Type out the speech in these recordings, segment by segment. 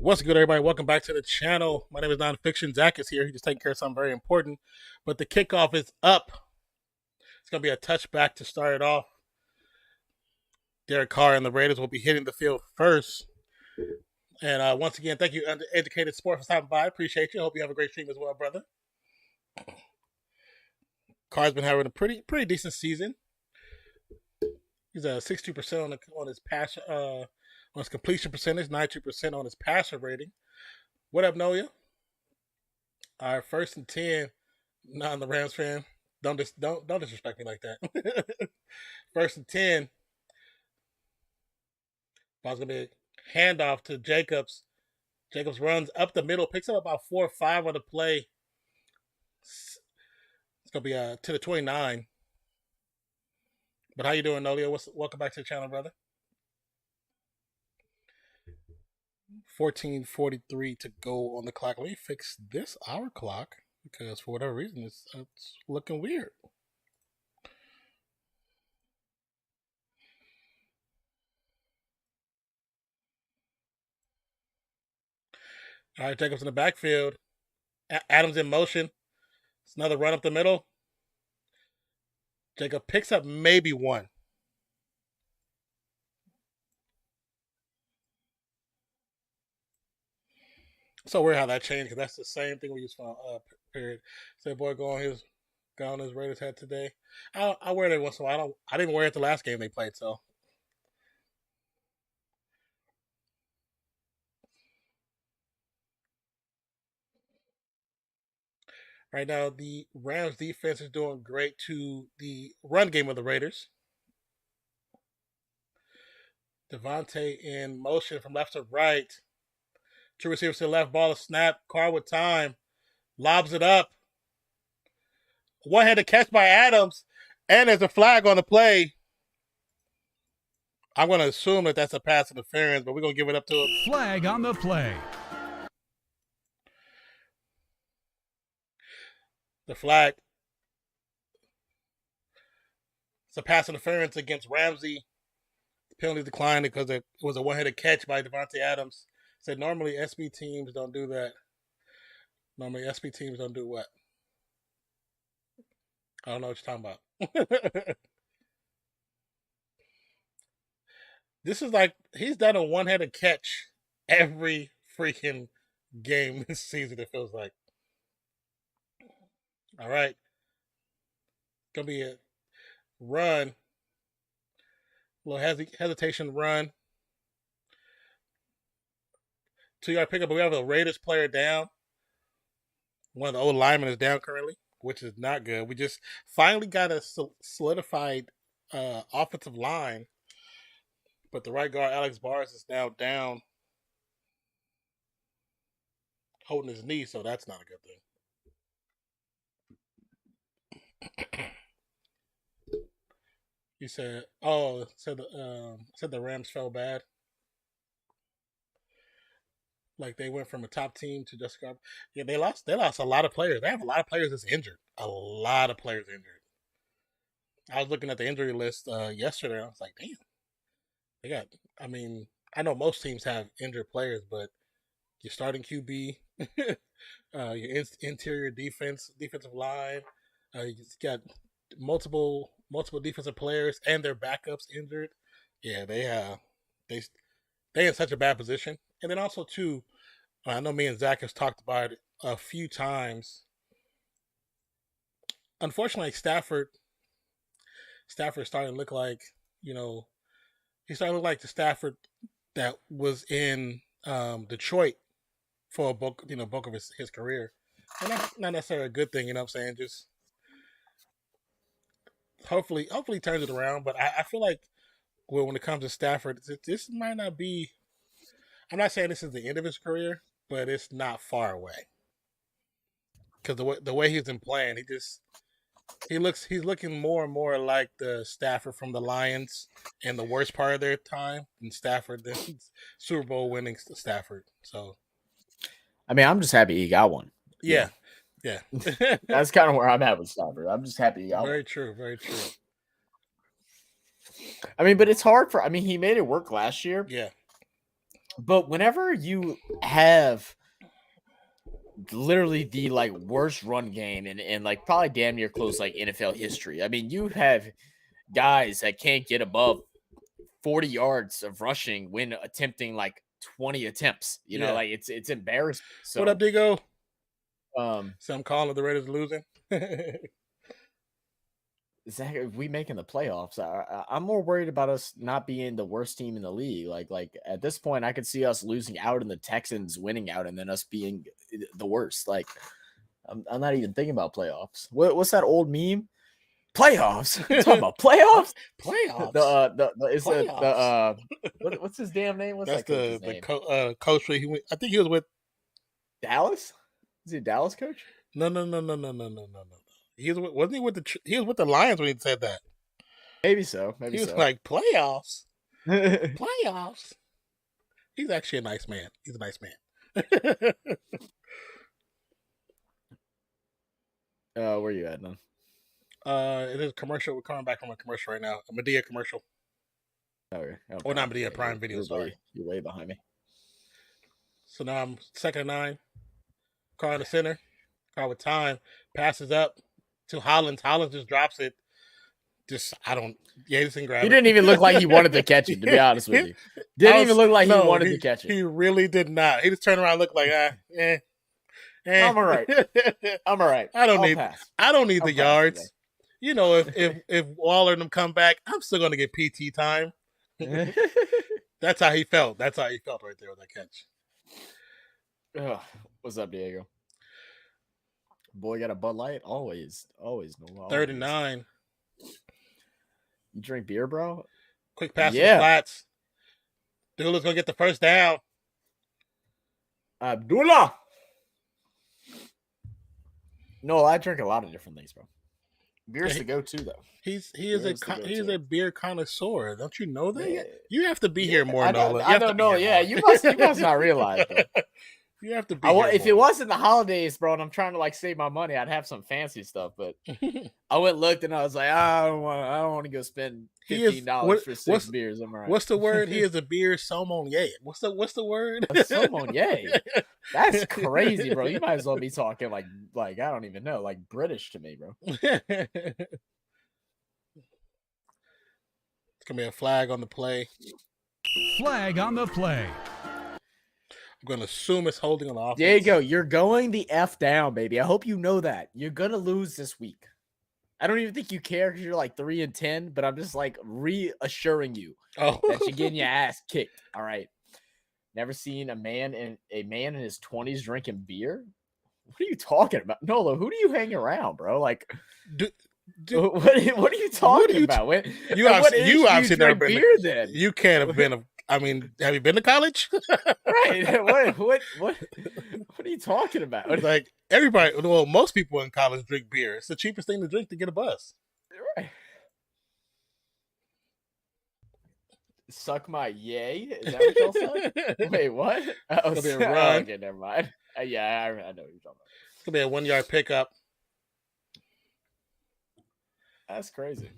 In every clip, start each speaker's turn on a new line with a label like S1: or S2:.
S1: What's good, everybody? Welcome back to the channel. My name is Nonpfixion. Zach is here. He's just taking care of something very important. But the kickoff is up. It's going to be a touchback to start it off. Derek Carr and the Raiders will be hitting the field first. And once again, thank you, Educated Sports, for stopping by. I appreciate you. Hope you have a great stream as well, brother. Carr's been having a pretty decent season. He's at 62% on his pass on his completion percentage, 92% on his passer rating. What up, Noya? All right, 1st and 10. Not I'm the Rams fan. Don't disrespect me like that. 1st and 10. Ball's gonna be a handoff to Jacobs. Jacobs runs up the middle, picks up about 4 or 5 on the play. It's gonna be to the 29. But how you doing, Nolia? Welcome back to the channel, brother. 14:43 to go on the clock. Let me fix this hour clock because for whatever reason it's looking weird. All right, Jacobs in the backfield. Adams in motion. It's another run up the middle. Jacob picks up maybe 1. So weird how that changed because that's the same thing we used for period. Say boy go on his Raiders hat today. I wear it every once in a while. I didn't wear it the last game they played, so. Right now, the Rams defense is doing great to the run game of the Raiders. Devontae in motion from left to right. 2 receivers to the left, ball is snapped. Carr with time. Lobs it up. One-handed catch by Adams. And there's a flag on the play. I'm going to assume that that's a pass interference, but we're going to give it up to him.
S2: Flag on the play.
S1: The flag. It's a pass interference against Ramsey. The penalty declined because it was a one-handed catch by Devontae Adams. Said normally SB teams don't do that. Normally SB teams don't do what? I don't know what you're talking about. This is like he's done a one-handed catch every freaking game this season, it feels like. All right. Gonna be a run. A little hesitation run. 2-yard pickup, but we have a Raiders player down. One of the old linemen is down currently, which is not good. We just finally got a solidified offensive line, but the right guard, Alex Bars, is now down, holding his knee, so that's not a good thing. He said, the Rams felt bad. Like they went from a top team to just yeah, they lost a lot of players. They have a lot of players that's injured. A lot of players injured. I was looking at the injury list yesterday. And I was like, damn, they got. I mean, I know most teams have injured players, but your starting QB, your interior defensive line, you got multiple defensive players and their backups injured. Yeah, they in such a bad position. And then also, too, I know me and Zach has talked about it a few times. Unfortunately, Stafford's starting to look like, he's starting to look like the Stafford that was in Detroit for a bulk of his career. And that's not necessarily a good thing, you know what I'm saying? Just hopefully he turns it around. But I feel like when it comes to Stafford, this might not be. I'm not saying this is the end of his career, but it's not far away. Because the way he's been playing, he's looking more and more like the Stafford from the Lions in the worst part of their time, and Stafford, the Super Bowl winning Stafford. So,
S3: I mean, I'm just happy he got one.
S1: Yeah.
S3: That's kind of where I'm at with Stafford. I'm just happy he got one.
S1: Very true.
S3: I mean, but it's hard he made it work last year.
S1: Yeah.
S3: But whenever you have literally the like worst run game and like probably damn near close like NFL history. I mean, you have guys that can't get above 40 yards of rushing when attempting like 20 attempts. You know, like it's embarrassing. So
S1: what up, Digo?
S3: So
S1: I'm calling the Raiders losing.
S3: Zach, if we making the playoffs, I'm more worried about us not being the worst team in the league. Like at this point, I could see us losing out and the Texans winning out, and then us being the worst. Like I'm not even thinking about playoffs. What's that old meme? Playoffs. Talking about playoffs.
S1: Playoffs.
S3: What's his damn name? What's
S1: That's
S3: that coach's name?
S1: coach. I think he was with
S3: Dallas. Is he a Dallas coach?
S1: No. Wasn't he with he was with the Lions when he said that?
S3: Maybe so.
S1: He was like playoffs. Playoffs. He's actually a nice man. He's a nice man.
S3: Where are you at, man?
S1: It is a commercial. We're coming back from a commercial right now. A Medea commercial.
S3: Okay.
S1: Or not Medea, Prime Video. Sorry.
S3: You're way behind me.
S1: So now I'm 2nd and 9. Car in the center. Car with time. Passes up to Hollins. Hollins just drops it. Just grab it.
S3: He didn't even look like he wanted to catch it, to be honest with you. Didn't even look like he wanted to catch it.
S1: He really did not. He just turned around and looked like,
S3: I'm all right. I'm all right.
S1: I don't need the yards.
S3: Today.
S1: You know, if Waller and them come back, I'm still going to get PT time. That's how he felt. That's how he felt right there with that catch.
S3: What's up, Diego? Boy, got a Bud Light? Always. No.
S1: 3rd and 9.
S3: You drink beer, bro?
S1: Quick pass to the flats. Abdullah's going to get the first down.
S3: Abdullah! No, I drink a lot of different things, bro. Beer's the go-to, though.
S1: He is a beer connoisseur. Don't you know that? Yeah. You have to be here more, Nola.
S3: I don't know. Yeah, you must not realize that.
S1: You have to be
S3: if it wasn't the holidays, bro, and I'm trying to like save my money, I'd have some fancy stuff. But I went and looked, and I was like, I don't want to go spend $15 for 6 beers. I'm all right.
S1: What's the word? He is a beer sommelier. What's the word?
S3: A sommelier. That's crazy, bro. You might as well be talking like I don't even know, like British to me, bro.
S1: It's gonna be a flag on the play.
S2: Flag on the play.
S1: I'm going to assume it's holding on the offense.
S3: Diego, you're going the F down, baby. I hope you know that. You're going to lose this week. I don't even think you care because you're like 3-10, but I'm just like reassuring you that you're getting your ass kicked. All right. Never seen a man in his 20s drinking beer? What are you talking about? Nolo, who do you hang around, bro? Like, what are you talking about?
S1: You obviously never been
S3: beer then.
S1: You can't have been have you been to college?
S3: Right. What are you talking about?
S1: It's like everybody, well, most people in college drink beer. It's the cheapest thing to drink to get a bus.
S3: Right. Suck my yay? Is that what y'all said? Wait, what? Oh,
S1: it's gonna be a run.
S3: Okay, never mind. Yeah, I know what you're talking about.
S1: It's gonna be a 1-yard pickup.
S3: That's crazy.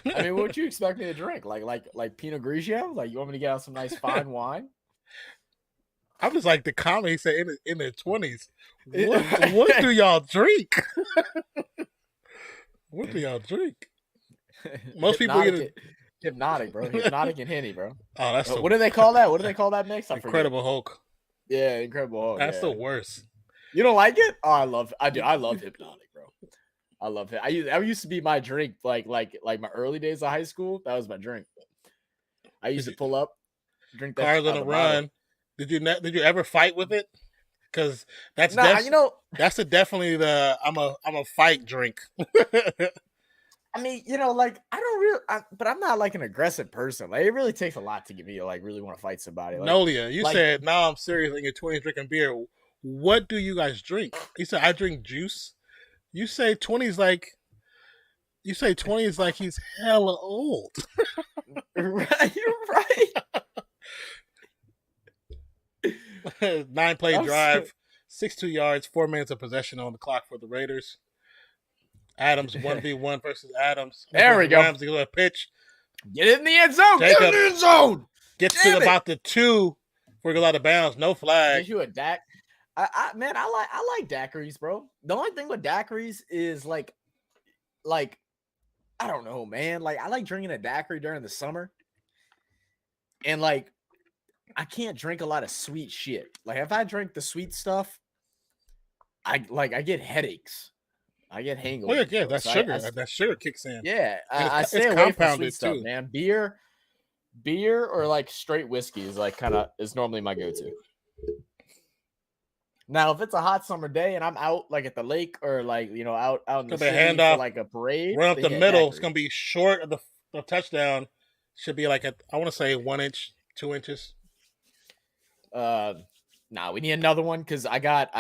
S3: I mean, what would you expect me to drink? Like Pinot Grigio? Like, you want me to get out some nice fine wine?
S1: I'm just like the comment he said in their 20s. What do y'all drink? What do y'all drink? Most people
S3: Hypnotic, bro. Hypnotic and Henny, bro.
S1: Oh, that's
S3: what do they call that? What do they call that mix?
S1: Incredible Hulk.
S3: Yeah, Incredible Hulk.
S1: That's the worst.
S3: You don't like it? Oh, I love Hypnotic, bro. I love it. That used to be my drink, like my early days of high school. That was my drink. I used to pull up, drink that.
S1: Cars on a run. Did you ever fight with it? Because that's definitely the I'm a fight drink.
S3: I mean, like I don't really, but I'm not like an aggressive person. Like it really takes a lot to get me to like really want to fight somebody. Like,
S1: Nolia, you said now I'm serious in your 20s drinking beer. What do you guys drink? He said I drink juice. You say 20s like he's hella old.
S3: Right, you're right.
S1: 9-play drive, 62 yards, 4 minutes of possession on the clock for the Raiders. Adams 1v1 versus Adams.
S3: There we go.
S1: Ramsey pitch.
S3: Get in the end zone. Get in the end zone.
S1: Gets to about the 2. before it goes out of bounds. No flag.
S3: Get you a DAC. I like daiquiris, bro. The only thing with daiquiris is like I don't know, man. Like I like drinking a daiquiri during the summer, and like I can't drink a lot of sweet shit. Like if I drink the sweet stuff, I get headaches. I get hangovers.
S1: Yeah, that's sugar. That sugar kicks in.
S3: Yeah, I stay away from sweet stuff, man. Beer or like straight whiskey is like is normally my go-to. Now, if it's a hot summer day and I'm out like at the lake or like out in the city for like a parade,
S1: run up the middle, it's gonna be short of the touchdown. Should be like I want to say 1 inch, 2 inches.
S3: Nah, we need another one because I got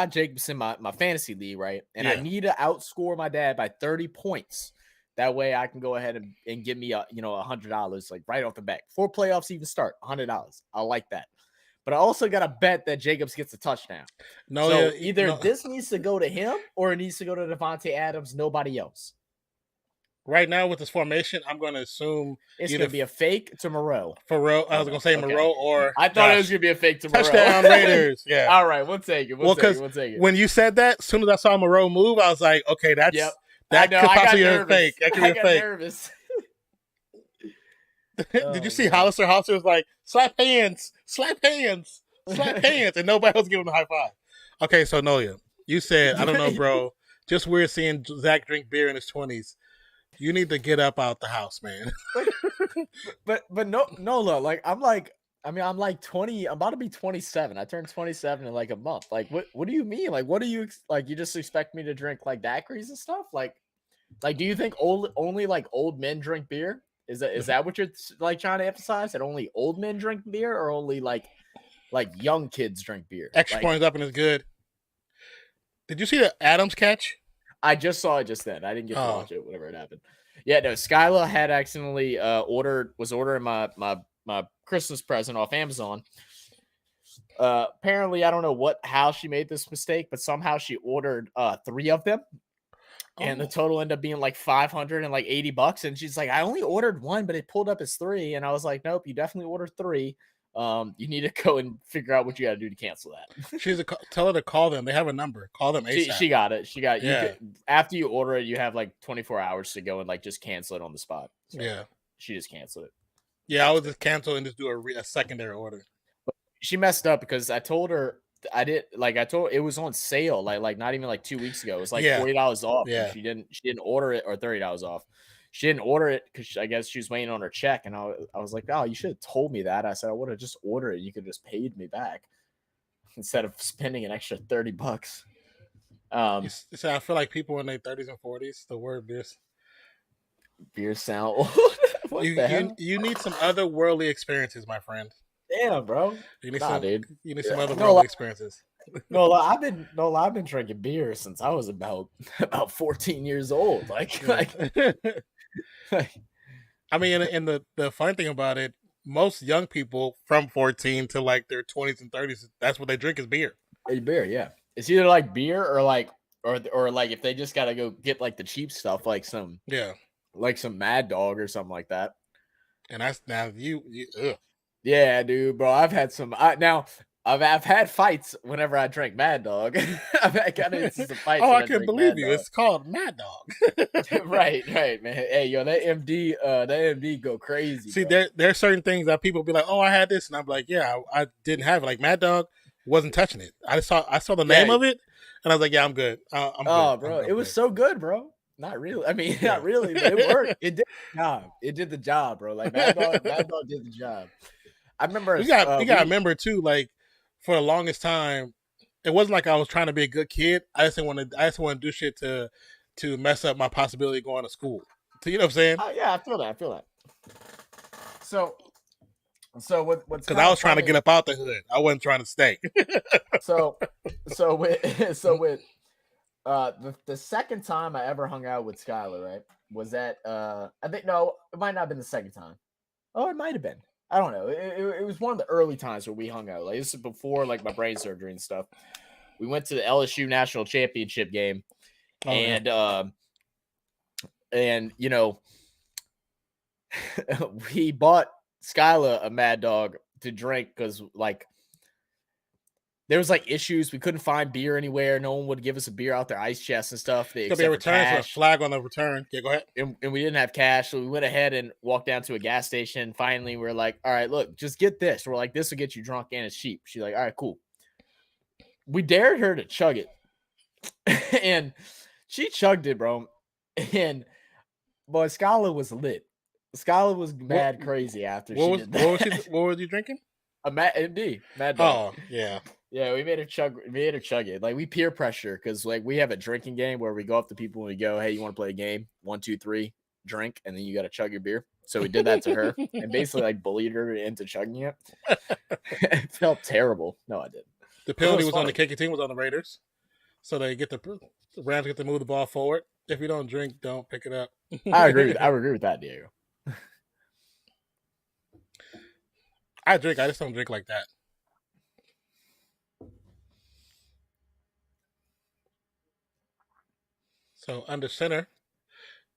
S3: Jacobs in my fantasy league, right? And I need to outscore my dad by 30 points. That way I can go ahead and give me $100 like right off the bat. Before playoffs even start, $100. I like that. But I also got to bet that Jacobs gets a touchdown. This needs to go to him or it needs to go to Devontae Adams, nobody else.
S1: Right now with this formation, I'm going to assume
S3: it's going to be a fake to Moreau.
S1: I was going to say Moreau or
S3: I thought it was going to be a fake to Moreau.
S1: Touchdown Raiders. Yeah.
S3: All right, we'll take it. We'll take it.
S1: When you said that, as soon as I saw Moreau move, I was like, okay, that could possibly be a fake. That could be a fake.
S3: Nervous.
S1: Did you see Hollister? Hollister was like, slap hands, and nobody else giving him a high five. Okay, so Noya, you said, I don't know, bro, just weird seeing Zach drink beer in his 20s. You need to get up out the house, man.
S3: but Nola, like I'm like 20. I'm about to be 27. I turned 27 in like a month. Like, what do you mean? Like, what do you like? You just expect me to drink like daiquiris and stuff? Like, do you think only like old men drink beer? Is that what you're like trying to emphasize? That only old men drink beer, or only like young kids drink beer?
S1: Extra points up and it's good. Did you see the Adams catch?
S3: I just saw it just then. I didn't get to watch it. Whatever it happened. Yeah, no. Skyla had accidentally ordering my Christmas present off Amazon. Apparently, I don't know how she made this mistake, but somehow she ordered 3 of them. And the total ended up being like $580. And she's like, I only ordered 1, but it pulled up as 3. And I was like, nope, you definitely ordered 3. You need to go and figure out what you got to do to cancel that.
S1: Tell her to call them. They have a number. Call them ASAP.
S3: She got it. After you order it, you have like 24 hours to go and like just cancel it on the spot. So she just canceled it.
S1: Yeah, I would just cancel and just do a secondary order.
S3: But she messed up because I told her it was on sale like not even like 2 weeks ago. It was like $40 off. Yeah. She didn't order it, or $30 off. She didn't order it because I guess she was waiting on her check. And I was like, oh, you should have told me that. I said, I would have just ordered it. You could just paid me back instead of spending an extra $30.
S1: So I feel like people in their 30s and 40s, the word
S3: beer sound old.
S1: You need some other worldly experiences, my friend.
S3: Damn, bro.
S1: You need some other worldly experiences.
S3: I've been drinking beer since I was about 14 years old.
S1: I mean, and the funny thing about it, most young people from 14 to like their 20s and 30s, that's what they drink is beer.
S3: It's beer, yeah. It's either like beer or like if they just gotta go get like the cheap stuff, like some Mad Dog or something like that. And that's now you yeah, dude, bro. I've had some. I've had fights whenever I drink Mad Dog. I've had kind of some fights.
S1: I can't believe you. It's called Mad Dog.
S3: right, man. Hey, yo, that MD go crazy.
S1: See, there are certain things that people be like, "Oh, I had this," and I'm like, "Yeah, I didn't have it." Like Mad Dog wasn't touching it. I saw the name of it, and I was like, "Yeah, I'm good." I'm good.
S3: Bro, it was so good, bro. Not really. I mean, not really, but it worked. It did the job. It did the job, bro. Like Mad Dog did the job. I remember. You got to
S1: remember too, like. For the longest time, it wasn't like I was trying to be a good kid. I just want to do shit to mess up my possibility of going to school. So, you know what I'm saying?
S3: Yeah, I feel that. So what's
S1: because I was trying to get up out the hood. I wasn't trying to stay.
S3: so with the second time I ever hung out with Skylar, right, was at I think no, it might not have been the second time. Oh, it might have been. I don't know. It was one of the early times where we hung out. Like this is before like my brain surgery and stuff. We went to the LSU national championship game, and you know, we bought Skyla a Mad Dog to drink because like there was like issues. We couldn't find beer anywhere. No one would give us a beer out their ice chest and stuff.
S1: It's gonna be a return, so a flag on the return. Yeah, go ahead.
S3: And we didn't have cash, so we went ahead and walked down to a gas station. Finally, we're like, all right, look, just get this. We're like, this will get you drunk and it's cheap. She's like, all right, cool. We dared her to chug it, and she chugged it, bro. And boy, Skylar was lit. Skylar was mad crazy after she did that.
S1: What was you drinking?
S3: A Mad Dog.
S1: Oh, yeah.
S3: Yeah, we made her chug it. Like we peer pressure because like we have a drinking game where we go up to people and we go, hey, you want to play a game? 1, 2, 3, drink, and then you got to chug your beer. So we did that to her and basically like bullied her into chugging it. It felt terrible. No, I didn't.
S1: The penalty was on the kicking team, was on the Raiders. So they get the Rams get to move the ball forward. If you don't drink, don't pick it up.
S3: I agree with that, Diego.
S1: I drink. I just don't drink like that. So under center,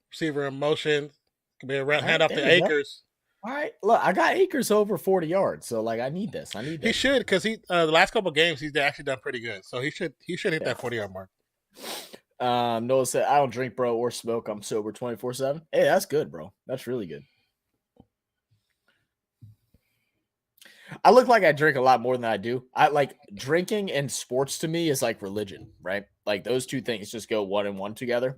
S1: receiver in motion, can be a hand off to Akers.
S3: All right, look, I got Akers over 40 yards, so like I need this.
S1: He should because the last couple of games he's actually done pretty good. So he should hit that 40-yard mark.
S3: Noah said, "I don't drink, bro, or smoke. I'm sober 24/7." Hey, that's good, bro. That's really good. I look like I drink a lot more than I do. I like drinking and sports to me is like religion, right? Like those two things just go one and one together.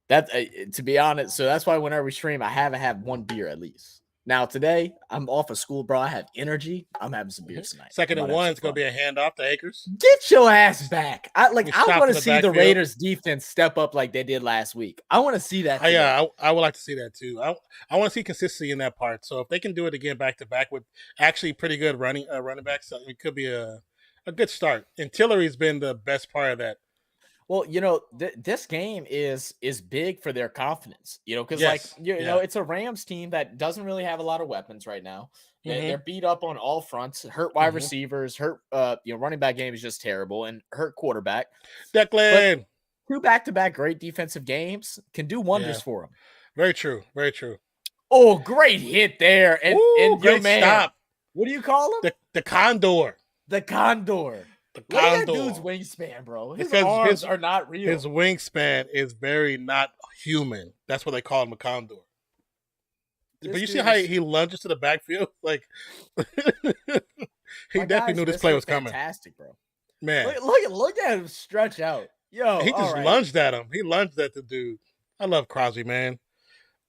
S3: That to be honest, so that's why whenever we stream, I have to have one beer at least. Now today, I'm off of school, bro. I have energy. I'm having some beers tonight.
S1: Second and one, it's gonna be a handoff to Akers.
S3: Get your ass back! I want to see the Raiders defense step up like they did last week. I want to see that.
S1: Yeah, I would like to see that too. I want to see consistency in that part. So if they can do it again back to back with actually pretty good running backs, it could be a good start. And Tillery's been the best part of that.
S3: Well, you know, this game is big for their confidence, you know, because you know, it's a Rams team that doesn't really have a lot of weapons right now. They're beat up on all fronts, hurt wide receivers, hurt, running back game is just terrible, and hurt quarterback.
S1: Declan.
S3: But 2 back-to-back great defensive games can do wonders for them.
S1: Very true. Very true.
S3: Oh, great hit there. And
S1: great stop.
S3: What do you call him?
S1: The Condor.
S3: The Condor. Look at that dude's wingspan, bro. His arms are not real.
S1: His wingspan is very not human. That's what they call him, a condor. But you see how he lunges to the backfield? Like, he definitely knew this play was coming.
S3: Fantastic, bro.
S1: Man.
S3: Look at him stretch out. Yo,
S1: he just lunged at him. He lunged at the dude. I love Crosby, man.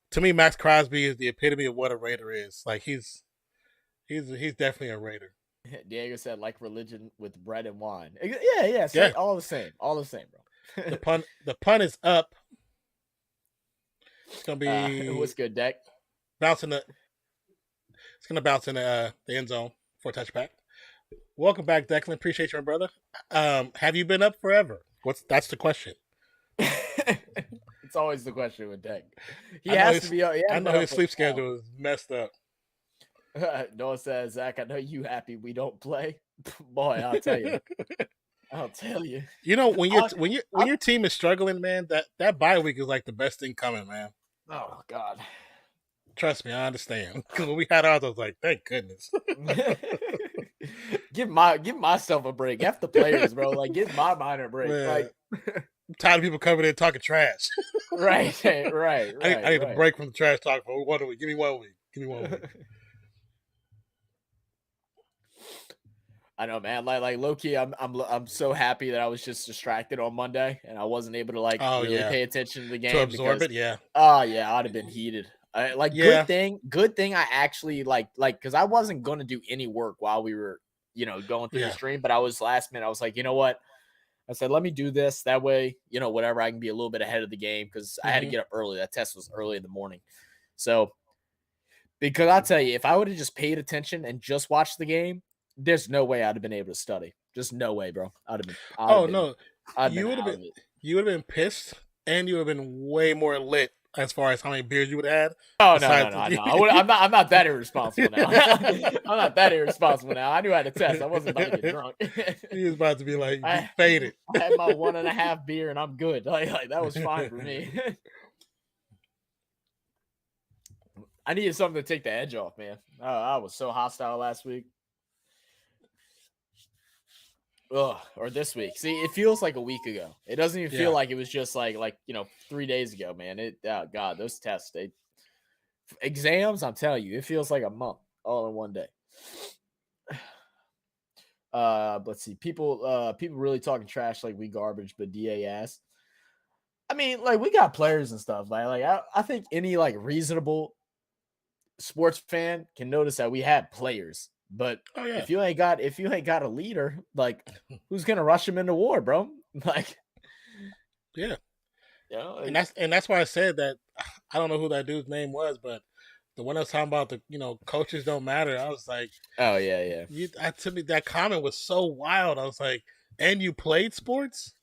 S1: To me, Max Crosby is the epitome of what a Raider is. Like, he's definitely a Raider.
S3: Diego said, like religion with bread and wine. Yeah. All the same, bro.
S1: The pun is up. It's gonna be
S3: what's good, Deck?
S1: It's gonna bounce in the end zone for a touchback. Welcome back, Declan. Appreciate you, my brother. Have you been up forever? That's the question.
S3: It's always the question with Deck. I
S1: know his sleep schedule is messed up.
S3: Noah says, Zach, I know you happy we don't play. Boy, I'll tell you.
S1: You know, when your team is struggling, man, that bye week is like the best thing coming, man.
S3: Oh God.
S1: Trust me, I understand. Because when we had ours, I was like, thank goodness.
S3: Give myself a break. F the players, bro. Like, give my mind a break. Man. Like,
S1: I'm tired of people coming in talking trash.
S3: Right.
S1: I need a break from the trash talk for 1 week. Give me 1 week.
S3: I know, man. Like low key, I'm so happy that I was just distracted on Monday and I wasn't able to really pay attention to the game
S1: to absorb it. Yeah.
S3: Oh yeah, I'd have been heated. Good thing. I actually because I wasn't going to do any work while we were going through the stream, but I was last minute. I was like, you know what? I said, let me do this. That way, whatever, I can be a little bit ahead of the game because I had to get up early. That test was early in the morning, so because I'll tell you, if I would have just paid attention and just watched the game, there's no way I'd have been able to study. Just no way, bro. You would have been pissed, and you would have been way more lit as far as how many beers you would have had. Oh no! I'm not that irresponsible now. I'm not that irresponsible now. I knew I had a test. I wasn't about to get drunk.
S1: He was about to be like, you faded.
S3: I had my 1.5 beer, and I'm good. Like that was fine for me. I needed something to take the edge off, man. I was so hostile last week. Ugh, or this week. See, it feels like a week ago. It doesn't even feel like it was just like 3 days ago, man. God, those tests, exams, I'm telling you, it feels like a month all in one day. Let's see. People really talking trash like we garbage, but DA ass. I mean, like, we got players and stuff. I think any like reasonable sports fan can notice that we had players. But if you ain't got a leader, like, who's gonna rush him into war, bro? Like,
S1: yeah, and that's why I said that. I don't know who that dude's name was, but the one I was talking about, coaches don't matter. I was like,
S3: oh yeah.
S1: To me, that comment was so wild. I was like, and you played sports?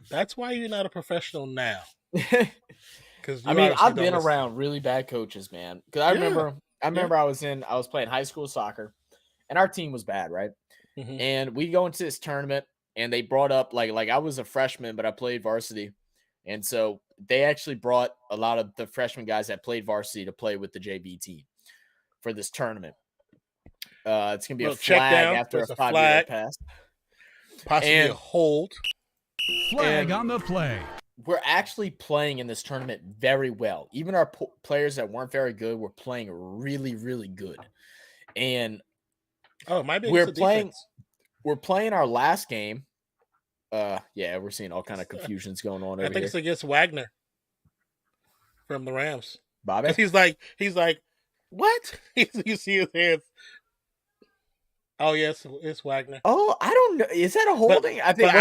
S1: That's why you're not a professional now.
S3: Because I mean, I've been around really bad coaches, man. Because I remember I was playing high school soccer. And our team was bad, right? Mm-hmm. And we go into this tournament, and they brought up like I was a freshman, but I played varsity, and so they actually brought a lot of the freshman guys that played varsity to play with the JV team for this tournament. It's gonna be a flag after a 5-yard pass,
S1: possibly a hold.
S2: Flag on the play.
S3: We're actually playing in this tournament very well. Even our players that weren't very good were playing really, really good, and
S1: oh, my big
S3: we're playing our last game. We're seeing all kind of confusions going on over here.
S1: I think it's against Wagner from the Rams.
S3: Bobby?
S1: He's like, what? You see his hands. Oh, yes, it's Wagner.
S3: Oh, I don't know. Is that a holding? I think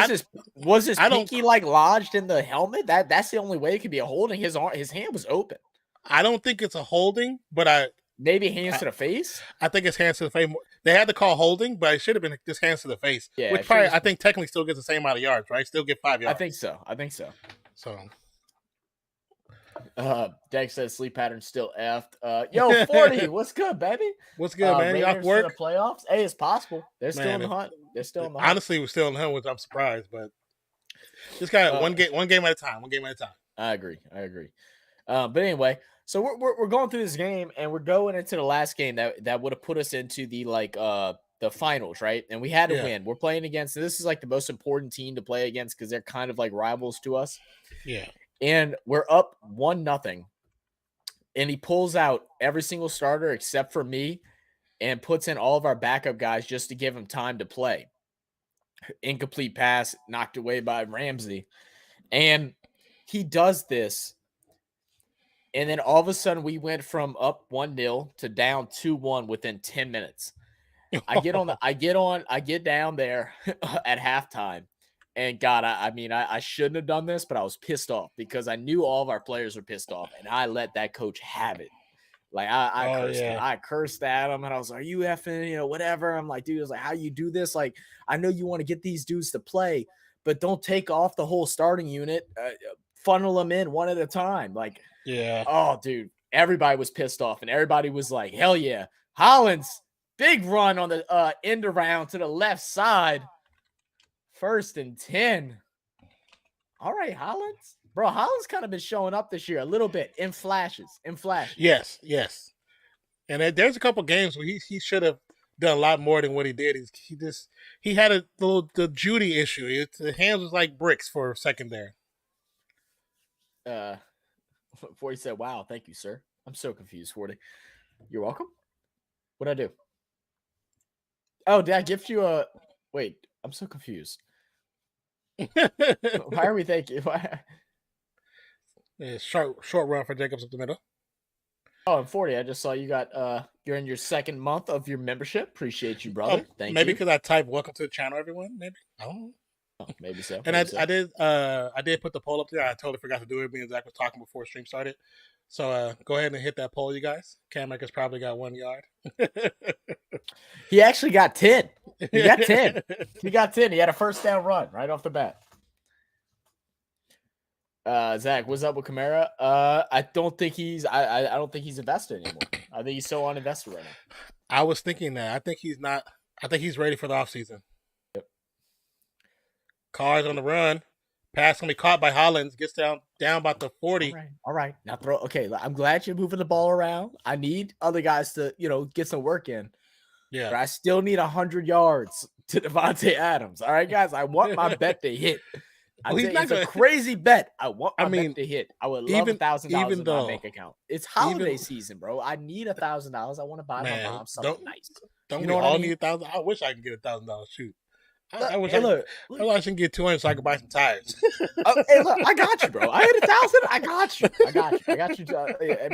S3: was his pinky like lodged in the helmet? That's the only way it could be a holding. His hand was open.
S1: I don't think it's a holding, but
S3: maybe hands to the face?
S1: I think it's hands to the face. They had to call holding, but it should have been just hands to the face.
S3: Yeah,
S1: which probably, I think, technically still gets the same amount of yards, right? Still get 5 yards.
S3: I think so.
S1: So.
S3: Dex says sleep pattern still effed. Yo, 40, what's good, baby?
S1: What's good, man? You off work?
S3: To the playoffs? Hey, it's possible. They're still in the hunt.
S1: Honestly, we're still in the hunt, which I'm surprised, but just kind of one game at a time.
S3: I agree. But anyway, so we're going through this game, and we're going into the last game that would have put us into the finals, right? And we had to win. We're playing against, this is like the most important team to play against because they're kind of like rivals to us.
S1: Yeah.
S3: And we're up 1-0. And he pulls out every single starter except for me and puts in all of our backup guys just to give him time to play. Incomplete pass, knocked away by Ramsey. And he does this. And then all of a sudden we went from up 1-0 to down 2-1 within 10 minutes. I get down there at halftime. And God, I shouldn't have done this, but I was pissed off because I knew all of our players were pissed off, and I let that coach have it. Like I cursed at him, and I was like, "Are you effing, whatever?" I'm like, dude, I was like, "How you do this? Like, I know you want to get these dudes to play, but don't take off the whole starting unit. Funnel them in one at a time." Like,
S1: yeah.
S3: Oh, dude, everybody was pissed off, and everybody was like, "Hell yeah, Hollins, big run on the end around to the left side." 1st and 10. All right, Hollins. Bro, Hollins kind of been showing up this year a little bit in flashes.
S1: Yes. And there's a couple games where he should have done a lot more than what he did. He had the Judy issue. The hands was like bricks for a second there.
S3: 40 said, "Wow, thank you, sir." I'm so confused, 40. You're welcome. What'd I do? Oh, did I gift you a... Wait, I'm so confused. Why are we thanking?
S1: Short run for Jacobs up the middle.
S3: Oh, and 40. I just saw you got you're in your 2nd month of your membership. Appreciate you, brother. Thank you.
S1: Maybe because I typed "Welcome to the channel, everyone." Maybe I don't know.
S3: Oh, maybe so.
S1: And I did put the poll up there. I totally forgot to do it. Me and Zach was talking before stream started. So go ahead and hit that poll, you guys. Cam Akers probably got 1 yard.
S3: He actually got 10. He got 10. He had a 1st down run right off the bat. Zach, what's up with Kamara? I don't think he's invested anymore. I think he's so uninvested right now.
S1: I was thinking that. I think he's not. I think he's ready for the offseason.
S3: Yep.
S1: Cars on the run. Pass gonna be caught by Hollins. Gets down about the 40.
S3: All right. Now throw. Okay, I'm glad you're moving the ball around. I need other guys to get some work in.
S1: Yeah,
S3: but I still need 100 yards to Devontae Adams. All right, guys. I want my bet to hit. It's a crazy bet. I want my bet to hit. I would love $1,000 in my bank account. It's holiday season, bro. I need $1,000. I want to buy my mom something nice.
S1: Don't we all need $1,000? I wish I could get $1,000. Shoot. I wish I can get 200 so I can buy some tires.
S3: Hey, look, I got you, bro. I had 1,000. I got you. I got you.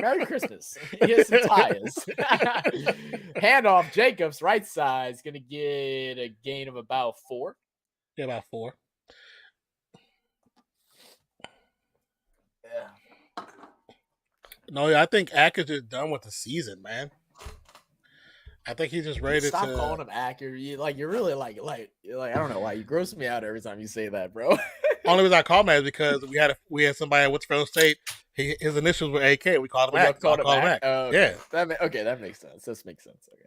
S3: Merry Christmas. Here's some tires. Handoff. Jacobs, right side, is going to get a gain of about 4.
S1: Yeah, about 4.
S3: Yeah.
S1: No, I think Ack is just done with the season, man. I think he's just ready to
S3: stop calling him accurate. You're really like I don't know why you gross me out every time you say that, bro.
S1: Only reason I call him that is because we had somebody at Winston State. His initials were AK. We called him Ack.
S3: Called him Ack.
S1: Yeah.
S3: That makes sense. This makes sense. Okay.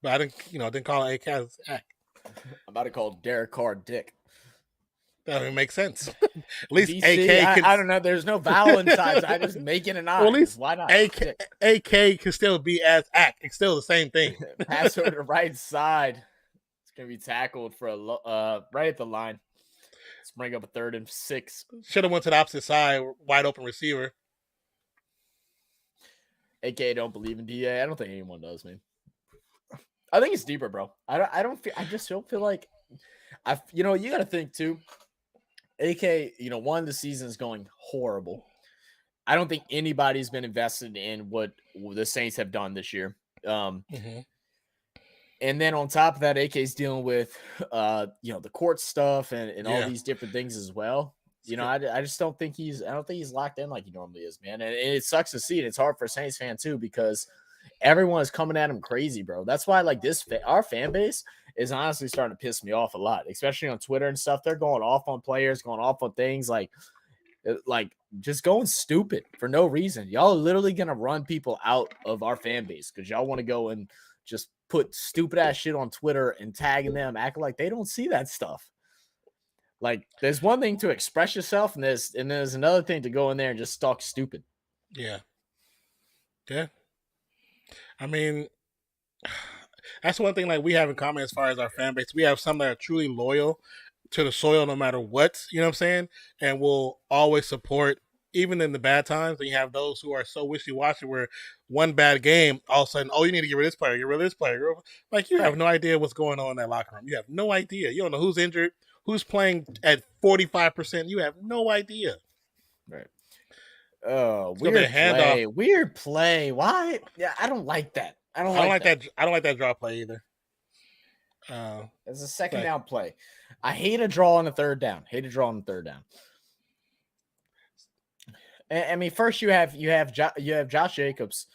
S1: But I didn't call him AK as Ack.
S3: I'm about to call Derek Carr Dick.
S1: That would make sense. At least
S3: DC,
S1: AK
S3: I don't know. There's no vowel inside, so I just make it an I. Well, at least why not?
S1: AK can still be as Ack. It's still the same thing.
S3: Pass over to the right side. It's gonna be tackled for right at the line. Let's bring up a 3rd and 6.
S1: Should have went to the opposite side, wide open receiver.
S3: AK don't believe in DA. I don't think anyone does, man. I think it's deeper, bro. I just don't feel like you got to think too. AK, one of the seasons going horrible. I don't think anybody's been invested in what the Saints have done this year. And then on top of that, AK's dealing with, the court stuff and all these different things as well. I just don't think he's locked in like he normally is, man. And it sucks to see it. It's hard for a Saints fan too, because everyone is coming at him crazy, bro. That's why our fan base is honestly starting to piss me off a lot, especially on Twitter and stuff. They're going off on players, going off on things like just going stupid for no reason. Y'all are literally going to run people out of our fan base because y'all want to go and just put stupid ass shit on Twitter and tagging them, acting like they don't see that stuff. Like, there's one thing to express yourself, and there's another thing to go in there and just talk stupid.
S1: Yeah. Yeah. I mean, that's one thing like we have in common as far as our fan base. We have some that are truly loyal to the soil no matter what, you know what I'm saying? And will always support, even in the bad times. And you have those who are so wishy-washy where one bad game, all of a sudden, oh, you need to get rid of this player, get rid of this player. Like, you have no idea what's going on in that locker room. You have no idea. You don't know who's injured, who's playing at 45%. You have no idea.
S3: Right. Oh, weird play. Why? Yeah, I don't like that. I don't like that draw play either. It's a second down play. I hate a draw on the 3rd down. I mean, first you have Josh Jacobs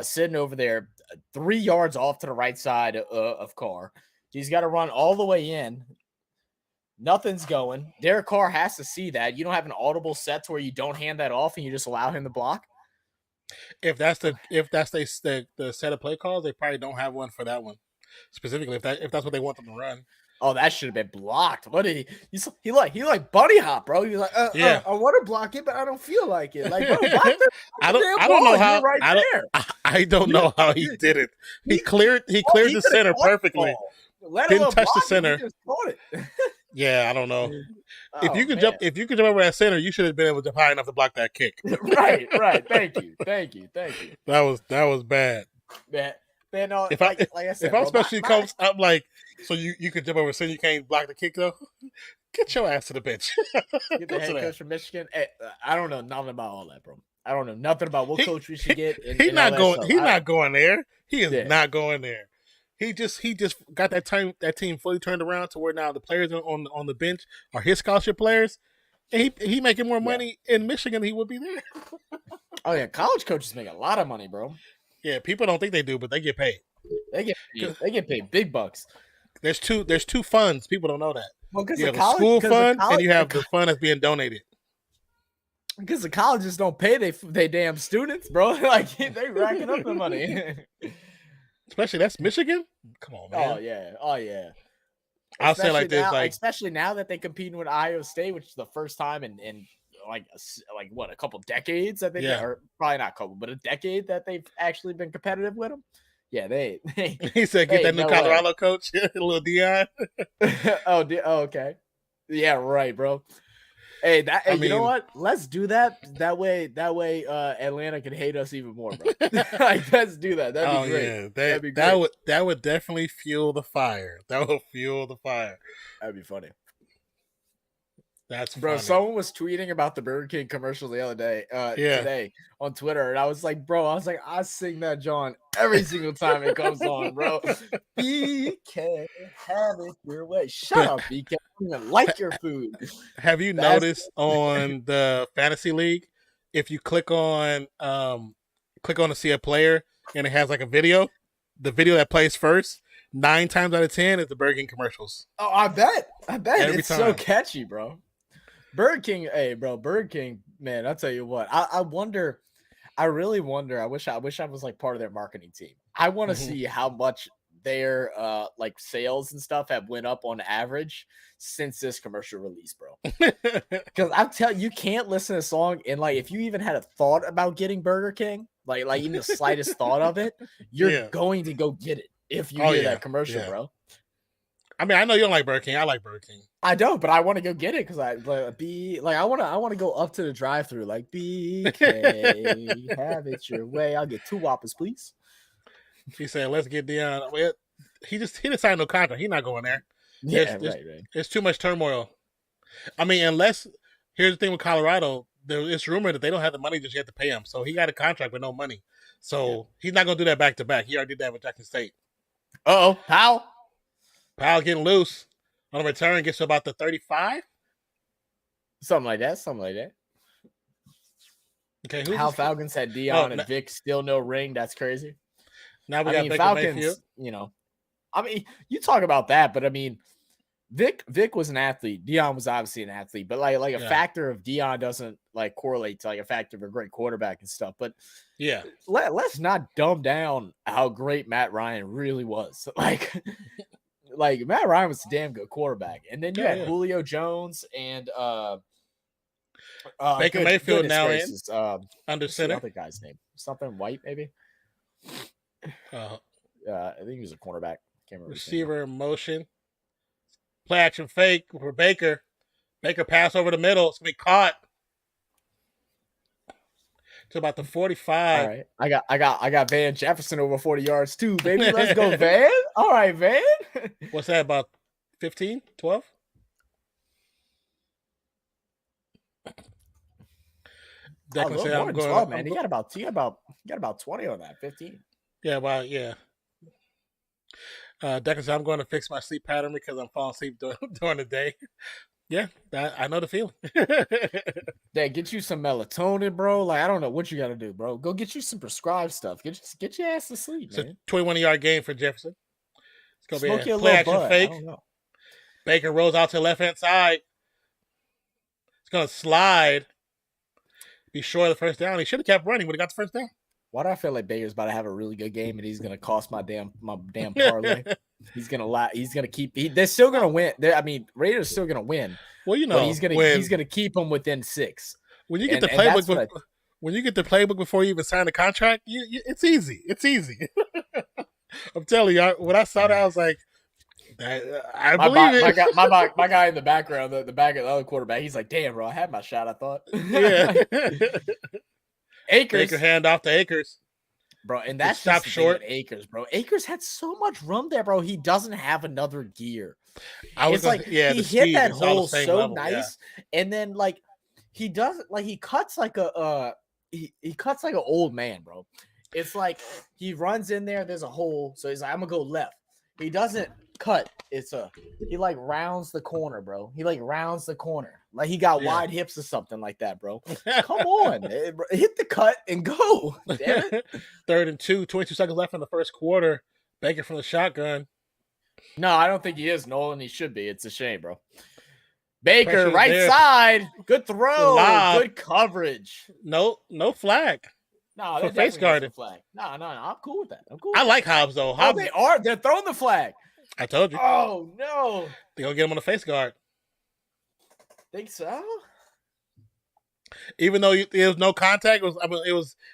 S3: sitting over there 3 yards off to the right side of Carr. He's got to run all the way in. Nothing's going. Derek Carr has to see that. You don't have an audible set to where you don't hand that off and you just allow him to block.
S1: If that's the set of play calls, they probably don't have one for that one specifically. If that's what they want them to run.
S3: Oh, that should have been blocked. What did he like bunny hop, bro? He was like, I want to block it, but I don't feel like it. Like, bro,
S1: I don't know how. I don't know how he did it. He cleared the center perfectly. Didn't touch the center.
S3: He just caught it.
S1: Yeah, I don't know. If you could jump over that center, you should have been able to jump high enough to block that kick.
S3: Right. Thank you.
S1: That was bad.
S3: Man, no,
S1: if
S3: I said,
S1: if I'm special coach, I'm like, so you could jump over a center, you can't block the kick though. Get your ass to the bench.
S3: Get the head coach from Michigan. Hey, I don't know nothing about all that, bro. I don't know nothing about what coach we should get.
S1: He's not going there. He is not going there. He just got that team fully turned around to where now the players on the bench are his scholarship players, and he making more money in Michigan than he would be there.
S3: Oh yeah, college coaches make a lot of money, bro.
S1: Yeah, people don't think they do, but they get paid.
S3: They get paid big bucks.
S1: There's two funds. People don't know that.
S3: Well,
S1: you have a school fund and you have the fund that's being donated.
S3: Because the colleges don't pay they damn students, bro. Like they racking up the money.
S1: Especially that's Michigan. Come on, man.
S3: Oh yeah.
S1: I'll say like this,
S3: especially now that they competing with Iowa State, which is the first time in like what, a couple decades that they've or probably not a couple, but a decade that they've actually been competitive with them. Yeah, they
S1: he said get that new Colorado coach, little Dion.
S3: Oh, okay. Yeah, right, bro. Hey, you know what? Let's do that. That way, Atlanta can hate us even more, bro. Like, let's do that. That'd be great.
S1: Yeah, that'd be great. That would definitely fuel the fire. That would fuel the fire.
S3: That'd be funny.
S1: That's
S3: bro.
S1: Funny.
S3: Someone was tweeting about the Burger King commercial the other day, today on Twitter, and I was like, I sing that John every single time it comes on, bro. BK, have it your way. Shut up, BK. I don't even like your food.
S1: Have you noticed on the fantasy league, if you click on to see a player and it has like a video, the video that plays first, 9 times out of 10 is the Burger King commercials.
S3: Oh, I bet it's so catchy, bro. Burger King, hey, bro, Burger King, man, I'll tell you what. I really wonder. I wish I was like part of their marketing team. I want to see how much their like sales and stuff have went up on average since this commercial release, bro. Because I'm telling you, can't listen to a song and like if you even had a thought about getting Burger King, like even the slightest thought of it, you're going to go get it if you hear that commercial, bro.
S1: I mean, I know you don't like Burger King. I like Burger King.
S3: I don't, but I want to go get it because I want to go up to the drive-through like BK, have it your way. I'll get 2 Whoppers, please.
S1: He said, "Let's get Dion." Well, he didn't sign no contract. He's not going there.
S3: Right.
S1: It's too much turmoil. I mean, unless here's the thing with Colorado, it's rumored that they don't have the money just yet to pay him. So he got a contract with no money. So he's not going to do that back to back. He already did that with Jackson State. Powell getting loose on a return, gets to about the 35.
S3: Something like that.
S1: Okay,
S3: Hal Falcons had Dion and Vic, still no ring. That's crazy.
S1: Now we got Baker
S3: Falcons.
S1: Mayfield.
S3: You know, I mean, you talk about that, but I mean, Vic was an athlete. Dion was obviously an athlete, but like a factor of Dion doesn't like correlate to like a factor of a great quarterback and stuff. But let's not dumb down how great Matt Ryan really was. Like Matt Ryan was a damn good quarterback, and then you had Julio Jones and
S1: Baker Mayfield now gracious. Under center.
S3: What's the other guy's name? Something White, maybe. I think he was a cornerback. Can't remember.
S1: Receiver in motion. Play action fake for Baker. Baker pass over the middle. It's gonna be caught. To about the 45.
S3: All right. I got Van Jefferson over 40 yards too, baby. Let's go, Van. All right, Van.
S1: What's that, about 15, 12?
S3: Declan said I'm going 12, man. You got about 20 on that, 15.
S1: Yeah, well, yeah. Declan said I'm going to fix my sleep pattern because I'm falling asleep during the day. Yeah, I know the feeling.
S3: That get you some melatonin, bro. Like I don't know what you got to do, bro. Go get you some prescribed stuff. Get your ass to sleep,
S1: it's
S3: man.
S1: A 21-yard game for Jefferson. It's gonna
S3: Smoke
S1: be a play action fake. Baker rolls out to the left hand side. It's gonna slide. Be short of the first down. He should have kept running. Would have got the first down.
S3: Why do I feel like Baker's about to have a really good game and he's gonna cost my damn parlay? He's gonna lie. He's gonna keep. They're still gonna win. Raiders still gonna win.
S1: Well, you know,
S3: but he's gonna keep them within 6.
S1: When you get the playbook, when you get the playbook before you even sign the contract, it's easy. It's easy. I'm telling you, when I saw that, I was like, I believe it.
S3: My guy in the background, the back of the other quarterback, he's like, damn, bro, I had my shot. I thought.
S1: Yeah.
S3: Akers.
S1: Baker hand off to Akers.
S3: Bro, and that's
S1: stop short.
S3: Akers, bro. Akers had so much room there, bro. He doesn't have another gear.
S1: He
S3: hit that hole so level, nice, and then like he doesn't like he cuts like a he cuts like an old man, bro. It's like he runs in there. There's a hole, so he's like, I'm gonna go left. He doesn't cut. He like rounds the corner, bro. He like rounds the corner. Like he got wide hips or something like that, bro. Come on, hit the cut and go. Damn it.
S1: 3rd and 2, 22 seconds left in the first quarter. Baker from the shotgun.
S3: No, I don't think he is, Nolan. He should be. It's a shame, bro. Baker, right side. Good throw. Good coverage.
S1: No flag.
S3: No,
S1: for face guarding.
S3: Flag. No. I'm cool with that.
S1: I like Hobbs though.
S3: They're throwing the flag.
S1: I told you.
S3: Oh no!
S1: They gonna get him on the face guard.
S3: Think so?
S1: Even though there was no contact,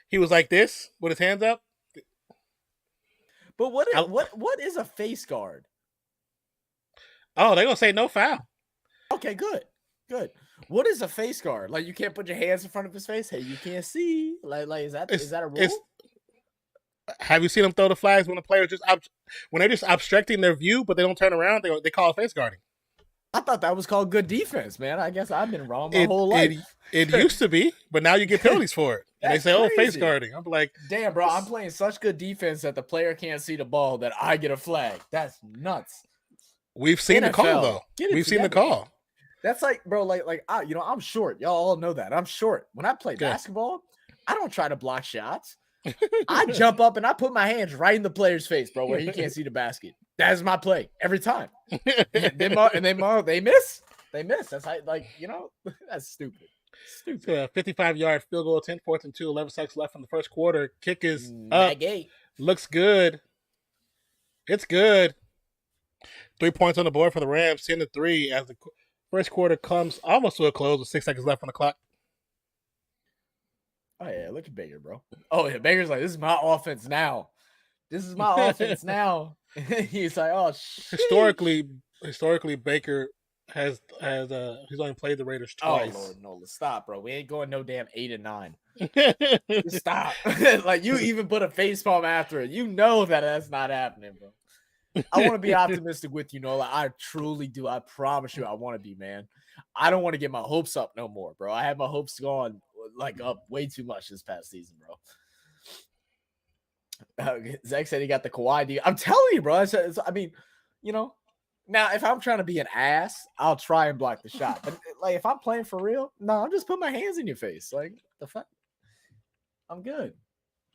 S1: he was like this with his hands up.
S3: But what is a face guard?
S1: Oh, they're gonna say no foul.
S3: Okay, good. What is a face guard? Like you can't put your hands in front of his face. Hey, you can't see. Like is that a rule?
S1: Have you seen them throw the flags when the players when they're just obstructing their view, but they don't turn around? They call it face guarding.
S3: I thought that was called good defense, man. I guess I've been wrong my whole life.
S1: It used to be, but now you get penalties for it. And they say, crazy. Oh, face guarding. I'm like,
S3: damn, bro, I'm playing such good defense that the player can't see the ball that I get a flag. That's nuts.
S1: We've seen the call, though. We've seen the call.
S3: That's like, bro, like I'm short. Y'all all know that. I'm short. When I play basketball, I don't try to block shots. I jump up and I put my hands right in the player's face, bro, where he can't see the basket. That's my play every time. And they miss. That's how, that's stupid.
S1: It's a 55-yard field goal, 10 4th and 2, 11 seconds left in the first quarter. Kick is up. Looks good. It's good. 3 points on the board for the Rams, 10-3 as the first quarter comes almost to a close with 6 seconds left on the clock.
S3: Oh, yeah, look at Baker, bro. Oh, yeah, Baker's like, this is my offense now. He's like, oh, shit.
S1: Historically, Baker has he's only played the Raiders twice.
S3: Oh, Lord, no, stop, bro. We ain't going no damn 8-9. Stop. Like, you even put a face palm after it. You know that's not happening, bro. I want to be optimistic with you, Nola. I truly do. I promise you I want to be, man. I don't want to get my hopes up no more, bro. I had my hopes gone up way too much this past season, bro. Zach said he got the Kawhi deal. I'm telling you, bro. Now if I'm trying to be an ass, I'll try and block the shot. But like if I'm playing for real, no, I'll just put my hands in your face. Like the fuck. I'm good.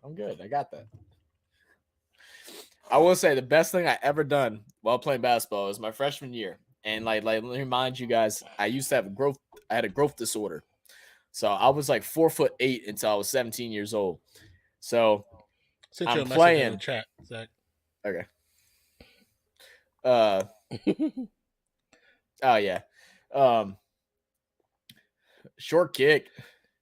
S3: I got that. I will say the best thing I ever done while playing basketball was my freshman year. And like let me remind you guys, I used to have I had a growth disorder. So I was like 4'8" until I was 17 years old. So I'm playing in the chat, Zach. Okay. Oh yeah. Short kick.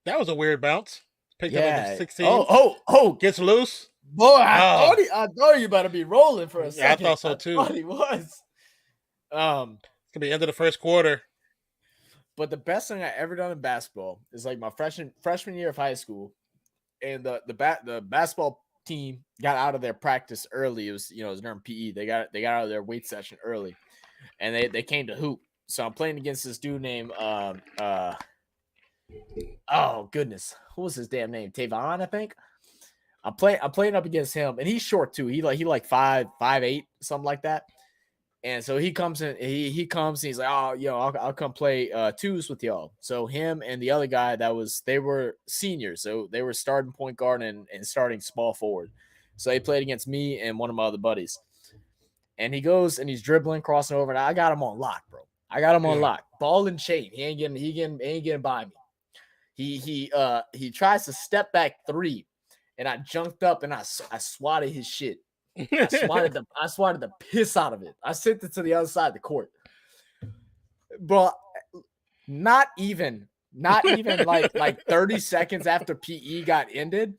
S1: That was a weird bounce. Picked up at 16.
S3: Oh,
S1: gets loose.
S3: Boy, I thought you about to be rolling for a second.
S1: Yeah, I thought so too.
S3: I thought he was. It's
S1: gonna be the end of the first quarter.
S3: But the best thing I ever done in basketball is like my freshman year of high school, and the basketball team got out of their practice early. It was during PE. They got out of their weight session early, and they came to hoop. So I'm playing against this dude named oh goodness, what was his damn name? Tavon, I think. I'm playing up against him, and he's short too. He like 5'8", something like that. And so he comes in, he comes and he's like, oh, I'll come play twos with y'all. So him and the other guy they were seniors. So they were starting point guard and starting small forward. So they played against me and one of my other buddies. And he goes and he's dribbling, crossing over, and I got him on lock, bro. I got him on lock. Ball and chain. He ain't getting by me. He tries to step back three, and I jumped up and I swatted his shit. I swatted the piss out of it. I sent it to the other side of the court. But not even like 30 seconds after PE got ended,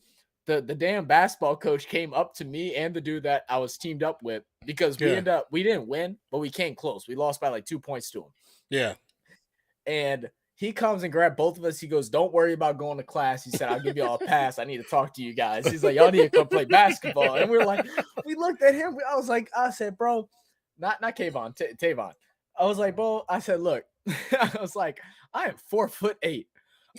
S3: the damn basketball coach came up to me and the dude that I was teamed up with, because we didn't win, but we came close. We lost by like 2 points to him.
S1: Yeah.
S3: And he comes and grabbed both of us. He goes, don't worry about going to class. He said, I'll give you all a pass. I need to talk to you guys. He's like, y'all need to come play basketball. And we were like, we looked at him. I said, bro, not Kayvon, Tavon. I was like, bro, I said, look, I was like, I am 4'8".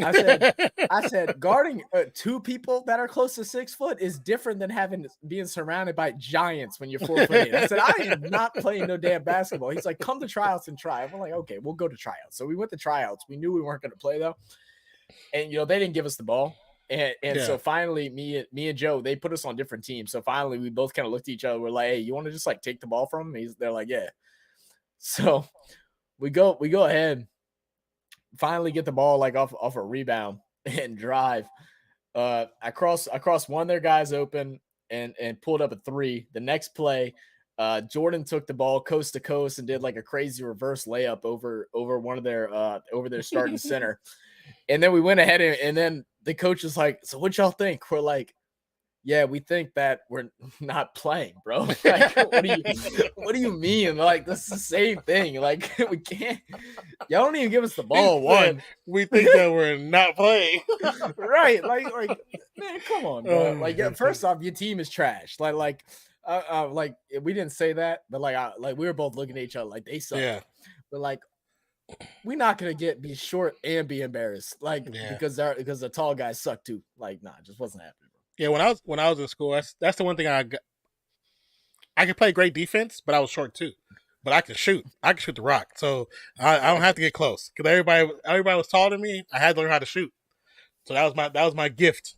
S3: I said, guarding two people that are close to 6 foot is different than being surrounded by giants when you're 4'8". I said, I am not playing no damn basketball. He's like, come to tryouts and try. We're like, okay, we'll go to tryouts. So we went to tryouts. We knew we weren't going to play though. And they didn't give us the ball. And so finally me and Joe, they put us on different teams. So finally we both kind of looked at each other. We're like, hey, you want to just like take the ball from him? They're like, yeah. So we go ahead, finally get the ball like off a rebound and drive. I crossed one of their guys open and pulled up a three. The next play, Jordan took the ball coast to coast and did like a crazy reverse layup over one of their starting center. And then we went ahead and then the coach was like, "So what y'all think?" We're like, "Yeah, we think that we're not playing, bro." Like, what do you mean? Like, this is the same thing. Like, we can't. Y'all don't even give us the ball. One,
S1: we think that we're not playing.
S3: Right? Like, man, come on, bro. Like, first off, your team is trash. Like we didn't say that, but like we were both looking at each other like they suck.
S1: Yeah.
S3: But like, we're not gonna be short and be embarrassed, like because the tall guys suck too. Like, nah, it just wasn't happening.
S1: Yeah, when I was in school, that's the one thing I could play great defense, but I was short too. But I can shoot. I can shoot the rock, so I don't have to get close because everybody was taller than me. I had to learn how to shoot, so that was my gift.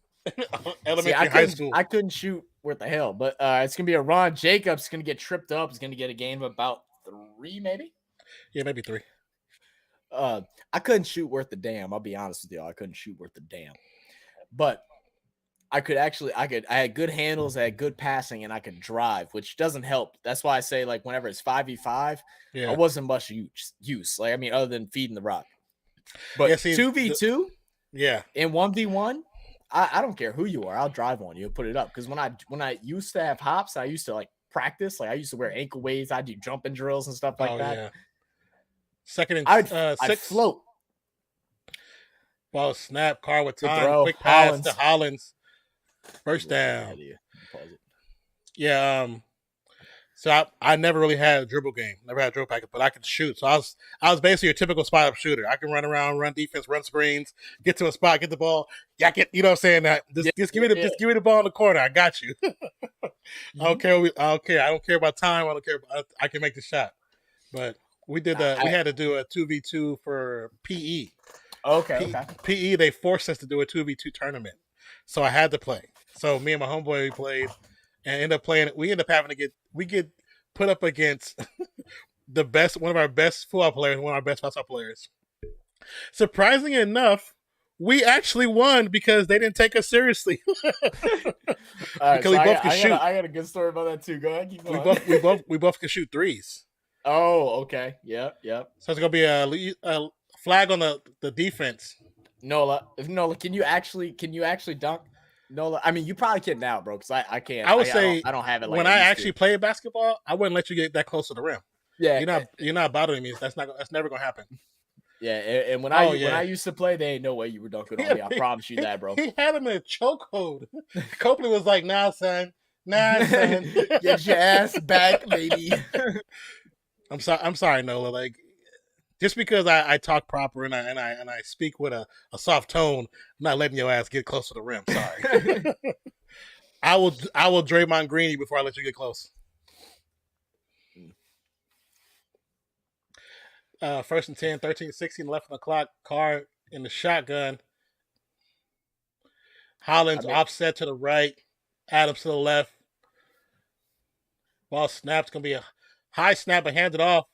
S1: Elementary, high school.
S3: I couldn't shoot worth the hell, but it's gonna be a Ron Jacobs gonna get tripped up. He's gonna get a game of about 3, maybe.
S1: Yeah, maybe 3.
S3: I couldn't shoot worth the damn. I'll be honest with you. I couldn't shoot worth the damn. But I had good handles, I had good passing, and I could drive, which doesn't help. That's why I say, like, whenever it's 5v5, I wasn't much use. Like, I mean, other than feeding the rock. But 2v2, and 1v1, I don't care who you are. I'll drive on you and put it up. Because when I used to have hops, I used to like practice. Like, I used to wear ankle weights. I do jumping drills and stuff like that. Yeah.
S1: Second and
S3: I'd float.
S1: Ball snap, car with time, quick pass to Hollins. First down. Yeah. So I never really had a dribble game. Never had a dribble packet, but I could shoot. So I was basically your typical spot up shooter. I can run around, run defense, run screens, get to a spot, get the ball. Yeah, you know what I'm saying? That just give me the ball in the corner. I got you. I don't care. I don't care about time. I don't care. I can make the shot. But we did that. We had to do a 2v2 for PE.
S3: Okay.
S1: PE, they forced us to do a 2v2 tournament. So I had to play. So me and my homeboy, we played and ended up playing. We ended up having to get put up against one of our best football players, one of our best basketball players. Surprisingly enough, we actually won because they didn't take us seriously.
S3: All right, so I got a good story about that too. Go ahead, keep going.
S1: We both could shoot threes.
S3: Oh, okay. Yep.
S1: So it's gonna be a flag on the defense.
S3: Nola, can you actually dunk? Nola, I mean, you probably can now, bro, because I can't.
S1: I would say
S3: I don't have it. Like
S1: when I actually play basketball, I wouldn't let you get that close to the rim.
S3: Yeah,
S1: you're not bothering me. That's never gonna happen.
S3: Yeah, and when I used to play, there ain't no way you were dunking on me. I promise you that, bro.
S1: He had him in a chokehold. Copley was like, "Nah, son.
S3: Get your ass back, baby."
S1: I'm sorry, Nola. Like, just because I talk proper and I speak with a soft tone, I'm not letting your ass get close to the rim. Sorry. I will Draymond Green you before I let you get close. First and 10, 13, 16 left on the clock. Carr in the shotgun. Hollins offset to the right. Adams to the left. Ball snaps. Going to be a high snap and hand it off.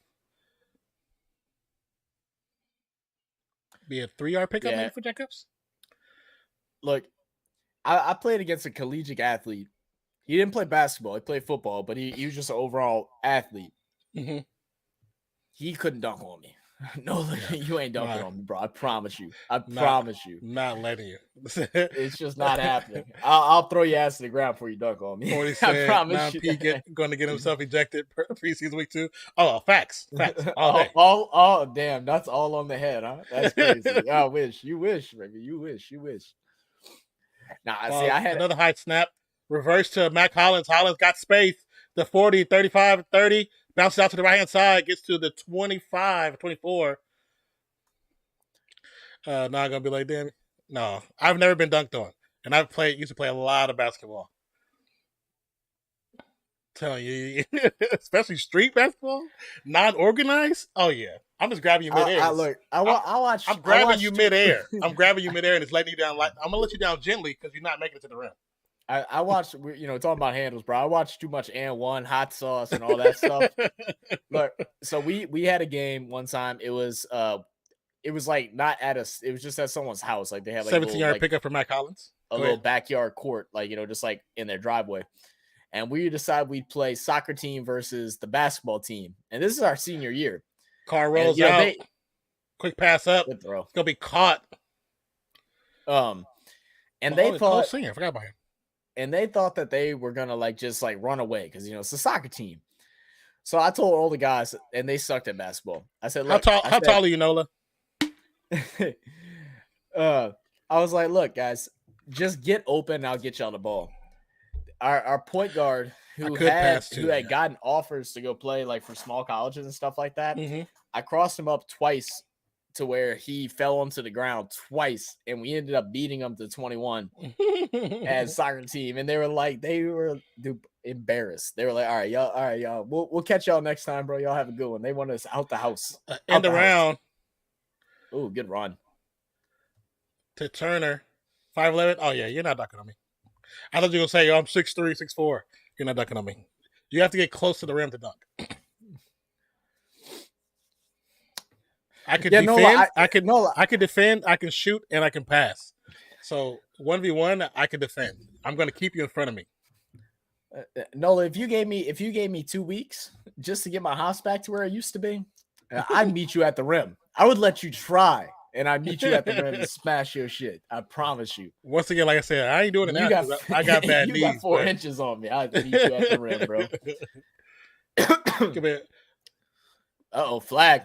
S1: Be a 3-yard pickup maybe for Jacobs?
S3: Look, I played against a collegiate athlete. He didn't play basketball. He played football, but he was just an overall athlete.
S1: Mm-hmm.
S3: He couldn't dunk on me. No, you ain't dunking on me, bro. I promise you. Promise you.
S1: Not letting you.
S3: It's just not happening. I'll throw your ass to the ground before you dunk on me.
S1: I promise you. Going to get himself ejected preseason week 2. Oh, facts.
S3: All damn. That's all on the head, huh? That's crazy. I wish. You wish, baby. You wish. Nah, see, I had
S1: another high snap. Reverse to Mac Hollins. Hollins got space. The 40, 35, 30. Bounces out to the right-hand side, gets to the 25, 24. Now I'm going to be like, damn. No, I've never been dunked on. And used to play a lot of basketball. I'm telling you, especially street basketball, not organized. Oh, yeah. I'm just grabbing you midair.
S3: I'm
S1: grabbing you midair. I'm grabbing you midair and it's letting you down. I'm going to let you down gently because you're not making it to the rim.
S3: I watched, talking about handles, bro. I watched too much and one hot sauce and all that stuff. Look, so we had a game one time. It was like not at us. It was just at someone's house. Like they had like
S1: 17-yard pickup for Mac Hollins.
S3: A little backyard court, like just like in their driveway. and we decided we'd play soccer team versus the basketball team. And this is our senior year.
S1: Car rolls out. Quick pass up.
S3: Good throw.
S1: It's gonna be caught.
S3: And they thought.
S1: I forgot about him.
S3: And they thought that they were gonna just run away because it's a soccer team. So I told all the guys, and they sucked at basketball. I said,
S1: "How tall are you, Nola?"
S3: I was like, "Look, guys, just get open. And I'll get y'all the ball." Our point guard who had gotten offers to go play for small colleges and stuff like that.
S1: Mm-hmm.
S3: I crossed him up twice to where he fell onto the ground twice, and we ended up beating him to 21 as soccer team. And they were embarrassed. They were like, all right, y'all, we'll catch y'all next time, bro. Y'all have a good one. They want us out the house.
S1: End around.
S3: Oh, good run.
S1: To Turner. 5'11". Oh, yeah, you're not dunking on me. I thought you were going to say, I'm 6'3", 6'4". You're not dunking on me. You have to get close to the rim to dunk. I can defend. I can defend. I can shoot, and I can pass. So 1v1, I can defend. I'm going to keep you in front of me.
S3: Nola, if you gave me 2 weeks just to get my house back to where it used to be, I'd meet you at the rim. I would let you try, and I'd meet you at the rim and smash your shit. I promise you.
S1: Once again, like I said, I ain't doing it now because I got bad knees.
S3: You got 4 inches on me. I'd meet you at the rim, bro.
S1: Come here.
S3: Uh-oh, flag.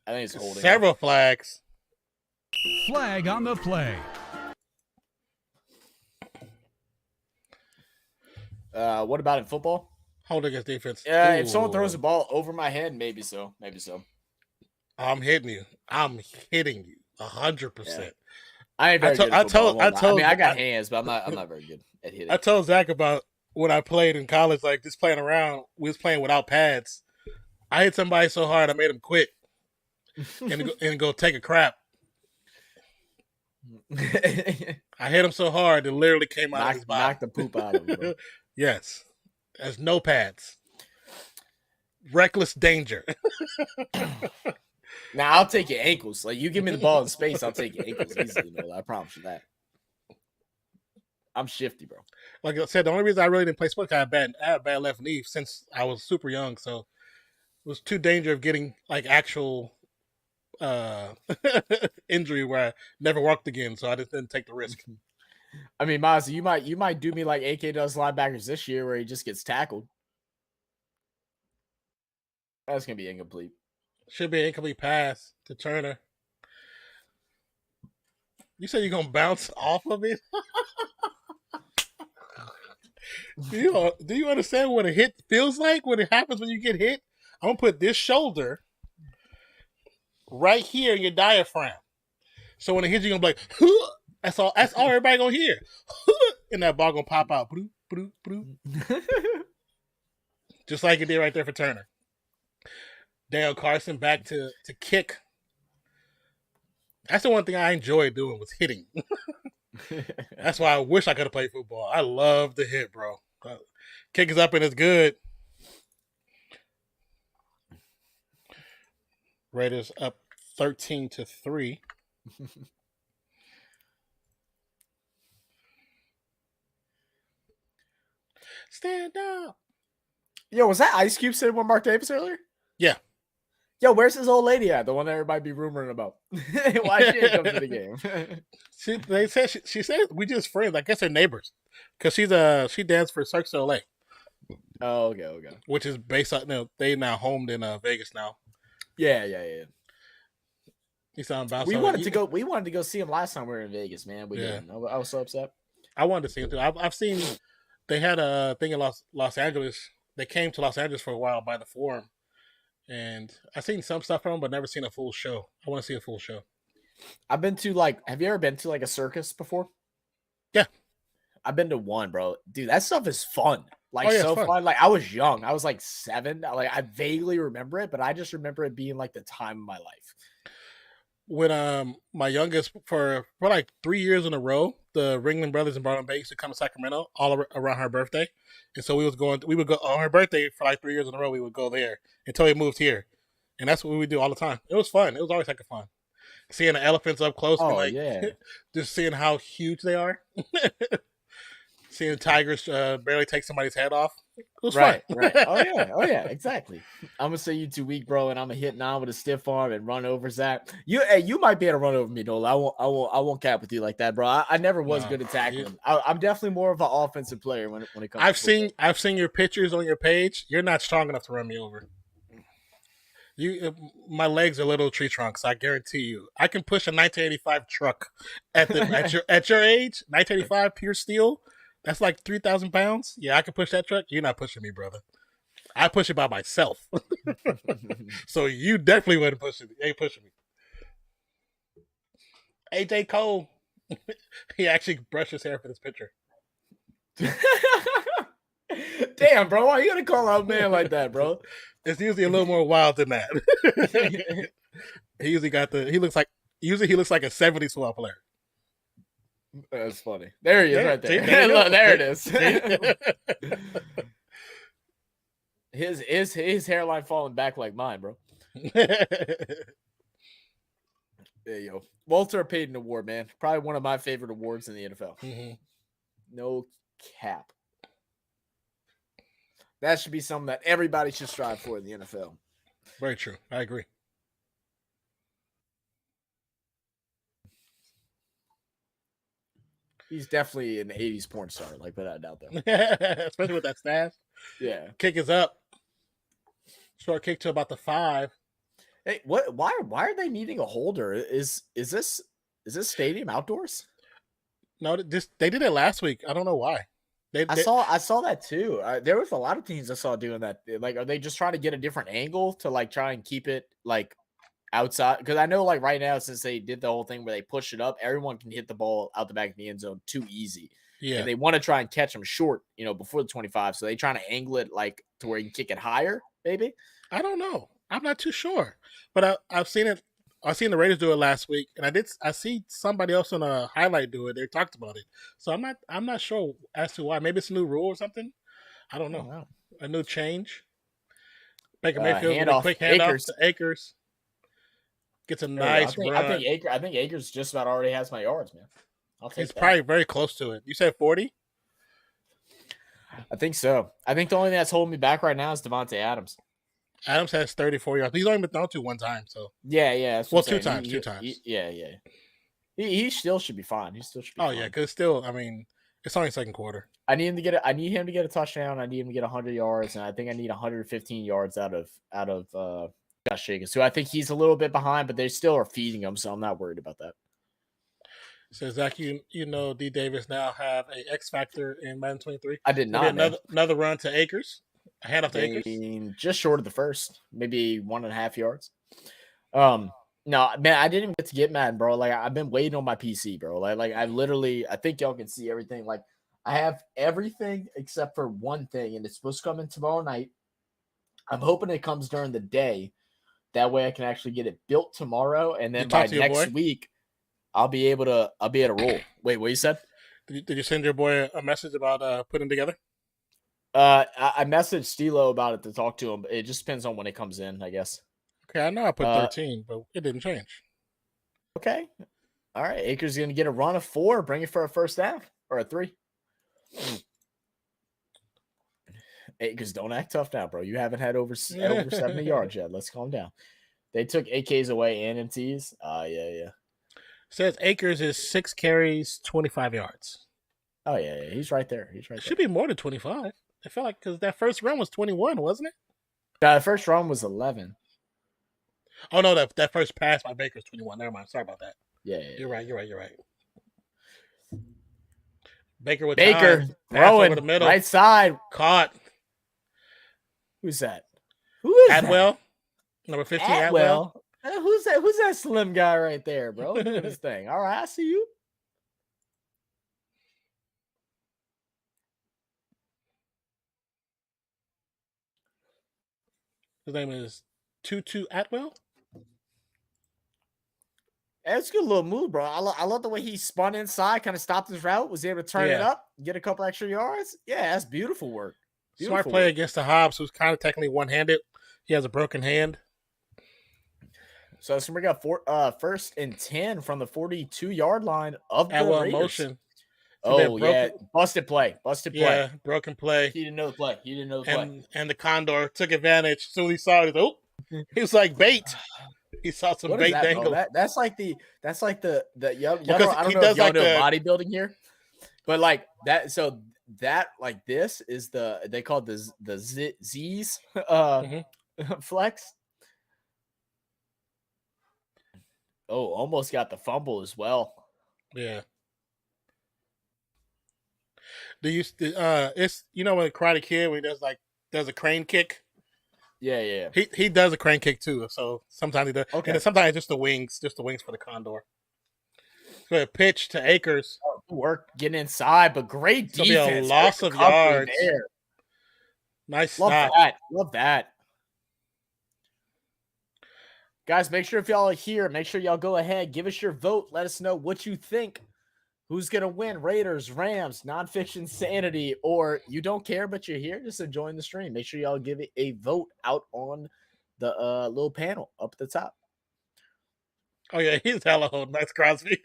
S3: I think it's holding.
S1: Several flags.
S2: Flag on the play.
S3: What about in football?
S1: Holding against defense.
S3: Yeah, if someone throws the ball over my head, maybe so. Maybe so.
S1: I'm hitting you. 100%.
S3: I ain't very good at football. I got hands, but I'm not very good at hitting.
S1: I told Zach about when I played in college, just playing around. We was playing without pads. I hit somebody so hard I made him quit and go take a crap. I hit him so hard it literally came out of his body.
S3: Knocked the poop out of him, bro.
S1: Yes. There's no pads. Reckless danger.
S3: Now I'll take your ankles. You give me the ball in space, I'll take your ankles easily. I promise you that. I'm shifty, bro.
S1: Like I said, the only reason I really didn't play sports, I had a bad left knee since I was super young, so it was too dangerous of getting actual injury where I never walked again, so I just didn't take the risk.
S3: I mean, Mozzie, you might do me like AK does linebackers this year, where he just gets tackled. That's gonna be incomplete.
S1: Should be an incomplete pass to Turner. You said you're gonna bounce off of it? Do you understand what a hit feels like when it happens when you get hit? I'm gonna put this shoulder right here in your diaphragm. So when it hits you, you're gonna be like, huh! That's all everybody gonna hear. And that ball gonna pop out. Just like it did right there for Turner. Dale Carson back to kick. That's the one thing I enjoyed doing was hitting. That's why I wish I could have played football. I love to hit, bro. Kick is up and it's good. Raiders up 13-3. Stand up.
S3: Yo, was that Ice Cube sitting with Mark Davis earlier?
S1: Yeah.
S3: Yo, where's his old lady at? The one that everybody be rumoring about. Why she didn't come to the game?
S1: She said we just friends. I guess they're neighbors. Because she danced for Cirque du Soleil.
S3: Oh, okay.
S1: Which is based on they now homed in Vegas now.
S3: Yeah.
S1: He sound about.
S3: We wanted to go see him last time we were in Vegas, man. We didn't. I was so upset.
S1: I wanted to see him too. I've seen they had a thing in Los Angeles. They came to Los Angeles for a while by the Forum, and I've seen some stuff from them, but never seen a full show. I want to see a full show.
S3: I've been to have you ever been to a circus before?
S1: Yeah,
S3: I've been to one, bro. Dude, that stuff is fun.
S1: So
S3: fun. I was young. I was 7. I vaguely remember it, but I just remember it being the time of my life.
S1: When my youngest for 3 years in a row, the Ringling Brothers and Barnum Bay used to come to Sacramento all around her birthday, and so we would go on her birthday for 3 years in a row. We would go there until we moved here, and that's what we would do all the time. It was fun. It was always fun. Seeing the elephants up close, and just seeing how huge they are. Seeing tigers barely take somebody's head off. was
S3: Right,
S1: fun.
S3: right. Oh yeah, exactly. I'm gonna say you too weak, bro, and I'm gonna hit on with a stiff arm and run over Zach. You might be able to run over me, though. I won't cap with you like that, bro. I never was
S1: No,
S3: good at tackling. I'm definitely more of an offensive player when it comes to football.
S1: I've seen your pictures on your page. You're not strong enough to run me over. My legs are little tree trunks. I guarantee you, I can push a 1985 truck at your age. 1985 pure steel. That's like 3,000 pounds. Yeah, I can push that truck. You're not pushing me, brother. I push it by myself. So you definitely wouldn't push it. Ain't pushing me. AJ Cole. He actually brushed his hair for this picture.
S3: Damn, bro, why you gonna call out man like that, bro?
S1: It's usually a little more wild than that. He usually got the. He looks like a '70s football player.
S3: That's funny. There he is, right there.
S1: Look,
S3: there it is. His hairline falling back like mine, bro. There you go. Walter Payton Award, man. Probably one of my favorite awards in the NFL.
S1: Mm-hmm.
S3: No cap. That should be something that everybody should strive for in the NFL.
S1: Very true. I agree.
S3: He's definitely an 80s porn star, like without a doubt, though.
S1: Especially with that staff.
S3: Yeah.
S1: Kick is up. Short kick to about the 5.
S3: Hey, what? Why are they needing a holder? Is this stadium outdoors?
S1: No, they did it last week. I don't know why.
S3: I saw that too. There was a lot of teams I saw doing that. Like, are they just trying to get a different angle to like try and keep it like outside? Because I know like right now, since they did the whole thing where they push it up, everyone can hit the ball out the back of the end zone too easy.
S1: Yeah,
S3: and they want to try and catch them short, before the 25. So they trying to angle it like to where you can kick it higher, maybe.
S1: I don't know. I'm not too sure, but I've seen it. I seen the Raiders do it last week, and I see somebody else on a highlight do it. They talked about it, so I'm not sure as to why. Maybe it's a new rule or something. I don't know.
S3: Wow.
S1: A new change. Baker Mayfield with a quick handoff to Akers. Gets a nice run.
S3: I think Akers just about already has my yards, man. I'll take
S1: It's probably very close to it. You said 40?
S3: I think so. I think the only thing that's holding me back right now is Devontae Adams.
S1: Adams has 34 yards. He's only been thrown to one time, so
S3: yeah.
S1: Well, two times.
S3: Yeah. He still should be fine. He still should be.
S1: Oh
S3: fine.
S1: yeah, because still, I mean, it's only second quarter.
S3: I need him to get a touchdown. I need him to get 100 yards, and I think I need 115 yards out of Josh Jacobs. So I think he's a little bit behind, but they still are feeding him, so I'm not worried about that.
S1: So Zach, D. Davis now have a X factor in Madden 23.
S3: I did not.
S1: Another run to Akers. A handoff to Akers.
S3: Just short of the first, maybe 1.5 yards. No, man, I didn't even get to get Madden, bro. Like I've been waiting on my PC, bro. Like I think y'all can see everything. Like I have everything except for one thing, and it's supposed to come in tomorrow night. I'm hoping it comes during the day. That way I can actually get it built tomorrow, and then by next week I'll be able to roll. Wait, what you said?
S1: Did you send your boy a message about putting together?
S3: I messaged Stilo about it to talk to him. It just depends on when it comes in, I guess.
S1: Okay, I know I put 13, but it didn't change.
S3: Okay. All right. Akers is going to get a run of 4. Bring it for a first down or a 3. Akers, don't act tough now, bro. You haven't had over 70 yards yet. Let's calm down. They took AKs away and MTs. Yeah.
S1: Says Akers is 6 carries, 25 yards.
S3: Oh, yeah. He's right there.
S1: Should be more than 25. I feel like because that first run was 21, wasn't it?
S3: The first run was 11.
S1: Oh, no, that first pass by Baker's 21. Never mind. Sorry about that.
S3: Yeah.
S1: You're right. Baker
S3: throwing
S1: over the middle.
S3: Right side.
S1: Caught.
S3: Who's that? Who is
S1: Atwell?
S3: That?
S1: Number 15, Atwell.
S3: Who's that? Who's that slim guy right there, bro? Look at this thing. All right, I see you.
S1: His name is Tutu Atwell.
S3: That's a good little move, bro. I love the way he spun inside, kind of stopped his route, was able to turn it up, get a couple extra yards. Yeah, that's beautiful work.
S1: Smart play against the Hobbs, who's kind of technically one-handed. He has a broken hand.
S3: So we got first and 10 from the 42-yard line of the
S1: Atwell
S3: Raiders.
S1: motion.
S3: Oh yeah, busted play.
S1: Yeah, broken play.
S3: He didn't know the play.
S1: And the Condor took advantage. As soon as he saw it, he was like bait. He saw some
S3: What is
S1: bait
S3: that,
S1: dangle.
S3: bro? That's like the y'all
S1: Well,
S3: don't, I don't know if y'all
S1: like
S3: know bodybuilding here, but like that. So that like this is they call the Z's flex. Oh, almost got the fumble as well.
S1: Yeah. Do you it's when Karate Kid when he does a crane kick?
S3: Yeah.
S1: He does a crane kick too. So sometimes he does. Okay. And sometimes just the wings for the Condor. So a pitch to Akers.
S3: Work getting inside, but great defense.
S1: Be a loss of yards. There. Nice stop.
S3: Love that. Guys, make sure if y'all are here, make sure y'all go ahead, give us your vote. Let us know what you think. Who's going to win? Raiders, Rams, Nonpfixion, Sanity, or you don't care, but you're here just enjoying the stream. Make sure y'all give it a vote out on the little panel up at the top.
S1: Oh, yeah, he's hella holding Max Crosby.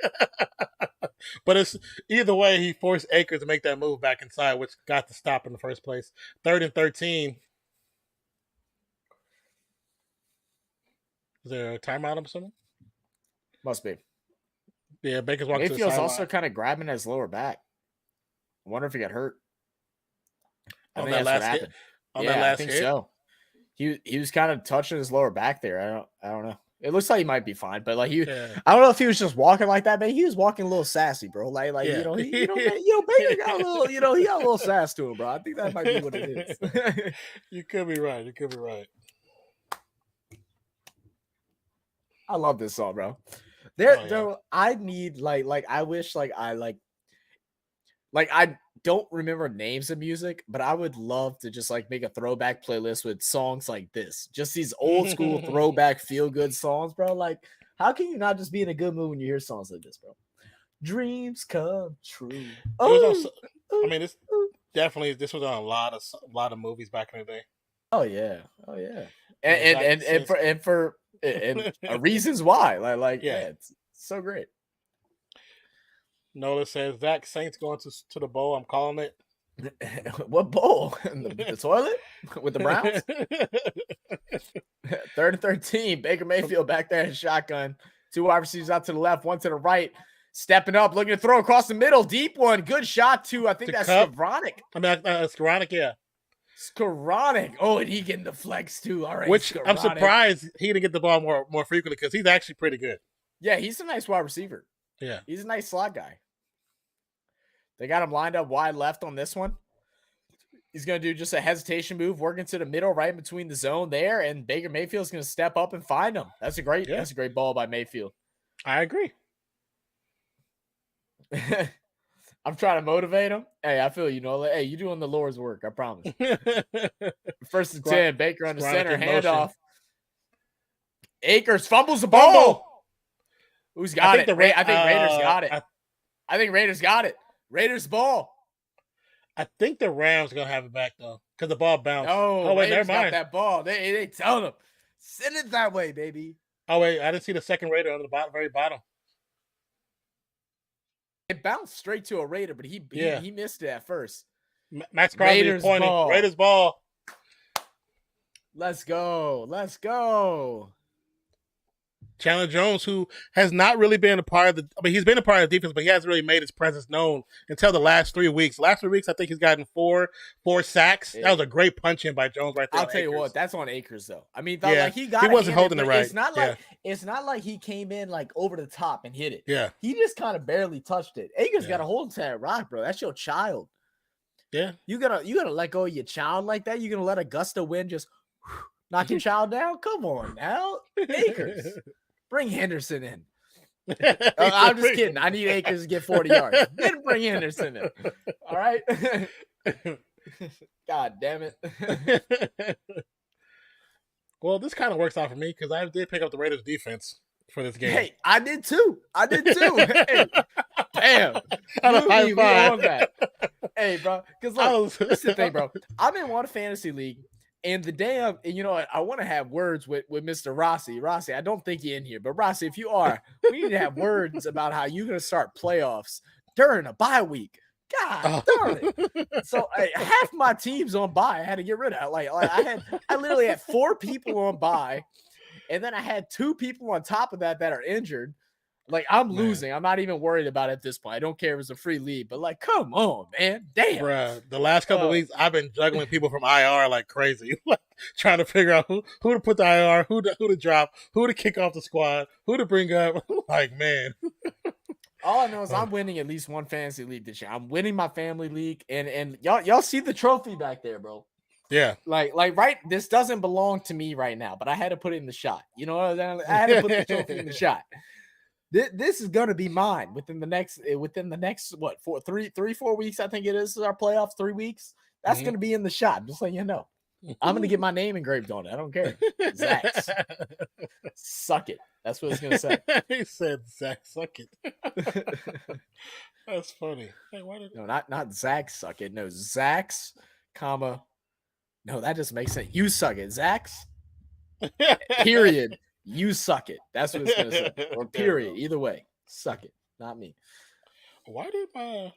S1: But it's either way, he forced Akers to make that move back inside, which got the stop in the first place. 3rd and 13. Is there a timeout, I'm assuming?
S3: Must be.
S1: Yeah, Baker's walking to the sideline.
S3: Mayfield's also kind of grabbing his lower back. I wonder if he got hurt. I think that's what happened. I think so. He was kind of touching his lower back there. I don't know. It looks like he might be fine, but like I don't know if he was just walking like that, man. He was walking a little sassy, bro. Like Baker got a little, he got a little sass to him, bro. I think that might be what it is.
S1: You could be right.
S3: I love this song, bro. I need I wish I don't remember names of music, but I would love to just make a throwback playlist with songs like this. Just these old school throwback feel good songs, bro. Like, how can you not just be in a good mood when you hear songs like this, bro? Dreams come true.
S1: This was on a lot of movies back in the day.
S3: Oh yeah. And for reasons why. It's so great.
S1: Nola says, Zach, Saints going to the bowl. I'm calling it.
S3: What bowl? The toilet? With the Browns? 3rd and 13. Baker Mayfield back there in shotgun. 2 wide receivers out to the left, 1 to the right. Stepping up, looking to throw across the middle. Deep one. Good shot, too. I think that's Skowronek.
S1: Skowronek, yeah.
S3: Skowronek. Oh, and he getting the flex, too. All right,
S1: which Skowronek. I'm surprised he didn't get the ball more frequently because he's actually pretty good.
S3: Yeah, he's a nice wide receiver.
S1: Yeah.
S3: He's a nice slot guy. They got him lined up wide left on this one. He's going to do just a hesitation move, working to the middle, right in between the zone there, and Baker Mayfield's going to step up and find him. That's a great ball by Mayfield.
S1: I agree.
S3: I'm trying to motivate him. Hey, I feel hey, you're doing the Lord's work, I promise. 1st and 10, Baker on the center, handoff. Akers fumbles the ball. Who's got it? I think Raiders got it. I think Raiders got it. Raiders ball.
S1: I think the Rams are going to have it back, though, because the ball bounced.
S3: Oh, wait, never mind. Got that ball. They tell them. Send it that way, baby.
S1: Oh, wait, I didn't see the second Raider on the very bottom.
S3: It bounced straight to a Raider, but he missed it at first.
S1: Max Crosby is pointing. Ball. Raiders ball.
S3: Let's go.
S1: Chandler Jones, who has not really been a part of he's been a part of the defense, but he hasn't really made his presence known until the last 3 weeks. The last 3 weeks, I think he's gotten four sacks. Yeah. That was a great punch in by Jones right there.
S3: I'll tell you what, that's on Akers though. I mean, he
S1: wasn't holding it right.
S3: It's not like he came in over the top and hit it.
S1: Yeah,
S3: he just kind of barely touched it. Akers got to hold to that rock, bro. That's your child.
S1: Yeah,
S3: you gonna let go of your child like that? You gonna let a gust of wind just knock your child down? Come on now, Akers. Bring Henderson in. I'm just kidding. I need Akers to get 40 yards. Then bring Henderson in. All right? God damn it.
S1: Well, this kind of works out for me because I did pick up the Raiders defense for this game.
S3: Hey, I did too. Hey, damn. We on that. Hey, bro. Because look, this is the thing, bro. I'm in one fantasy league. And I want to have words with Mr. Rossi. Rossi, I don't think you're in here, but Rossi, if you are, we need to have words about how you're going to start playoffs during a bye week. God darn it. So half my team's on bye. I had to get rid of. Like I literally had 4 people on bye, and then I had 2 people on top of that are injured. Like, I'm losing. I'm not even worried about it at this point. I don't care if it's a free lead, but like, come on, man. Damn.
S1: Bruh, the last couple of weeks, I've been juggling people from IR like crazy. Like, trying to figure out who to put the IR, who to drop, who to kick off the squad, who to bring up. Like, man.
S3: All I know is I'm winning at least one fantasy league this year. I'm winning my family league, and y'all see the trophy back there, bro.
S1: Yeah.
S3: Like right, this doesn't belong to me right now, but I had to put it in the shot. You know what I'm saying? I had to put the trophy in the shot. This is gonna be mine within the next what 4 weeks. I think it is our playoffs. 3 weeks. That's gonna be in the shot. Just so you know, I'm gonna get my name engraved on it. I don't care. Zax, suck it. That's what it's gonna say.
S1: He said, "Zach, suck it." That's funny. Hey,
S3: no, not Zax, suck it. No, Zax, comma. No, that just makes sense. You suck it, Zax. Period. You suck it. That's what it's gonna say. Or period. Either way, suck it. Not me.
S1: Why did my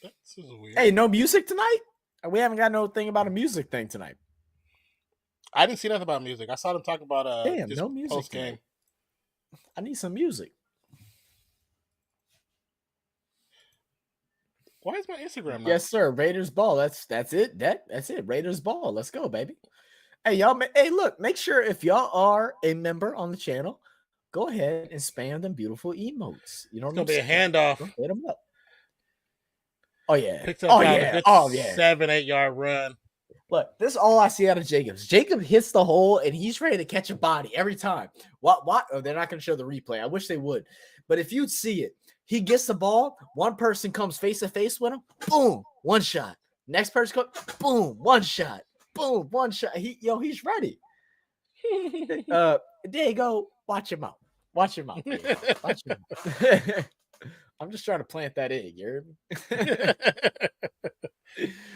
S1: this is weird.
S3: Hey, no music tonight? We haven't got no thing about a music thing tonight.
S1: I didn't see nothing about music. I saw them talk about
S3: damn, no music
S1: post game.
S3: I need some music.
S1: Why is my Instagram not?
S3: Yes, sir. Raiders ball. That's it. That's it. Raiders ball. Let's go, baby. Hey, y'all. Hey, look. Make sure if y'all are a member on the channel, go ahead and spam them beautiful emotes. You know,
S1: it's gonna be a handoff.
S3: Hit them up. Oh yeah.
S1: Picks up 7-8 yard run.
S3: Look, this is all I see out of Jacobs. Jacob hits the hole and he's ready to catch a body every time. What? Oh, they're not going to show the replay. I wish they would. But if you'd see it, he gets the ball. One person comes face to face with him. Boom, one shot. Next person comes. Boom, one shot. Boom, one shot. He's ready. There you go. Watch him out. Watch him out. Watch him out. I'm just trying to plant that egg. You heard me?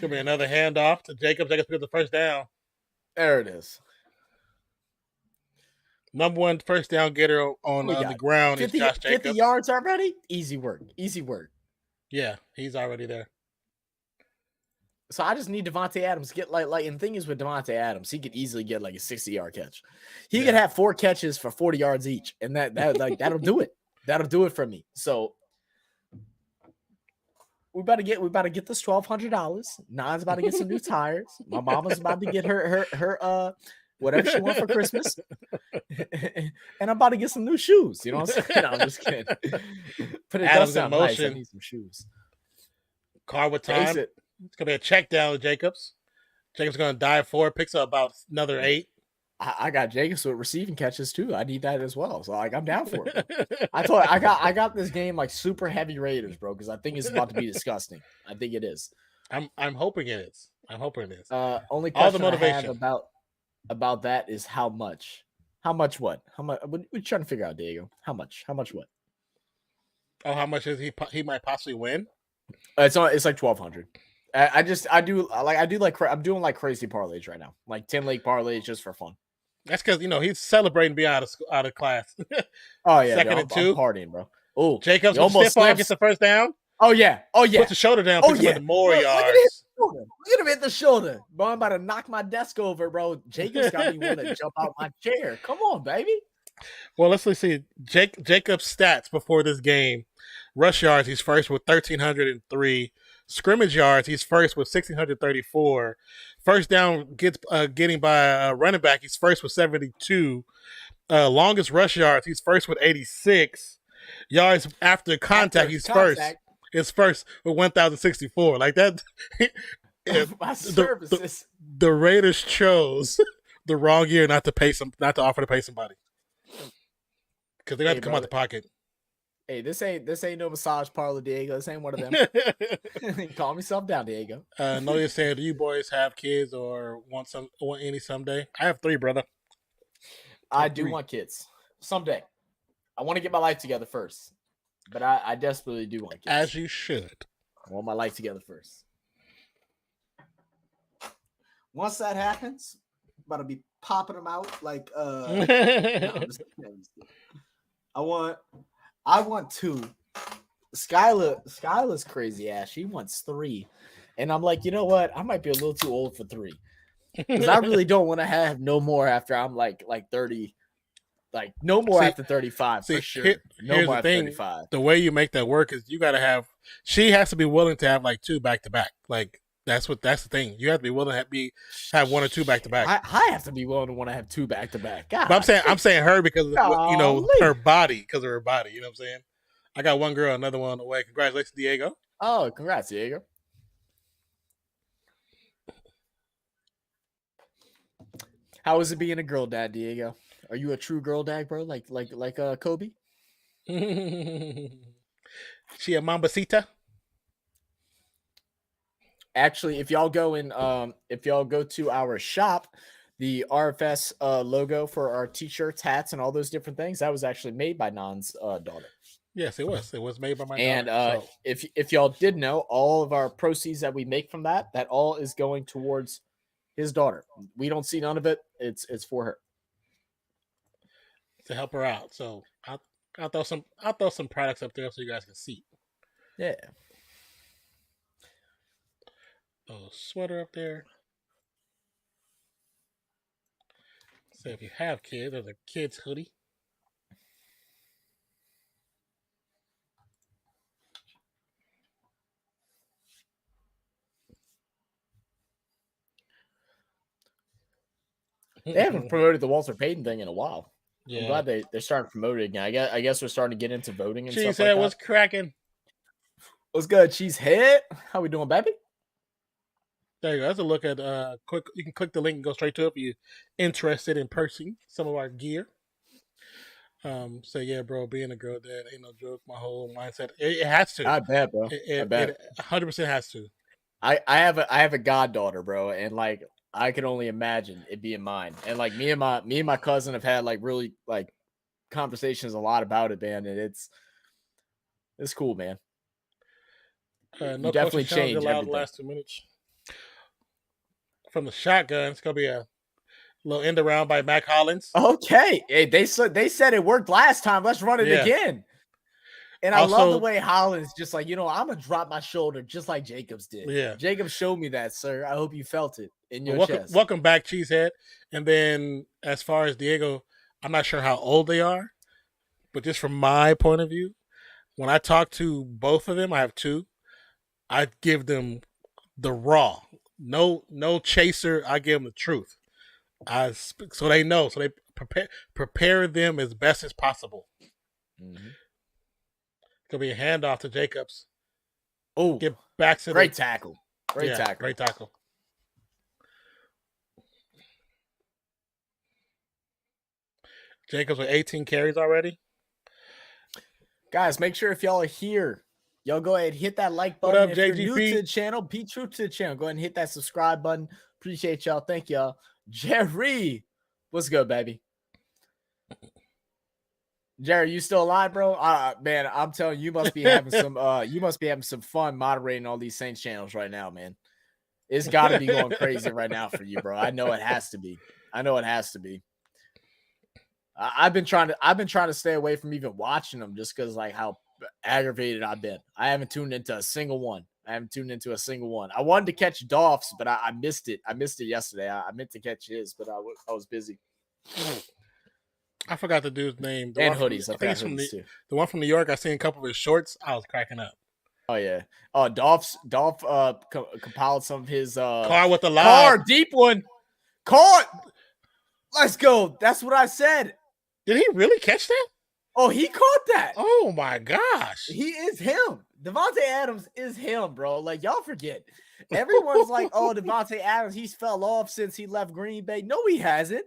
S1: Could be another handoff to Jacobs. Jacobs picks up the first down.
S3: There it is.
S1: Number 1 first down getter on the ground
S3: 50,
S1: is Josh Jacobs.
S3: 50 yards already? Easy work. Easy work.
S1: Yeah, he's already there.
S3: So I just need Devontae Adams to get like and the thing is with Devontae Adams, he could easily get like a 60-yard catch. He could have 4 catches for 40 yards each, and that'll do it. That'll do it for me. So we about to get this $1,200. Nan's about to get some new tires. My mama's about to get her whatever she wants for Christmas. And I'm about to get some new shoes. You know what I'm saying? No, I'm just kidding. But it does sound nice. I need some shoes.
S1: Car with time. It's going to be a check down to Jacobs. Jacobs going to dive forward, picks up about another 8.
S3: I got Jacobs with receiving catches too. I need that as well. So like I'm down for it. I got this game like super heavy Raiders, bro, because I think it's about to be disgusting. I think it is.
S1: I'm hoping it is. I'm hoping it is.
S3: Only question I have about that is how much? How much what? How much? We're trying to figure out, Diego. How much? How much what?
S1: Oh, how much is he might possibly win?
S3: It's like 1,200. I'm doing like crazy parlays right now, like 10 leg parlays just for fun.
S1: That's because he's celebrating being out of class.
S3: Oh yeah,
S1: second and 2,
S3: I'm partying, bro. Oh,
S1: Jacobs almost gets the first down.
S3: Oh yeah,
S1: puts the shoulder down. Picks up more yards.
S3: Look at him hit the shoulder, bro. I'm about to knock my desk over, bro. Jacobs got me want to jump out my chair. Come on, baby.
S1: Well, let's see. Jacob's stats before this game: rush yards, he's first with 1,303. Scrimmage yards, he's first with 1,634. First down getting by a running back, he's first with 72. Longest rush yards, he's first with 86. Yards after contact, he's first. It's first with 1,064. Like that. The Raiders chose the wrong year not to offer to pay somebody because they got to come out the pocket.
S3: Hey, this ain't no massage parlor, Diego. This ain't one of them. Calm yourself down, Diego.
S1: No, you're saying, do you boys have kids or want any someday? I have 3, brother.
S3: I do want kids someday. I want to get my life together first, but I desperately do want kids.
S1: As you should.
S3: I want my life together first. Once that happens, about to be popping them out like no, I'm just kidding. I want 2. Skyla's crazy ass. She wants 3. And I'm like, you know what? I might be a little too old for 3. Because I really don't want to have no more after I'm like 30. Like no more after 35 for sure. No more after 35.
S1: The way you make that work is you gotta have she has to be willing to have like 2 back to back. Like that's the thing. You have to be willing to have 1 or 2 back to back.
S3: I have to be willing to want to have 2 back to back.
S1: But I'm saying her because of her body, because of her body. You know what I'm saying? I got one girl, another one on the way. Congratulations, Diego.
S3: Oh, congrats, Diego. How is it being a girl dad, Diego? Are you a true girl dad, bro? Like Kobe?
S1: She a mambacita?
S3: Actually, if y'all go to our shop, the RFS logo for our t-shirts, hats, and all those different things, that was actually made by Non's daughter.
S1: Yes, it was. It was made by my daughter.
S3: And if y'all did know, all of our proceeds that we make from that all is going towards his daughter. We don't see none of it. It's for her.
S1: To help her out. So I'll throw some products up there so you guys can see.
S3: Yeah.
S1: Oh, sweater up there. So if you have kids, there's a kid's hoodie.
S3: They haven't promoted the Walter Payton thing in a while.
S1: Yeah.
S3: I'm glad they're starting to promote it again. I guess we're starting to get into voting and stuff like that.
S1: Cheesehead, what's cracking?
S3: What's good, Cheesehead? How we doing, baby?
S1: There you go. That's a look at quick. You can click the link and go straight to it if you're interested in purchasing some of our gear. So yeah, bro, being a girl dad ain't no joke. My whole mindset, it has to.
S3: I bet, bro.
S1: I bet it 100% has to.
S3: I have a goddaughter, bro, and like I can only imagine it being mine. And like me and my cousin have had like really like conversations a lot about it, man. And it's cool, man.
S1: No
S3: you definitely changed
S1: allowed the last 2 minutes. From the shotgun, it's gonna be a little end around by Mac Hollins.
S3: Okay, hey, they said it worked last time. Let's run it again. And I love the way Hollins just like, I'm gonna drop my shoulder just like Jacobs did.
S1: Yeah,
S3: Jacobs showed me that, sir. I hope you felt it in your chest.
S1: Welcome back, Cheesehead. And then as far as Diego, I'm not sure how old they are, but just from my point of view, when I talk to both of them, I have 2. I give them the raw, no chaser. I give them the truth. So they know, so they prepare them as best as possible.
S3: Mm-hmm.
S1: It's gonna be a handoff to Jacobs.
S3: Oh,
S1: get back to
S3: great tackle. Great tackle.
S1: Jacobs with 18 carries already.
S3: Guys, make sure if y'all are here, y'all go ahead and hit that like button.
S1: What up,
S3: if
S1: JGP?
S3: you're new to the channel, be true to the channel. Go ahead and hit that subscribe button. Appreciate y'all. Thank y'all. Jerry, what's good, baby? Jerry, you still alive, bro? Man, I'm telling you, you must be having some fun moderating all these Saints channels right now, man. It's got to be going crazy right now for you, bro. I know it has to be. I've been trying to stay away from even watching them just because like how aggravated I've been. I haven't tuned into a single one. I wanted to catch Dolph's, but I missed it. I missed it yesterday. I meant to catch his, but I was busy.
S1: I forgot the dude's name.
S3: And hoodies. I think
S1: from the one from New York. I seen a couple of his shorts. I was cracking up.
S3: Oh yeah. Oh, Dolph compiled some of his
S1: car with the live.
S3: Car deep one. Car. Let's go. That's what I said.
S1: Did he really catch that?
S3: Oh, he caught that.
S1: Oh my gosh.
S3: He is him. Devontae Adams is him, bro. Like y'all forget. Everyone's like, oh, Devontae Adams, he's fell off since he left Green Bay. No, he hasn't.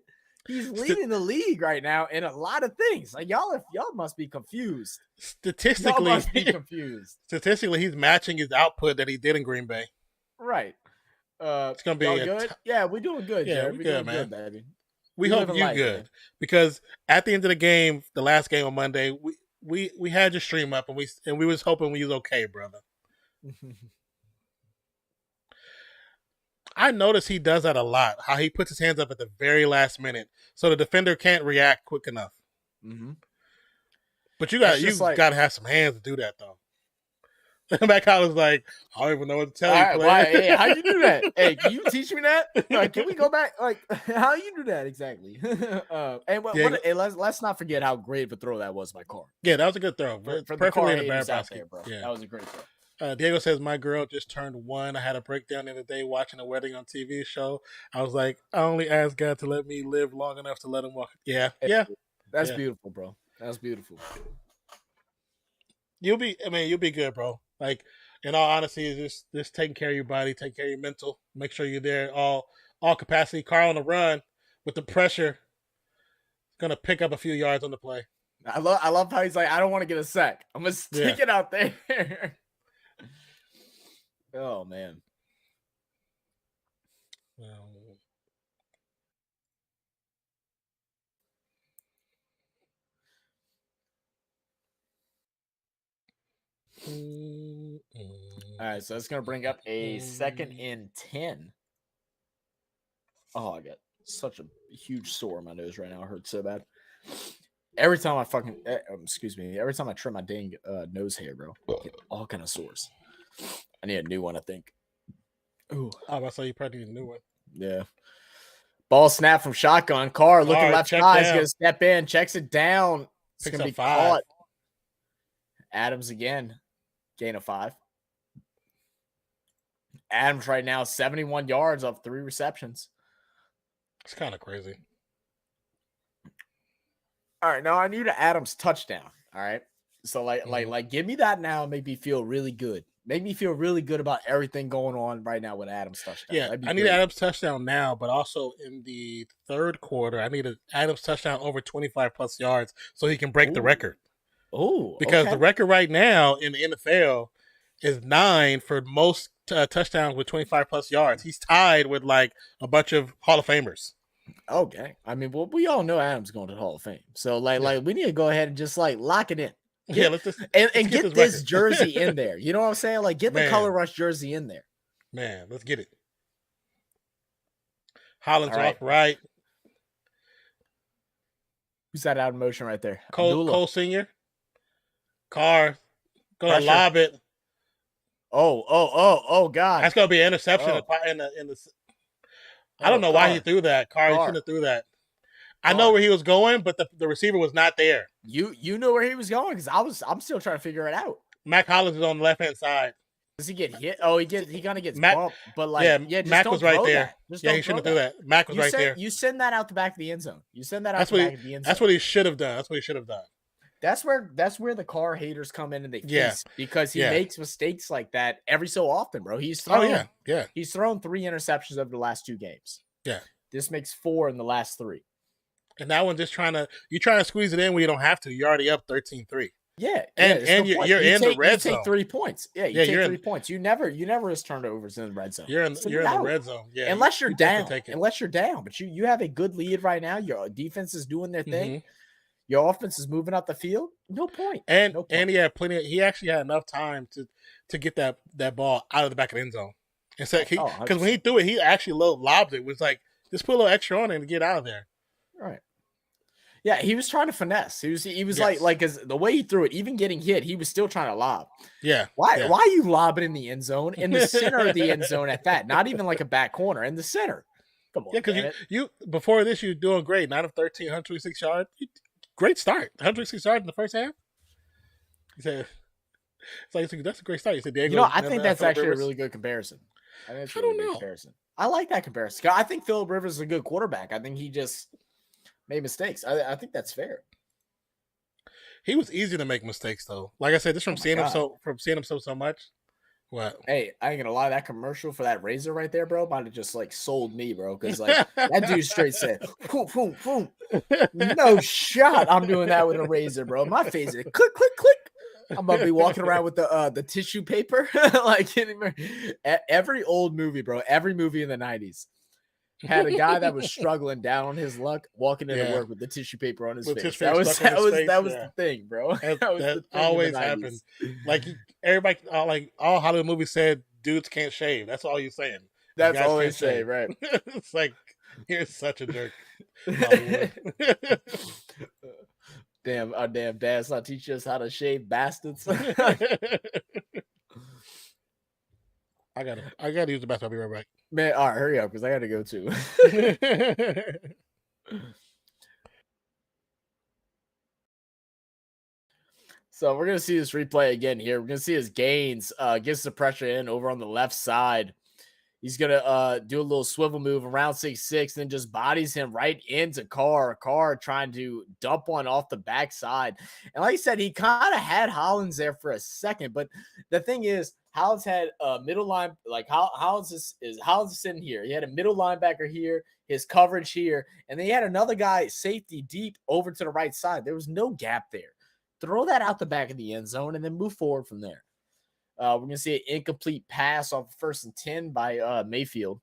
S3: He's leading the league right now in a lot of things. Like y'all must be confused.
S1: Statistically,
S3: y'all must be confused.
S1: Statistically, he's matching his output that he did in Green Bay.
S3: Right.
S1: It's gonna be
S3: good. Yeah, we're doing good.
S1: Yeah,
S3: we're
S1: good,
S3: doing
S1: man.
S3: Good, baby.
S1: We hope you good, man. Because at the end of the game, the last game on Monday, we had your stream up and we was hoping we was okay, brother. I notice he does that a lot. How he puts his hands up at the very last minute, so the defender can't react quick enough.
S3: Mm-hmm.
S1: But you got to have some hands to do that though. Matt Collins like, I don't even know what to tell you, player.
S3: Why? Hey, how you do that? Hey, can you teach me that? Like, can we go back? Like, how you do that exactly? Let's not forget how great of a throw that was by Carr.
S1: Yeah, that was a good throw.
S3: For the Carr haters out there, bro.
S1: Yeah.
S3: That was a great throw.
S1: Diego says, my girl just turned 1. I had a breakdown the other day watching a wedding on TV show. I was like, I only asked God to let me live long enough to let him walk. Yeah.
S3: That's beautiful, bro. That's beautiful.
S1: You'll be good, bro. Like, in all honesty, just taking care of your body, take care of your mental, make sure you're there all capacity. Carr on the run with the pressure, gonna pick up a few yards on the play.
S3: I love how he's like, I don't want to get a sack. I'm gonna stick it out there. Oh man. All right, so it's gonna bring up a 2nd and 10. Oh, I got such a huge sore on my nose right now. It hurts so bad. Every time every time I trim my dang nose hair, bro, I get all kind of sores. I need a new one, I think.
S1: Ooh, I was about to say you probably need a new one.
S3: Yeah. Ball snap from shotgun. Carr looking left side. He's gonna step in, checks it down. It's gonna be caught. Adams again. Gain of 5. Adams right now 71 yards off 3 receptions.
S1: It's kind of crazy.
S3: All right, now I need an Adams touchdown. All right, so like, give me that now. Make me feel really good. Make me feel really good about everything going on right now with Adams touchdown.
S1: Yeah, I need an Adams touchdown now, but also in the third quarter, I need an Adams touchdown over 25 plus yards so he can break the record.
S3: Oh,
S1: because the record right now in the NFL is 9 for most touchdowns with 25 plus yards. He's tied with like a bunch of Hall of Famers.
S3: Okay, I mean, well, we all know Adams going to the Hall of Fame, so like we need to go ahead and just like lock it in.
S1: Let's just
S3: get this jersey in there. You know what I'm saying? Like, get the Color Rush jersey in there.
S1: Man, let's get it. Hollins off right.
S3: Who's that out of motion right there?
S1: Cole Senior. Carr gonna lob it.
S3: Oh God!
S1: That's gonna be an interception in the. I don't know why he threw that. Carr shouldn't have threw that. I know where he was going, but the receiver was not there.
S3: You know where he was going because I'm still trying to figure it out.
S1: Mac Hollins is on the left hand side.
S3: Does he get hit? Oh, he kind of gets bumped, but like just
S1: Mac
S3: don't
S1: was right there.
S3: He
S1: shouldn't have threw that. Mac was right there.
S3: You send that out the back of the end zone. You send that out the back of the end zone.
S1: That's what he should have done.
S3: That's where the Carr haters come in and they feast because he makes mistakes like that every so often, bro. He's thrown he's thrown 3 interceptions over the last 2 games.
S1: Yeah.
S3: This makes 4 in the last 3.
S1: And that one just trying to squeeze it in where you don't have to. You're already up 13-3.
S3: Yeah.
S1: And you're in the red zone.
S3: You take 3 points. Yeah, you take 3 points. You never risk turnovers in the red zone.
S1: You're in the red zone. Yeah.
S3: Unless you're down. But you have a good lead right now. Your defense is doing their thing. Mm-hmm. Your offense is moving up the field. No point.
S1: And he had he actually had enough time to get that ball out of the back of the end zone. Because when he threw it, he actually lobbed it. It was like, just put a little extra on it and get out of there.
S3: Right. Yeah, he was trying to finesse. He was like cause the way he threw it, even getting hit, he was still trying to lob.
S1: Yeah.
S3: Why are you lobbing in the end zone? In the center of the end zone at that. Not even like a back corner, in the center. Come on.
S1: Yeah, because you before this you were doing great. 9 of 13, 126 yards. Great start. 106 yards in the first half. He said, it's like, that's a great start. He said, Diego,
S3: I think that's actually a really good comparison. I don't know. Comparison. I like that comparison. I think Phillip Rivers is a good quarterback. I think he just made mistakes. I think that's fair.
S1: He was easy to make mistakes, though. Like I said, just from seeing him so much. What?
S3: Hey, I ain't gonna lie. That commercial for that razor right there, bro, might have just like sold me, bro. Because like that dude straight said, "Boom, boom, boom." No shot. I'm doing that with a razor, bro. My face is click, click, click. I'm gonna be walking around with the tissue paper, like every old movie, bro. Every movie in the 90s had a guy that was struggling down on his luck, walking into work with the tissue paper on his face. That was the thing, bro.
S1: That always happened. Like everybody, like all Hollywood movies said, dudes can't shave. That's all you're saying.
S3: That's all they say, right?
S1: It's like, you're such a jerk, Hollywood.
S3: Damn, our damn dad's not teaching us how to shave bastards.
S1: I gotta use the bathroom. I'll be right back.
S3: Man, all right, hurry up because I gotta go too. So we're gonna see this replay again here. We're gonna see his gains, gets the pressure in over on the left side. He's gonna do a little swivel move around 6'6", then just bodies him right into Carr. Carr trying to dump one off the backside. And like I said, he kind of had Hollins there for a second, but the thing is, Hollins had a middle line, like Hollins is sitting here. He had a middle linebacker here, his coverage here, and then he had another guy safety deep over to the right side. There was no gap there. Throw that out the back of the end zone and then move forward from there. We're going to see an incomplete pass off 1st and 10 by Mayfield.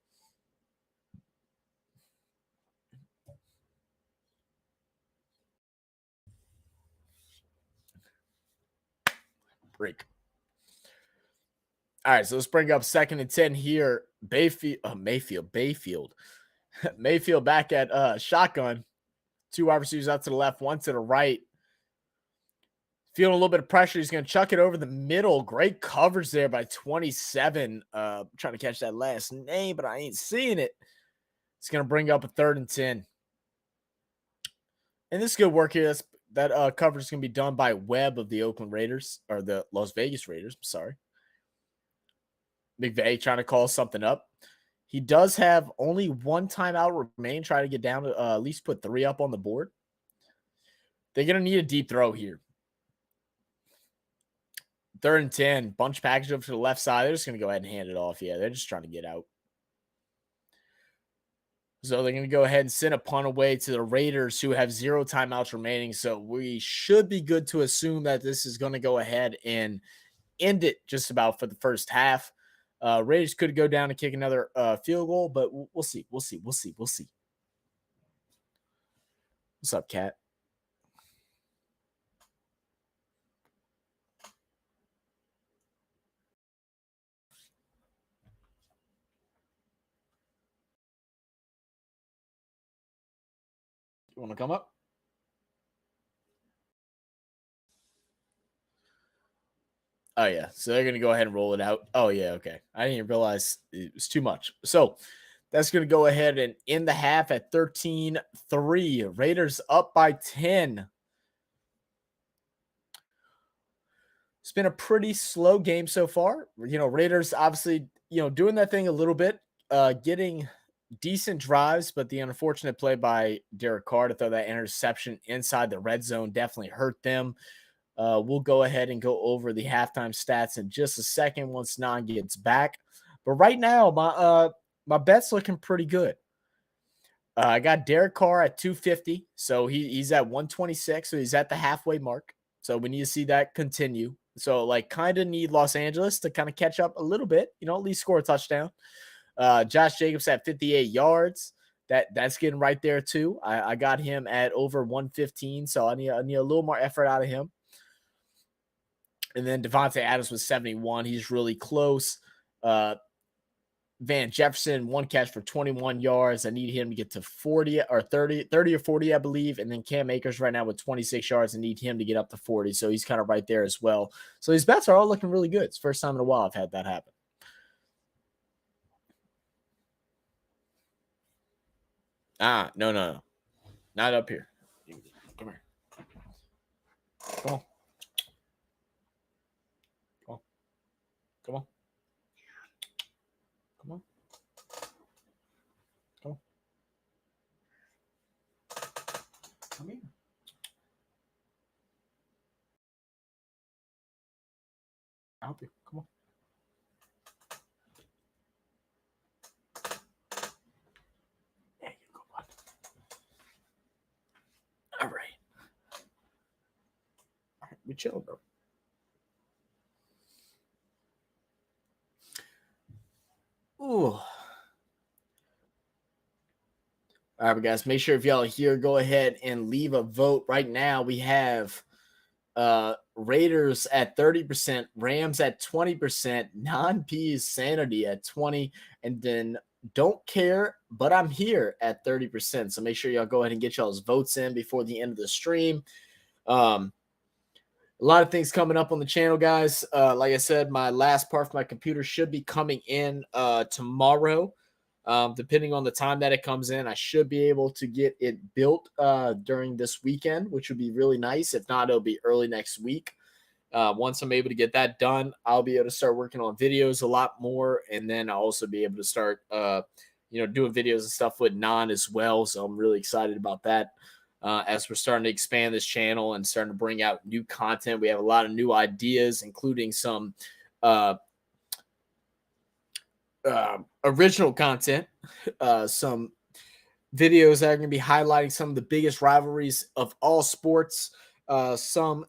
S3: Break. All right, so let's bring up 2nd and 10 here. Bayfield. Mayfield back at shotgun. 2 wide receivers out to the left, 1 to the right. Feeling a little bit of pressure. He's going to chuck it over the middle. Great coverage there by 27. Trying to catch that last name, but I ain't seeing it. It's going to bring up a 3rd and 10. And this is good work here. That coverage is going to be done by Webb of the Oakland Raiders, or the Las Vegas Raiders. I'm sorry. McVay trying to call something up. He does have only 1 timeout remaining. Try to get down to at least put 3 up on the board. They're going to need a deep throw here. 3rd and 10. Bunch package over to the left side. They're just going to go ahead and hand it off. Yeah, they're just trying to get out. So they're going to go ahead and send a punt away to the Raiders, who have 0 timeouts remaining. So we should be good to assume that this is going to go ahead and end it just about for the first half. Raiders could go down and kick another field goal, but we'll see. We'll see. What's up, Cat? You want to come up? Oh, yeah. So they're going to go ahead and roll it out. Oh, yeah. Okay. I didn't even realize it was too much. So that's going to go ahead and end the half at 13-3. Raiders up by 10. It's been a pretty slow game so far. Raiders obviously, doing that thing a little bit, getting decent drives, but the unfortunate play by Derek Carr to throw that interception inside the red zone definitely hurt them. We'll go ahead and go over the halftime stats in just a second once Nan gets back. But right now, my bet's looking pretty good. I got Derek Carr at 250, so he's at 126, so he's at the halfway mark. So we need to see that continue. So kind of need Los Angeles to kind of catch up a little bit, at least score a touchdown. Josh Jacobs at 58 yards. That's getting right there too. I got him at over 115, so I need a little more effort out of him. And then Devontae Adams was 71. He's really close. Van Jefferson, 1 catch for 21 yards. I need him to get to 40 or 30 or 40, I believe. And then Cam Akers right now with 26 yards. I need him to get up to 40. So he's kind of right there as well. So these bets are all looking really good. It's the first time in a while I've had that happen. No. Not up here. Come here. Come on. Come on. Come on. Come on. Come here. I'll help you. Come on. There you go, bud. All right. All right, we chill, bro. Ooh. All right, guys, make sure if y'all are here, go ahead and leave a vote. Right now, we have Raiders at 30%, Rams at 20%, non-P's Sanity at 20, and then Don't Care, But I'm Here at 30%. So make sure y'all go ahead and get y'all's votes in before the end of the stream. A lot of things coming up on the channel, guys. Like I said, my last part for my computer should be coming in tomorrow. Depending on the time that it comes in, I should be able to get it built during this weekend, which would be really nice. If not, it'll be early next week. Once I'm able to get that done, I'll be able to start working on videos a lot more, and then I'll also be able to start, doing videos and stuff with Non as well. So I'm really excited about that. As we're starting to expand this channel and starting to bring out new content, we have a lot of new ideas, including some original content, some videos that are going to be highlighting some of the biggest rivalries of all sports, some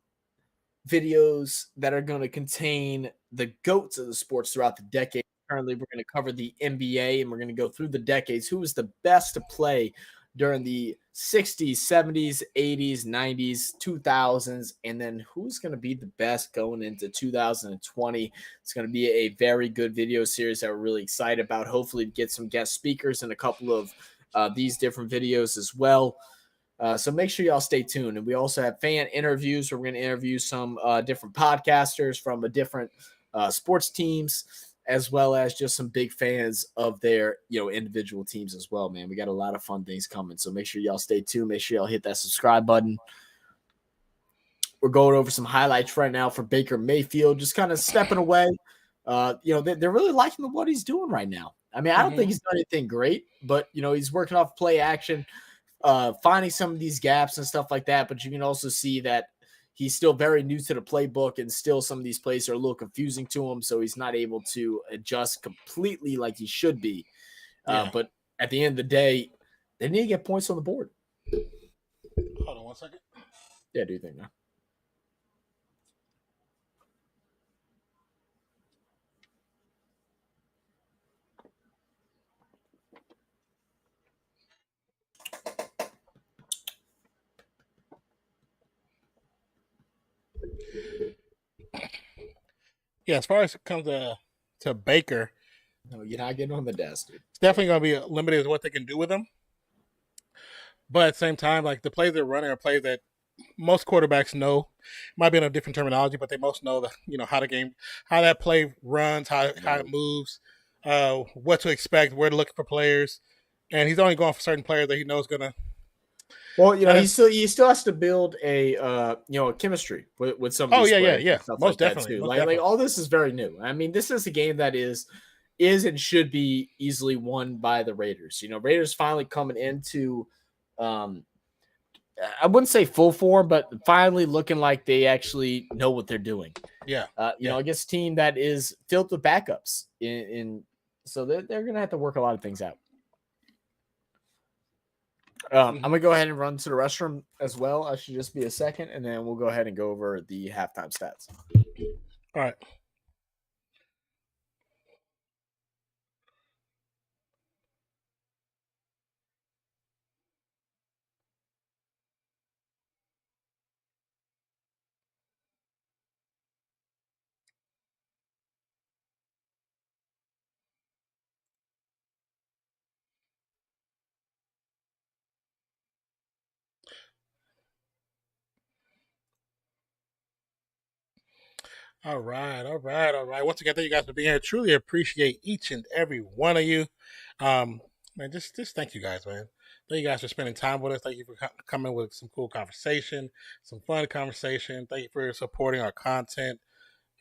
S3: videos that are going to contain the GOATs of the sports throughout the decade. Currently, we're going to cover the NBA, and we're going to go through the decades. Who was the best to play during the 60s, 70s, 80s, 90s, 2000s, and then who's going to be the best going into 2020. It's going to be a very good video series that we're really excited about. Hopefully get some guest speakers in a couple of these different videos as well. So make sure y'all stay tuned. And we also have fan interviews where we're going to interview some different podcasters from different sports teams, as well as just some big fans of their, individual teams as well, man. We got a lot of fun things coming. So make sure y'all stay tuned. Make sure y'all hit that subscribe button. We're going over some highlights right now for Baker Mayfield, just kind of stepping away. They're really liking what he's doing right now. I mean, I don't think he's done anything great, but, he's working off play action, finding some of these gaps and stuff like that. But you can also see that he's still very new to the playbook, and still some of these plays are a little confusing to him. So he's not able to adjust completely like he should be. But at the end of the day, they need to get points on the board.
S1: Hold on 1 second.
S3: Yeah, do you think now?
S1: Yeah, as far as it comes to Baker,
S3: no, you're not getting on the desk, dude.
S1: It's definitely going to be limited to what they can do with him. But at the same time, like the plays they're running are plays that most quarterbacks know. Might be in a different terminology, but they most know how the game, how that play runs, how it moves, what to expect, where to look for players, and he's only going for certain players that he knows gonna.
S3: Well, he still has to build a chemistry with some of these players.
S1: Yeah.
S3: Stuff
S1: Most
S3: like
S1: definitely.
S3: That too.
S1: Most definitely.
S3: All this is very new. I mean, this is a game that is and should be easily won by the Raiders. Raiders finally coming into, I wouldn't say full form, but finally looking like they actually know what they're doing.
S1: Yeah.
S3: Against a team that is filled with backups, so they're going to have to work a lot of things out. I'm going to go ahead and run to the restroom as well. I should just be a second, and then we'll go ahead and go over the halftime stats.
S1: All right. All right. Once again, thank you guys for being here. Truly appreciate each and every one of you. Man, just thank you guys, man. Thank you guys for spending time with us. Thank you for coming with some cool conversation, some fun conversation. Thank you for supporting our content.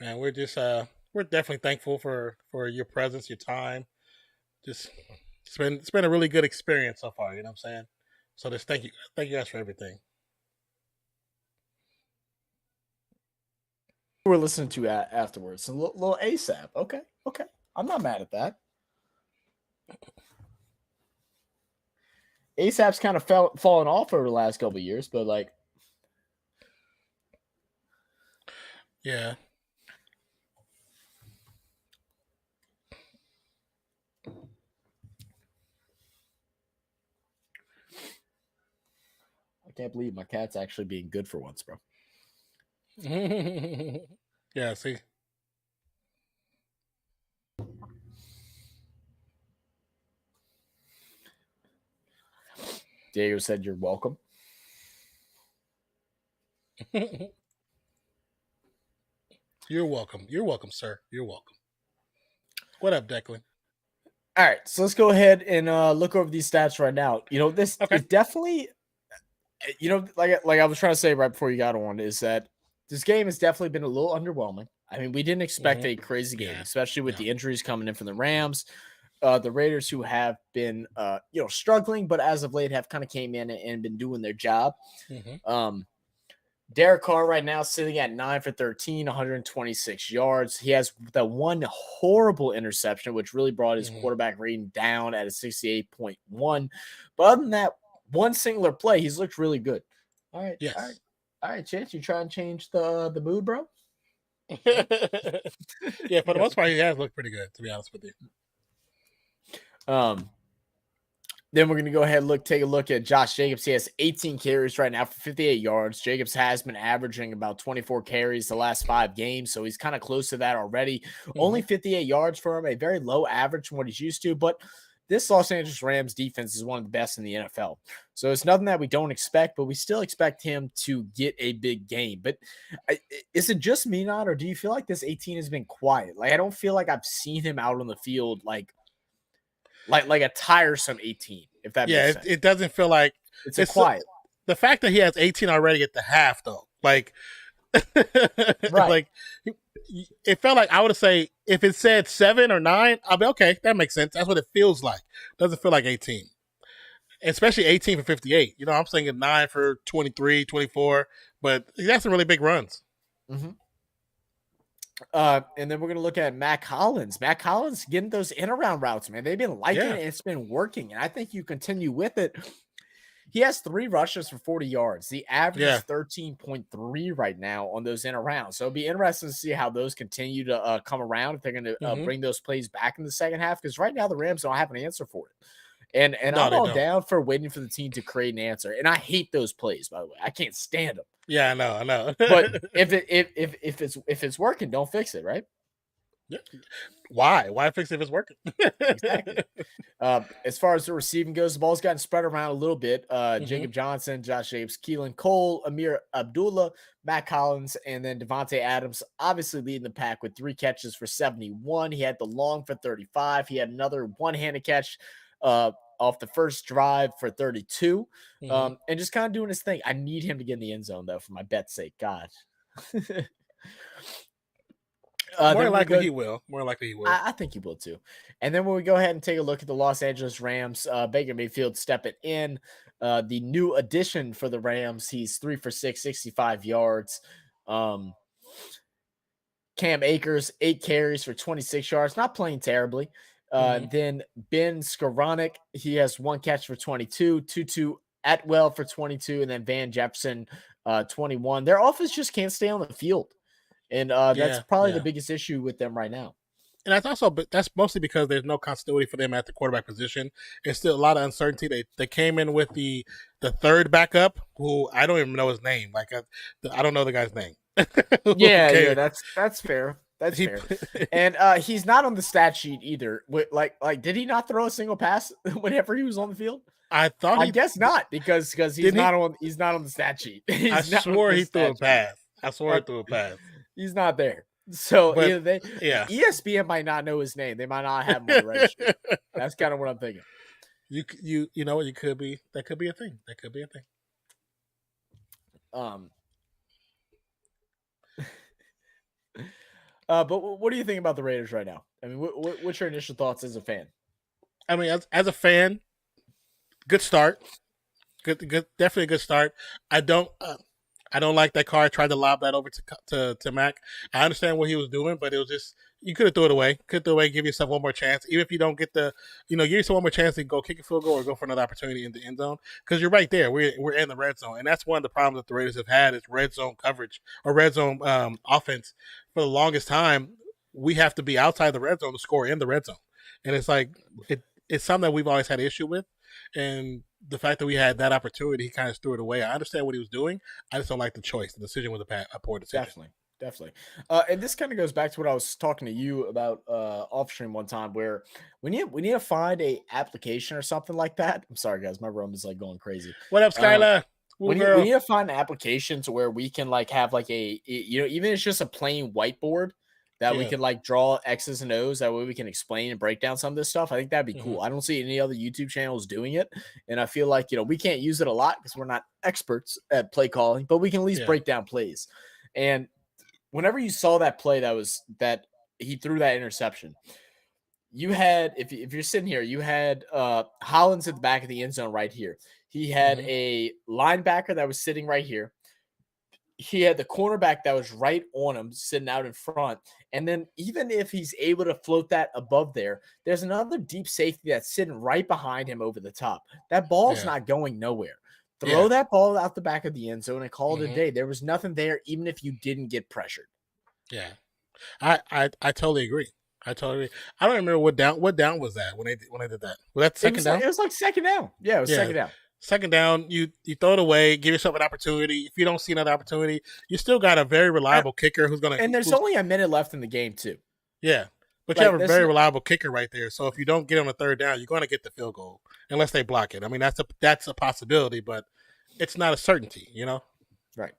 S1: Man, we're definitely thankful for your presence, your time. Just it's been a really good experience so far. You know what I'm saying? So just thank you guys for everything.
S3: We're listening to afterwards. A little ASAP. Okay. I'm not mad at that. ASAP's kind of fallen off over the last couple of years, but
S1: yeah.
S3: I can't believe my cat's actually being good for once, bro.
S1: Yeah, see.
S3: Diego said you're welcome.
S1: You're welcome. You're welcome, sir. You're welcome. What up, Declan?
S3: All right, so let's go ahead and look over these stats right now. This is definitely, like I was trying to say right before you got on, is that this game has definitely been a little underwhelming. I mean, we didn't expect a crazy game, especially with the injuries coming in from the Rams. The Raiders, who have been, struggling, but as of late have kind of came in and been doing their job. Derek Carr right now sitting at 9 for 13, 126 yards. He has the one horrible interception, which really brought his quarterback rating down at a 68.1. But other than that, one singular play, he's looked really good. All right.
S1: Yes.
S3: All right, Chance, you try and change the mood, bro?
S1: Yeah, for the most part, he has looked pretty good, to be honest with you.
S3: Then we're going to go ahead and take a look at Josh Jacobs. He has 18 carries right now for 58 yards. Jacobs has been averaging about 24 carries the last 5 games, so he's kind of close to that already. Only 58 yards for him, a very low average from what he's used to, but this Los Angeles Rams defense is one of the best in the NFL. So it's nothing that we don't expect, but we still expect him to get a big game. But is it just me not, or do you feel like this 18 has been quiet? Like, I don't feel like I've seen him out on the field like a tiresome 18, if that makes sense.
S1: It doesn't feel like
S3: it's quiet.
S1: The fact that he has 18 already at the half, though, like,
S3: right.
S1: Like, it felt like I would say if it said 7 or 9, I'll be okay. That makes sense. That's what it feels like. Doesn't feel like 18, especially 18 for 58. I'm saying 9 for 23, 24, but he has some really big runs.
S3: And then we're going to look at Matt Collins. Matt Collins getting those in-around routes, man. They've been liking it. It's been working. And I think you continue with it. He has 3 rushes for 40 yards. The average is 13.3 right now on those in-arounds. So it'll be interesting to see how those continue to come around, if they're going to bring those plays back in the second half. Because right now the Rams don't have an answer for it. And I'm all down for waiting for the team to create an answer. And I hate those plays, by the way. I can't stand them.
S1: Yeah, I know.
S3: But if it's working, don't fix it, right?
S1: Yeah. Why fix it if it's working?
S3: Exactly. As far as the receiving goes, the ball's gotten spread around a little bit. Jacob Johnson, Josh Jacobs, Keelan Cole, Amir Abdullah, Matt Collins, and then Devontae Adams, obviously leading the pack with 3 catches for 71. He had the long for 35. He had another one-handed catch off the first drive for 32, and just kind of doing his thing. I need him to get in the end zone, though, for my bet's sake. God.
S1: More likely he will.
S3: I think he will, too. And then when we go ahead and take a look at the Los Angeles Rams, Baker Mayfield stepping in. The new addition for the Rams, he's 3 for 6, 65 yards. Cam Akers, 8 carries for 26 yards. Not playing terribly. Then Ben Skoranek, he has 1 catch for 22, Tutu Atwell for 22, and then Van Jefferson, 21. Their offense just can't stay on the field. And that's probably the biggest issue with them right now.
S1: And that's mostly because there's no continuity for them at the quarterback position. There's still a lot of uncertainty. They came in with the third backup, who I don't even know his name. Like, I don't know the guy's name.
S3: Yeah, that's fair. That's fair. And he's not on the stat sheet either. Like, did he not throw a single pass whenever he was on the field?
S1: I
S3: guess not, because he's not on the stat sheet.
S1: I swore he threw a pass.
S3: He's not there. So ESPN might not know his name. They might not have him on the registry. That's kind of what I'm thinking.
S1: You know what? That could be a thing.
S3: But what do you think about the Raiders right now? I mean, what's your initial thoughts as a fan?
S1: I mean, as a fan, good start. Good, definitely a good start. I don't like that Carr tried to lob that over to Mac. I understand what he was doing, but it was just, you could have threw it away. Give yourself one more chance. Even if you don't get give yourself one more chance to go kick a field goal or go for another opportunity in the end zone. Because you're right there. We're in the red zone. And that's one of the problems that the Raiders have had is red zone coverage or red zone offense. For the longest time, we have to be outside the red zone to score in the red zone. And it's like, it's something that we've always had issue with. And the fact that we had that opportunity, he kind of threw it away. I understand what he was doing. I just don't like the choice. The decision was a poor decision.
S3: Definitely. And this kind of goes back to what I was talking to you about off stream one time, where we need to find a application or something like that. I'm sorry, guys, my room is like going crazy.
S1: What up, Skylar?
S3: We need to find applications where we can like have like even it's just a plain whiteboard that we can like draw X's and O's. That way we can explain and break down some of this stuff. I think that'd be cool. I don't see any other YouTube channels doing it. And I feel like, we can't use it a lot because we're not experts at play calling, but we can at least break down plays. And whenever you saw that play that he threw that interception, you had, if you're sitting here, you had Hollins at the back of the end zone right here. He had a linebacker that was sitting right here. He had the cornerback that was right on him, sitting out in front. And then even if he's able to float that above there, there's another deep safety that's sitting right behind him over the top. That ball's not going nowhere. Throw that ball out the back of the end zone and call it a day. There was nothing there, even if you didn't get pressured.
S1: Yeah. I totally agree. I don't remember what down was that when they did that. Was that second down?
S3: It was like second down. Yeah, it was second down.
S1: Second down, you throw it away, give yourself an opportunity. If you don't see another opportunity, you still got a very reliable kicker who's going to.
S3: And there's only a minute left in the game too.
S1: Yeah, but you have a very reliable kicker right there. So if you don't get on the third down, you're going to get the field goal unless they block it. I mean, that's a possibility, but it's not a certainty.
S3: Right.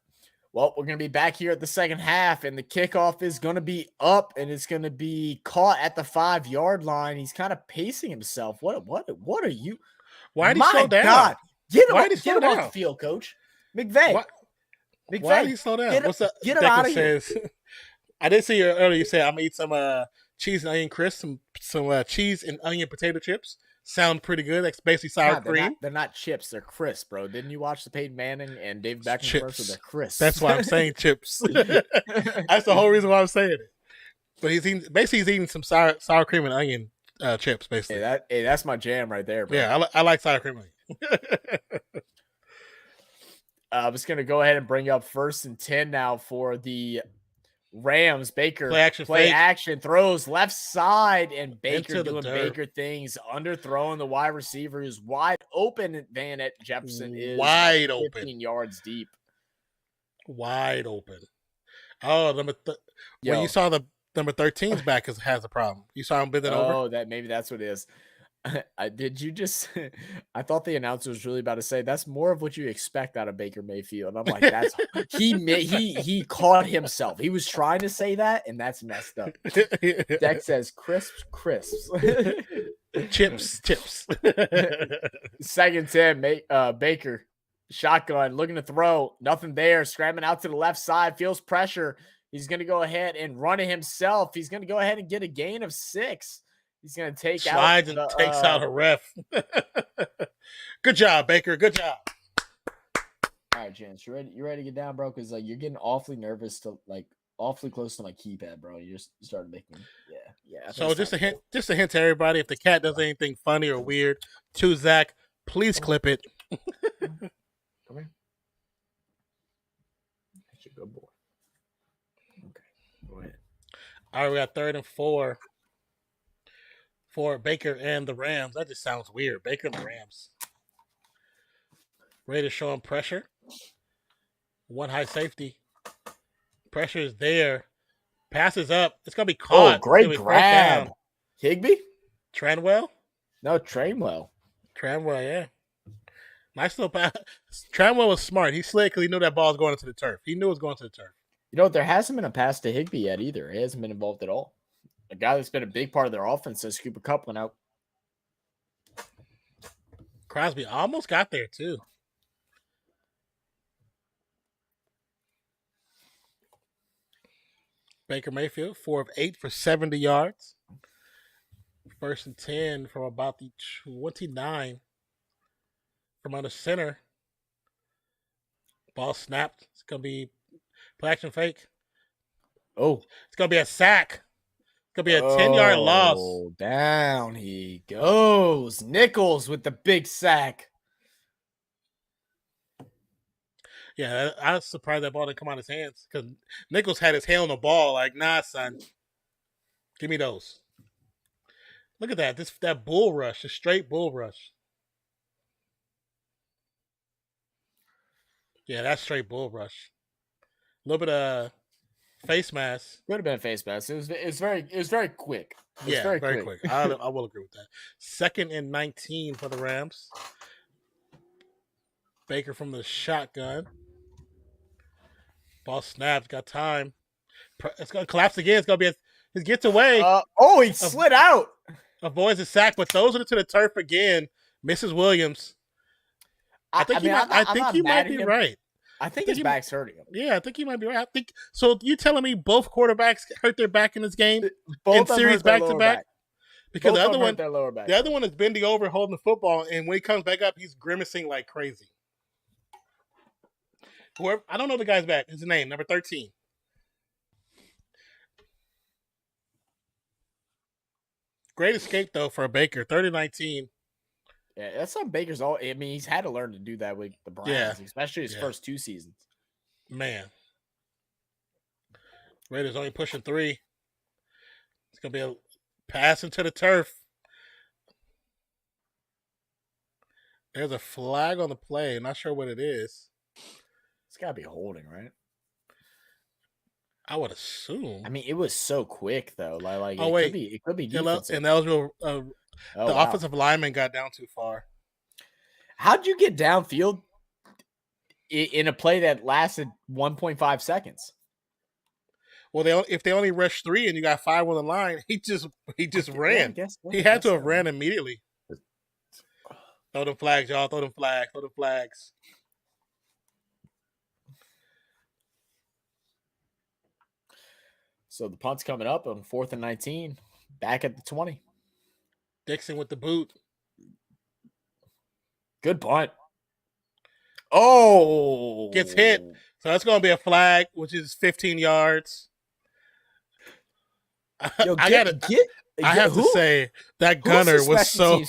S3: Well, we're going to be back here at the second half, and the kickoff is going to be up, and it's going to be caught at the 5-yard line. He's kind of pacing himself. What are you?
S1: Why did he slow down?
S3: God. Get him off the field, Coach. McVay.
S1: Why did he slow down?
S3: What's up? Get him out of here.
S1: I did see you earlier. You said I'm gonna eat some cheese and onion crisps, some cheese and onion potato chips. Sound pretty good. That's basically sour cream.
S3: They're not chips. They're crisp, bro. Didn't you watch the Peyton Manning and David Beckham commercial? They're crisp.
S1: That's why I'm saying chips. That's the whole reason why I'm saying it. But he's eating some sour cream and onion chips, basically.
S3: Hey, that's my jam right there, bro.
S1: Yeah, I like sour cream and onion.
S3: I'm just gonna go ahead and bring up 1st and 10 now for the Rams. Baker play action throws left side, and Baker doing Baker things, underthrowing the wide receiver who's wide open. Van at Jefferson is
S1: wide open,
S3: 15 yards deep,
S1: wide open. Oh, when you saw the number 13's back has a problem. You saw him bending over.
S3: Oh, maybe that's what it is. Did you just? I thought the announcer was really about to say that's more of what you expect out of Baker Mayfield. And I'm like, that's he caught himself. He was trying to say that, and that's messed up. Deck says crisps.
S1: chips.
S3: 2nd 10, Baker shotgun looking to throw, nothing there. Scrambling out to the left side, feels pressure. He's going to go ahead and run it himself. He's going to go ahead and get a gain of 6. He's going to takes
S1: out a ref. Good job, Baker. Good job.
S3: All right, Jens, you ready to get down, bro? Because you're getting awfully nervous to awfully close to my keypad, bro. You just started making yeah.
S1: So just a hint to everybody: if the cat does anything funny or weird to Zach, please clip it.
S3: Come here. That's a good boy. Okay, go ahead.
S1: All right, we got 3rd and 4. For Baker and the Rams. That just sounds weird. Baker and the Rams. Raiders showing pressure. One high safety. Pressure is there. Passes up. It's going to be caught.
S3: Oh, great grab. Higbee?
S1: Tranwell?
S3: No, Tranwell,
S1: yeah. Nice little pass. Tranwell was smart. He slid because he knew that ball was going into the turf. He knew it was going to the turf.
S3: There hasn't been a pass to Higbee yet either. He hasn't been involved at all. A guy that's been a big part of their offense since Cooper Kupp went out.
S1: Crosby almost got there, too. Baker Mayfield, 4 of 8 for 70 yards. 1st and 10 from about the 29 from under center. Ball snapped. It's going to be play action fake.
S3: Oh.
S1: It's going to be a sack. Could be a 10-yard loss.
S3: Down he goes. Nichols with the big sack.
S1: Yeah, I was surprised that ball didn't come out of his hands because Nichols had his hand on the ball. Like, nah, son, give me those. Look at that. That bull rush, a straight bull rush. Yeah, that's straight bull rush. A little bit of face mask.
S3: Could have been face mask. It was very quick. It was
S1: Yeah,
S3: very
S1: very
S3: quick.
S1: quick. I will agree with that. 2nd and 19 for the Rams. Baker from the shotgun. Ball snaps. Got time. It's gonna collapse again. It's gonna be he gets away.
S3: He slid out.
S1: Avoids a sack, but throws it to the turf again. Misses Williams. I think he might be right.
S3: I think his back's hurting him.
S1: Yeah, I think he might be right. I think so. You telling me both quarterbacks hurt their back in this game
S3: Both
S1: in series back to back? Because
S3: both
S1: the other one is bending over, holding the football, and when he comes back up, he's grimacing like crazy. Whoever, I don't know the guy's back. His name, number 13. Great escape though for a Baker, 30-19.
S3: Yeah, that's something Baker's all. I mean, he's had to learn to do that with the Browns, especially his first 2 seasons.
S1: Man, Raiders only pushing 3. It's gonna be a pass into the turf. There's a flag on the play. Not sure what it is.
S3: It's gotta be holding, right?
S1: I would assume.
S3: I mean, it was so quick though. Like it could be defensive.
S1: And that was real. The offensive lineman got down too far.
S3: How'd you get downfield in a play that lasted 1.5 seconds?
S1: Well, if they only rushed 3 and you got 5 on the line, he just ran. He had to have ran immediately. Throw them flags, y'all. Throw them flags.
S3: So the punt's coming up on 4th and 19. Back at the 20.
S1: Dixon with the boot.
S3: Good punt. Oh!
S1: Gets hit. So that's going to be a flag, which is 15 yards.
S3: Yo,
S1: I have to say that gunner was so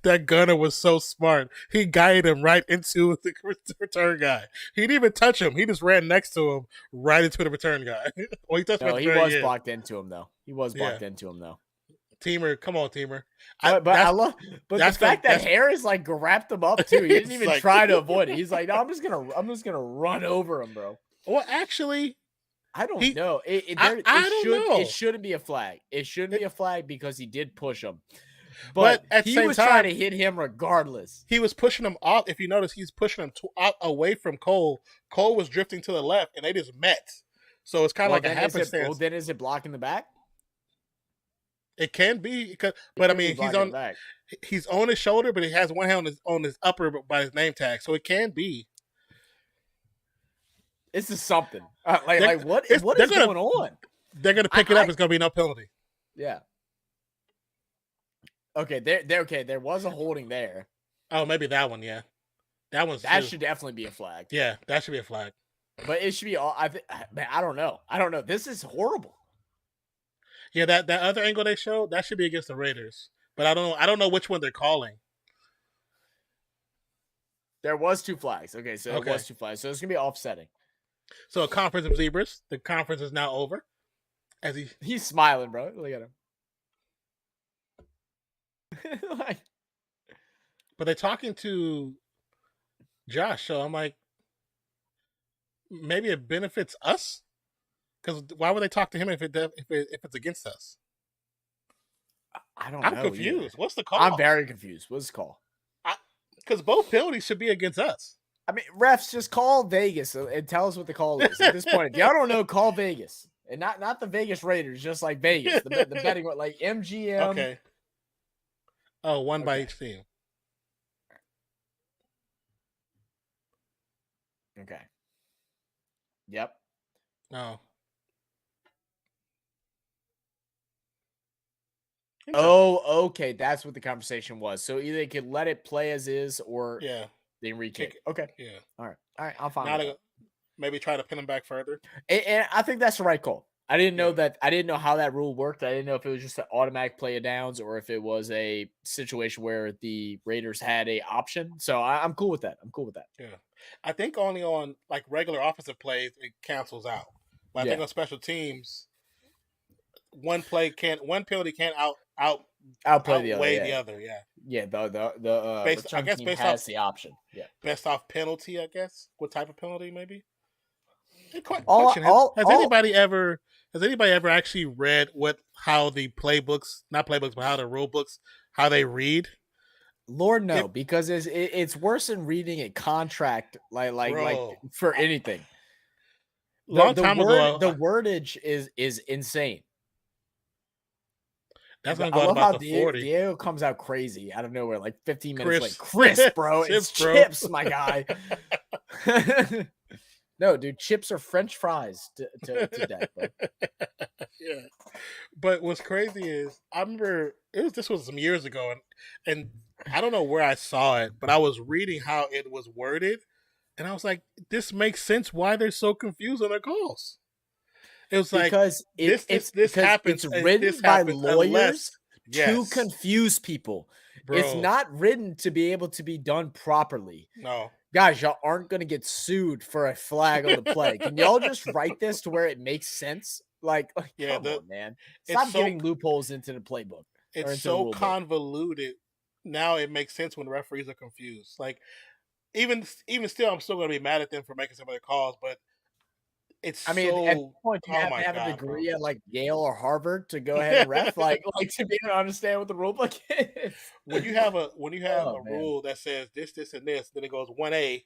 S1: that gunner was so smart. He guided him right into the return guy. He didn't even touch him. He just ran next to him right into the return guy.
S3: Well, he was blocked into him though. Teamer,
S1: come on, Teamer.
S3: But the fact that Harris like grabbed him up too. He didn't even try to avoid it. He's like, no, I'm just gonna run over him, bro.
S1: Well, actually,
S3: I don't know. It shouldn't be a flag. It shouldn't be a flag because he did push him. But at the same time, trying to hit him regardless.
S1: He was pushing him off. If you notice, he's pushing him away from Cole. Cole was drifting to the left, and they just met. So it's kind of like a happenstance.
S3: Well, then is it blocking the back?
S1: It can be, but I mean, he's on his shoulder, but he has one hand on his upper by his name tag, so it can be.
S3: This is something. What is going on?
S1: They're gonna pick it up. It's gonna be no penalty.
S3: Yeah. Okay. There was a holding there.
S1: Oh, maybe that one. Yeah, that
S3: should definitely be a flag.
S1: Yeah, that should be a flag.
S3: But it should be all. I don't know. This is horrible.
S1: Yeah, that other angle they showed, that should be against the Raiders. But I don't know which one they're calling.
S3: There was 2 flags. Okay, so it was 2 flags. So it's gonna be offsetting.
S1: So a conference of zebras. The conference is now over. As
S3: he's smiling, bro. Look at him.
S1: But they're talking to Josh, so I'm like, maybe it benefits us. Because why would they talk to him if it's against us?
S3: I'm
S1: confused.
S3: Either.
S1: What's the call?
S3: I'm very confused. What's the call?
S1: Because both penalties should be against us.
S3: I mean, refs, just call Vegas and tell us what the call is at this point. If y'all don't know, call Vegas. And not the Vegas Raiders, just like Vegas. The betting, like MGM.
S1: Okay. Oh, one by each team.
S3: Okay. Yep.
S1: No.
S3: Oh, okay. That's what the conversation was. So either they could let it play as is, or they re-kick. Okay.
S1: Yeah.
S3: All right. I'm fine.
S1: Maybe try to pin them back further.
S3: And I think that's the right call. I didn't know that. I didn't know how that rule worked. I didn't know if it was just an automatic play of downs or if it was a situation where the Raiders had a option. So I'm cool with that.
S1: Yeah. I think only on like regular offensive plays it cancels out. But I think on special teams, one penalty can't
S3: outplay the other.
S1: outweigh
S3: Yeah,
S1: the other. Yeah.
S3: yeah. The
S1: I
S3: return
S1: guess
S3: team
S1: based
S3: has
S1: off
S3: the option. Yeah.
S1: best off penalty. I guess what type of penalty maybe.
S3: All
S1: Question:
S3: all
S1: Has
S3: all
S1: anybody ever actually read how the playbooks, not playbooks, but how the rule books, how they read?
S3: Lord no,
S1: It,
S3: because it's worse than reading a contract like
S1: bro,
S3: for anything.
S1: long time ago,
S3: The wordage is insane.
S1: that's gonna
S3: I
S1: go out
S3: love
S1: about
S3: how
S1: the 40.
S3: Diego comes out crazy out of nowhere, like 15 minutes late.
S1: Chris,
S3: Chris, bro, it's
S1: chips, bro.
S3: chips, my guy. No, dude, chips are French fries to death, bro.
S1: Yeah, but what's crazy is I remember this was some years ago, and I don't know where I saw it, but I was reading how it was worded, and I was like, this makes sense why they're so confused on their calls. It was like
S3: Because
S1: this happens.
S3: it's written
S1: This
S3: by
S1: happens
S3: lawyers
S1: unless
S3: to
S1: yes,
S3: confuse people. It's
S1: bro.
S3: not written to be able to be done properly.
S1: No,
S3: Guys, y'all aren't going to get sued for a flag on the play. Can y'all just write this to where it makes sense? Like
S1: yeah,
S3: come on, man.
S1: it's
S3: Stop
S1: so
S3: giving loopholes into the playbook or
S1: it's
S3: into the
S1: so
S3: rule book.
S1: convoluted. Now it makes sense when referees are confused. Like even still, I'm still gonna be mad at them for making some of their calls, but it's
S3: I mean, at this
S1: so.
S3: point, you
S1: Oh
S3: have to
S1: my
S3: have a
S1: god, bro.
S3: degree at like Yale or Harvard to go ahead and ref, like to be able to understand what the rule book is.
S1: When you have a
S3: Man.
S1: rule that says this, and this, then it goes 1A,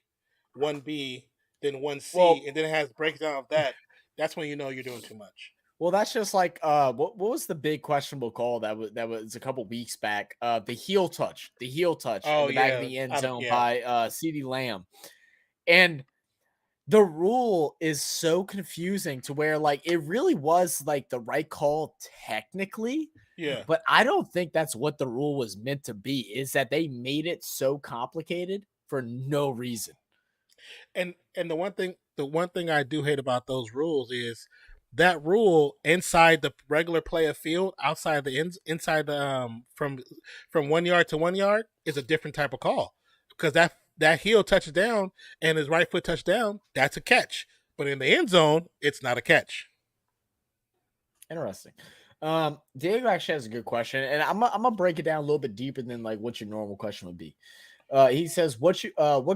S1: 1B, then 1C,
S3: Well,
S1: and then it has breakdown of that. That's when you know you're doing too much.
S3: well, that's just like what was the big questionable call that was a couple weeks back? The heel touch in
S1: Oh
S3: the back of
S1: yeah,
S3: the end zone
S1: yeah.
S3: by CeeDee Lamb, and the rule is so confusing to where like it really was like the right call technically,
S1: Yeah.
S3: but I don't think that's what the rule was meant to be. Is that they made it so complicated for no reason.
S1: And the one thing I do hate about those rules is that rule inside the regular play of field, outside the inside the from 1 yard to 1 yard is a different type of call because that heel touchdown and his right foot touchdown, that's a catch. But in the end zone, it's not a catch.
S3: Interesting. Diego actually has a good question, and I'm gonna break it down a little bit deeper than like what your normal question would be. He says, what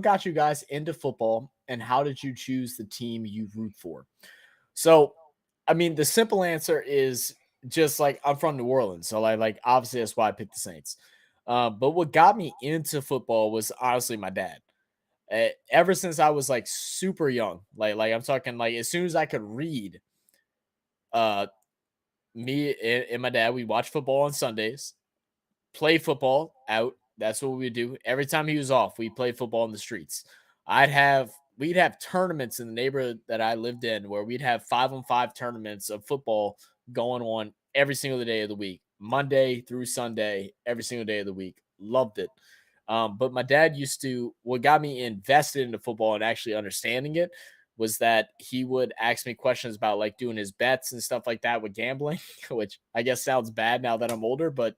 S3: got you guys into football, and how did you choose the team you root for? So, I mean, the simple answer is just like I'm from New Orleans, so like obviously that's why I picked the Saints. But what got me into football was honestly my dad. Ever since I was like super young, like I'm talking like as soon as I could read, uh, me and my dad, we watch football on Sundays, play football out. That's what we would do. Every time he was off, we played football in the streets. We'd have tournaments in the neighborhood that I lived in where we'd have 5-on-5 tournaments of football going on every single day of the week, Monday through Sunday, every single day of the week. Loved it. But my dad what got me invested into football and actually understanding it was that he would ask me questions about like doing his bets and stuff like that with gambling, which I guess sounds bad now that I'm older, but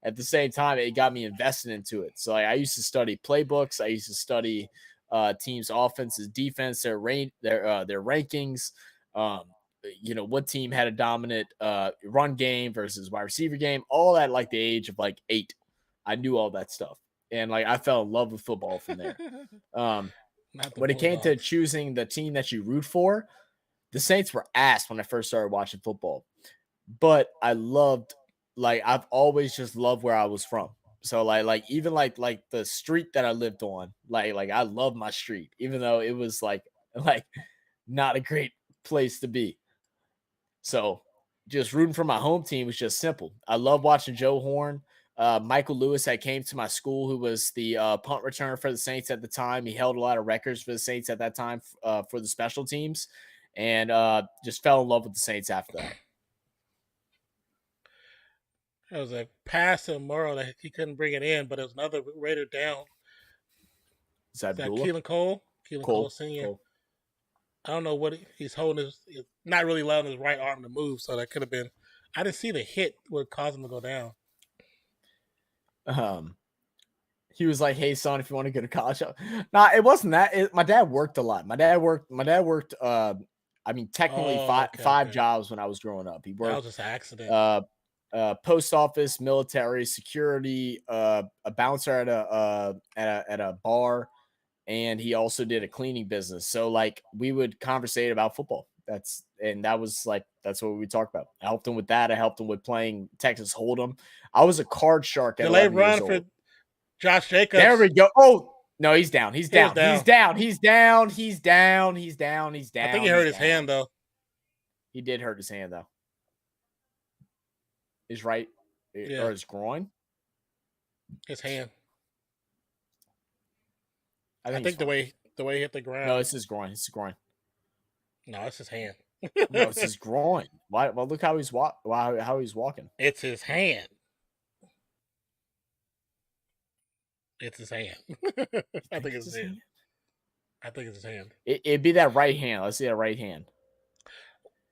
S3: at the same time, it got me invested into it. So like, I used to study playbooks. I used to study teams' offenses, defense, their rankings. What team had a dominant run game versus wide receiver game. All that like the age of like 8. I knew all that stuff, and like I fell in love with football from there. When it came to choosing the team that you root for, the Saints were ass when I first started watching football, but I've always just loved where I was from. So like even like the street that I lived on, like I love my street, even though it was like not a great place to be. So just rooting for my home team was just simple. I love watching Joe Horn. Michael Lewis that came to my school, who was the punt returner for the Saints at the time. He held a lot of records for the Saints at that time for the special teams, and just fell in love with the Saints after that.
S1: It was a pass to Morrow that he couldn't bring it in, but it was another Raider down.
S3: Is that
S1: Keelan Cole? Keelan Cole Sr. Cole. I don't know what he's holding. He's not really allowing his right arm to move, so that could have been. I didn't see the hit would cause him to go down.
S3: He was like, "Hey, son, if you want to go to college." Nah, it wasn't that. My dad worked a lot. My dad worked. I mean, technically five jobs when I was growing up. He worked.
S1: That was just an accident.
S3: post office, military, security, a bouncer at a bar, and he also did a cleaning business. So like we would conversate about football. That's what we talked about. I helped him with that. I helped him with playing Texas Hold'em. I was a card shark at
S1: Delay
S3: 11 years
S1: run
S3: old.
S1: for Josh Jacobs.
S3: There we go. Oh no, he's down. He's
S1: He was
S3: down.
S1: down.
S3: He's down. He's down. He's down. He's down. He's down.
S1: I think he hurt his hand though.
S3: He did hurt his hand though. His right or his groin.
S1: His hand.
S3: I think
S1: the way he hit the ground.
S3: No, it's his groin. It's his groin.
S1: No, it's his hand.
S3: No, it's his groin. Why? Well, look how he's how he's walking.
S1: It's his hand. It's his hand. I think it's his hand. I think it's his hand.
S3: It'd be that right hand. Let's see that right hand.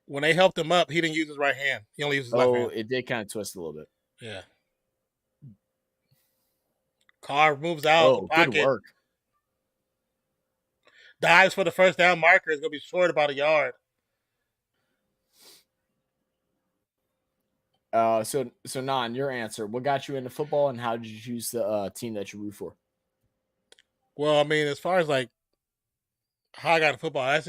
S1: When they helped him up, he didn't use his right hand. He only used his left hand.
S3: Oh, it did kind of twist a little bit.
S1: Yeah. Carr moves out.
S3: Oh, good work.
S1: Dives for the first down marker. Is going to be short about a yard.
S3: So Nan, your answer. What got you into football, and how did you choose the team that you root for?
S1: Well, I mean, as far as like how I got into football, that's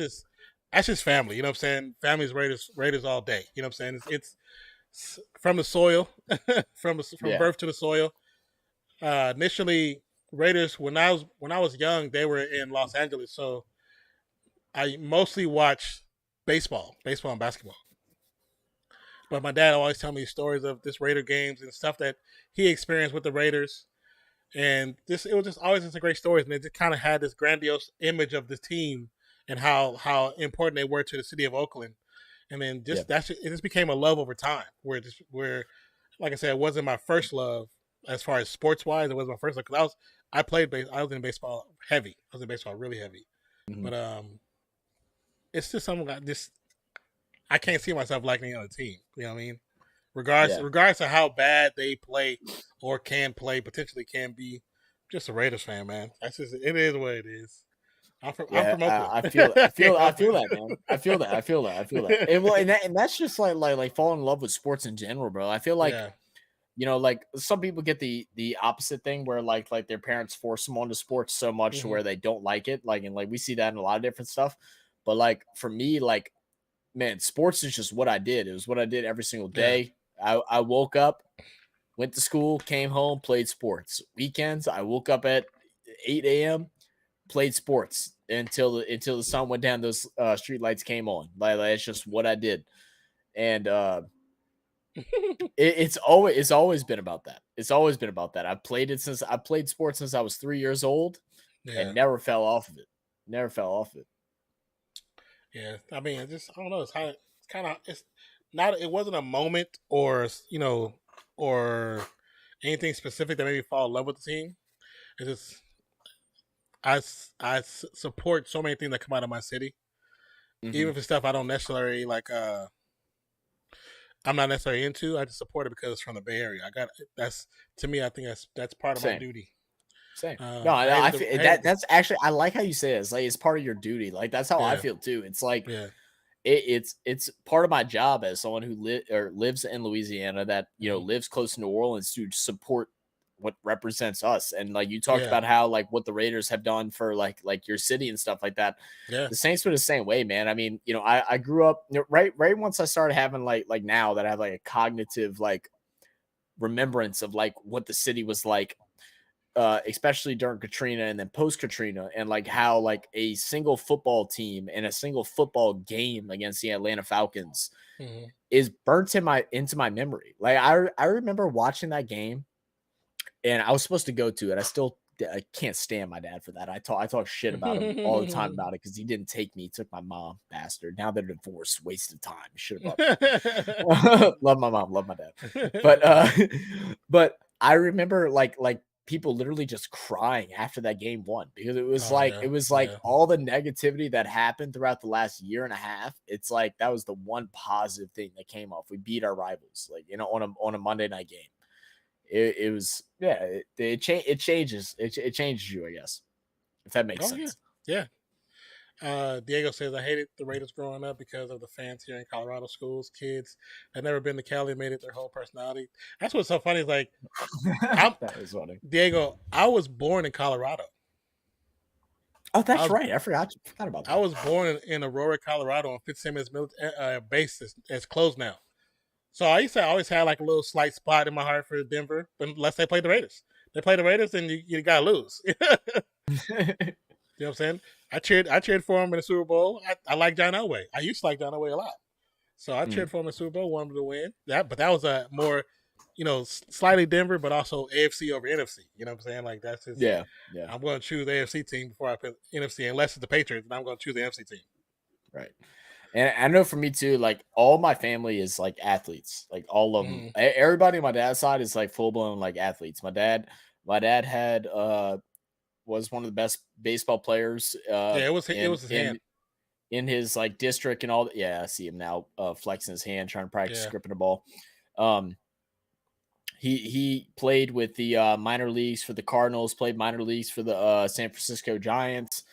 S1: just family. You know what I'm saying? Family's Raiders all day. You know what I'm saying? It's from the soil, from birth to the soil. Initially, Raiders when I was young, they were in Los Angeles, so I mostly watched baseball and basketball. But my dad always tell me stories of this Raider games and stuff that he experienced with the Raiders, and it was just always just a great stories, and it just kind of had this grandiose image of the team and how important they were to the city of Oakland, and then it just became a love over time. Where like I said, it wasn't my first love as far as sports wise. It wasn't my first love because I was in baseball heavy. I was in baseball really heavy, but it's just something I can't see myself liking any other team. You know what I mean? Regardless of how bad they play or potentially can be, just a Raiders fan, man. That's just it is what it is. I'm from Oakland.
S3: I feel that, man. I feel that. And that's just like falling in love with sports in general, bro. I feel like you know, like some people get the opposite thing where like their parents force them onto sports so much to where they don't like it. And we see that in a lot of different stuff. But like for me, like, man, sports is just what I did. It was what I did every single day. I woke up, went to school, came home, played sports. Weekends, I woke up at 8 a.m., played sports until the sun went down, those street lights came on. Like it's just what I did. And it's always been about that. It's always been about that. I played sports since I was 3 years old and never fell off of it.
S1: Yeah, I mean, I don't know. It wasn't a moment or anything specific that made me fall in love with the team. It's just I support so many things that come out of my city, even if it's stuff I don't necessarily like. I'm not necessarily into. I just support it because it's from the Bay Area. To me. I think that's part of my duty.
S3: Same. I feel that's actually, I like how you say it. It's like it's part of your duty. Like that's how I feel too. It's like it's part of my job as someone who lives in Louisiana that lives close to New Orleans to support what represents us. And like you talked about how like what the Raiders have done for like your city and stuff like that. Yeah. The Saints were the same way, man. I mean, I grew up right once I started having like now that I have like a cognitive like remembrance of like what the city was like. Especially during Katrina and then post Katrina, and like how like a single football team and a single football game against the Atlanta Falcons is burnt into my memory. Like I remember watching that game, and I was supposed to go to it. I can't stand my dad for that. I talk shit about him all the time about it because he didn't take me. He took my mom, bastard. Now they're divorced, wasted time. Shit about love my mom, love my dad. But I remember like people literally just crying after that game won because it was all the negativity that happened throughout the last year and a half. It's like that was the one positive thing that came off. We beat our rivals, on a Monday night game. It was it changes you, I guess, if that makes sense.
S1: Yeah. Diego says, I hated the Raiders growing up because of the fans here in Colorado schools. Kids that never been to Cali made it their whole personality. That's what's so funny. Is like,
S3: that is funny.
S1: Diego, I was born in Colorado.
S3: Oh, that's right. I forgot about that.
S1: I was born in Aurora, Colorado on Fitzsimmons base. It's closed now. So I used to always have like a little slight spot in my heart for Denver, unless they play the Raiders. They play the Raiders, and you got to lose. You know what I'm saying? I cheered for him in the Super Bowl. I like John Elway. I used to like John Elway a lot. So I cheered for him in the Super Bowl, wanted him to win. But that was a more, slightly Denver, but also AFC over NFC. You know what I'm saying? Like that's his.
S3: Yeah.
S1: I'm going to choose the AFC team before I put NFC, unless it's the Patriots, and I'm going to choose the NFC team.
S3: Right. And I know for me too, like all my family is like athletes, like all of them. Everybody on my dad's side is like full blown like athletes. My dad had was one of the best baseball players.
S1: It was his hand
S3: in his like district and all. Yeah, I see him now flexing his hand, trying to practice gripping the ball. He played with the minor leagues for the Cardinals, played minor leagues for the San Francisco Giants.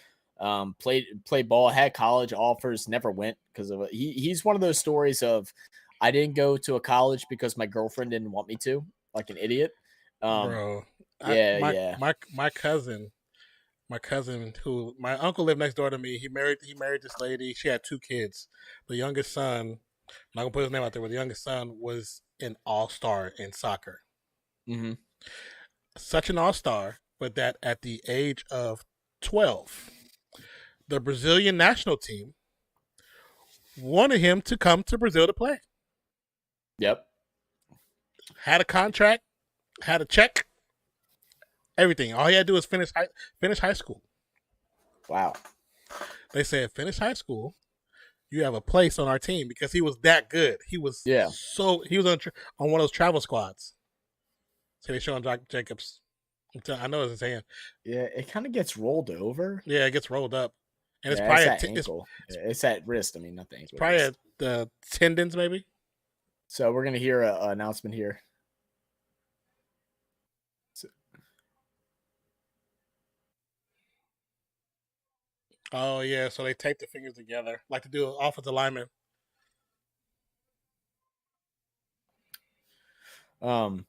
S3: Played ball, had college offers, never went because of it. He's one of those stories of I didn't go to a college because my girlfriend didn't want me to, like an idiot.
S1: Bro, my cousin, who my uncle lived next door to me. He married this lady. She had 2 kids. The youngest son, I'm not gonna put his name out there, but the youngest son was an all-star in soccer.
S3: Mm-hmm.
S1: Such an all-star, but that at the age of 12. The Brazilian national team wanted him to come to Brazil to play.
S3: Yep.
S1: Had a contract, had a check, everything. All he had to do was finish high school.
S3: Wow.
S1: They said, finish high school, you have a place on our team, because he was that good. He was he was on one of those travel squads. So they showing Jock Jacobs. I know it's his hand.
S3: Yeah, it kind of gets rolled over.
S1: Yeah, it gets rolled up. And it's
S3: probably at ankle. It's at wrist. I mean, not the ankle.
S1: Probably at the tendons, maybe.
S3: So we're gonna hear an announcement here.
S1: Oh yeah, so they tape the fingers together, like to do an offensive lineman. But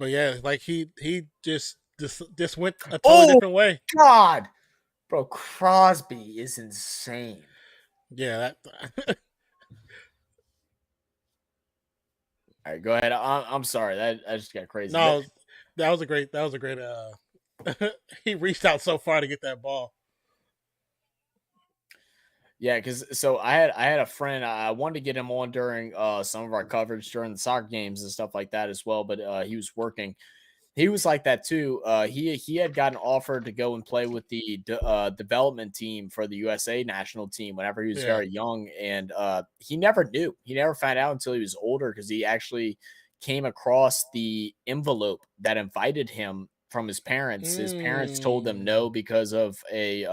S1: yeah, like he just went a totally different way.
S3: God. Bro, Crosby is insane.
S1: Yeah, that.
S3: All right, go ahead. I'm sorry. That just got crazy.
S1: No, that was a great. He reached out so far to get that ball.
S3: Yeah, because so I had a friend. I wanted to get him on during some of our coverage during the soccer games and stuff like that as well, but he was working. He was like that too. He had gotten offered to go and play with the development team for the USA national team whenever he was very young, and he never knew. He never found out until he was older, because he actually came across the envelope that invited him from his parents. His parents told them no because of a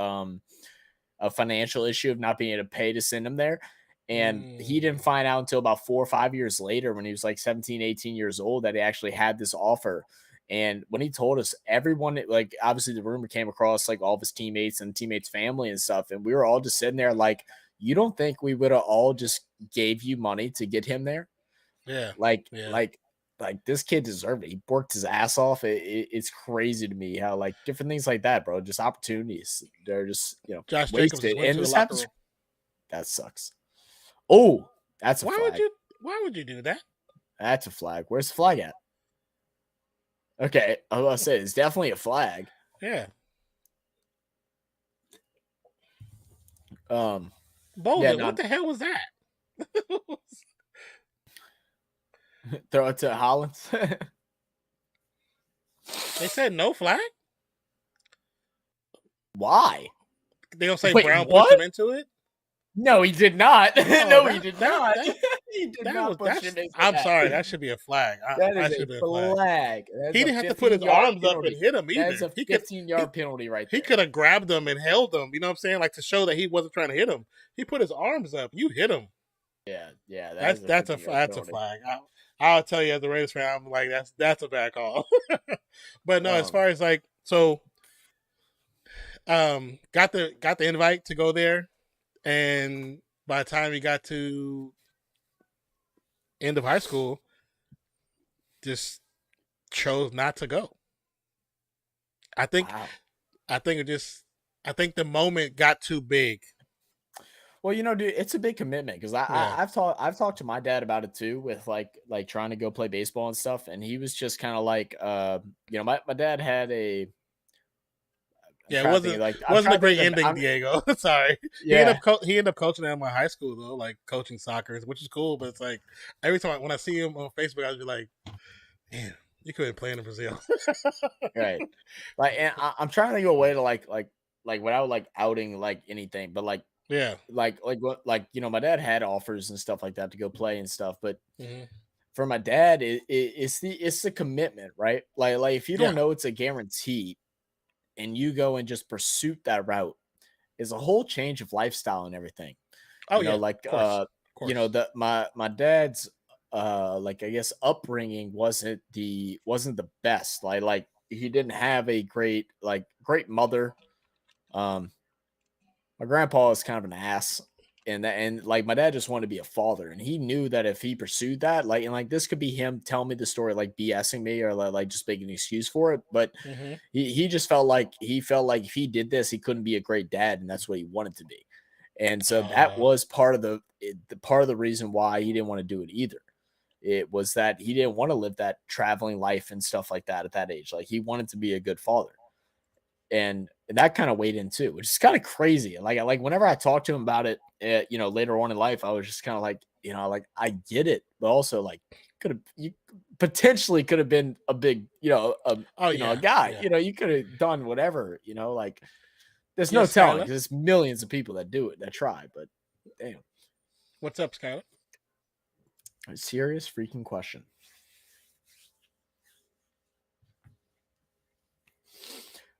S3: financial issue of not being able to pay to send him there. And he didn't find out until about 4 or 5 years later, when he was like 17, 18 years old, that he actually had this offer. And when he told us, everyone, like, obviously the rumor came across like all of his teammates and teammates' family and stuff. And we were all just sitting there like, you don't think we would have all just gave you money to get him there?
S1: Yeah.
S3: Like this kid deserved it. He worked his ass off. It's crazy to me how like different things like that, bro, just opportunities. They're just,
S1: Josh
S3: wasted.
S1: Jacobs
S3: And this happens. That sucks. Oh, that's a flag.
S1: Why would you do that?
S3: That's a flag. Where's the flag at? Okay, I was about to say, it's definitely a flag.
S1: Yeah.
S3: Bolden,
S1: what the hell was that?
S3: Throw it to Hollins.
S1: They said no flag?
S3: Why?
S1: They don't say Brown pushed him into it?
S3: No, he did not. He did not.
S1: I'm sorry. That should be a flag.
S3: That is a flag.
S1: He didn't have to put his arms up and hit him either.
S3: That's a 15-yard penalty right there.
S1: He could have grabbed him and held him. You know what I'm saying? Like to show that he wasn't trying to hit him. He put his arms up. You hit him.
S3: Yeah.
S1: That's a flag. I'll tell you, as a Raiders fan, I'm like, that's a bad call. But no, as far as like, so Got the invite to go there, and by the time we got to end of high school, just chose not to go. I think
S3: Wow.
S1: I think it just I think the moment got too big.
S3: Well, dude, it's a big commitment because
S1: Yeah.
S3: I've talked to my dad about it too with like trying to go play baseball and stuff, and he was just kind of like, my dad had a. I'm
S1: Yeah, it
S3: trying to think
S1: wasn't
S3: like I'm
S1: wasn't a
S3: trying to think
S1: great
S3: of the.
S1: ending, Diego. Sorry.
S3: Yeah,
S1: He ended up coaching at my high school though, like coaching soccer, which is cool. But it's like every time when I see him on Facebook, I'd be like, "Damn, you couldn't play in Brazil."
S3: right. Like, and I'm trying to think of a way to like without like outing like anything, but
S1: Yeah.
S3: my dad had offers and stuff like that to go play and stuff, but
S1: Hmm.
S3: for my dad, it's the commitment, right? Like if you don't
S1: Yeah.
S3: know it's a guarantee and you go and just pursue that route, is a whole change of lifestyle and everything.
S1: Oh yeah.
S3: Like
S1: Of course.
S3: my dad's like I guess upbringing wasn't the best. Like he didn't have a great mother. Um my grandpa is kind of an ass, and like my dad just wanted to be a father, and he knew that if he pursued that, like this could be him telling me the story like BSing me or like just making an excuse for it, but
S1: Hmm.
S3: he just felt like if he did this he couldn't be a great dad, and that's what he wanted to be. And so that
S1: Uh,
S3: was part of the reason why he didn't want to do it either. It was that he didn't want to live that traveling life and stuff like that at that age. Like he wanted to be a good father, and that kind of weighed in too, which is kind of crazy. Like whenever I talked to him about it, later on in life, I was just kind of like, like I get it, but also like you potentially could have been a big,
S1: oh
S3: a
S1: yeah.
S3: guy,
S1: Yeah.
S3: you could have done whatever, like there's no
S1: Yes,
S3: telling
S1: Skylar.
S3: because there's millions of people that do it, that try, but damn,
S1: What's up, Skylar?
S3: a serious freaking question.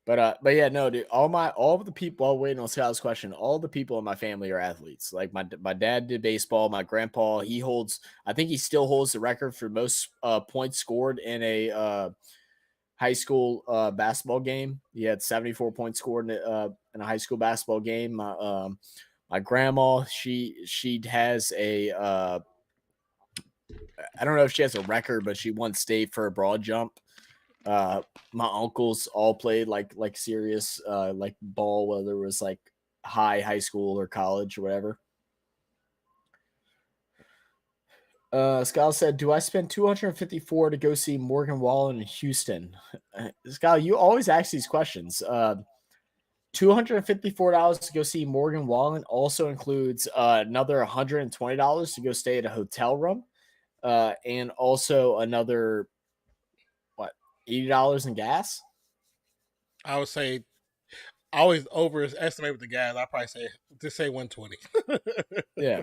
S3: But yeah, no, dude. All of the people, while waiting on Scott's question, all the people in my family are athletes. Like my dad did baseball. My grandpa, I think he still holds the record for most points scored in a high school basketball game. He had 74 points scored in a high school basketball game. My grandma, she has a I don't know if she has a record, but she won state for a broad jump. My uncles all played like serious like ball, whether it was like high school or college or whatever. Scott said, "Do I spend 254 to go see Morgan Wallen in Houston?" Scott, you always ask these questions. $254 to go see Morgan Wallen also includes another $120 to go stay at a hotel room, and also another what $80 in gas.
S1: I would say I always overestimate with the guys. I probably say 120.
S3: Yeah,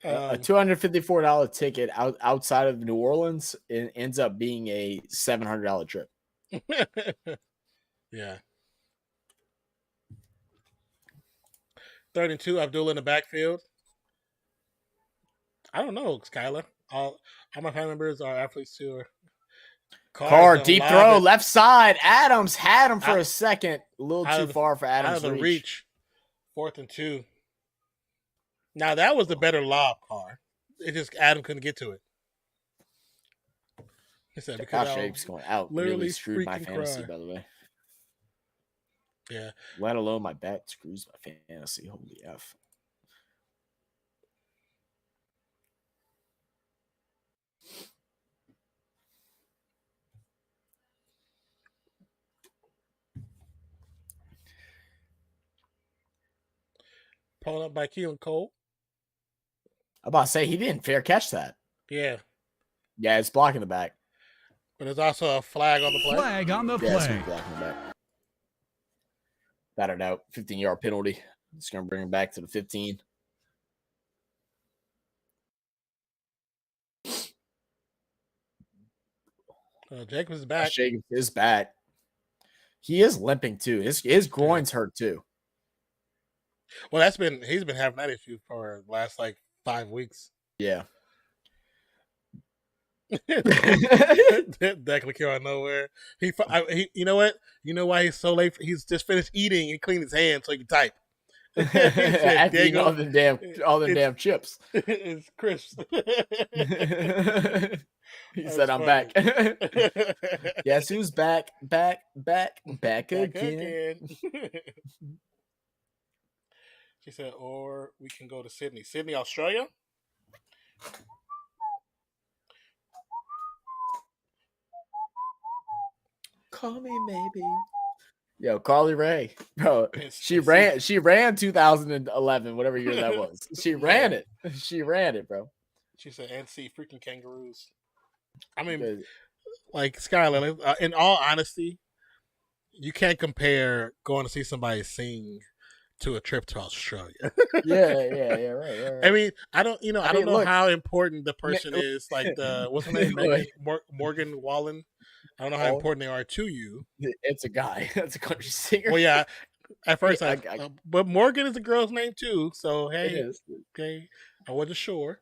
S3: a
S1: um,
S3: $254 ticket outside of New Orleans, it ends up being a $700 trip.
S1: yeah. 32, Abdullah in the backfield. I don't know, Skylar. All my family members are athletes too. Cars
S3: Carr,
S1: gonna
S3: deep
S1: lob
S3: throw,
S1: it
S3: left side. Adams had him for
S1: out,
S3: a second. A little
S1: out
S3: too
S1: of the
S3: far for
S1: out of
S3: Adams'
S1: the
S3: reach.
S1: reach. 4th and 2. Now that was the better lob, Carr. It just Adam couldn't get to it. He said because
S3: Josh
S1: I'll
S3: Jacobs going out really
S1: literally
S3: screwed my
S1: freaking
S3: fantasy,
S1: cry.
S3: by the way.
S1: Yeah.
S3: Let alone my bet screws my fantasy. Holy F.
S1: Pulling up by Keelan Cole.
S3: I'm about to say he didn't fair catch that.
S1: Yeah.
S3: Yeah, it's blocking the back.
S1: But there's also a flag on the play.
S2: Flag on the
S3: Yeah, it's
S2: play.
S3: blocking the back. Battered out. 15-yard penalty. It's going to bring him back to the 15.
S1: Jacobs is back.
S3: Jacobs is back. He is limping too. His groin's hurt too.
S1: Well, he's been having that issue for the last like 5 weeks.
S3: Yeah.
S1: Declan came out of nowhere. He, you know what? You know why he's so late? He's just finished eating and cleaned his hands so he can type.
S3: He said, after eating all them damn chips.
S1: It's crisps.
S3: He said, "I'm back." Guess who's back? Back again.
S1: She said, or we can go to Sydney. Sydney, Australia?
S3: Call me maybe. Yo, Carly Rae. Bro, she ran 2011, whatever year that was. She ran it. She ran it, bro.
S1: She said, NC freaking kangaroos. I mean, like, Skylar, in all honesty, you can't compare going to see somebody sing to a trip to Australia.
S3: Right.
S1: I mean, I don't know how important the person is. Like what's her name, Morgan Wallen. I don't know how important they are to you.
S3: It's a guy. That's a country singer.
S1: Well, yeah. At first, but Morgan is a girl's name too. So hey, okay, I wasn't sure.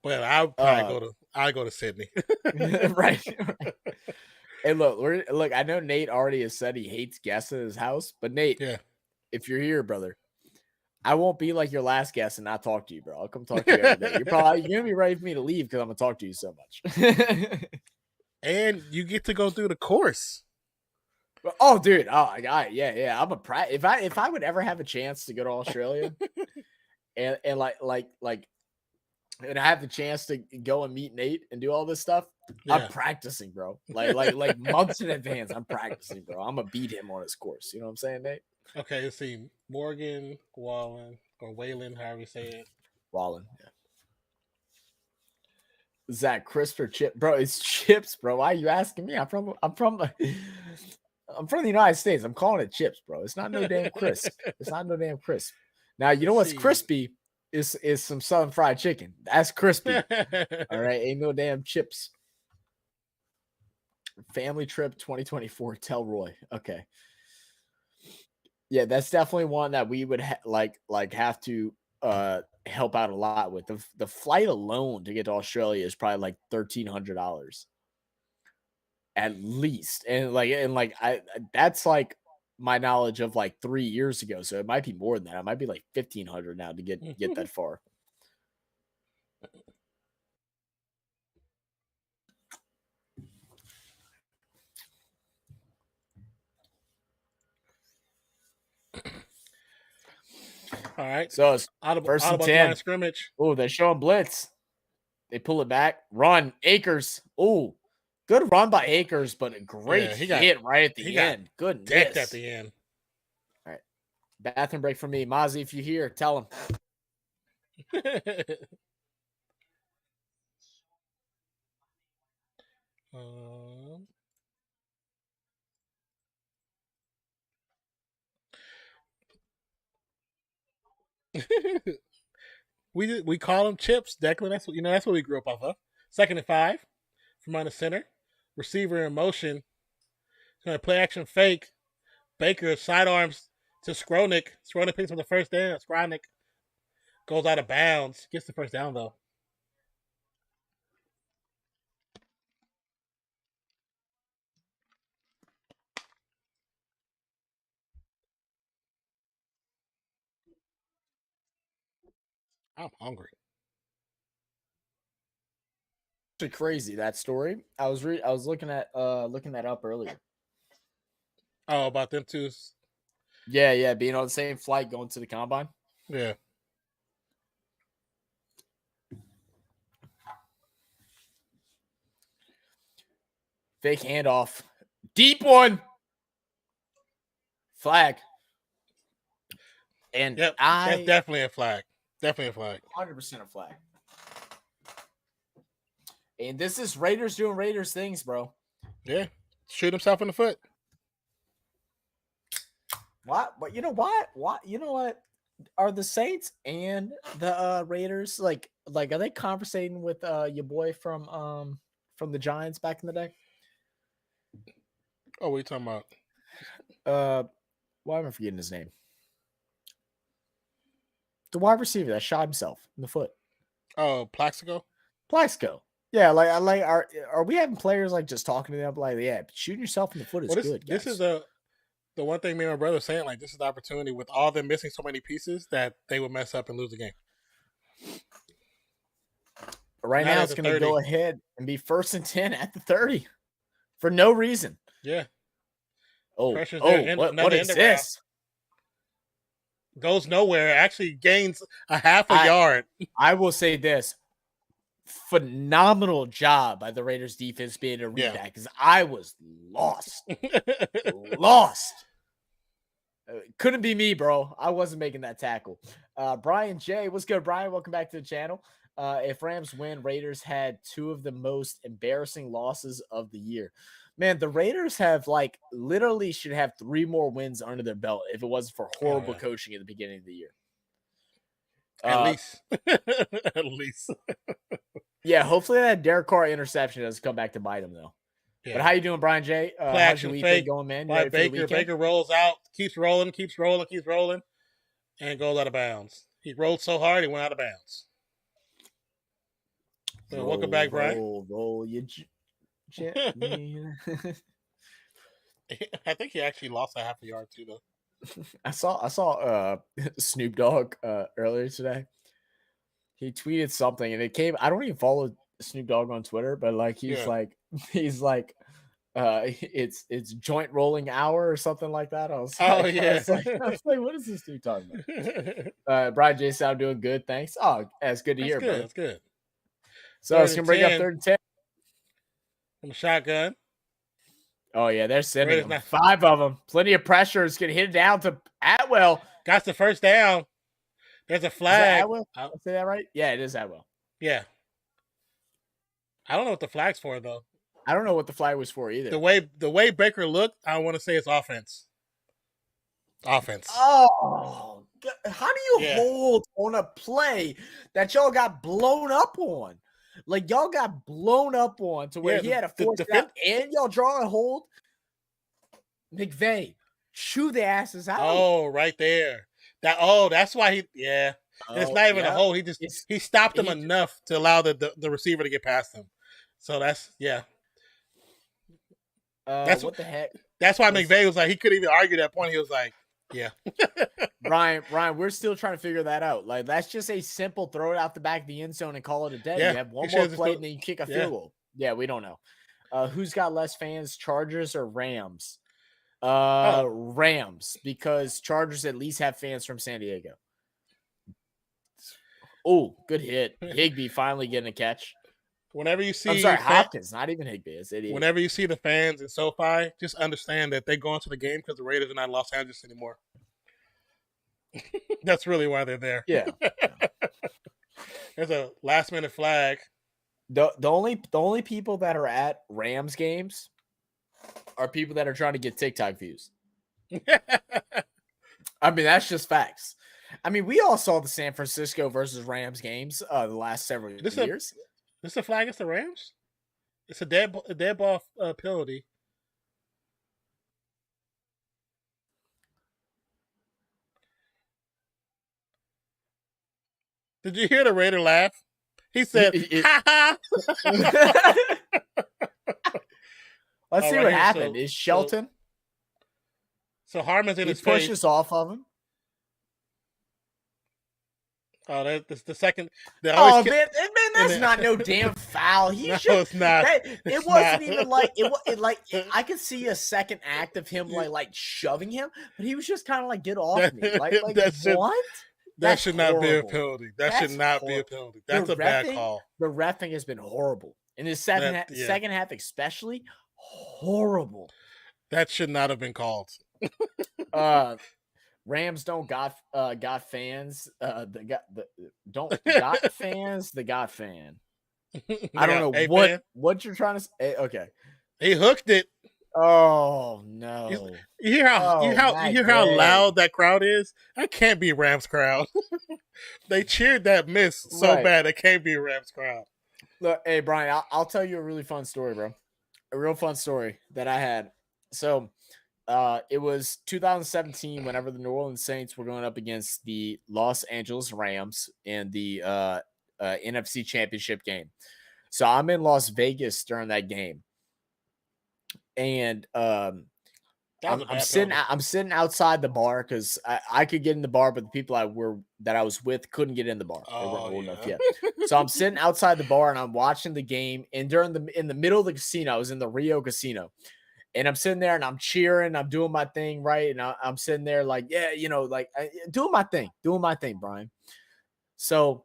S1: But I'd go to Sydney.
S3: Right. Hey, look. I know Nate already has said he hates guests at his house, but Nate, if you're here, brother, I won't be like your last guest and not talk to you, bro. I'll come talk to you every day. You're gonna be ready for me to leave because I'm gonna talk to you so much.
S1: And you get to go through the course.
S3: Oh, dude. Oh, yeah. I'm if I would ever have a chance to go to Australia, and and I have the chance to go and meet Nate and do all this stuff, I'm practicing, bro. Like months in advance, I'm practicing, bro. I'm gonna beat him on his course. You know what I'm saying, Nate?
S1: Okay, let's see. Morgan Wallen or Whalen, however you say it.
S3: Wallen, yeah. Is that crisp or chip, bro? It's chips, bro. Why are you asking me? I'm from the United States. I'm calling it chips, bro. It's not no damn crisp. It's not no damn crisp. Now you know what's crispy is some Southern fried chicken. That's crispy. All right, ain't no damn chips. Family trip 2024. Tell Roy. Okay. Yeah, that's definitely one that we would have to help out a lot with. The flight alone to get to Australia is probably like $1,300 at least, and I that's like my knowledge of like 3 years ago, so it might be more than that. It might be like 1,500 now to get that far.
S1: All right.
S3: So it's
S1: first and 10 scrimmage.
S3: Oh, they're showing blitz. They pull it back. Run. Akers. Oh, good run by Akers, but a great hit right at the end. Good
S1: decked at the end.
S3: All right. Bathroom break for me. Mozzie, if you're here, tell him.
S1: We call them chips, Declan. That's what we grew up off of. 2nd and 5 from on the center. Receiver in motion. He's gonna play action fake. Baker sidearms to Skronik. Skronik picks up the first down. Skronik goes out of bounds. Gets the first down though. I'm hungry.
S3: It's crazy, that story. I was looking that up earlier.
S1: Oh, about them two.
S3: Yeah, being on the same flight going to the combine.
S1: Yeah.
S3: Fake handoff. Deep one. Flag. And
S1: that's definitely a flag. Definitely a flag.
S3: 100% a flag. And this is Raiders doing Raiders things, bro.
S1: Yeah. Shoot himself in the foot.
S3: What? But you know what? You know what? Are the Saints and the Raiders like are they conversating with your boy from the Giants back in the day?
S1: Oh, what are you talking about?
S3: Why am I forgetting his name? The wide receiver that shot himself in the foot.
S1: Oh, Plaxico?
S3: Plaxico. Yeah, like are we having players like just talking to them like, yeah, shooting yourself in the foot is good, guys.
S1: This is the one thing me and my brother saying, like, this is the opportunity with all them missing so many pieces that they would mess up and lose the game.
S3: Right now, it's going to go ahead and be 1st and 10 at the 30 for no reason.
S1: Yeah.
S3: What is this?
S1: Goes nowhere. Actually gains a half a yard.
S3: I will say this. Phenomenal job by the Raiders defense being able to read that because I was lost. Lost. Couldn't be me, bro. I wasn't making that tackle. Brian J. What's good, Brian? Welcome back to the channel. If Rams win, Raiders had 2 of the most embarrassing losses of the year. Man, the Raiders have literally should have 3 more wins under their belt if it wasn't for horrible coaching at the beginning of the year.
S1: At least. At least.
S3: Yeah, hopefully that Derek Carr interception doesn't come back to bite him, though. Yeah. But how you doing, Brian J? How's your weekend going, man?
S1: By Baker. Baker rolls out, keeps rolling, and goes out of bounds. He rolled so hard, he went out of bounds. So welcome back, Brian.
S3: Roll you
S1: I think he actually lost a half a yard too, though.
S3: I saw Snoop Dogg earlier today. He tweeted something, and it came. I don't even follow Snoop Dogg on Twitter, but he's like, it's joint rolling hour or something like that. I was like, what is this dude talking about? Brian J. Sound doing good, thanks. Oh, that's good to hear, bro.
S1: That's good.
S3: So it's gonna bring up 3rd and 10
S1: from the shotgun.
S3: Oh yeah, they're sending them. 5 of them. Plenty of pressure. It's gonna hit it down to Atwell.
S1: Got the first down. There's a flag.
S3: Atwell? Did I say that right? Yeah, it is Atwell.
S1: Yeah. I don't know what the flag's for, though.
S3: I don't know what the flag was for either.
S1: The way Baker looked, I want to say it's offense. Offense.
S3: Oh, how do you hold on a play that y'all got blown up on? Y'all got blown up on to where he had a 4th down and y'all draw a hold. McVay, chew the asses out.
S1: Oh, right there. That's why he. Yeah, it's not even a hold. He stopped him enough to allow the receiver to get past him. So that's
S3: what the heck.
S1: That's why McVay was like, he couldn't even argue that point. He was like, yeah.
S3: Ryan, we're still trying to figure that out. That's just a simple throw it out the back of the end zone and call it a day. Yeah, you have one more play and then you kick a field goal. Yeah, we don't know. Who's got less fans, Chargers or Rams? Rams, because Chargers at least have fans from San Diego. Oh, good hit. Higbee finally getting a catch.
S1: Whenever you see,
S3: I'm sorry, Hopkins, not even Higbee. It's idiot.
S1: Whenever you see the fans in SoFi, just understand that they're going to the game because the Raiders are not in Los Angeles anymore. That's really why they're there.
S3: Yeah.
S1: There's a last minute flag.
S3: The only people that are at Rams games are people that are trying to get TikTok views. I mean, that's just facts. I mean, we all saw the San Francisco versus Rams games the last several years.
S1: This a flag against the Rams? It's a dead ball penalty. Did you hear the Raider laugh? He said, ha ha.
S3: Let's see what happened. Is Shelton?
S1: So Harmon's in his face.
S3: He pushes off of him.
S1: Oh, that's the second.
S3: Man, that's not no damn foul.
S1: It's not.
S3: It wasn't even like it. I could see a second act of him like shoving him, but he was just kind of like, get off me. What?
S1: That should not be a penalty. That should not be a penalty. That's a bad call.
S3: The reffing has been horrible in the second half, especially horrible.
S1: That should not have been called.
S3: Rams don't got fans. Got fans. The got fan. I don't know what you're trying to say. Okay,
S1: he hooked it.
S3: Oh no!
S1: You hear how loud that crowd is? That can't be Rams crowd. They cheered that miss so bad. It can't be a Rams crowd.
S3: Look, hey Brian, I'll tell you a really fun story, bro. A real fun story that I had. So, it was 2017 whenever the New Orleans Saints were going up against the Los Angeles Rams in the NFC Championship game. So I'm in Las Vegas during that game. And I'm sitting outside the bar because I could get in the bar, but the people that I was with couldn't get in the bar. They weren't old enough yet. So I'm sitting outside the bar and I'm watching the game. And in the middle of the casino, I was in the Rio Casino. And I'm sitting there and I'm cheering. I'm doing my thing, right? And I'm sitting there like, yeah, doing my thing, Brian. So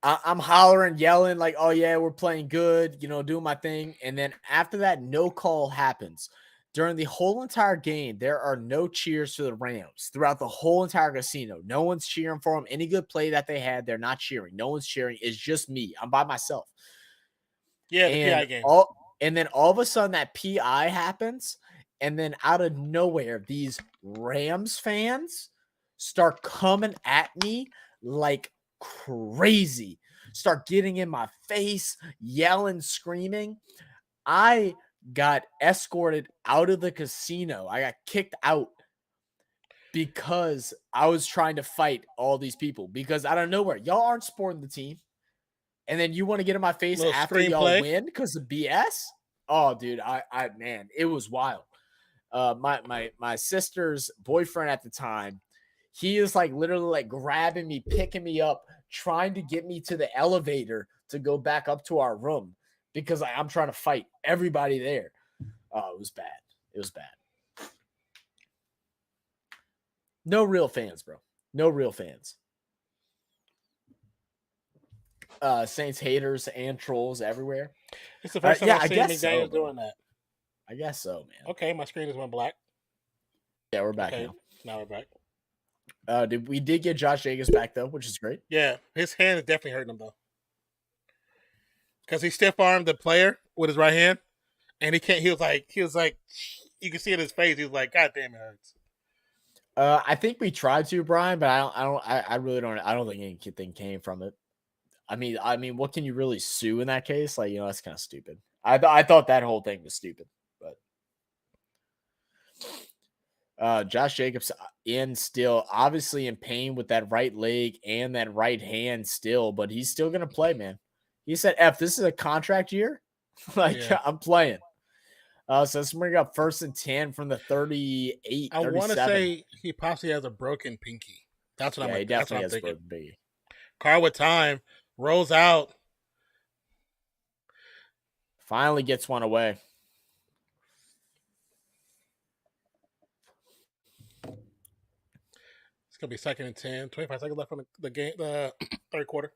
S3: I'm hollering, yelling like, oh, yeah, we're playing good, doing my thing. And then after that, no call happens. During the whole entire game, there are no cheers for the Rams throughout the whole entire casino. No one's cheering for them. Any good play that they had, they're not cheering. No one's cheering. It's just me. I'm by myself.
S1: Yeah, the PI game.
S3: And then all of a sudden that PI happens. And then out of nowhere, these Rams fans start coming at me like crazy, start getting in my face, yelling, screaming. I got escorted out of the casino. I got kicked out because I was trying to fight all these people because out of nowhere, y'all aren't supporting the team. And then you want to get in my face after y'all win because of BS? Oh, dude, man, it was wild. My sister's boyfriend at the time, he is like literally like grabbing me, picking me up, trying to get me to the elevator to go back up to our room because I'm trying to fight everybody there. Oh, it was bad. It was bad. No real fans, bro. No real fans. Saints haters and trolls everywhere.
S1: It's the first time I've seen McDaniels doing that.
S3: I guess so, man.
S1: Okay, my screen just went black.
S3: Yeah, we're back now.
S1: Now we're back.
S3: We did get Josh Jacobs back though, which is great.
S1: Yeah, his hand is definitely hurting him though, because he stiff armed the player with his right hand, and he can't. He was like, you can see it in his face. He was like, God damn, it hurts.
S3: I think we tried to, Brian, but I really don't. I don't think anything came from it. I mean, what can you really sue in that case? Like, that's kind of stupid. I thought that whole thing was stupid, but Josh Jacobs still obviously in pain with that right leg and that right hand still, but he's still gonna play, man. He said, "This is a contract year, I'm playing." So let's bring up 1st and 10 from the 38.
S1: I want to say he possibly has a broken pinky. That's what
S3: he definitely has a broken pinky.
S1: Car with time. Rolls out.
S3: Finally gets one away.
S1: It's going to be 2nd and 10. 25 seconds left on the game, the third quarter.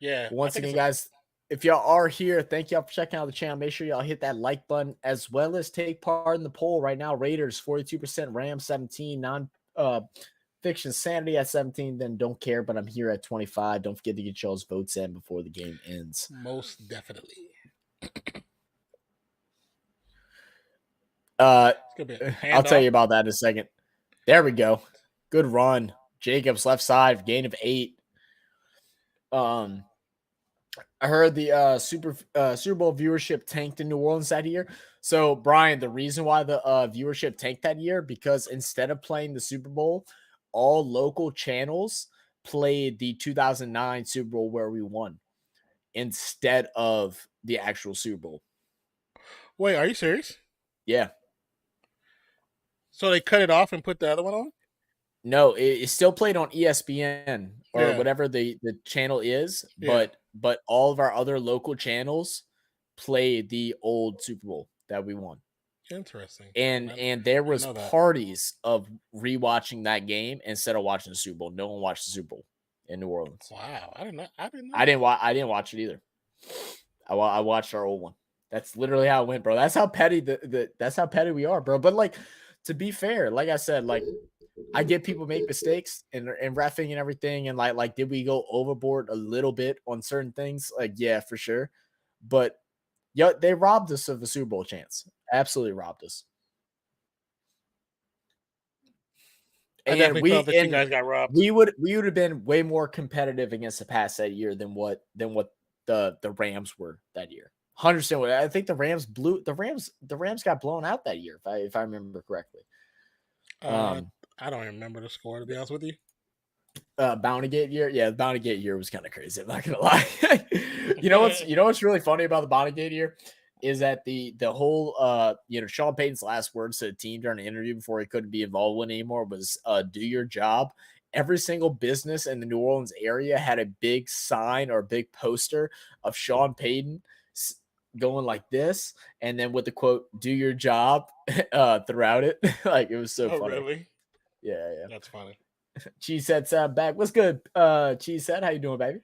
S1: Yeah.
S3: Once again, guys, if y'all are here, thank y'all for checking out the channel. Make sure y'all hit that like button as well as take part in the poll right now. Raiders 42%, Rams 17, Nonpfixion Sanity at 17, then don't care, but I'm here at 25. Don't forget to get y'all's votes in before the game ends.
S1: Most definitely.
S3: I'll tell you about that in a second. There we go. Good run. Jacobs left side, gain of 8. I heard the Super Bowl viewership tanked in New Orleans that year. So, Brian, the reason why the viewership tanked that year, because instead of playing the Super Bowl, all local channels played the 2009 Super Bowl where we won instead of the actual Super Bowl.
S1: Wait, are you serious?
S3: Yeah.
S1: So they cut it off and put the other one on?
S3: No, it still played on ESPN or whatever the channel is, but all of our other local channels played the old Super Bowl that we won.
S1: Interesting.
S3: And there was parties of rewatching that game instead of watching the Super Bowl. No one watched the Super Bowl in New Orleans.
S1: Wow, I didn't know.
S3: I didn't watch it either. I watched our old one. That's literally how it went, bro. That's how petty that's how petty we are, bro. But like, to be fair, like I said, like, I get people make mistakes and reffing and everything, and like did we go overboard a little bit on certain things? Like, yeah, for sure. But they robbed us of a Super Bowl chance. Absolutely robbed us.
S1: I definitely felt that you guys got robbed.
S3: We would have been way more competitive against the pass that year than what the Rams were that year. 100%. I think the Rams got blown out that year, if I remember correctly.
S1: I don't remember the score, to be honest with you.
S3: Bounty Gate year. Yeah, the Bounty Gate year was kind of crazy. I'm not gonna lie. you know what's really funny about the Bounty Gate year is that the whole Sean Payton's last words to the team during the interview before he couldn't be involved with anymore was do your job. Every single business in the New Orleans area had a big sign or a big poster of Sean Payton going like this, and then with the quote "Do your job" throughout it. Like it was so funny.
S1: Really?
S3: Yeah.
S1: That's funny.
S3: Cheese said, back. What's good? Cheese said, how you doing, baby?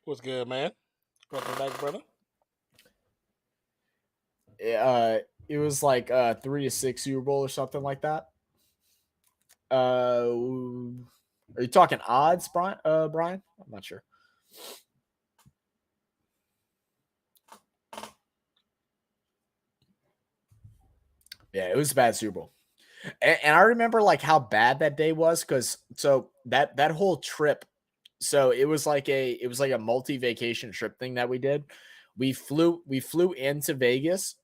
S1: What's good, man? Welcome back, brother.
S3: It was like 3-6 Super Bowl or something like that. Are you talking odds, Brian? Brian? I'm not sure. Yeah, it was a bad Super Bowl. And I remember like how bad that day was because so that whole trip, so it was like a multi-vacation trip thing that we did. We flew into Vegas.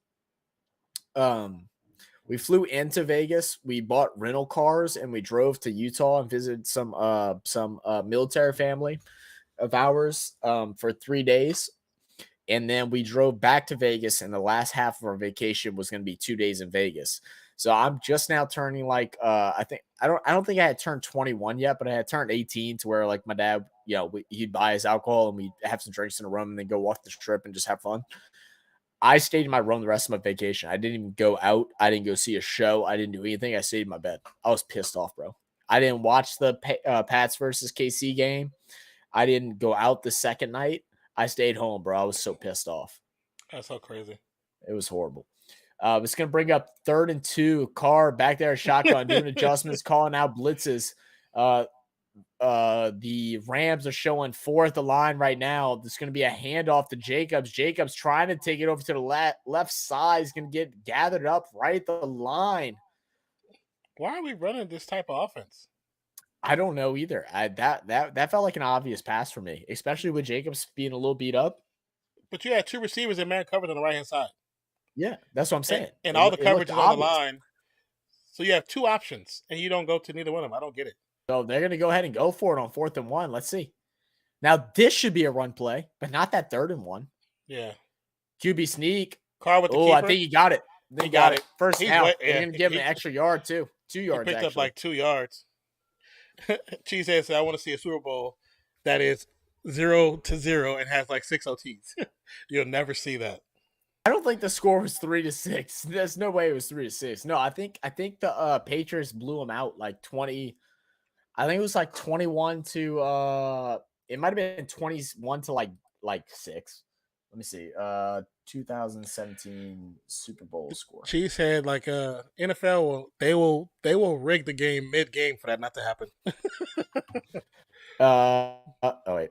S3: We flew into Vegas. We bought rental cars and we drove to Utah and visited some military family of ours for 3 days. And then we drove back to Vegas, and the last half of our vacation was going to be 2 days in Vegas. So I'm just now turning like I don't think I had turned 21 yet, but I had turned 18 to where like my dad, he'd buy us alcohol and we'd have some drinks in a room and then go walk the strip and just have fun. I stayed in my room the rest of my vacation. I didn't even go out. I didn't go see a show. I didn't do anything. I stayed in my bed. I was pissed off, bro. I didn't watch the Pats versus KC game. I didn't go out the second night. I stayed home, bro. I was so pissed off.
S1: That's so crazy.
S3: It was horrible. It's going to bring up 3rd and 2. Carr back there, shotgun, doing adjustments, calling out blitzes. The Rams are showing 4th the line right now. There's going to be a handoff to Jacobs. Jacobs trying to take it over to the left side. He's going to get gathered up right at the line.
S1: Why are we running this type of offense?
S3: I don't know either. That felt like an obvious pass for me, especially with Jacobs being a little beat up.
S1: But you had 2 receivers in man coverage on the right hand side.
S3: Yeah, that's what I'm saying.
S1: And all the coverage is on the line. So you have 2 options, and you don't go to neither one of them. I don't get it.
S3: So they're going to go ahead and go for it on 4th and 1. Let's see. Now, this should be a run play, but not that 3rd and 1.
S1: Yeah.
S3: QB sneak.
S1: Carr with the keeper.
S3: I think he got it.
S1: He got it.
S3: First down. They're going to give him an extra yard, too. 2 yards,
S1: He picked up like 2 yards. Cheese said, I want to see a Super Bowl that is 0-0 and has like 6 OTs. You'll never see that.
S3: I don't think the score was 3-6. There's no way it was 3-6. No, I think the Patriots blew them out like 20. I think it was like 21 to it might have been 21 to like 6. Let me see. 2017 Super Bowl score.
S1: Cheese said like NFL will rig the game mid-game for that not to happen.
S3: Oh wait.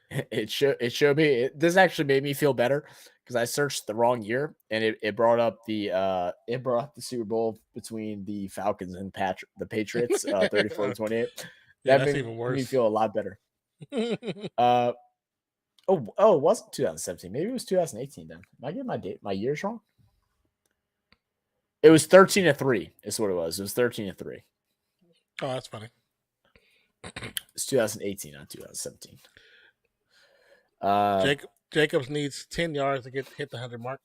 S3: It showed me. This actually made me feel better because I searched the wrong year and it brought up the Super Bowl between the Falcons and the Patriots 34-28.
S1: Yeah, that's even worse.
S3: Made me feel a lot better. It wasn't 2017. Maybe it was 2018 then. Am I getting my years wrong? It was 13-3 is what it was. It was 13-3.
S1: Oh, that's funny.
S3: It's 2018, not 2017.
S1: Jacobs needs 10 yards to hit the 100 mark.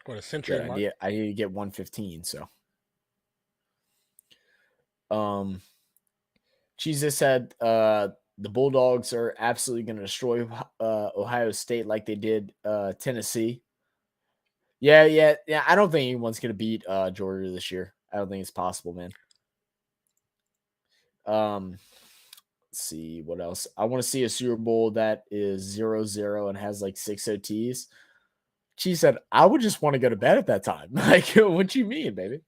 S1: Or the century mark.
S3: I need to get 115, so. Jesus said the Bulldogs are absolutely going to destroy Ohio State like they did Tennessee. Yeah. I don't think anyone's going to beat Georgia this year. I don't think it's possible, man. Let's see what else. I want to see a Super Bowl that is 0-0 and has like 6 OTs. She said, I would just want to go to bed at that time. Like, what you mean, baby?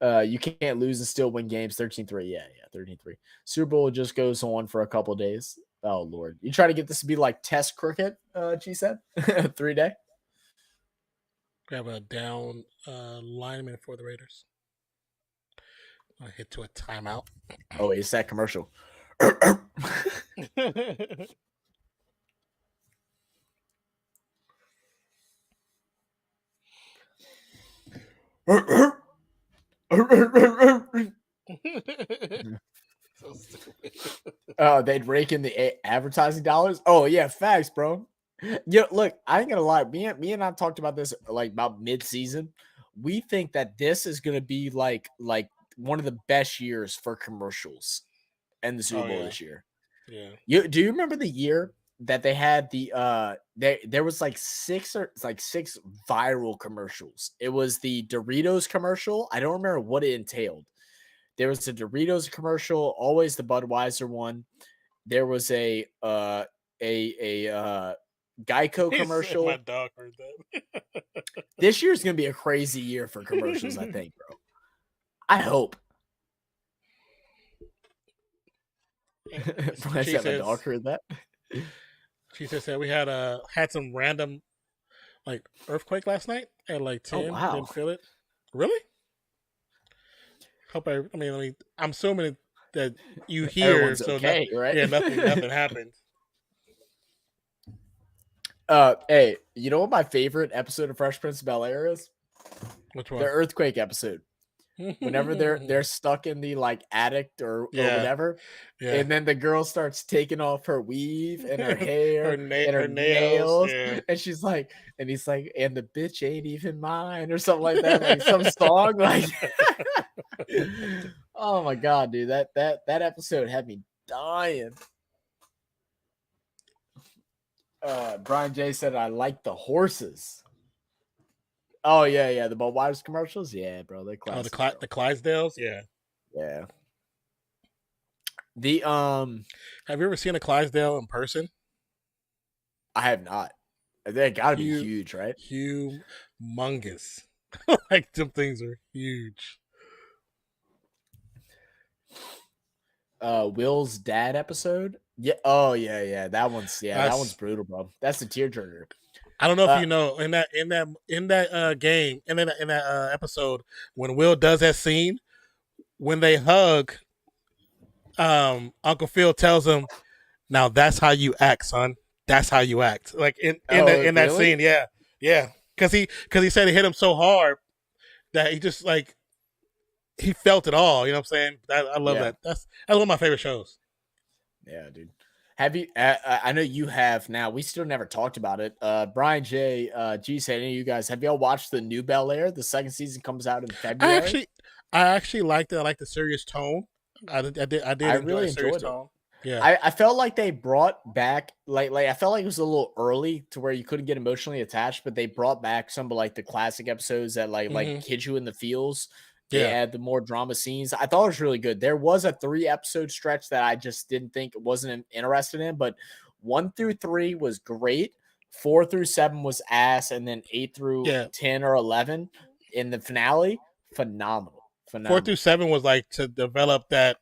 S3: You can't lose and still win games. 13-3. Yeah, 13-3. Super Bowl just goes on for a couple of days. Oh, Lord. You try to get this to be like test cricket, she said? 3-day?
S1: Grab a down lineman for the Raiders. I hit to a timeout.
S3: Oh, it's that commercial. Oh, they'd rake in the advertising dollars. Oh yeah, facts, bro. Look, I ain't gonna lie. Me and I talked about this like about mid-season. We think that this is gonna be like one of the best years for commercials in the Super Bowl this year.
S1: Yeah.
S3: Do you remember the year that they had there was like six viral commercials? It was the Doritos commercial. I don't remember what it entailed. There was the Doritos commercial, always the Budweiser one. There was a Geico commercial.
S1: My dog heard that.
S3: This year's gonna be a crazy year for commercials, I think, bro. I hope. I said my dog heard that.
S1: She said we had some random like earthquake last night at like 10.
S3: Oh, wow.
S1: Didn't feel it. Really? Hope I'm assuming that you hear
S3: everyone's
S1: so
S3: okay, right?
S1: Yeah, nothing happened.
S3: Hey, you know what my favorite episode of Fresh Prince of Bel-Air is?
S1: Which one?
S3: The earthquake episode. Whenever they're stuck in the like attic or whatever, and then the girl starts taking off her weave and her hair and her nails, and she's like, and he's like, and the bitch ain't even mine or something like that, like some song, like. Oh my god, dude, that episode had me dying. Brian J said I like the horses. Oh yeah, the Budweiser commercials, yeah, bro, they're classic.
S1: Oh, the Clydesdales, yeah.
S3: The
S1: have you ever seen a Clydesdale in person?
S3: I have not. They gotta be huge, right?
S1: Humongous. Like them things are huge.
S3: Will's dad episode. Yeah. Oh yeah. That one's brutal, bro. That's the tearjerker.
S1: I don't know if you know in that game and in that episode when Will does that scene when they hug, Uncle Phil tells him, "Now that's how you act, son. That's how you act." Like in that scene, yeah. Because he said it hit him so hard that he just like he felt it all. You know what I'm saying? I love that. That's one of my favorite shows.
S3: Yeah, dude. Have you? I know you have. Now we still never talked about it. Brian J. G said, "Any of you guys have y'all watched the new Bel-Air? The second season comes out in February."
S1: I actually liked it. I liked the serious tone. I really enjoyed the tone. Yeah,
S3: I felt like they brought back like I felt like it was a little early to where you couldn't get emotionally attached, but they brought back some of like the classic episodes that like kid you in the feels. They add the more drama scenes. I thought it was really good. There was a 3-episode stretch that I just didn't think wasn't interested in, but 1 through 3 was great. 4 through 7 was ass, and then 8 through 10 or 11 in the finale, phenomenal.
S1: 4 through 7 was like to develop that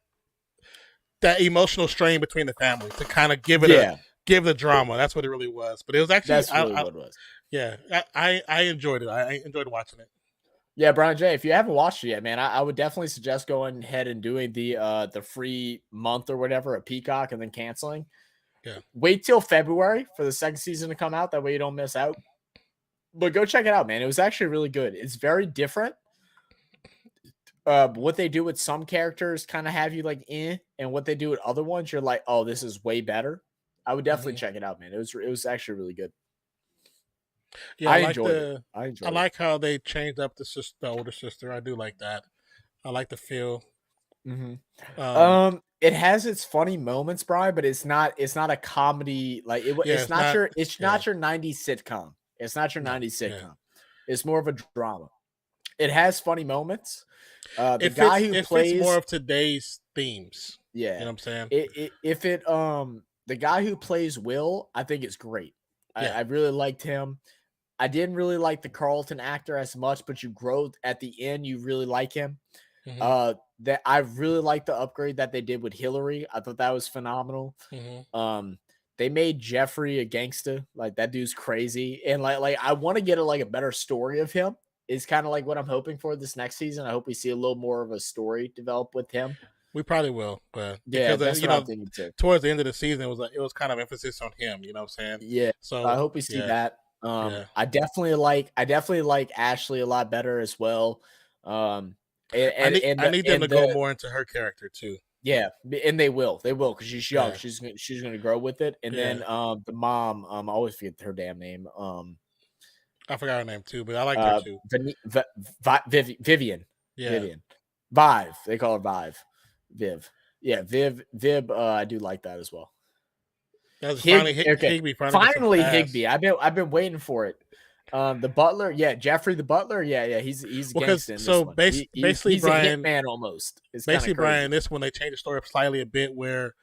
S1: emotional strain between the family to kind of give it give the drama. That's what it really was. But it was actually what it was. Yeah, I enjoyed it. I enjoyed watching it.
S3: Yeah, Brian J, if you haven't watched it yet, man, I would definitely suggest going ahead and doing the free month or whatever at Peacock and then canceling.
S1: Yeah.
S3: Wait till February for the second season to come out. That way you don't miss out. But go check it out, man. It was actually really good. It's very different. What they do with some characters kind of have you like and what they do with other ones, you're like, oh, this is way better. I would definitely check it out, man. It was actually really good.
S1: Yeah, I enjoyed it. I like how they changed up the older sister. I do like that. I like the feel.
S3: Mm-hmm. It has its funny moments, Brian, but it's not a comedy. Like it's not your 90s sitcom. It's not your 90s sitcom. Yeah. It's more of a drama. It has funny moments.
S1: It fits more of today's themes.
S3: Yeah,
S1: you know what I'm saying.
S3: The guy who plays Will, I think it's great. I really liked him. I didn't really like the Carlton actor as much, but you grow at the end. You really like him. Mm-hmm. That I really like the upgrade that they did with Hillary. I thought that was phenomenal. Mm-hmm. They made Jeffrey a gangster. Like that dude's crazy, and like I want to get a better story of him. Is kind of like what I'm hoping for this next season. I hope we see a little more of a story develop with him.
S1: We probably will, but
S3: yeah, that's what I'm thinking too.
S1: Towards the end of the season, it was kind of emphasis on him. You know what I'm saying?
S3: Yeah. So I hope we see that. I definitely like Ashley a lot better as well.
S1: I need them to go more into her character too.
S3: Yeah, and they will because she's young.
S1: Yeah.
S3: She's gonna grow with it. And then the mom, I always forget her damn name.
S1: I forgot her name too, but I liked her too.
S3: Vivian.
S1: Yeah.
S3: Vivian. Vive. They call her Vive. Viv. Yeah, Vib. I do like that as well.
S1: That was Higby.
S3: Finally, Higby. I've been waiting for it. The butler, Jeffrey the butler, he's gangsta in this one.
S1: Basically,
S3: he's
S1: Brian,
S3: a hitman almost. It's
S1: basically, Brian, this one they changed the story up slightly a bit, where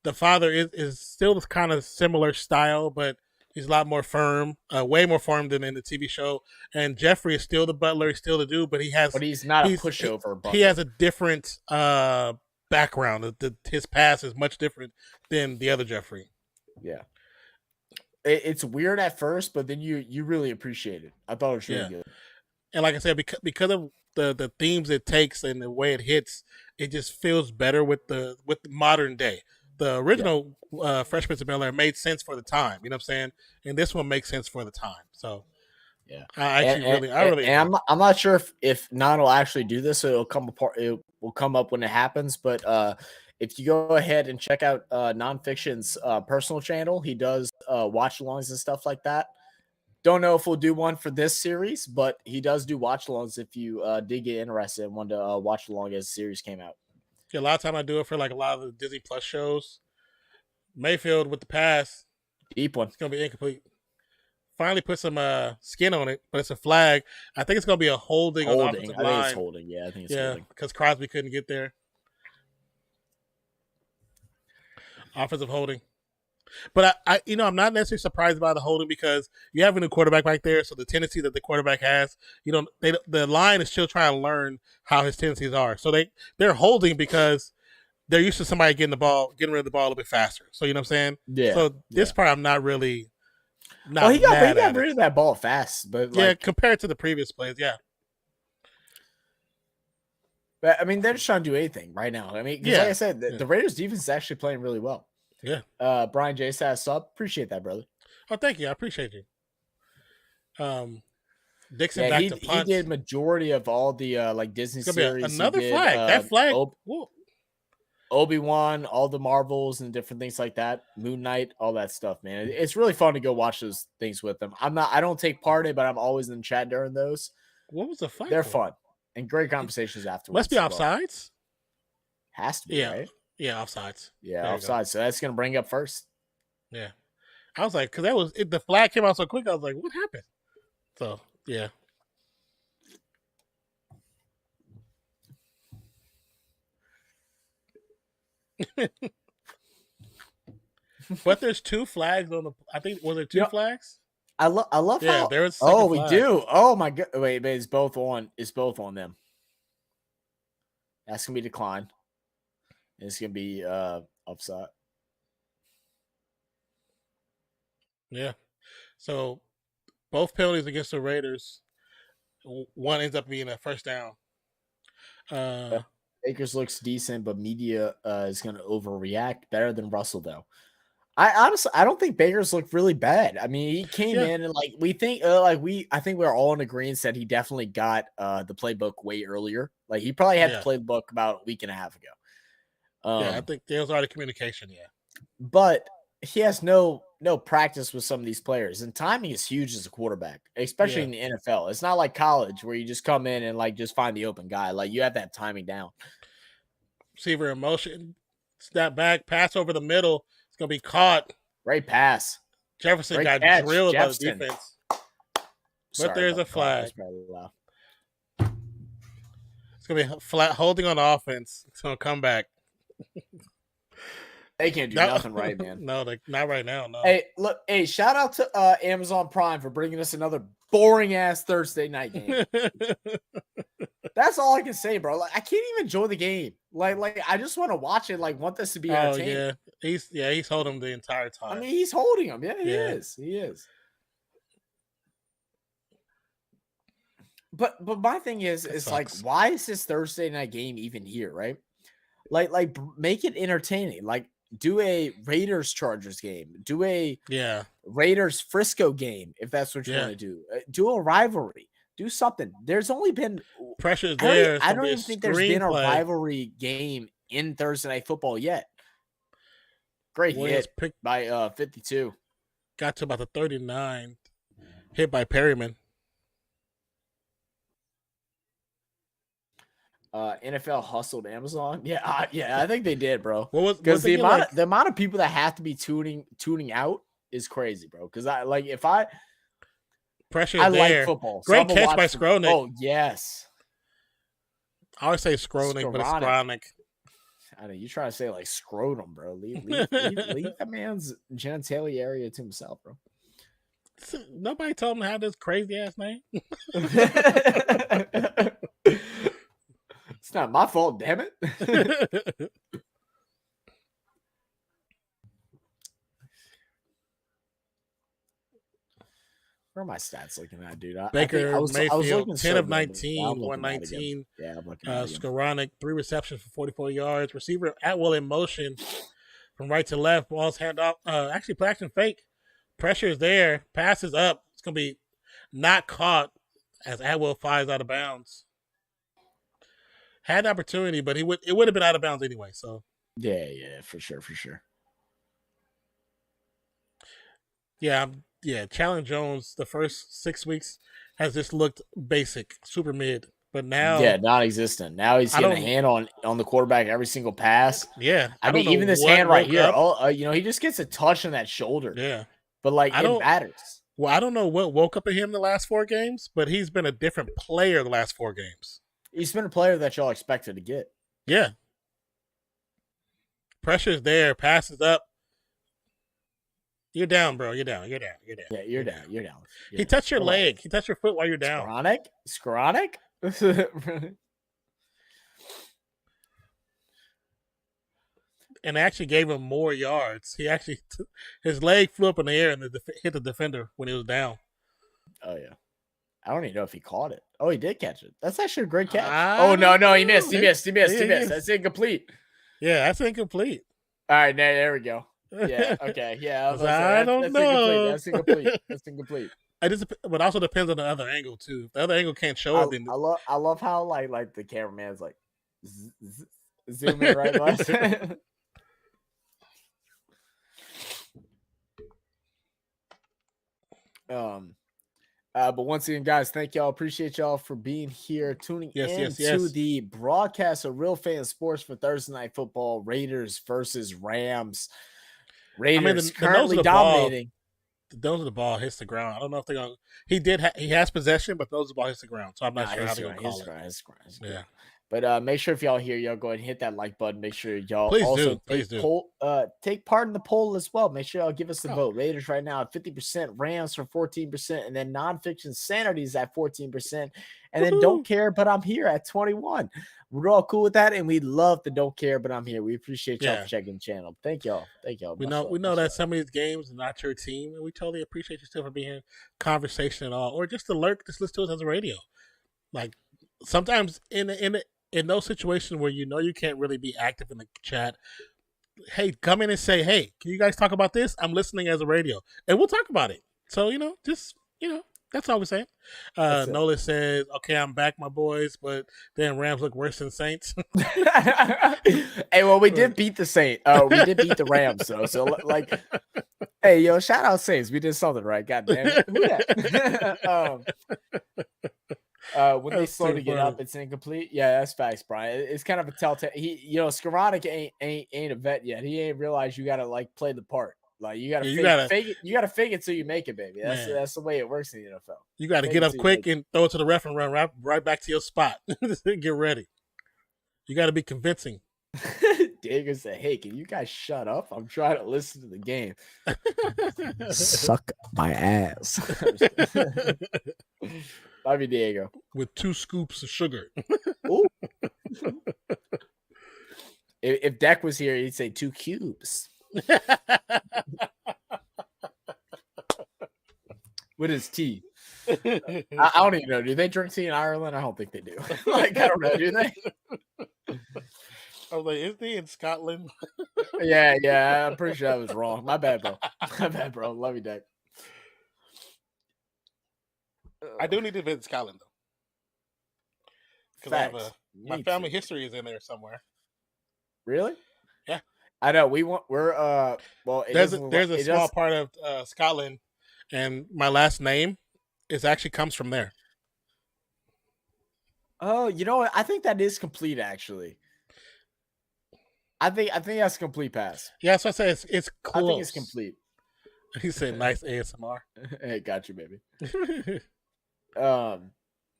S1: the father is still kind of similar style, but he's a lot more firm, way more firm than in the TV show. And Jeffrey is still the butler, he's still the dude, but he's not a pushover. He has a different background. His past is much different than the other Jeffrey.
S3: Yeah. It's weird at first, but then you really appreciate it. I thought it was really good.
S1: And like I said, because of the themes it takes and the way it hits, it just feels better with the modern day. The original Fresh Prince of Bel-Air made sense for the time. You know what I'm saying? And this one makes sense for the time. So
S3: yeah,
S1: I'm
S3: not sure if Nan will actually do this. So it'll come apart. It will come up when it happens. But if you go ahead and check out Nonfiction's personal channel, he does watch-alongs and stuff like that. Don't know if we'll do one for this series, but he does do watch-alongs if you did get interested and wanted to watch along as the series came out.
S1: Yeah, a lot of time I do it for like a lot of the Disney Plus shows. Mayfield with the pass.
S3: Deep one.
S1: It's going to be incomplete. Finally put some skin on it, but it's a flag. I think it's going to be a holding on the offensive line.
S3: I think it's holding. Yeah, I think it's holding.
S1: Because Crosby couldn't get there. Offensive holding. But I'm not necessarily surprised by the holding because you have a new quarterback back there, so the tendency that the quarterback has, the line is still trying to learn how his tendencies are. So they're holding because they're used to somebody getting rid of the ball a little bit faster. So you know what I'm saying?
S3: Yeah.
S1: So this part I'm not really.
S3: He got rid of that ball fast, but
S1: compared to the previous plays, yeah.
S3: But I mean, they're just trying to do anything right now. I mean, like I said, the Raiders defense is actually playing really well.
S1: Yeah.
S3: Brian J. Sass sub. Appreciate that, brother.
S1: Oh, thank you. I appreciate you. Dixon back to punt.
S3: He did majority of all the Disney series.
S1: Another flag. That flag.
S3: Obi-Wan, all the Marvels and different things like that. Moon Knight, all that stuff, man. It's really fun to go watch those things with them. I don't take part in it, but I'm always in the chat during those.
S1: What was the flag?
S3: They're fun. And great conversations afterwards.
S1: Must be offsides.
S3: Has to be, right?
S1: Yeah, offsides.
S3: Yeah, offsides. So that's going to bring up first.
S1: Yeah. I was like, because the flag came out so quick, I was like, what happened? So, yeah. But there's two flags on the. I think was there two flags?
S3: I love how.
S1: There was.
S3: We do. Oh my god! Wait, but it's both on. It's both on them. That's gonna be decline. And it's gonna be upside.
S1: Yeah. So both penalties against the Raiders. One ends up being a first down.
S3: Akers looks decent, but media is going to overreact. Better than Russell, though. I don't think Baker's looked really bad. I mean, he came in and we think I think we're all in agreement that he definitely got the playbook way earlier. Like he probably had the playbook about a week and a half ago.
S1: I think there was already communication. Yeah,
S3: but he has no practice with some of these players, and timing is huge as a quarterback, especially in the NFL. It's not like college where you just come in and just find the open guy. Like you have that timing down.
S1: Receiver in motion, snap back, pass over the middle. It's gonna be caught.
S3: Great pass.
S1: Jefferson got drilled by the defense. But there's a flag. It's gonna be flat holding on offense. It's gonna come back.
S3: They can't do nothing right, man.
S1: No, not right now. No.
S3: Hey, look. Hey, shout out to Amazon Prime for bringing us another boring ass Thursday night game. That's all I can say, bro. Like, I can't even enjoy the game. Like I just want to watch it. Like, want this to be entertaining.
S1: He's holding him the entire time.
S3: I mean, he's holding him. Yeah, he is. He is. But my thing is like, why is this Thursday night game even here, right? Like make it entertaining. Like, do a Raiders Chargers game. Do a Raiders Frisco game if that's what you want to do. Do a rivalry. Do something. There's only been
S1: pressure there.
S3: I don't even think there's been a rivalry game in Thursday Night Football yet. Great
S1: Williams
S3: hit by 52.
S1: Got to about the 39. Hit by Perryman.
S3: NFL hustled Amazon. Yeah, I think they did, bro.
S1: Because
S3: the amount of people that have to be tuning out is crazy, bro. Because
S1: pressure
S3: I
S1: there.
S3: like football.
S1: Great catch by Skronik.
S3: Oh yes.
S1: I always say Skronik, but it's Skronik.
S3: I know you trying to say like scrotum, bro. Leave that man's genitalia area to himself, bro.
S1: Nobody told him to have this crazy ass name.
S3: It's not my fault, damn it. Where are my stats looking at, dude?
S1: Baker Mayfield, 10 of 19, 119.
S3: Yeah, I'm looking at
S1: Skowronek, 3 receptions for 44 yards. Receiver Atwell in motion from right to left. Balls hand off. Actually, play action fake. Pressure's there. Passes up. It's going to be not caught as Atwell flies out of bounds. Had the opportunity, but it would have been out of bounds anyway. So
S3: yeah, for sure.
S1: Yeah, Chandler Jones, the first 6 weeks has just looked basic, super mid. But now,
S3: non-existent. Now he's getting a hand on the quarterback every single pass.
S1: Yeah,
S3: I mean, even this hand right here, he just gets a touch on that shoulder.
S1: Yeah,
S3: but it matters.
S1: Well, I don't know what woke up in him the last 4 games, but he's been a different player the last 4 games.
S3: He's been a player that y'all expected to get.
S1: Yeah, pressure's there, passes up. You're down, bro. You're down.
S3: Yeah, you're down.
S1: He touched your leg. He touched your foot while you're down.
S3: Skowronek?
S1: And actually gave him more yards. He actually his leg flew up in the air and hit the defender when he was down.
S3: Oh yeah, I don't even know if he caught it. Oh, he did catch it. That's actually a great catch. Oh no, he missed. He missed. That's incomplete.
S1: Yeah, that's incomplete.
S3: All right, there we go. Yeah. Okay. Yeah.
S1: I don't know.
S3: That's incomplete.
S1: But also depends on the other angle too. If the other angle can't show it, then
S3: I love how like the cameraman's like zoom in right left. But once again, guys, thank y'all. Appreciate y'all for being here, tuning in to the broadcast of Real Fan Sports for Thursday Night Football. Raiders versus Rams. Raiders currently dominating.
S1: The nose of the ball hits the ground. I don't know if they're going to... He has possession, but the nose of the ball hits the ground. So I'm not sure how they're going to call it. Yeah.
S3: But make sure if y'all here, y'all go ahead and hit that like button. Make sure y'all
S1: Please do.
S3: Take part in the poll as well. Make sure y'all give us a vote. Raiders right now at 50%, Rams for 14%, and then Nonpfixion Sanity is at 14%. And then Don't Care, But I'm Here at 21%. We're all cool with that, and we love the Don't Care, But I'm Here. We appreciate y'all for checking the channel. Thank y'all.
S1: We know that some of these games are not your team, and we totally appreciate you still for being here, conversation and all, or just to lurk, just listen to us as a radio. Like sometimes in those situations where you know you can't really be active in the chat, hey, come in and say, hey, can you guys talk about this? I'm listening as a radio, and we'll talk about it. So that's all we're saying. Nola says, okay, I'm back, my boys, but then Rams look worse than Saints.
S3: Hey, well, we did beat the Saints. We did beat the Rams, though. So, like, hey, yo, shout out Saints. We did something right. God damn it. Who that? When they slow to get up, it's incomplete. Yeah, that's facts, Brian. It's kind of a telltale. Skowronek ain't a vet yet. He ain't realized you gotta like play the part. Like you gotta fake it. You gotta fake it till you make it, baby. That's the way it works in the NFL.
S1: You gotta get up quick and throw it to the ref and run right back to your spot. Get ready. You gotta be convincing.
S3: Diego said, "Hey, can you guys shut up? I'm trying to listen to the game." Suck my ass. Love you, Diego.
S1: With 2 scoops of sugar.
S3: Ooh. If Deck was here, he'd say 2 cubes. With his tea. I don't even know. Do they drink tea in Ireland? I don't think they do. Like, I don't know. Do they?
S1: I was like, is he in Scotland?
S3: Yeah. I'm pretty sure I was wrong. My bad, bro. Love you, Deck.
S1: I do need to visit Scotland, though. Because my family history is in there somewhere.
S3: Really?
S1: Yeah.
S3: I know. We're well.
S1: There's a small part of Scotland, and my last name actually comes from there.
S3: Oh, you know what? I think that is complete. Actually, I think that's a complete pass.
S1: Yeah, so I say it's close.
S3: I think it's complete.
S1: He said, "Nice ASMR."
S3: Hey, got you, baby.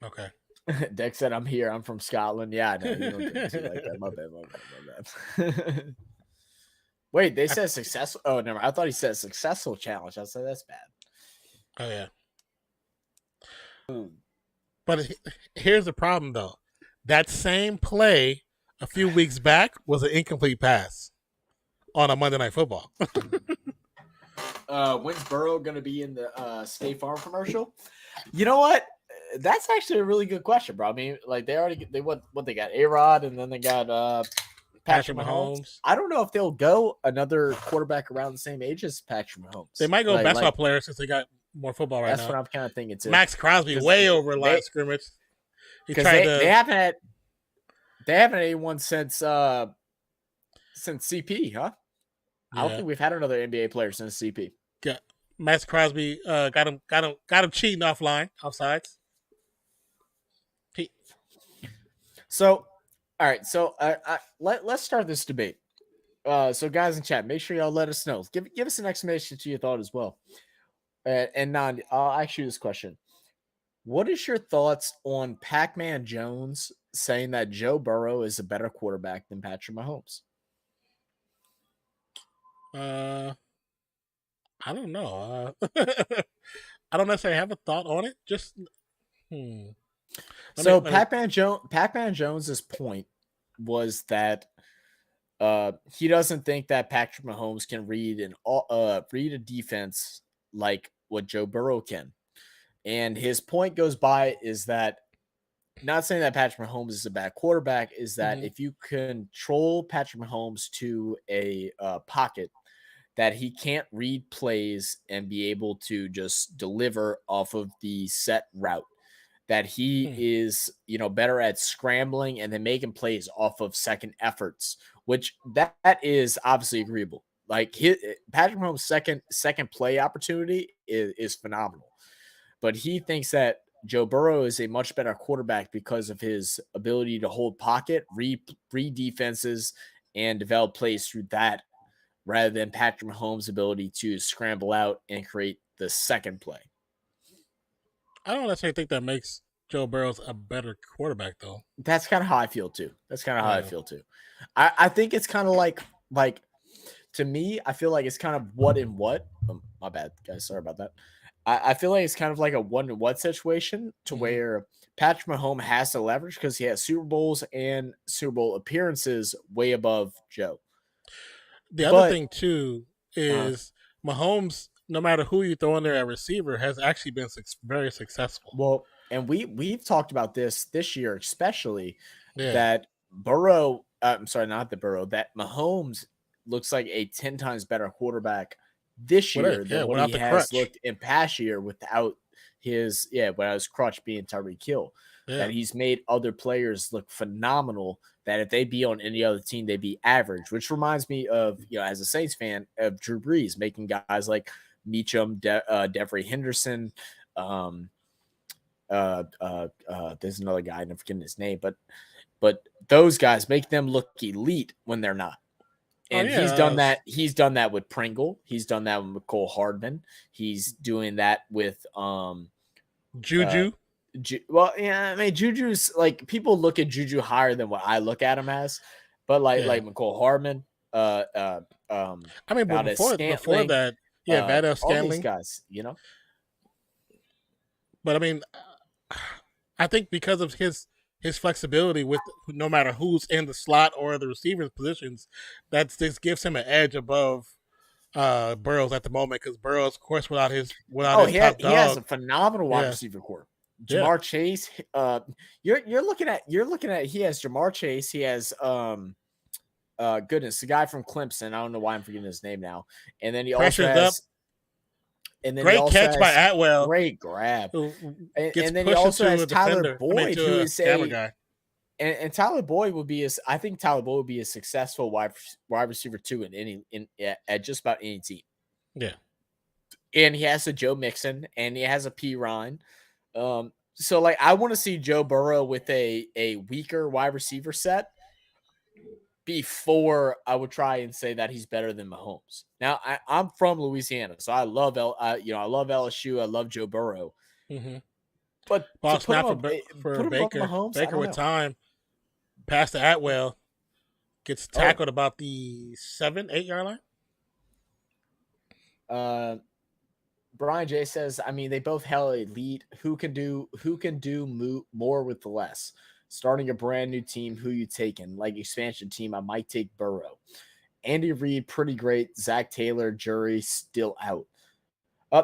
S1: Okay.
S3: Dex said, "I'm here. I'm from Scotland." Yeah, I know. You don't think like that. My bad. Wait, they said successful. Oh, never. I thought he said successful challenge. I said that's bad.
S1: Oh yeah. But here's the problem, though. That same play a few weeks back was an incomplete pass on a Monday Night Football.
S3: When's Burrow going to be in the State Farm commercial? You know what? That's actually a really good question, bro. I mean, like they what they got A-Rod, and then they got Patrick Mahomes. I don't know if they'll go another quarterback around the same age as Patrick Mahomes.
S1: They might go basketball players since they got more football right now.
S3: That's what I'm kind of thinking too.
S1: Max Crosby way over line of scrimmage.
S3: Because they haven't had anyone since CP, huh? I don't think we've had another NBA player since CP.
S1: Yeah, Max Crosby got him cheating offsides.
S3: So, all right. So, let's start this debate. So, guys in chat, make sure y'all let us know. Give us an explanation to your thought as well. And Nan, I'll ask you this question: what is your thoughts on Pac-Man Jones saying that Joe Burrow is a better quarterback than Patrick Mahomes?
S1: I don't know. I don't necessarily have a thought on it. Just
S3: Pac-Man Jones's point was that he doesn't think that Patrick Mahomes can read a defense like what Joe Burrow can. And his point goes by is that, not saying that Patrick Mahomes is a bad quarterback, is that if you control Patrick Mahomes to a pocket, that he can't read plays and be able to just deliver off of the set route. That he is, better at scrambling and then making plays off of second efforts, which that is obviously agreeable. Like Patrick Mahomes' second play opportunity is phenomenal. But he thinks that Joe Burrow is a much better quarterback because of his ability to hold pocket, read defenses, and develop plays through that, rather than Patrick Mahomes' ability to scramble out and create the second play.
S1: I don't necessarily think that makes Joe Burrow a better quarterback, though.
S3: That's kind of how I feel, too. I think it's kind of like, to me, I feel like it's kind of what and what. My bad, guys. Sorry about that. I feel like it's kind of like a what and what situation to where Patrick Mahomes has to leverage because he has Super Bowls and Super Bowl appearances way above Joe.
S1: The other thing, too, is Mahomes, no matter who you throw in there at receiver, has actually been very successful.
S3: Well, and we've talked about this year, especially that Burrow. I'm sorry, not the Burrow. That Mahomes looks like a 10 times better quarterback this year than what he has looked in past year without his crutch being Tyreek Hill. Yeah. That he's made other players look phenomenal. That if they be on any other team, they'd be average. Which reminds me of, as a Saints fan, of Drew Brees making guys like Meacham, Devery Henderson. There's another guy, I'm forgetting his name, but those guys make them look elite when they're not. And he's done that. He's done that with Pringle. He's done that with Mecole Hardman. He's doing that with
S1: Juju.
S3: Juju's like, people look at Juju higher than what I look at him as, but like Mecole Hardman.
S1: Before that, Valdez Scantling,
S3: all these guys,
S1: But I mean, I think because of his flexibility with no matter who's in the slot or the receiver's positions, this gives him an edge above Burrows at the moment, because Burrows, of course, without his top dog,
S3: he has a phenomenal wide receiver core. Jamar Chase, you're looking at he has Jamar Chase, he has the guy from Clemson. I don't know why I'm forgetting his name now. And then he also has
S1: great catch by Atwell.
S3: Great grab. And then he also has Tyler Boyd, who is and Tyler Boyd would be I think Tyler Boyd would be a successful wide receiver 2 at just about any team.
S1: Yeah.
S3: And he has a Joe Mixon and he has a P. Ryan. So like I want to see Joe Burrow with a weaker wide receiver set before I would try and say that he's better than Mahomes. Now I'm from Louisiana, so I love I love LSU. I love Joe Burrow.
S1: Mm-hmm.
S3: But
S1: ball
S3: to
S1: snap
S3: put
S1: Baker.
S3: Mahomes,
S1: Baker with time, pass to Atwell, gets tackled about the 7-8 yard
S3: line. Brian J says, I mean, they both held elite. Who can do more with less? Starting a brand new team, who you taking? Like expansion team, I might take Burrow. Andy Reid, pretty great. Zach Taylor, jury still out.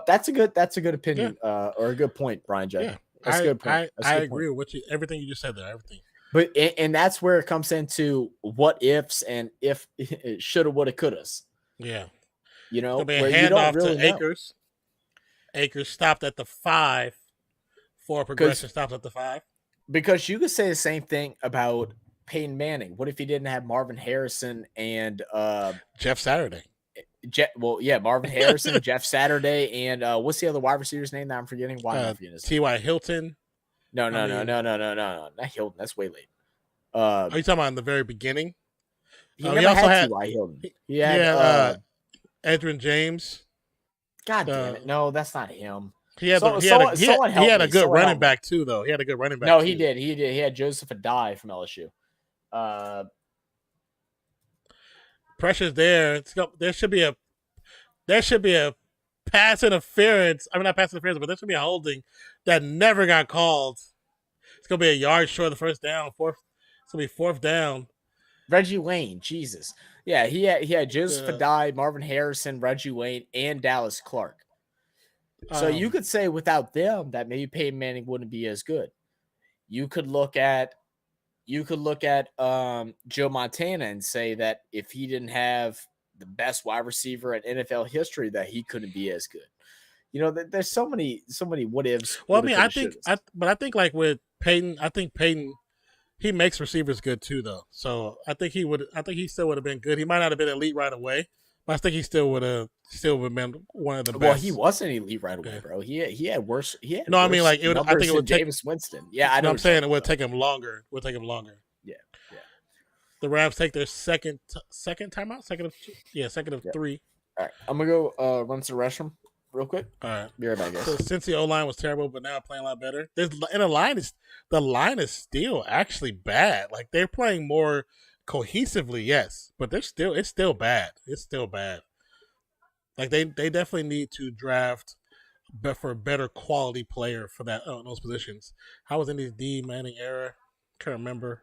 S3: That's a good opinion, or a good point, Brian J.
S1: Yeah.
S3: That's a good point.
S1: I agree with everything you just said there. Everything.
S3: But and that's where it comes into what ifs and if it shoulda, woulda, couldas.
S1: Yeah.
S3: You know,
S1: be a handoff to Akers. Akers stopped at the 5 for progression. Stopped at the 5.
S3: Because you could say the same thing about Peyton Manning. What if he didn't have Marvin Harrison and
S1: Jeff Saturday?
S3: Marvin Harrison, Jeff Saturday, and what's the other wide receiver's name that I'm forgetting? Why am I forgetting his name?
S1: T.Y. Hilton.
S3: No, not Hilton. That's way late.
S1: Are you talking about in the very beginning?
S3: He also had T.Y. Hilton. He had
S1: Edgerrin James.
S3: God damn it! No, that's not him.
S1: He had a good running back too, though. He had a good running back.
S3: No, he did. He had Joseph Adai from LSU.
S1: Pressure's there. There should be a pass interference. I mean, not pass interference, but there should be a holding that never got called. It's gonna be a yard short of the first down. It's gonna be 4th down.
S3: Reggie Wayne, Jesus. Yeah, he had Joseph Adai, Marvin Harrison, Reggie Wayne, and Dallas Clark. So you could say without them that maybe Peyton Manning wouldn't be as good. You could look at Joe Montana and say that if he didn't have the best wide receiver in NFL history, that he couldn't be as good. You know, there's so many what ifs.
S1: Well, I mean, I think like with Peyton, he makes receivers good too, though. So I think he still would have been good. He might not have been elite right away, but I think he still would have been one of the best.
S3: Well, he wasn't elite right away, bro. He had worse.
S1: No, I mean, like I think it would take
S3: Jameis Winston. Yeah, I know.
S1: I'm saying it would take him longer.
S3: Yeah.
S1: The Rams take their second timeout. Second of 3.
S3: All right, I'm gonna go run to the restroom real quick.
S1: All right,
S3: be right back, guys.
S1: So since the O-line was terrible, but now playing a lot better. The line is still actually bad. Like they're playing more cohesively, yes, but it's still bad. It's still bad. Like they definitely need to draft for a better quality player for those positions. How was in the D Manning era? Can't remember.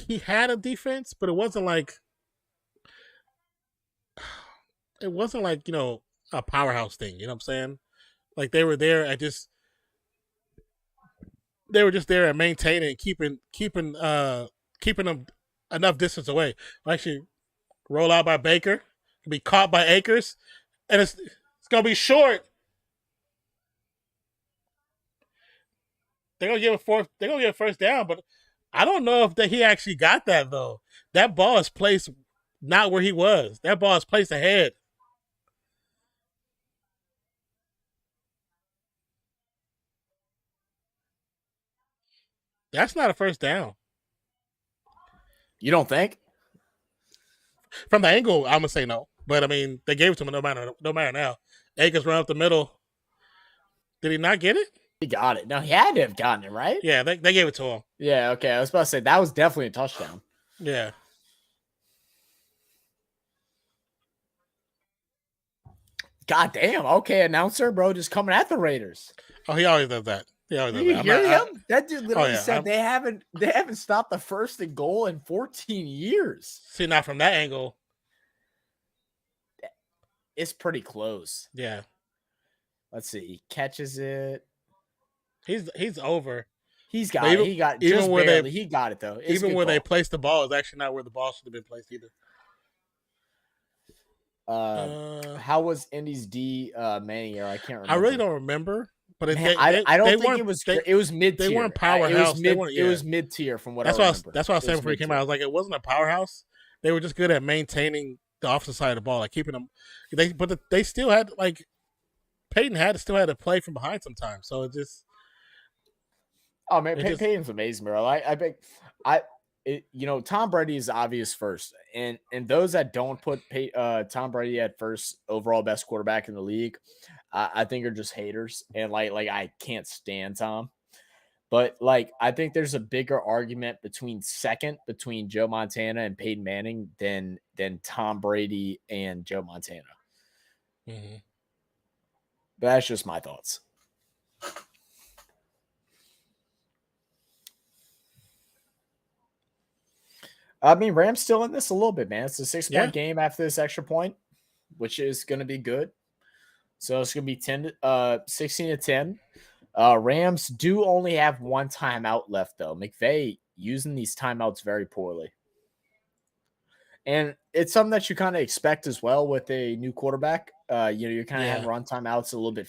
S1: He had a defense, but it wasn't like a powerhouse thing. You know what I'm saying? Like they were just there at maintaining, keeping them enough distance away. Actually, roll out by Baker, be caught by Akers, and it's gonna be short. They're gonna give a first down, but I don't know if he actually got that though. That ball is placed not where he was. That ball is placed ahead. That's not a first down.
S3: You don't think?
S1: From the angle, I'm gonna say no. But I mean, they gave it to him no matter now. Akers run up the middle. Did he not get it?
S3: He got it. No, he had to have gotten it, right?
S1: Yeah, they gave it to him.
S3: Yeah, okay. I was about to say that was definitely a touchdown.
S1: Yeah.
S3: God damn. Okay, announcer, bro, just coming at the Raiders.
S1: Oh, he always does that.
S3: Did you hear him? That dude literally said they haven't stopped the 1st and goal in 14 years.
S1: See, not from that angle.
S3: It's pretty close.
S1: Yeah.
S3: Let's see. He catches it.
S1: He's over.
S3: He got it just barely. He got it though. It's
S1: even where they placed the ball is actually not where the ball should have been placed either.
S3: How was Indy's D Manning era? I can't remember.
S1: I really don't remember. But
S3: Man, I don't think it was mid tier.
S1: They weren't powerhouse.
S3: It was mid tier from what I remember.
S1: That's what I was saying before he came out. I was like, it wasn't a powerhouse. They were just good at maintaining the offensive side of the ball, like keeping them. They still had like Peyton still had to play from behind sometimes. So it just.
S3: Oh man, Peyton's amazing, bro. Tom Brady is obvious first, and those that don't put Tom Brady at first overall best quarterback in the league, I think are just haters, and like I can't stand Tom. But like I think there's a bigger argument between Joe Montana and Peyton Manning than Tom Brady and Joe Montana.
S1: Mm-hmm.
S3: But that's just my thoughts. I mean, Rams still in this a little bit, man. It's a 6-point game after this extra point, which is going to be good. So it's going to be 16-10. Rams do only have one timeout left, though. McVay using these timeouts very poorly. And it's something that you kind of expect as well with a new quarterback. You're kind of having run timeouts a little bit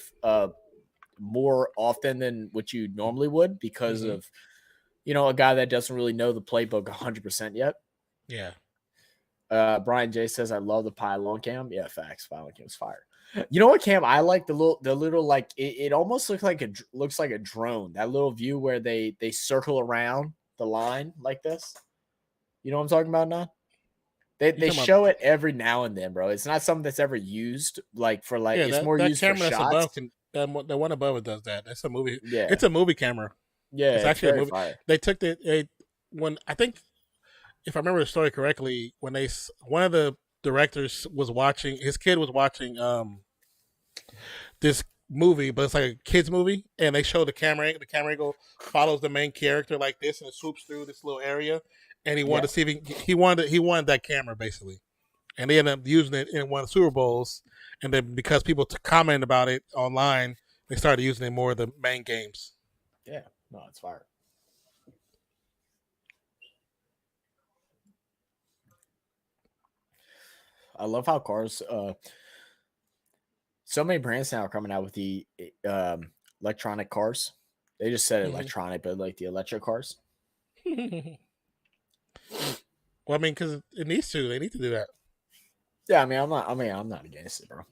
S3: more often than what you normally would because of a guy that doesn't really know the playbook 100% yet.
S1: Yeah.
S3: Brian J says, I love the pylon cam. Yeah, facts. Pylon cam is fire. You know what, Cam? I like the little like it almost looks like a drone. That little view where they circle around the line like this. You know what I'm talking about now? They show it every now and then, bro. It's not something that's ever used it's more used for shots.
S1: The one above it does that. That's a movie.
S3: Yeah,
S1: it's a movie camera.
S3: Yeah,
S1: it's actually a movie.
S3: Fire.
S1: They took when I think, if I remember the story correctly, when one of the directors was watching, his kid was watching this movie, but it's like a kids movie, and they show the camera angle follows the main character like this, and it swoops through this little area, and he wanted to see if he wanted that camera basically, and they ended up using it in one of the Super Bowls, and then because people commented about it online, they started using it more of the main games.
S3: Yeah, no, it's fire. I love how cars, so many brands now are coming out with the electronic cars. They just said electronic, but like the electric cars.
S1: Well, I mean, because it needs to. They need to do that.
S3: Yeah, I'm not against it, bro.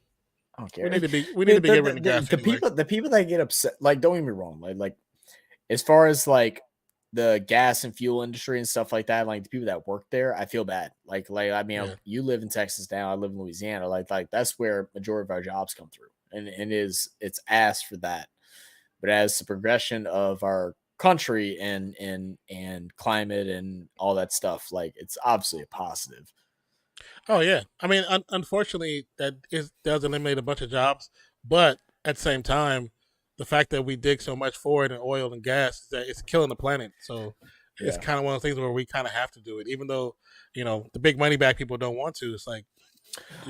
S3: I don't care.
S1: We need to be getting rid of gas.
S3: The people that get upset, like, don't get me wrong, like as far as like the gas and fuel industry and stuff like that, like the people that work there, I feel bad. Like I mean, you live in Texas now, I live in Louisiana. Like that's where majority of our jobs come through, and it's asked for that. But as the progression of our country and climate and all that stuff, like it's obviously a positive.
S1: Oh yeah, I mean, unfortunately, that does eliminate a bunch of jobs, but at the same time, the fact that we dig so much for it in oil and gas, that it's killing the planet. So it's kind of one of those things where we kind of have to do it, even though the big money back people don't want to. It's like,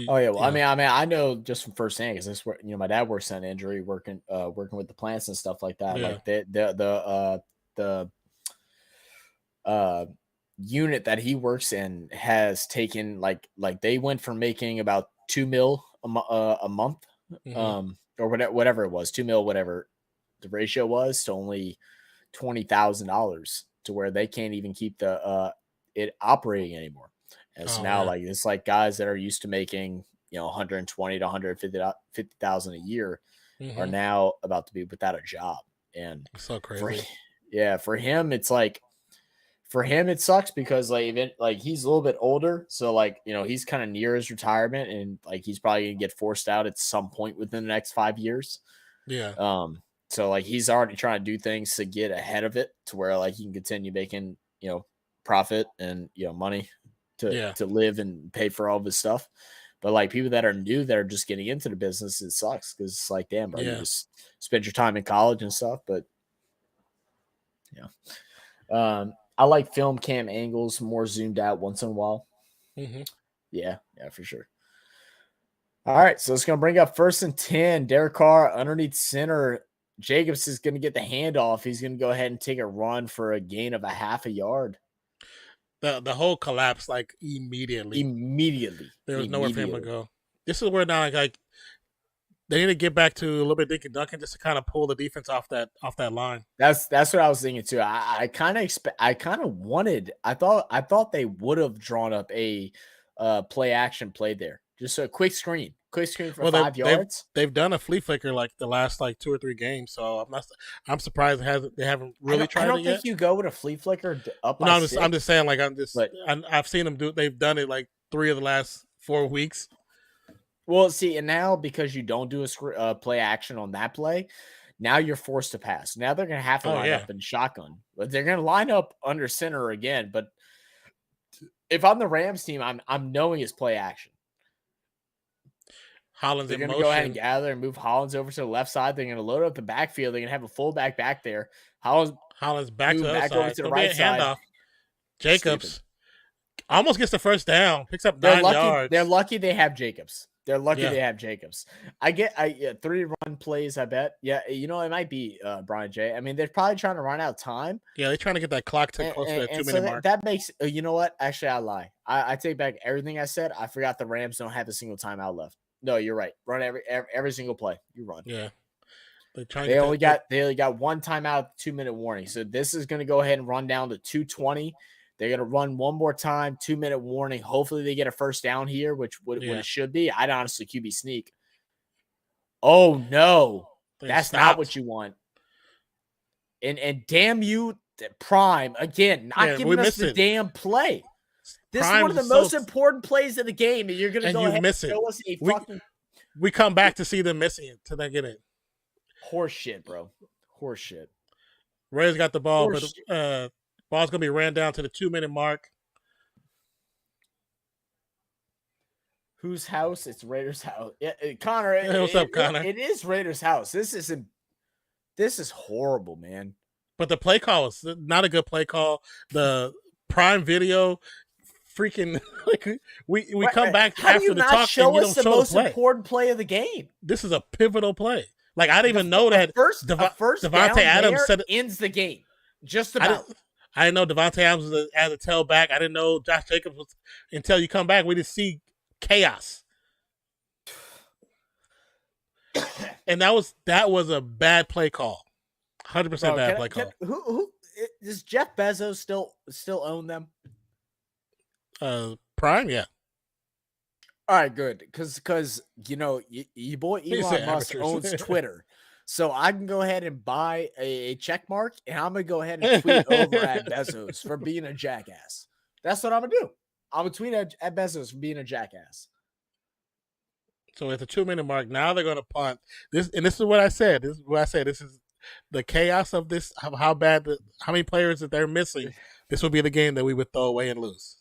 S3: I mean, I know just from firsthand because this where my dad works on injury, working with the plants and stuff like that. Yeah. Like the unit that he works in has taken like they went from making about $2 million a month, or whatever it was, $2 million, whatever the ratio was, to only $20,000, to where they can't even keep the it operating anymore. And so now, like, it's like guys that are used to making, $120,000 to $150,000 a year are now about to be without a job. And
S1: it's so crazy.
S3: For him, it's like, for him, it sucks because like he's a little bit older. So like, he's kind of near his retirement, and like, he's probably going to get forced out at some point within the next 5 years.
S1: Yeah.
S3: So like, he's already trying to do things to get ahead of it, to where like he can continue making, profit and, money to live and pay for all this stuff. But like, people that are new, that are just getting into the business, it sucks because it's like, damn, bro, you just spend your time in college and stuff. But I like film cam angles more zoomed out once in a while. Yeah, for sure. All right, so it's going to bring up 1st and 10. Derek Carr underneath center. Jacobs is going to get the handoff. He's going to go ahead and take a run for a gain of a half a yard.
S1: The whole collapse, like, immediately.
S3: There
S1: was nowhere for him to go. This is where now, like They need to get back to a little bit Dink and Duncan just to kind of pull the defense off that line.
S3: That's what I was thinking too. I kind of thought they would have drawn up a play action play there. Just a quick screen for 5 yards.
S1: They've done a flea flicker like the last 2 or 3 games, so I'm surprised they haven't really tried it yet. I don't think
S3: you go with a flea flicker up.
S1: No, I'm just saying I've seen them do. They've done it like 3 of the last 4 weeks.
S3: Well, see, and now because you don't do a play action on that play, now you're forced to pass. Now they're going to have to line up in shotgun. But they're going to line up under center again. But if I'm the Rams team, I'm knowing it's play action.
S1: Hollins
S3: they're going to go ahead and gather and move Hollins over to the left side. They're going to load up the backfield. They're going to have a fullback back there. Hollins
S1: back to the other side. Over to the right side. Jacobs almost gets the first down. Picks up 9 yards.
S3: They're lucky they have Jacobs. They have Jacobs. I get 3 run plays, I bet. Yeah, it might be Brian J. I mean, they're probably trying to run out time.
S1: Yeah, they're trying to get that clock to close to that 2-minute mark.
S3: That makes you know what? Actually, I lie. I take back everything I said. I forgot the Rams don't have a single timeout left. No, you're right. Run every single play. You run.
S1: Yeah.
S3: They only got 1 timeout, 2-minute warning. So this is going to go ahead and run down to 2:20. They're going to run one more time, 2-minute warning. Hopefully they get a first down here, which it should be. I'd honestly QB sneak. Oh, no. That's not what you want. And damn you, Prime, again, not giving us the damn play. This is one of the most important plays of the game, and you're going to go ahead and show us a fucking...
S1: We come back to see them missing it till they get it.
S3: Horse shit, bro. Horse shit.
S1: Ray's got the ball, but... ball's going to be ran down to the 2-minute mark.
S3: Whose house? It's Raiders' house. Yeah, Connor.
S1: Hey, what's up, Connor?
S3: It is Raiders' house. This is horrible, man.
S1: But the play call was not a good play call. The Prime Video, freaking we come back after the talk.
S3: Show us the most important play of the game.
S1: This is a pivotal play. Like I didn't even know that
S3: first
S1: Devontae Adams said
S3: ends the game. Just about.
S1: I didn't know Devontae Adams was as a tailback. I didn't know Josh Jacobs was until you come back. We just see chaos, and that was a bad play call, 100% bad play call.
S3: Who does Jeff Bezos still own them?
S1: Prime, yeah.
S3: All right, good, because your boy Elon Musk owns Twitter. So I can go ahead and buy a check mark, and I'm going to go ahead and tweet over at Bezos for being a jackass. That's what I'm going to do. I'm going to tweet at Bezos for being a jackass.
S1: So at the 2-minute mark, now they're going to punt. This is what I said. This is the chaos of this, of how many players that they're missing. This will be the game that we would throw away and lose.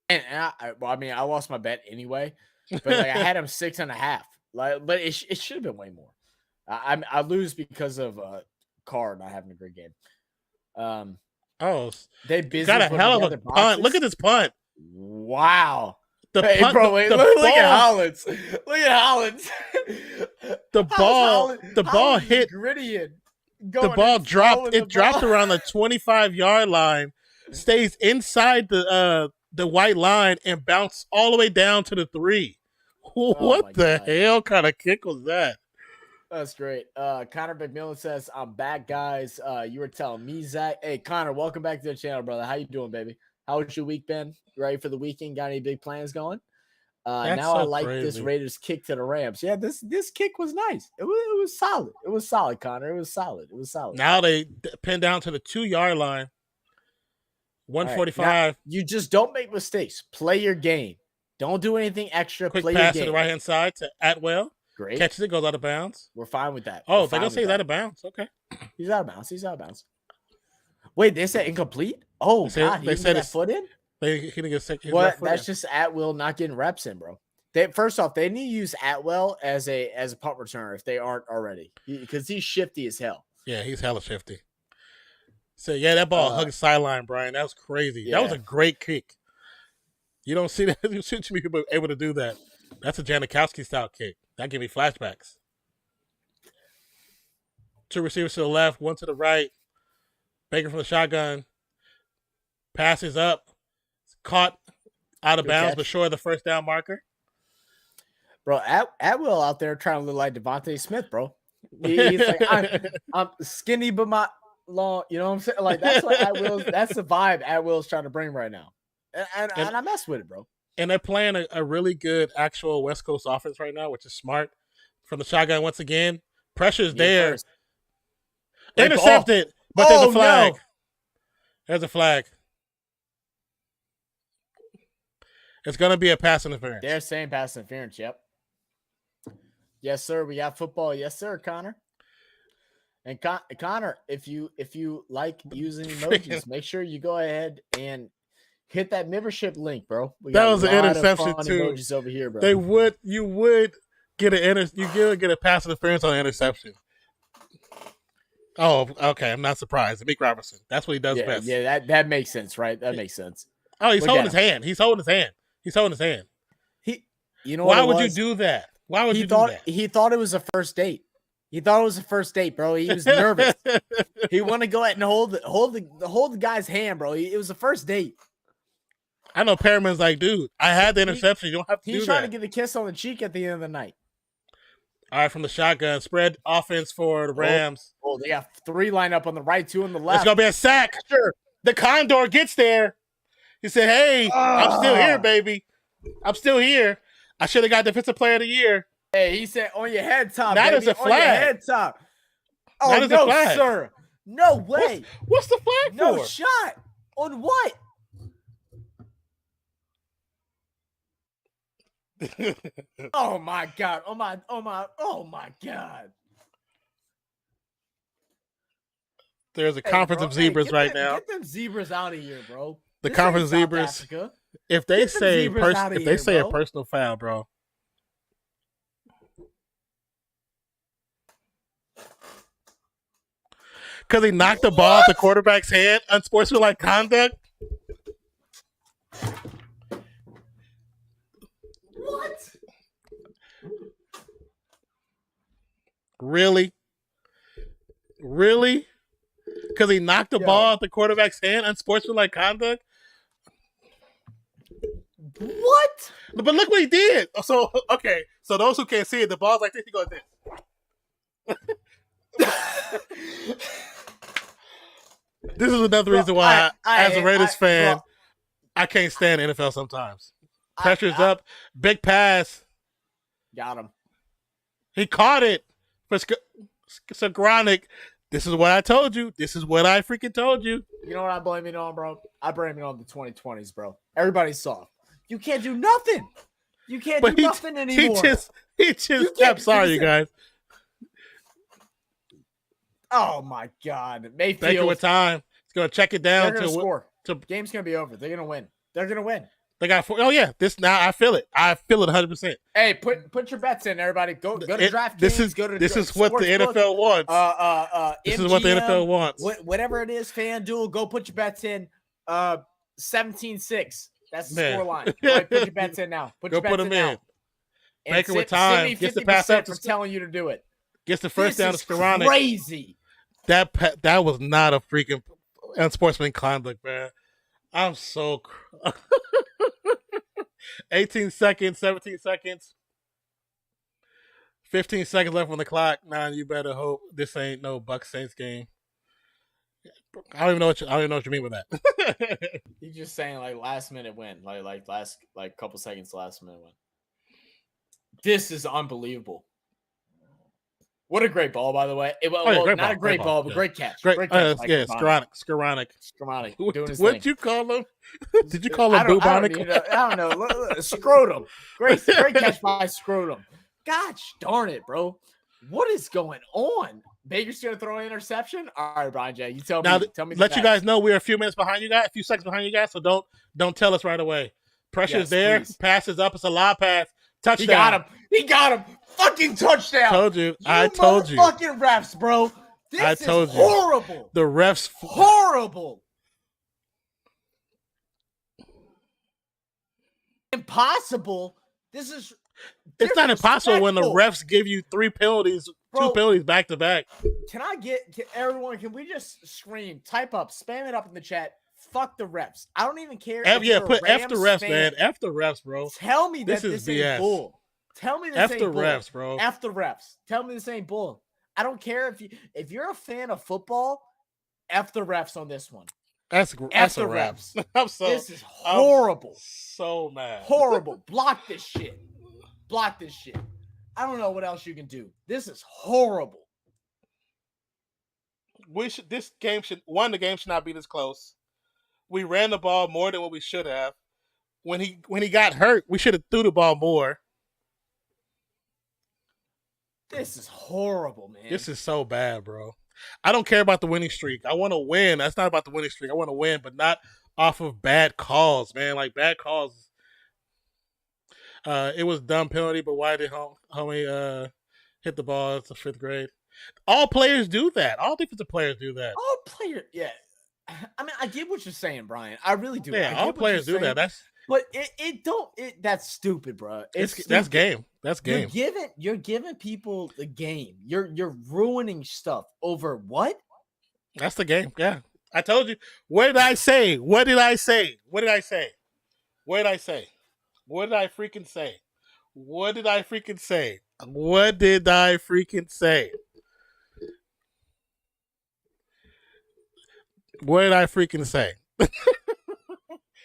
S3: And I lost my bet anyway, but I had him 6.5. But it should have been way more. I lose because of Carr not having a great game. They
S1: got a hell of a punt. Look at this punt.
S3: Wow. Look at Hollins. Look at Hollins.
S1: The ball hit.
S3: Gritty.
S1: The ball dropped. It dropped around the 25-yard line, stays inside the white line, and bounced all the way down to the 3. What the hell kind of kick was that?
S3: That's great. Connor McMillan says, I'm back, guys. You were telling me, Zach. Hey, Connor, welcome back to the channel, brother. How you doing, baby? How was your week been? You ready for the weekend? Got any big plans going? Now I like this Raiders kick to the Rams. Yeah, this kick was nice. It was solid. It was solid, Connor. It was solid.
S1: Now they pin down to the 2-yard line. 145.
S3: Right, you just don't make mistakes. Play your game. Don't do anything extra.
S1: Quick
S3: play
S1: pass
S3: your game.
S1: To the right-hand side to Atwell.
S3: Great.
S1: Catches it, goes out of bounds.
S3: We're fine with that.
S1: Oh, they're going to say he's out of bounds. Okay.
S3: He's out of bounds. Wait, they said incomplete? Oh, God. He said that foot in?
S1: He didn't get sick.
S3: That's just Atwell not getting reps in, bro. First off, they need to use Atwell as a punt returner if they aren't already, because he's shifty as hell.
S1: Yeah, he's hella shifty. So, yeah, that ball hugged the sideline, Brian. That was crazy. Yeah. That was a great kick. You don't see that. You see too many people able to do that. That's a Janikowski style kick. That gave me flashbacks. 2 receivers to the left, 1 to the right. Baker from the shotgun. Passes up. Caught out of bounds, but short of the first down marker.
S3: Bro, Atwell out there trying to look like Devontae Smith, bro. He's like, I'm skinny but my long. You know what I'm saying? Like that's what that's the vibe Atwell's trying to bring right now, and I mess with it, bro.
S1: And they're playing a really good actual West Coast offense right now, which is smart. From the shotgun once again, pressure's there. Intercepted, but there's a flag. No. There's a flag. It's going to be a pass interference.
S3: They're saying pass interference. Yep. Yes, sir. We got football. Yes, sir, Connor. And Connor, if you like using emojis, make sure you go ahead and hit that membership link, bro.
S1: That was an interception too.
S3: Emojis over here, bro.
S1: You would get a pass interference on an interception. Oh, okay. I'm not surprised. Meek Robertson. That's what he does best.
S3: Yeah, that makes sense, right? That makes sense.
S1: Oh, he's holding his hand. He's holding his hand.
S3: You know
S1: why would you do that? Why would you do that?
S3: He thought it was a first date. He thought it was a first date, bro. He was nervous. He wanted to go ahead and hold the guy's hand, bro. It was a first date.
S1: I know Perriman's like, dude, I had the interception. You don't have to do that.
S3: He's trying to get a kiss on the cheek at the end of the night.
S1: All right, from the shotgun. Spread offense for the Rams.
S3: Oh, they got 3 lined up on the right, 2 on the left.
S1: It's going to be a sack.
S3: Sure.
S1: The Condor gets there. He said, hey, I'm still here, baby. I'm still here. I should have got Defensive Player of the Year.
S3: Hey, he said, on your head top,
S1: that
S3: baby.
S1: Is a flag.
S3: On your head top. Oh,
S1: that is
S3: no,
S1: a flag.
S3: Sir. No way.
S1: What's the flag
S3: for?
S1: No
S3: shot. On what? Oh my God. Oh my God.
S1: There's a conference of zebras right now.
S3: Get them zebras out of here, bro.
S1: The conference zebras. If they say a personal foul, bro. Because he knocked the ball off the quarterback's head, unsportsmanlike conduct.
S3: What?
S1: Really? Because he knocked the ball off the quarterback's hand, unsportsmanlike conduct?
S3: What?
S1: But look what he did. So, okay. So those who can't see it, the ball's like this, he goes this. This is another reason why, as a Raiders fan, I can't stand NFL sometimes. Pressure's up. Big pass.
S3: Got him.
S1: He caught it for Skowronek. This is what I told you. This is what I freaking told you.
S3: You know what I blame it on, bro? I blame it on the 2020s, bro. Everybody's soft. You can't do nothing. You can't do nothing anymore.
S1: He just kept. Sorry, you guys.
S3: Oh my God, Mayfield.
S1: Baker with time. He's gonna check it down.
S3: They're gonna score. Game's gonna be over. They're gonna win. They
S1: got 4. Oh yeah, this now I feel it. I feel it 100%.
S3: Hey, put your bets in, everybody. Go to DraftKings.
S1: This is what the NFL wants. This
S3: MGM,
S1: is what the NFL wants.
S3: Whatever it is, FanDuel, go put your bets in. 17-6. That's the score line. Right, put your bets in now. Put them in.
S1: Baker with time. Gets the pass up.
S3: For telling you to do it.
S1: Gets the first down to Skowronek.
S3: Crazy.
S1: That was not a freaking unsportsmanlike conduct, man. I'm so 18 seconds, 17 seconds, 15 seconds left on the clock. Now you better hope this ain't no Bucs Saints game. I don't even know what you mean with that.
S3: You're just saying like last minute win, like last couple seconds last minute win. This is unbelievable. What a great ball, by the way. Not a great ball, but great catch. Great catch.
S1: Skowronek.
S3: Doing his
S1: What'd you call him? Did you call him bubonic?
S3: I don't know. Scrotum. Great catch by Scrotum. Gosh darn it, bro. What is going on? Baker's going to throw an interception? All right, Brian J. You tell me.
S1: Let you guys know we're a few minutes behind you guys, a few seconds behind you guys, so don't tell us right away. Pressure's there. Please. Passes up. It's a lob pass. Touchdown.
S3: He got him. Fucking touchdown.
S1: I told you.
S3: Fucking refs, bro. This is horrible.
S1: The refs.
S3: Horrible. Impossible.
S1: It's not impossible when the refs give you 3 penalties, 2 penalties back to back.
S3: Can everyone, can we just scream, type up, spam it up in the chat? Fuck the refs. I don't even care.
S1: Put F the refs, man. F the refs, bro.
S3: Tell me that this is BS. Bull. Tell me this
S1: After
S3: ain't bull.
S1: refs, bro.
S3: After refs. Tell me this ain't bull. I don't care if you're a fan of football, F the refs on this one.
S1: That's a refs.
S3: This is horrible.
S1: I'm so mad.
S3: Horrible. Block this shit. Block this shit. I don't know what else you can do. This is horrible.
S1: The game should not be this close. We ran the ball more than what we should have. When he got hurt, we should have threw the ball more.
S3: This is horrible, man.
S1: This is so bad, bro. I don't care about the winning streak. I want to win. That's not about the winning streak. I want to win, but not off of bad calls, man. Like bad calls. It was dumb penalty, but why did homie hit the ball? It's the 5th grade. All players do that. All defensive players do that.
S3: All players, yeah. I mean, I get what you're saying, Brian. I really do.
S1: Yeah, all players do that.
S3: But that's stupid, bro.
S1: That's game. That's game.
S3: You're giving people the game. You're ruining stuff over what?
S1: That's the game. Yeah. I told you. What did I say? What did I say? What did I say? What did I say? What did I freaking say? What did I freaking say? What did I freaking say? What did I freaking say?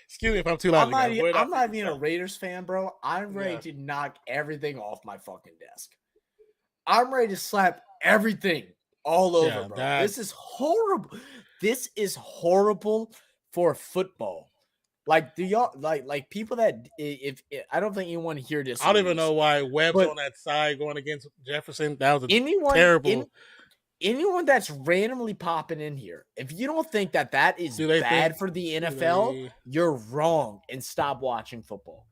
S1: Excuse me if I'm too loud.
S3: I'm not even a Raiders fan, bro. I'm ready to knock everything off my fucking desk. I'm ready to slap everything all over, bro. This is horrible. This is horrible for football. Like, do y'all like people that if I don't think anyone hear this.
S1: I don't even know why Webb's on that side going against Jefferson. That was terrible.
S3: Anyone that's randomly popping in here, if you don't think that is bad for the NFL, you're wrong and stop watching football.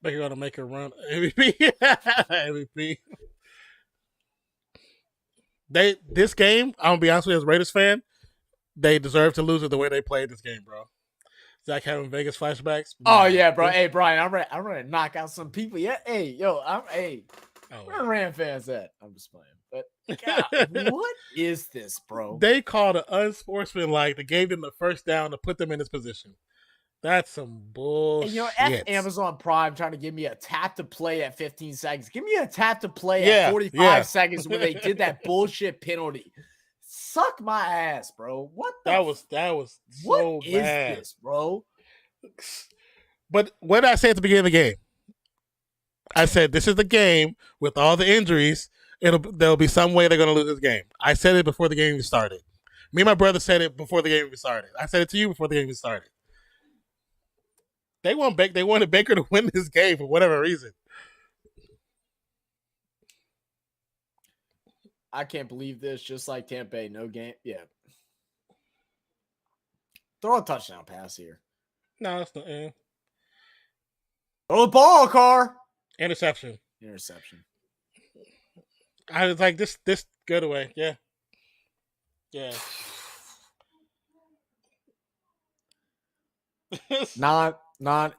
S1: But you're going to make a run. MVP. MVP. This game, I'm going to be honest with you, as a Raiders fan, they deserve to lose it the way they played this game, bro. Zach having Vegas flashbacks.
S3: Oh, yeah, bro. Hey, Brian, I'm ready to knock out some people. Yeah, hey, yo, where Ram fans at? I'm just playing. But God, what is this, bro?
S1: They called an unsportsmanlike. They gave them the first down to put them in this position. That's some bullshit.
S3: And, F Amazon Prime trying to give me a tap to play at 15 seconds. Give me a tap to play at 45 seconds when they did that bullshit penalty. Suck my ass, bro.
S1: That was so
S3: what
S1: bad.
S3: Is this, bro?
S1: But what did I say at the beginning of the game? I said, this is the game with all the injuries. There'll be some way they're going to lose this game. I said it before the game even started. Me and my brother said it before the game even started. I said it to you before the game even started. They wanted Baker to win this game for whatever reason.
S3: I can't believe this. Just like Tampa Bay, no game. Yeah. Throw a touchdown pass here.
S1: No, that's not.
S3: Throw the ball, Carr.
S1: Interception. I was like, this good away. Yeah. Yeah.
S3: Not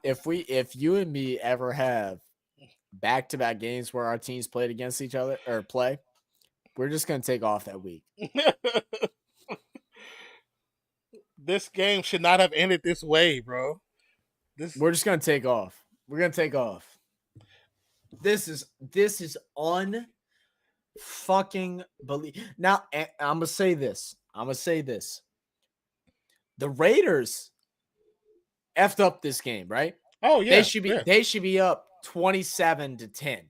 S3: if you and me ever have back-to-back games where our teams played against each other or play, we're just gonna take off that week.
S1: This game should not have ended this way, bro.
S3: We're just gonna take off. We're gonna take off. This is unfucking believe. Now I'm gonna say this. The Raiders effed up this game, right?
S1: Oh yeah.
S3: They should be up 27-10.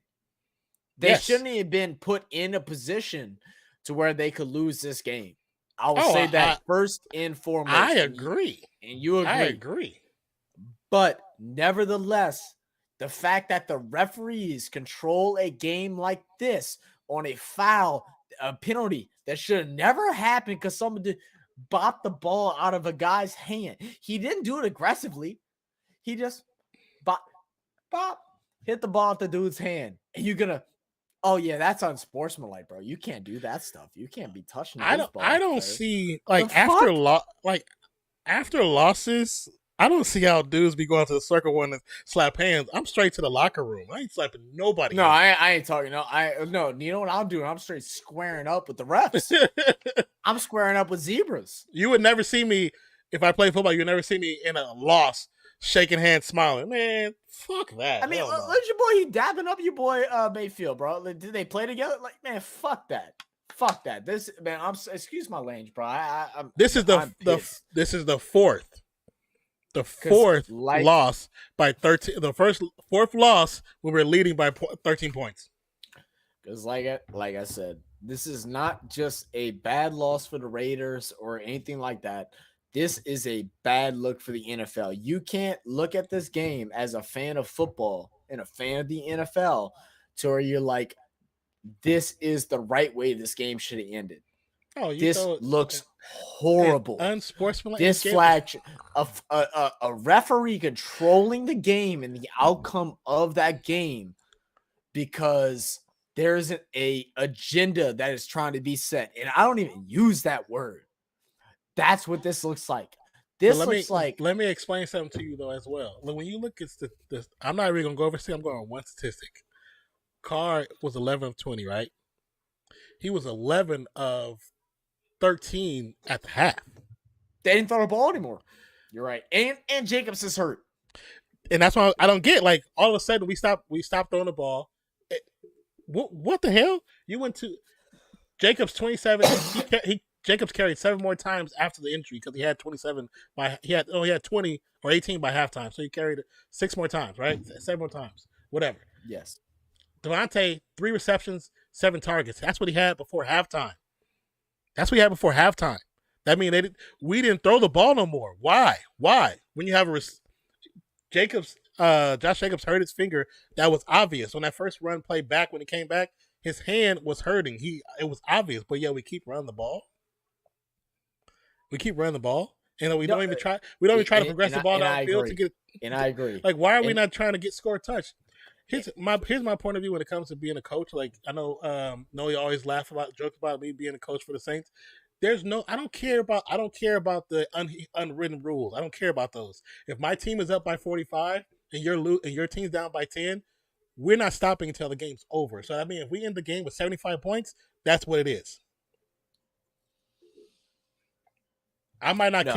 S3: They shouldn't have been put in a position to where they could lose this game. I will say that first and foremost.
S1: I agree.
S3: And you agree.
S1: I agree.
S3: But nevertheless, the fact that the referees control a game like this on a foul, a penalty that should have never happened because someone bopped the ball out of a guy's hand. He didn't do it aggressively. He just hit the ball at the dude's hand. And you're going to, oh, yeah, that's unsportsmanlike, bro. You can't do that stuff. You can't be touching those balls.
S1: I don't see, after losses, I don't see how dudes be going to the circle one and slap hands. I'm straight to the locker room. I ain't slapping nobody.
S3: No, I ain't talking. No, you know what I'm doing? I'm straight squaring up with the refs. I'm squaring up with zebras.
S1: You would never see me, if I play football, you would never see me in a loss shaking hands, smiling. Man, fuck that.
S3: I mean, look your boy. He dabbing up your boy Mayfield, bro. Did they play together? Like, man, fuck that. Fuck that. This man, excuse my language, bro.
S1: This is the fourth. The fourth loss by 13. The fourth loss when we're leading by 13 points.
S3: Because like I said, this is not just a bad loss for the Raiders or anything like that. This is a bad look for the NFL. You can't look at this game as a fan of football and a fan of the NFL to where you're like, this is the right way this game should have ended. Oh, this looks horrible.
S1: Unsportsmanlike.
S3: This flag, a referee controlling the game and the outcome of that game because there isn't a agenda that is trying to be set. And I don't even use that word. That's what this looks like.
S1: Let me explain something to you though as well. When you look at this, I'm not really gonna go over. I'm going on one statistic. Carr was 11 of 20, right? He was 11 of 13 at the half.
S3: They didn't throw the ball anymore. You're right. And Jacobs is hurt.
S1: And that's why I don't get, like, all of a sudden we stopped throwing the ball. What the hell? You went to Jacobs 27. Jacobs carried 7 more times after the injury because he had 27 he had 20 or 18 by halftime. So he carried it 6 more times, right? 7 more times. Whatever.
S3: Yes.
S1: Devontae, 3 receptions, 7 targets. That's what he had before halftime. That means we didn't throw the ball no more. Why? When you have Josh Jacobs hurt his finger, that was obvious. On that first run play back, when he came back, his hand was hurting. It was obvious, but yeah, we keep running the ball. And we don't even try to progress the ball downfield to get.
S3: And I agree.
S1: Like, why are we not trying to get score touch? Here's my point of view when it comes to being a coach. Like, I know Noe always joke about me being a coach for the Saints. I don't care about the unwritten rules. I don't care about those. If my team is up by 45 and your team's down by 10, we're not stopping until the game's over. So I mean, if we end the game with 75 points, that's what it is. I might not go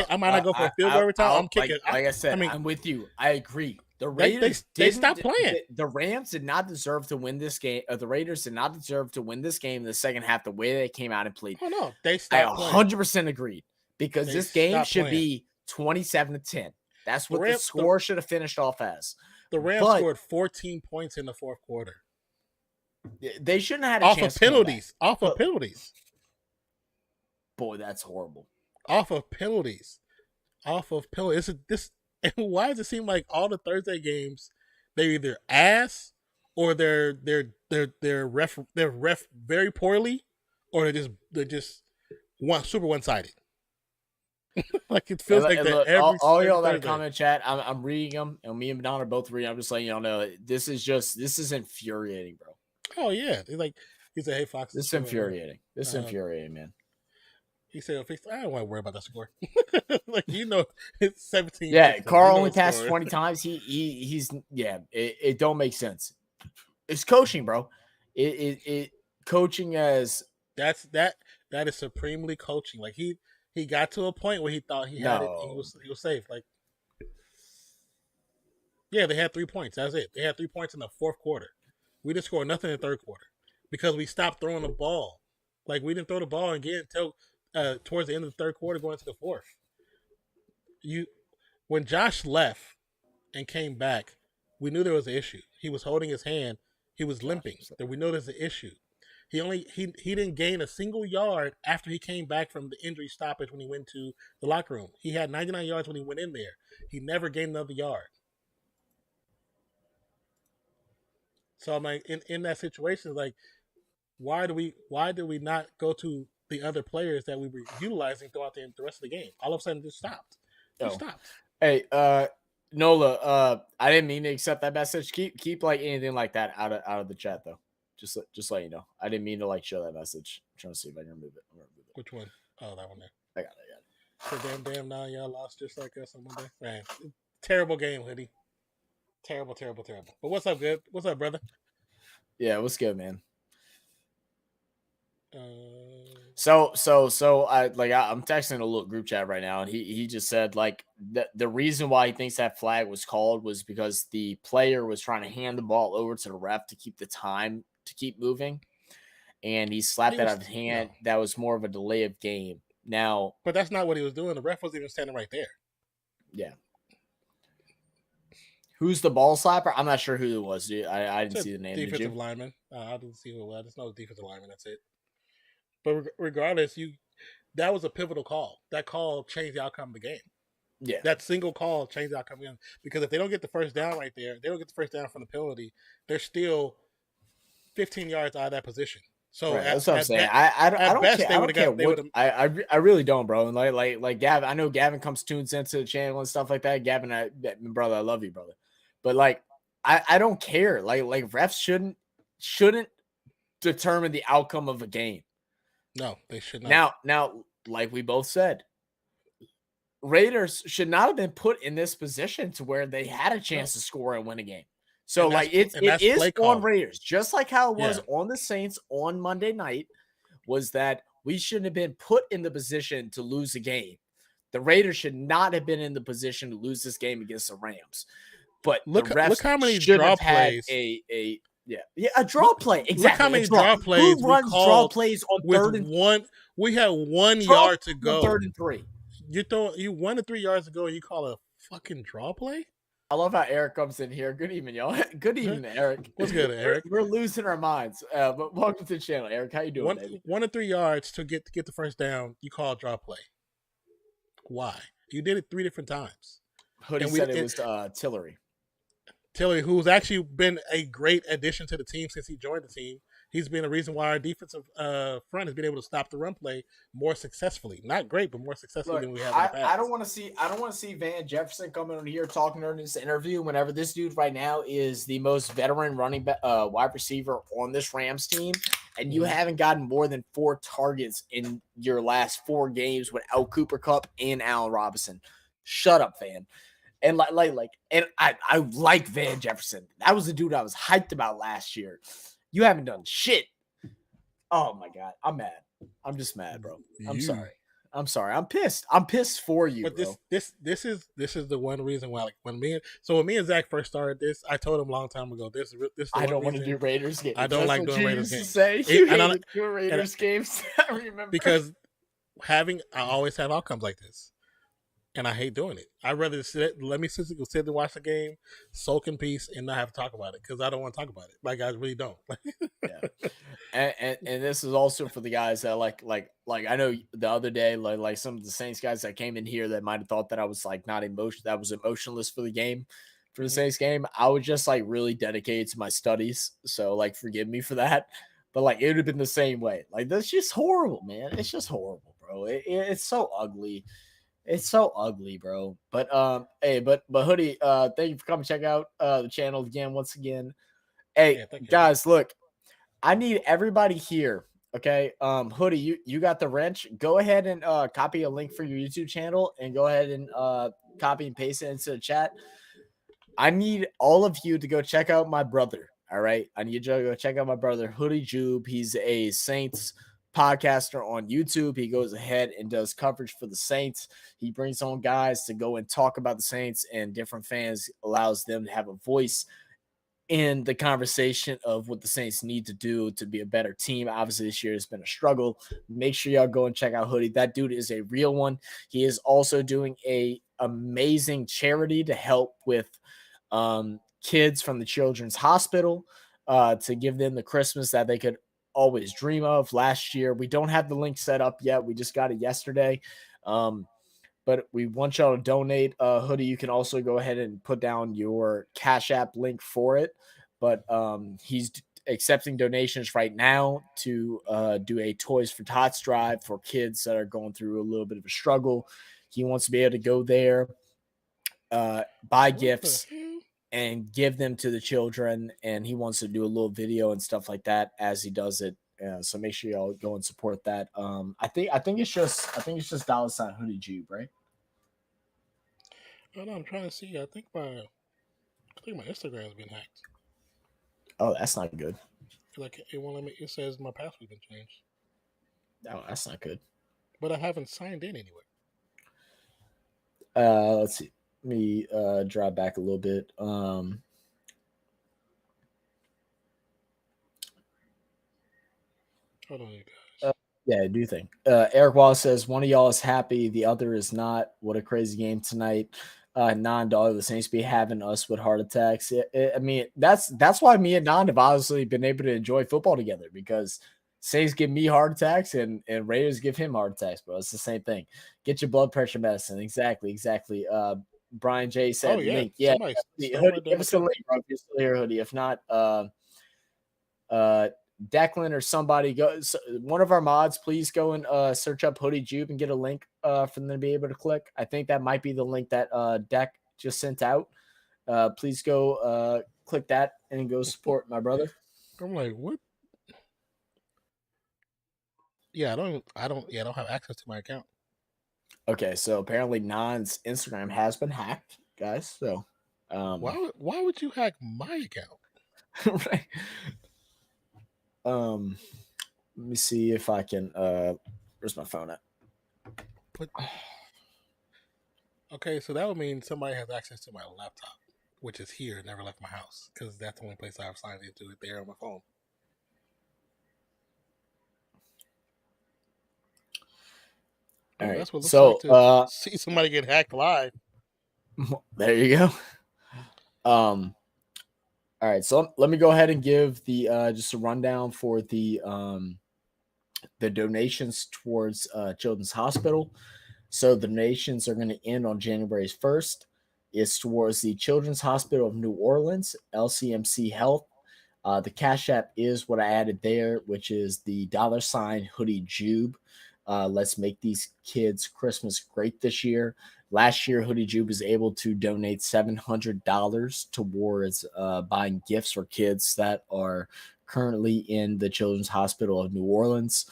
S1: for a field goal every time. I'm kicking.
S3: Like I said, I'm with you. I agree. The Raiders
S1: they stopped playing.
S3: The Rams did not deserve to win this game. The Raiders did not deserve to win this game in the second half the way they came out and played.
S1: Oh no, they stopped.
S3: I 100% agreed because this game should be 27-10. That's what the score should have finished off as.
S1: The Rams scored 14 points in the fourth quarter.
S3: They shouldn't have had a chance.
S1: Off of penalties.
S3: Boy, that's horrible.
S1: Off of penalties. Why does it seem like all the Thursday games they're either ass or they're ref very poorly, or they're just super one-sided. Like, it feels like that every
S3: all y'all that comment chat, I'm reading them, and me and Don are both reading. I'm just letting y'all know this is infuriating, bro.
S1: Oh yeah, he said, "Hey Fox,
S3: this is infuriating. This is infuriating, man."
S1: He said, "I don't want to worry about that score." Like, it's 17.
S3: Yeah, Carl only passed 20 times. He's it don't make sense. It's coaching, bro. It coaching as
S1: that is supremely coaching. Like, he got to a point where he thought he had it. He was safe. Like, yeah, they had 3 points. That's it. They had 3 points in the fourth quarter. We didn't score nothing in the third quarter because we stopped throwing the ball. Like, we didn't throw the ball again until towards the end of the third quarter, going to the fourth. When Josh left and came back, we knew there was an issue. He was holding his hand. He was limping. That we know there's an issue. He didn't gain a single yard after he came back from the injury stoppage when he went to the locker room. He had 99 yards when he went in there. He never gained another yard. So I'm like, in that situation, like, why do we not go to the other players that we were utilizing throughout the rest of the game? All of a sudden, it just stopped. Stopped.
S3: Hey, Nola, I didn't mean to accept that message. Keep like anything like that out of the chat though. Just let you know. I didn't mean to like show that message. I'm trying to see if I can remove it.
S1: Which one? Oh, that one there.
S3: I got it.
S1: So damn now y'all lost just like us on Monday. Man, terrible game, hoodie. Terrible. But what's up, good? What's up, brother?
S3: Yeah, what's good, man? So I'm texting a little group chat right now, and he just said like the reason why he thinks that flag was called was because the player was trying to hand the ball over to the ref to keep the time to keep moving, and he slapped
S1: He
S3: that out
S1: was
S3: of his hand. That was more of a delay of game. Now,
S1: but that's not what he was doing. The ref wasn't even standing right there.
S3: yeah. Who's the ball slapper? I'm not sure who it was, dude. I didn't see the name.
S1: Defensive lineman. I didn't see who it was. I just know defensive lineman. That's it. But regardless, that was a pivotal call. That call changed the outcome of the game.
S3: Yeah.
S1: That single call changed the outcome of the game. Because if they don't get the first down right there, they don't get the first down from the penalty, they're still 15 yards out of that position. So
S3: right, that's what I'm saying. I don't care. I don't care what. I really don't, bro. And like Gavin, I know Gavin tunes into the channel and stuff like that. Gavin, brother, I love you, brother. But like, I don't care. Like refs shouldn't determine the outcome of a game.
S1: No, they should not.
S3: Now, like we both said, Raiders should not have been put in this position to where they had a chance to score and win a game. So like it is on Raiders, just like how it was on the Saints on Monday night, was that we shouldn't have been put in the position to lose a game. The Raiders should not have been in the position to lose this game against the Rams. But
S1: look how many
S3: should
S1: draw
S3: have
S1: plays.
S3: Had a draw play. Exactly.
S1: Look how many draw plays
S3: Who runs draw plays on third and
S1: one? We had 1 yard to go.
S3: 3rd and 3.
S1: You 1 to 3 yards to go, and you call a fucking draw play?
S3: I love how Eric comes in here. Good evening, y'all. Good evening, Eric.
S1: What's good, Eric?
S3: We're losing our minds. But welcome to the channel, Eric. How you doing?
S1: 1 to 3 yards to get the first down. You call a draw play. Why? You did it 3 different times.
S3: Hoodie said it was Tillery.
S1: Tillery, who's actually been a great addition to the team since he joined the team. He's been a reason why our defensive front has been able to stop the run play more successfully. Not great, but more successfully than we have in the past.
S3: I don't want to see Van Jefferson coming on here talking during this interview whenever this dude right now is the most veteran running wide receiver on this Rams team, and you haven't gotten more than 4 targets in your last 4 games without Cooper Kupp and Allen Robinson. Shut up, Van. And and I like Van Jefferson. That was the dude I was hyped about last year. You haven't done shit. Oh my god, I'm mad. I'm just mad, bro. I'm sorry. I'm pissed. I'm pissed for you.
S1: But
S3: bro.
S1: this is the one reason why, like when me and Zach first started this, I told him a long time ago. This
S3: I don't want to do Raiders games.
S1: I don't like doing Raiders games.
S3: You hated doing Raiders games. I remember
S1: because I always have outcomes like this. And I hate doing it. I'd rather let me sit and watch the game, soak in peace, and not have to talk about it because I don't want to talk about it. Like I really don't.
S3: Yeah. And this is also for the guys that like I know the other day like some of the Saints guys that came in here that might have thought that I was like that was emotionless for the game, for the Saints game. I was just like really dedicated to my studies, so like forgive me for that. But like it would have been the same way. Like that's just horrible, man. It's just horrible, bro. It's so ugly. It's so ugly, bro. But hey, but Hoodie, thank you for coming check out the channel again once again. Hey, guys, look, I need everybody here. Okay, Hoodie, you got the wrench. Go ahead and copy a link for your YouTube channel and go ahead and copy and paste it into the chat. I need all of you to go check out my brother. All right, I need you to go check out my brother, Hoodie Jube. He's a Saints podcaster on YouTube. He goes ahead and does coverage for the Saints. He brings on guys to go and talk about the Saints, and different fans, allows them to have a voice in the conversation of what the Saints need to do to be a better team. Obviously, this year has been a struggle. Make sure y'all go and check out Hoodie. That dude is a real one. He is also doing a amazing charity to help with kids from the Children's Hospital to give them the Christmas that they could always dream of. Last year, we don't have the link set up yet. We just got it yesterday. But we want y'all to donate. Hoodie, you can also go ahead and put down your Cash App link for it. But he's accepting donations right now to do a Toys for Tots drive for kids that are going through a little bit of a struggle. He wants to be able to go there, buy gifts, and give them to the children, and he wants to do a little video and stuff like that as he does it. So make sure y'all go and support that. I think it's just $ Hoodie Jube, right?
S1: I know, I'm trying to see. I think my Instagram has been hacked.
S3: Oh, that's not good.
S1: Like it won't let me. It says my password's been changed.
S3: Oh, that's not good.
S1: But I haven't signed in anywhere.
S3: Let's see. Let me drive back a little bit.
S1: Hold on, you guys.
S3: Yeah, I do think. Eric Wallace says one of y'all is happy, the other is not. What a crazy game tonight. Non-dog, the Saints be having us with heart attacks. I mean, that's why me and Non have obviously been able to enjoy football together, because Saints give me heart attacks and Raiders give him heart attacks, bro. It's the same thing. Get your blood pressure medicine. Exactly. Brian J said,
S1: Oh yeah,
S3: link. Yeah,
S1: somebody stole my
S3: Hoodie, give
S1: damn
S3: us a
S1: account.
S3: link, bro. If you're still here, Hoodie. If not, Declan or somebody go. One of our mods, please go and search up Hoodie Jube and get a link for them to be able to click. I think that might be the link that Deck just sent out. Please go click that and go support my brother.
S1: I'm like, what? Yeah, I don't have access to my account.
S3: Okay, so apparently Non's Instagram has been hacked, guys. So
S1: why would you hack my account?
S3: right. Let me see if I can where's my phone at?
S1: But, okay, so that would mean somebody has access to my laptop, which is here, never left my house, because that's the only place I've signed into it there on my phone.
S3: All right.
S1: That's what it looks
S3: so
S1: like to see somebody get hacked live.
S3: There you go. All right, so let me go ahead and give the just a rundown for the donations towards Children's Hospital. So the donations are going to end on January 1st. It's towards the Children's Hospital of New Orleans, LCMC Health. The Cash App is what I added there, which is the $ Hoodie Jube. Let's make these kids Christmas great this year. Last year, Hoodie Jube was able to donate $700 towards buying gifts for kids that are currently in the Children's Hospital of New Orleans.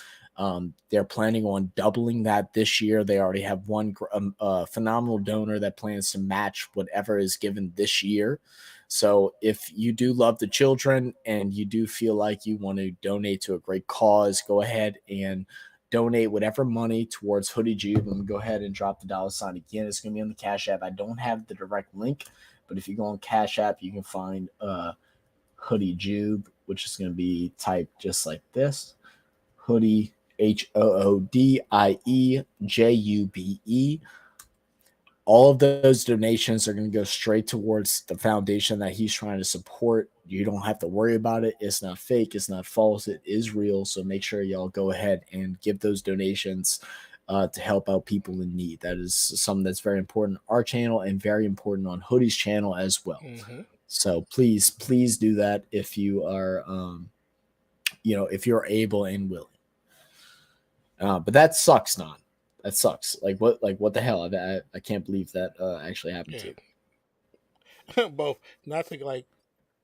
S3: They're planning on doubling that this year. They already have one phenomenal donor that plans to match whatever is given this year. So if you do love the children and you do feel like you want to donate to a great cause, go ahead and donate whatever money towards Hoodie Jube. And go ahead and drop the $ again. It's going to be on the Cash App. I don't have the direct link, but if you go on Cash App, you can find Hoodie Jube, which is going to be typed just like this. Hoodie, HOODIEJUBE. All of those donations are going to go straight towards the foundation that he's trying to support. You don't have to worry about it. It's not fake. It's not false. It is real. So make sure y'all go ahead and give those donations to help out people in need. That is something that's very important on our channel and very important on Hoodie's channel as well.
S1: Mm-hmm.
S3: So please do that if you are, if you're able and willing. But that sucks, Non. That sucks. Like what the hell? I can't believe that actually happened
S1: to. Both, not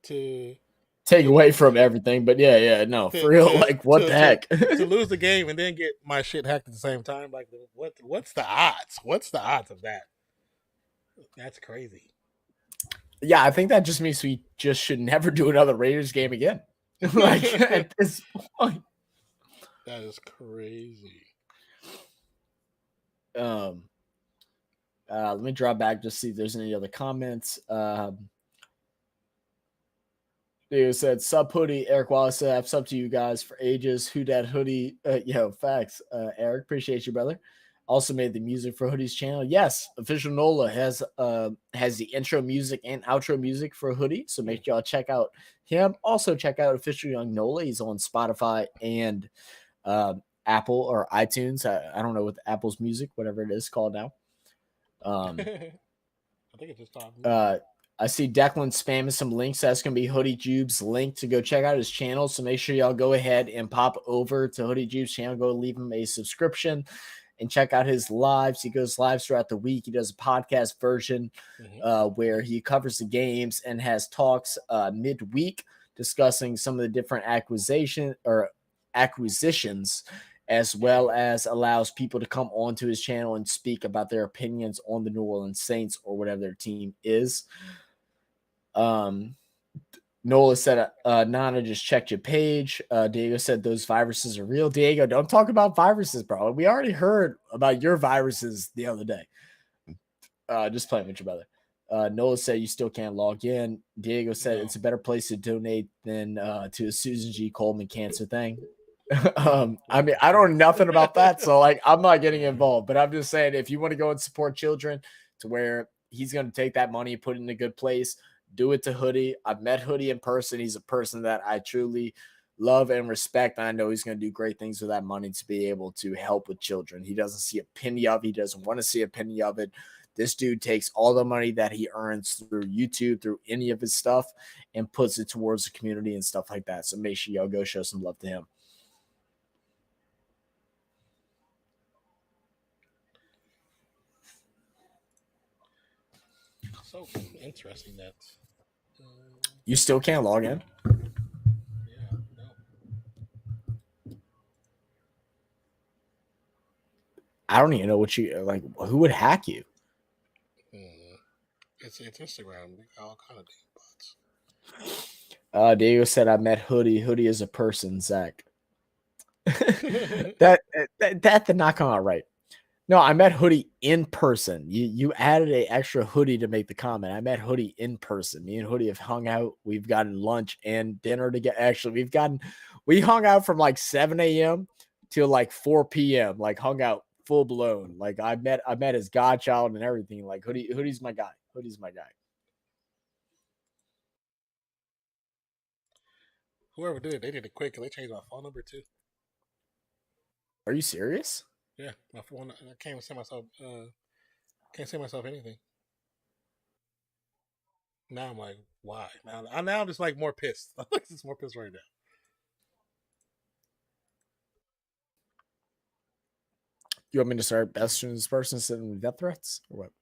S1: to
S3: take away from everything, but no, for real. Like what the heck?
S1: To lose the game and then get my shit hacked at the same time. Like what's the odds? What's the odds of that? That's crazy.
S3: Yeah, I think that just means we just should never do another Raiders game again. Like at this point.
S1: That is crazy.
S3: Let me draw back just see if there's any other comments. Dude said sub Hoodie. Eric Wallace said I've subbed to you guys for ages. Who dat Hoodie? Facts. Eric, appreciate you, brother. Also made the music for Hoodie's channel. Yes, Official Nola has the intro music and outro music for Hoodie. So make sure y'all check out him. Also check out Official Young Nola. He's on Spotify and Apple or iTunes. I don't know what Apple's music, whatever it is called now.
S1: I think it's just called.
S3: I see Declan spamming some links. That's going to be Hoodie Jube's link to go check out his channel. So make sure y'all go ahead and pop over to Hoodie Jube's channel. Go leave him a subscription and check out his lives. He goes lives throughout the week. He does a podcast version where he covers the games and has talks midweek discussing some of the different acquisitions, as well as allows people to come onto his channel and speak about their opinions on the New Orleans Saints or whatever their team is. Nola said, Nana just checked your page. Diego said those viruses are real. Diego, don't talk about viruses, bro. We already heard about your viruses the other day. Just playing with your brother. Nola said you still can't log in. Diego said it's a better place to donate than to a Susan G. Coleman cancer thing. I mean, I don't know nothing about that, so like I'm not getting involved. But I'm just saying, if you want to go and support children, to where he's going to take that money, put it in a good place, do it to Hoodie. I've met Hoodie in person. He's a person that I truly love and respect. And I know he's going to do great things with that money to be able to help with children. He doesn't see a penny of it. He doesn't want to see a penny of it. This dude takes all the money that he earns through YouTube, through any of his stuff, and puts it towards the community and stuff like that. So make sure y'all go show some love to him.
S1: So interesting that
S3: you still can't log in.
S1: Yeah, no.
S3: I don't even know what you like. Who would hack you?
S1: It's Instagram. We got all kind of damn
S3: bots. Diego said I met Hoodie. Hoodie is a person, Zach. that did not come out right. No, I met Hoodie in person. You added an extra Hoodie to make the comment. I met Hoodie in person. Me and Hoodie have hung out. We've gotten lunch and dinner together. Actually, we hung out from like 7 a.m. till like 4 p.m. Like hung out full blown. Like I met his godchild and everything. Like Hoodie's my guy. Hoodie's my guy.
S1: Whoever did it, they did it quick and they changed my phone number too.
S3: Are you serious?
S1: Yeah, my phone. I can't say myself. Can't say myself anything. Now I'm like, why? Now I'm just like more pissed. I'm just more pissed right now.
S3: You want me to start messaging this person sending death threats or what?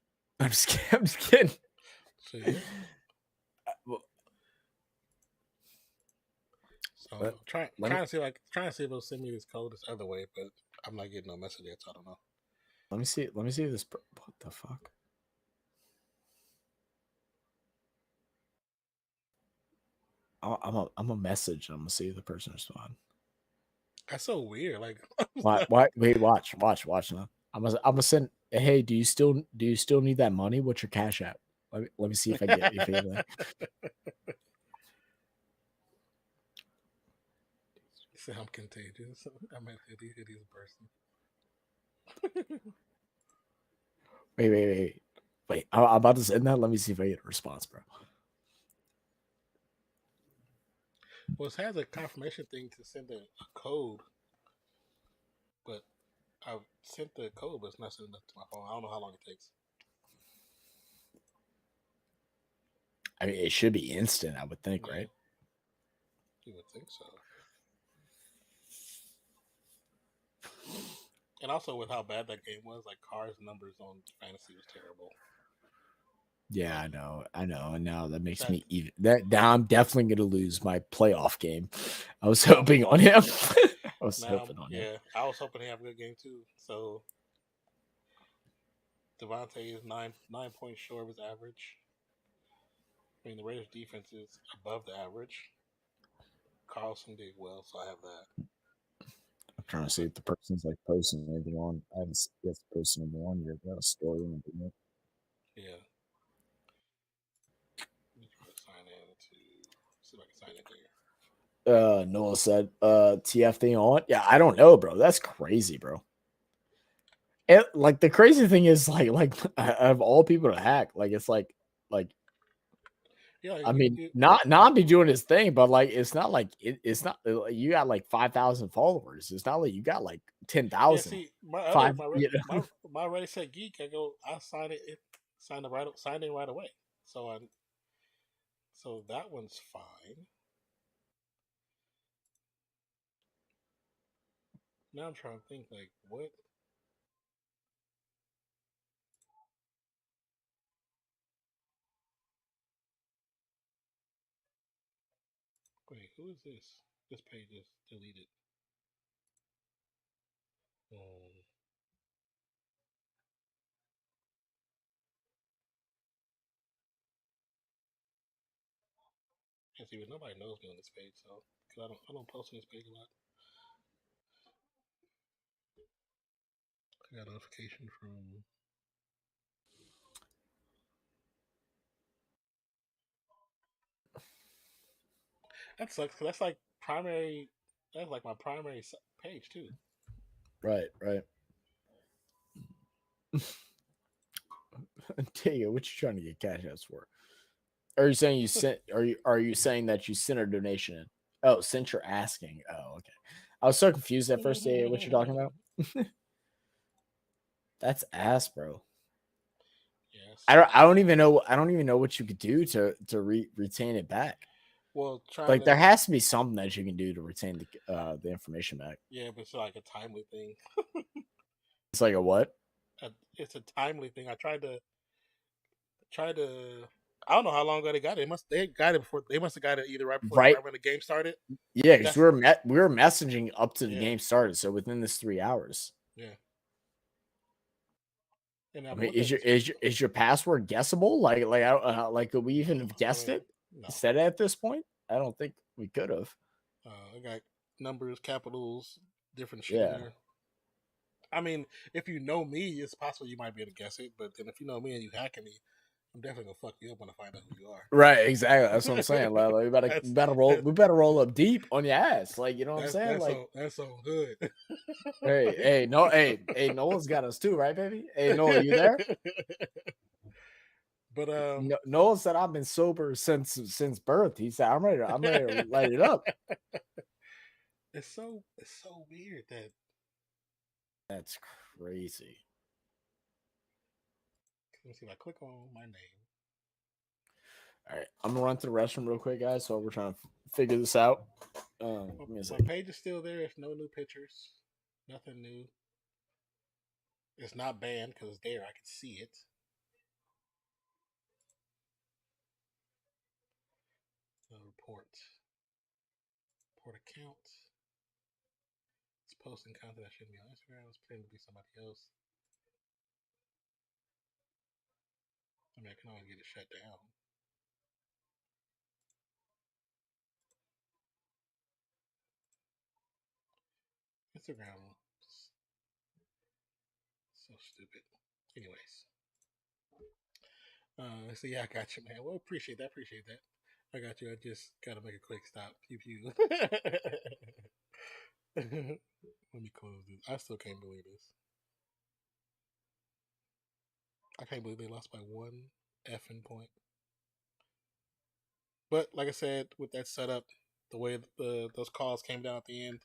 S3: I'm just kidding. I'm just kidding.
S1: So, yeah. So trying to see if it'll send me this code this other way, but I'm not getting no message yet, so I don't know.
S3: Let me see. Let me see this. What the fuck? I'm a message. I'm gonna see if the person respond.
S1: That's so weird. Like,
S3: why? Wait, watch now. I'm gonna send. Hey, do you still need that money? What's your cash app? Let me see if I get anything.
S1: Say I'm contagious. I'm at Hoodie's person.
S3: Wait. I'm about to send that. Let me see if I get a response, bro.
S1: Well, it has a confirmation thing to send a code, but I've sent the code, but it's not sending it to my phone. I don't know how long it takes.
S3: I mean, it should be instant, I would think, right?
S1: You would think so. And also with how bad that game was, like Carr's numbers on fantasy was terrible.
S3: Yeah, I know. And now that makes me even that now I'm definitely gonna lose my playoff game. I was hoping on him. I was hoping on him.
S1: I was hoping to have a good game too. So Devontae is nine points short of his average. I mean, the Raiders' defense is above the average. Carlson did well, so I have that.
S3: I'm trying to see if the person's like posting anything on. I haven't seen this person in 1 year. Got a story in it.
S1: Yeah. Let me try to sign in to see if I can sign in here.
S3: Noah said, TF thing on. Yeah, I don't know, bro. That's crazy, bro. Like the crazy thing is like of all people to hack, like it's like
S1: yeah,
S3: I mean, not be doing his thing, but like it's not like it's not you got like 5,000 followers. It's not like you got like 10,000.
S1: Yeah, see, my Ready Set Geek, I sign in right away. So that one's fine. Now I'm trying to think like what. Wait, who is this? This page is deleted. can see, but nobody knows me on this page, so cause I don't post on this page a lot. I got a notification from. That sucks because that's like primary. That's like my primary page too.
S3: Right. Diego, what you trying to get cash outs for? Are you saying you sent? Are you saying that you sent a donation in? Oh, since you're asking. Oh, okay. I was so confused at first. Diego, what you're talking about? That's ass, bro.
S1: Yes.
S3: I don't even know. I don't even know what you could do to retain it back.
S1: Well,
S3: like there has to be something that you can do to retain the information back.
S1: Yeah, but it's like a timely thing.
S3: It's like a what?
S1: It's a timely thing. I tried to. I don't know how long ago they got it. They got it before. They must have got it either right before right when the game started.
S3: Yeah, because we were messaging up to the game started, so within this 3 hours.
S1: Yeah.
S3: I mean, is your password guessable? Like could we even have guessed it? No. Said it at this point? I don't think we could have.
S1: I got numbers, capitals, different shit in here. I mean, if you know me, it's possible you might be able to guess it. But then if you know me and you hacking me, I'm definitely gonna fuck you up when I find out who you are.
S3: Right, exactly. That's what I'm saying. Like, we better roll up deep on your ass. Like, you know what I'm saying?
S1: That's so good.
S3: hey, Nolan's got us too, right, baby? Hey, Nolan, you there?
S1: But
S3: Nolan said I've been sober since birth. He said I'm ready to light it up.
S1: It's so weird
S3: that's crazy.
S1: Let me see if I click on my name.
S3: All right, I'm gonna run to the restroom real quick, guys. So we're trying to figure this out.
S1: My page is still there. There's no new pictures, nothing new. It's not banned because it's there. I can see it. Report account. It's posting content that shouldn't be on Instagram. It's pretending to be somebody else. I mean, I can always get it shut down. Instagram. So stupid. Anyways. So yeah, I got you, man. Well, appreciate that. I got you. I just gotta make a quick stop. Pew. Let me close this. I still can't believe this. I can't believe they lost by 1 effing point. But like I said, with that setup, the way those calls came down at the end,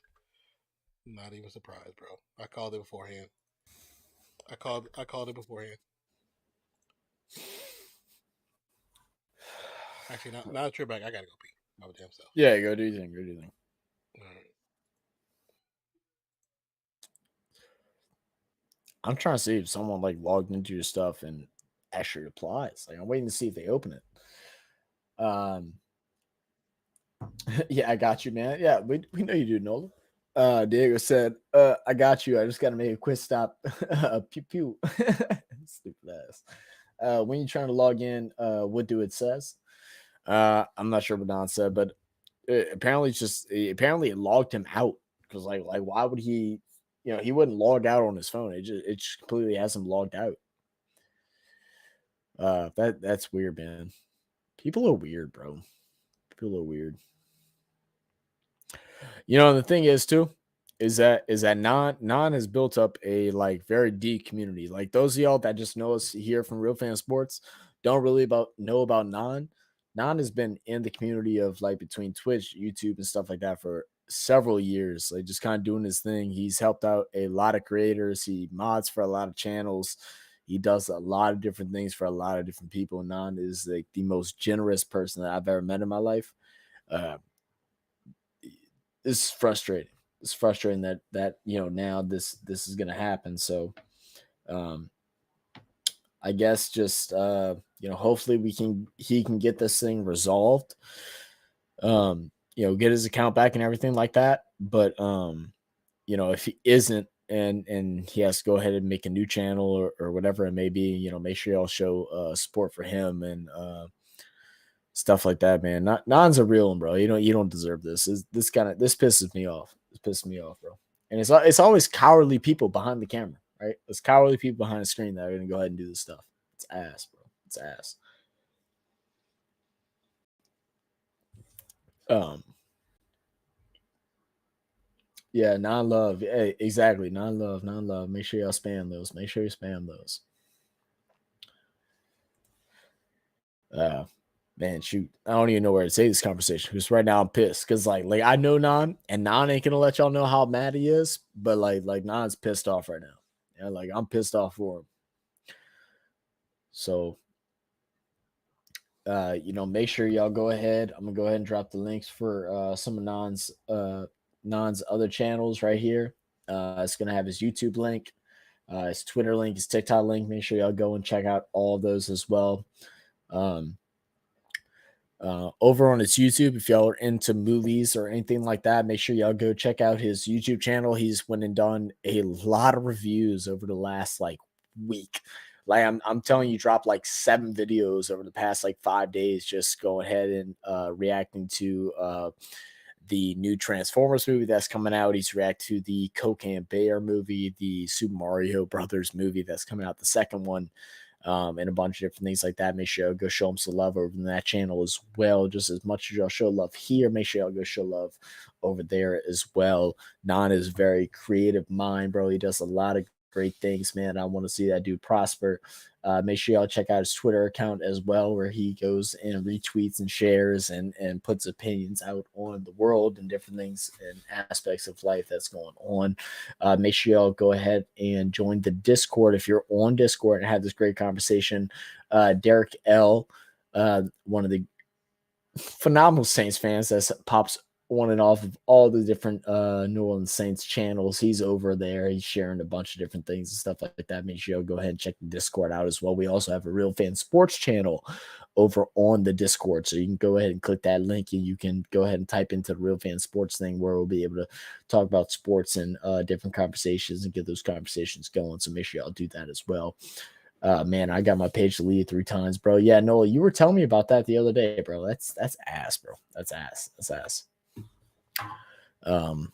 S1: not even surprised, bro. I called it beforehand. Actually, now that you're back, I gotta go pee. My damn self.
S3: Yeah, go do your thing. All right. I'm trying to see if someone like logged into your stuff and actually replies. Like I'm waiting to see if they open it. Yeah, I got you, man. Yeah, we know you do, Nola. Diego said, I got you. I just gotta make a quick stop. Pew. Stupid ass. When you're trying to log in, what do it says? I'm not sure what Don said, but apparently it logged him out because like why would he? You know, he wouldn't log out on his phone. It just completely has him logged out. That's weird, man. People are weird, bro. People are weird. You know, the thing is too, is that non has built up a like very deep community. Like those of y'all that just know us here from Real Fan Sports don't really know about non. Non has been in the community of like between Twitch, YouTube, and stuff like that for several years, like just kind of doing his thing. He's helped out a lot of creators. He mods for a lot of channels. He does a lot of different things for a lot of different people. Non is like the most generous person that I've ever met in my life. It's frustrating. It's frustrating that you know now this is gonna happen. So I guess just you know, hopefully he can get this thing resolved. You know, get his account back and everything like that. But you know, if he isn't and he has to go ahead and make a new channel or whatever it may be, you know, make sure y'all show support for him and stuff like that, man. Non's a real one, bro. You don't deserve this. This pisses me off. This pisses me off, bro. And it's always cowardly people behind the camera, right? It's cowardly people behind the screen that are gonna go ahead and do this stuff. It's ass, bro. It's ass. Yeah, non-love. Hey, exactly. Non-love, non-love. Make sure y'all spam those. Make sure you spam those. Man, shoot. I don't even know where to say this conversation because right now I'm pissed. Cause like I know Non and Non ain't gonna let y'all know how mad he is, but like Non's pissed off right now. Yeah, like I'm pissed off for him. So make sure y'all go ahead. I'm gonna go ahead and drop the links for some of Non's other channels right here. It's gonna have his YouTube link, his Twitter link, his TikTok link. Make sure y'all go and check out all of those as well. Over on his YouTube, if y'all are into movies or anything like that, make sure y'all go check out his YouTube channel. He's went and done a lot of reviews over the last like week. Like I'm telling you, dropped like 7 videos over the past like 5 days, just going ahead and reacting to the new Transformers movie that's coming out. He's reacted to the Cocaine Bear movie, the Super Mario Brothers movie that's coming out, the second one. And a bunch of different things like that. Make sure y'all go show him some love over in that channel as well. Just as much as y'all show love here, make sure y'all go show love over there as well. Non is very creative mind, bro. He does a lot of great things, man. I want to see that dude prosper. Make sure y'all check out his Twitter account as well, where he goes and retweets and shares and puts opinions out on the world and different things and aspects of life that's going on. Make sure y'all go ahead and join the Discord if you're on Discord and have this great conversation. Derek L, one of the phenomenal Saints fans that pops on and off of all the different New Orleans Saints channels. He's over there. He's sharing a bunch of different things and stuff like that. Make sure you go ahead and check the Discord out as well. We also have a Real Fan Sports channel over on the Discord. So you can go ahead and click that link and you can go ahead and type into the Real Fan Sports thing where we'll be able to talk about sports and different conversations and get those conversations going. So make sure y'all do that as well. Man, I got my page deleted 3 times, bro. Yeah, Noah, you were telling me about that the other day, bro. That's ass, bro. That's ass. That's ass. Oh.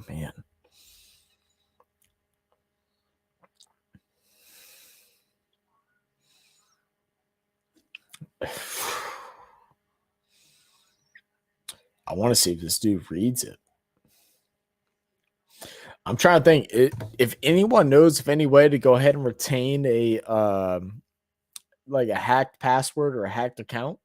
S3: Man. I want to see if this dude reads it. I'm trying to think if anyone knows of any way to go ahead and retain a like a hacked password or a hacked account.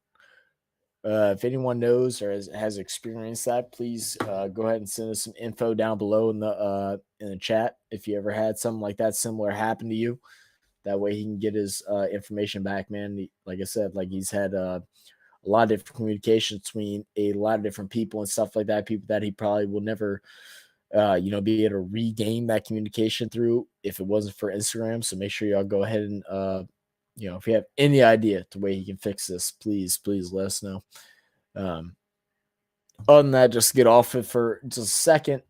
S3: If anyone knows or has experienced that, please go ahead and send us some info down below in the chat if you ever had something like that similar happen to you. That way he can get his information back, man. Like I said, like he's had a lot of different communication between a lot of different people and stuff like that. People that he probably will never be able to regain that communication through if it wasn't for Instagram. So make sure y'all go ahead and, if you have any idea the way he can fix this, please let us know. Other than that, just get off it for just a second.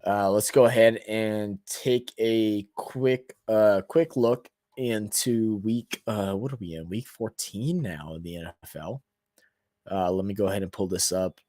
S3: Let's go ahead and take a quick look into week. What are we in? Week 14 now in the NFL. Let me go ahead and pull this up.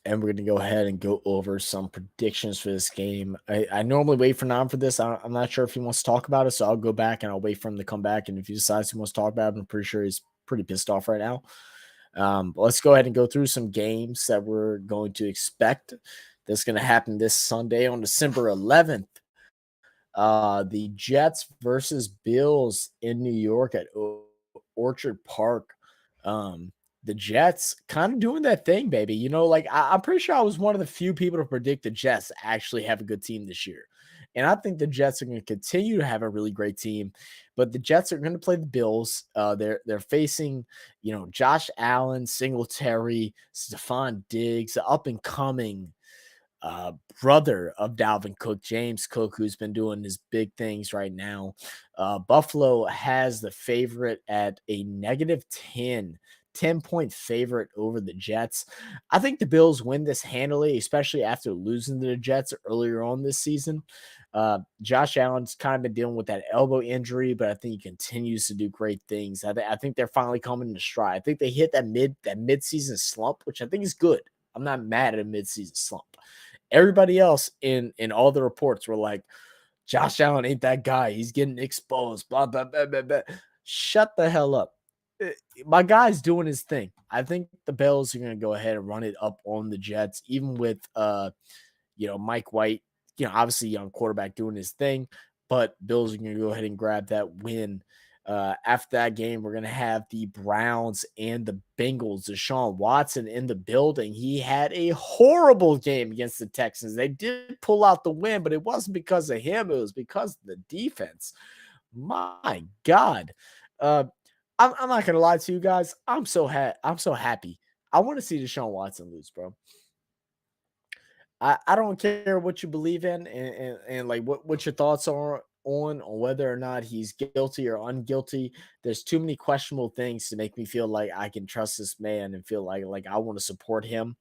S3: And we're going to go ahead and go over some predictions for this game. I normally wait for Non for this. I'm not sure if he wants to talk about it, so I'll go back and I'll wait for him to come back. And if he decides he wants to talk about it, I'm pretty sure he's pretty pissed off right now. But let's go ahead and go through some games that we're going to expect that's going to happen this Sunday on December 11th. The Jets versus Bills in New York at Orchard Park. The Jets kind of doing that thing, baby. I'm pretty sure I was one of the few people to predict the Jets actually have a good team this year. And I think the Jets are going to continue to have a really great team, but the Jets are going to play the Bills. They're facing, Josh Allen, Singletary, Stephon Diggs, up and coming brother of Dalvin Cook, James Cook, who's been doing his big things right now. Buffalo has the favorite at a negative 10-point favorite over the Jets. I think the Bills win this handily, especially after losing to the Jets earlier on this season. Josh Allen's kind of been dealing with that elbow injury, but I think he continues to do great things. I think they're finally coming into stride. I think they hit that mid-season slump, which I think is good. I'm not mad at a mid-season slump. Everybody else in all the reports were like, Josh Allen ain't that guy. He's getting exposed. Blah, blah, blah, blah, blah. Shut the hell up. My guy's doing his thing. I think the Bills are going to go ahead and run it up on the Jets, even with Mike White, obviously young quarterback doing his thing, but Bills are going to go ahead and grab that win. After that game, we're going to have the Browns and the Bengals. Deshaun Watson in the building. He had a horrible game against the Texans. They did pull out the win, but it wasn't because of him. It was because of the defense. My God. I'm not going to lie to you guys. I'm so happy. I want to see Deshaun Watson lose, bro. I don't care what you believe in and like what your thoughts are on whether or not he's guilty or unguilty. There's too many questionable things to make me feel like I can trust this man and feel like I want to support him.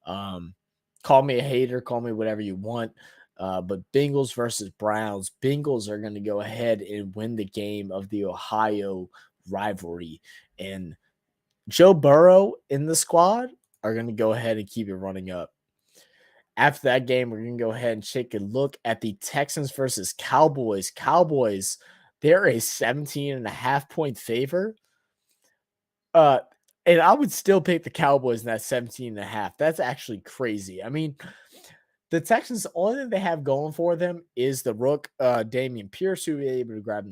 S3: Call me a hater, call me whatever you want. But Bengals versus Browns. Bengals are going to go ahead and win the game of the Ohio rivalry. And Joe Burrow in the squad are going to go ahead and keep it running up. After that game, we're going to go ahead and take a look at the Texans versus Cowboys. Cowboys, they're a 17.5-point favor. And I would still pick the Cowboys in that 17.5. That's actually crazy. I mean, the Texans, the only thing they have going for them is the rook, Damian Pierce, who we were able to grab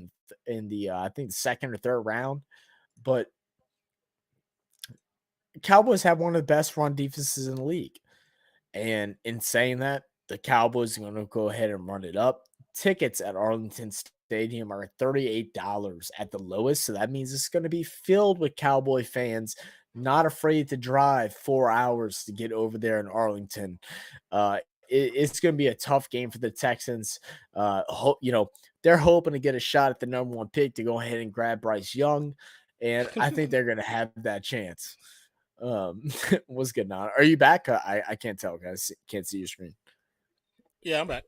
S3: in the, I think, the second or third round. But Cowboys have one of the best run defenses in the league. And in saying that, the Cowboys are going to go ahead and run it up. Tickets at Arlington Stadium are $38 at the lowest. So that means it's going to be filled with Cowboy fans, not afraid to drive 4 hours to get over there in Arlington. It's going to be a tough game for the Texans. They're hoping to get a shot at the number 1 pick to go ahead and grab Bryce Young. And I think they're going to have that chance. What's good now? Are you back? I can't tell, guys. Can't see your screen.
S1: Yeah, I'm back.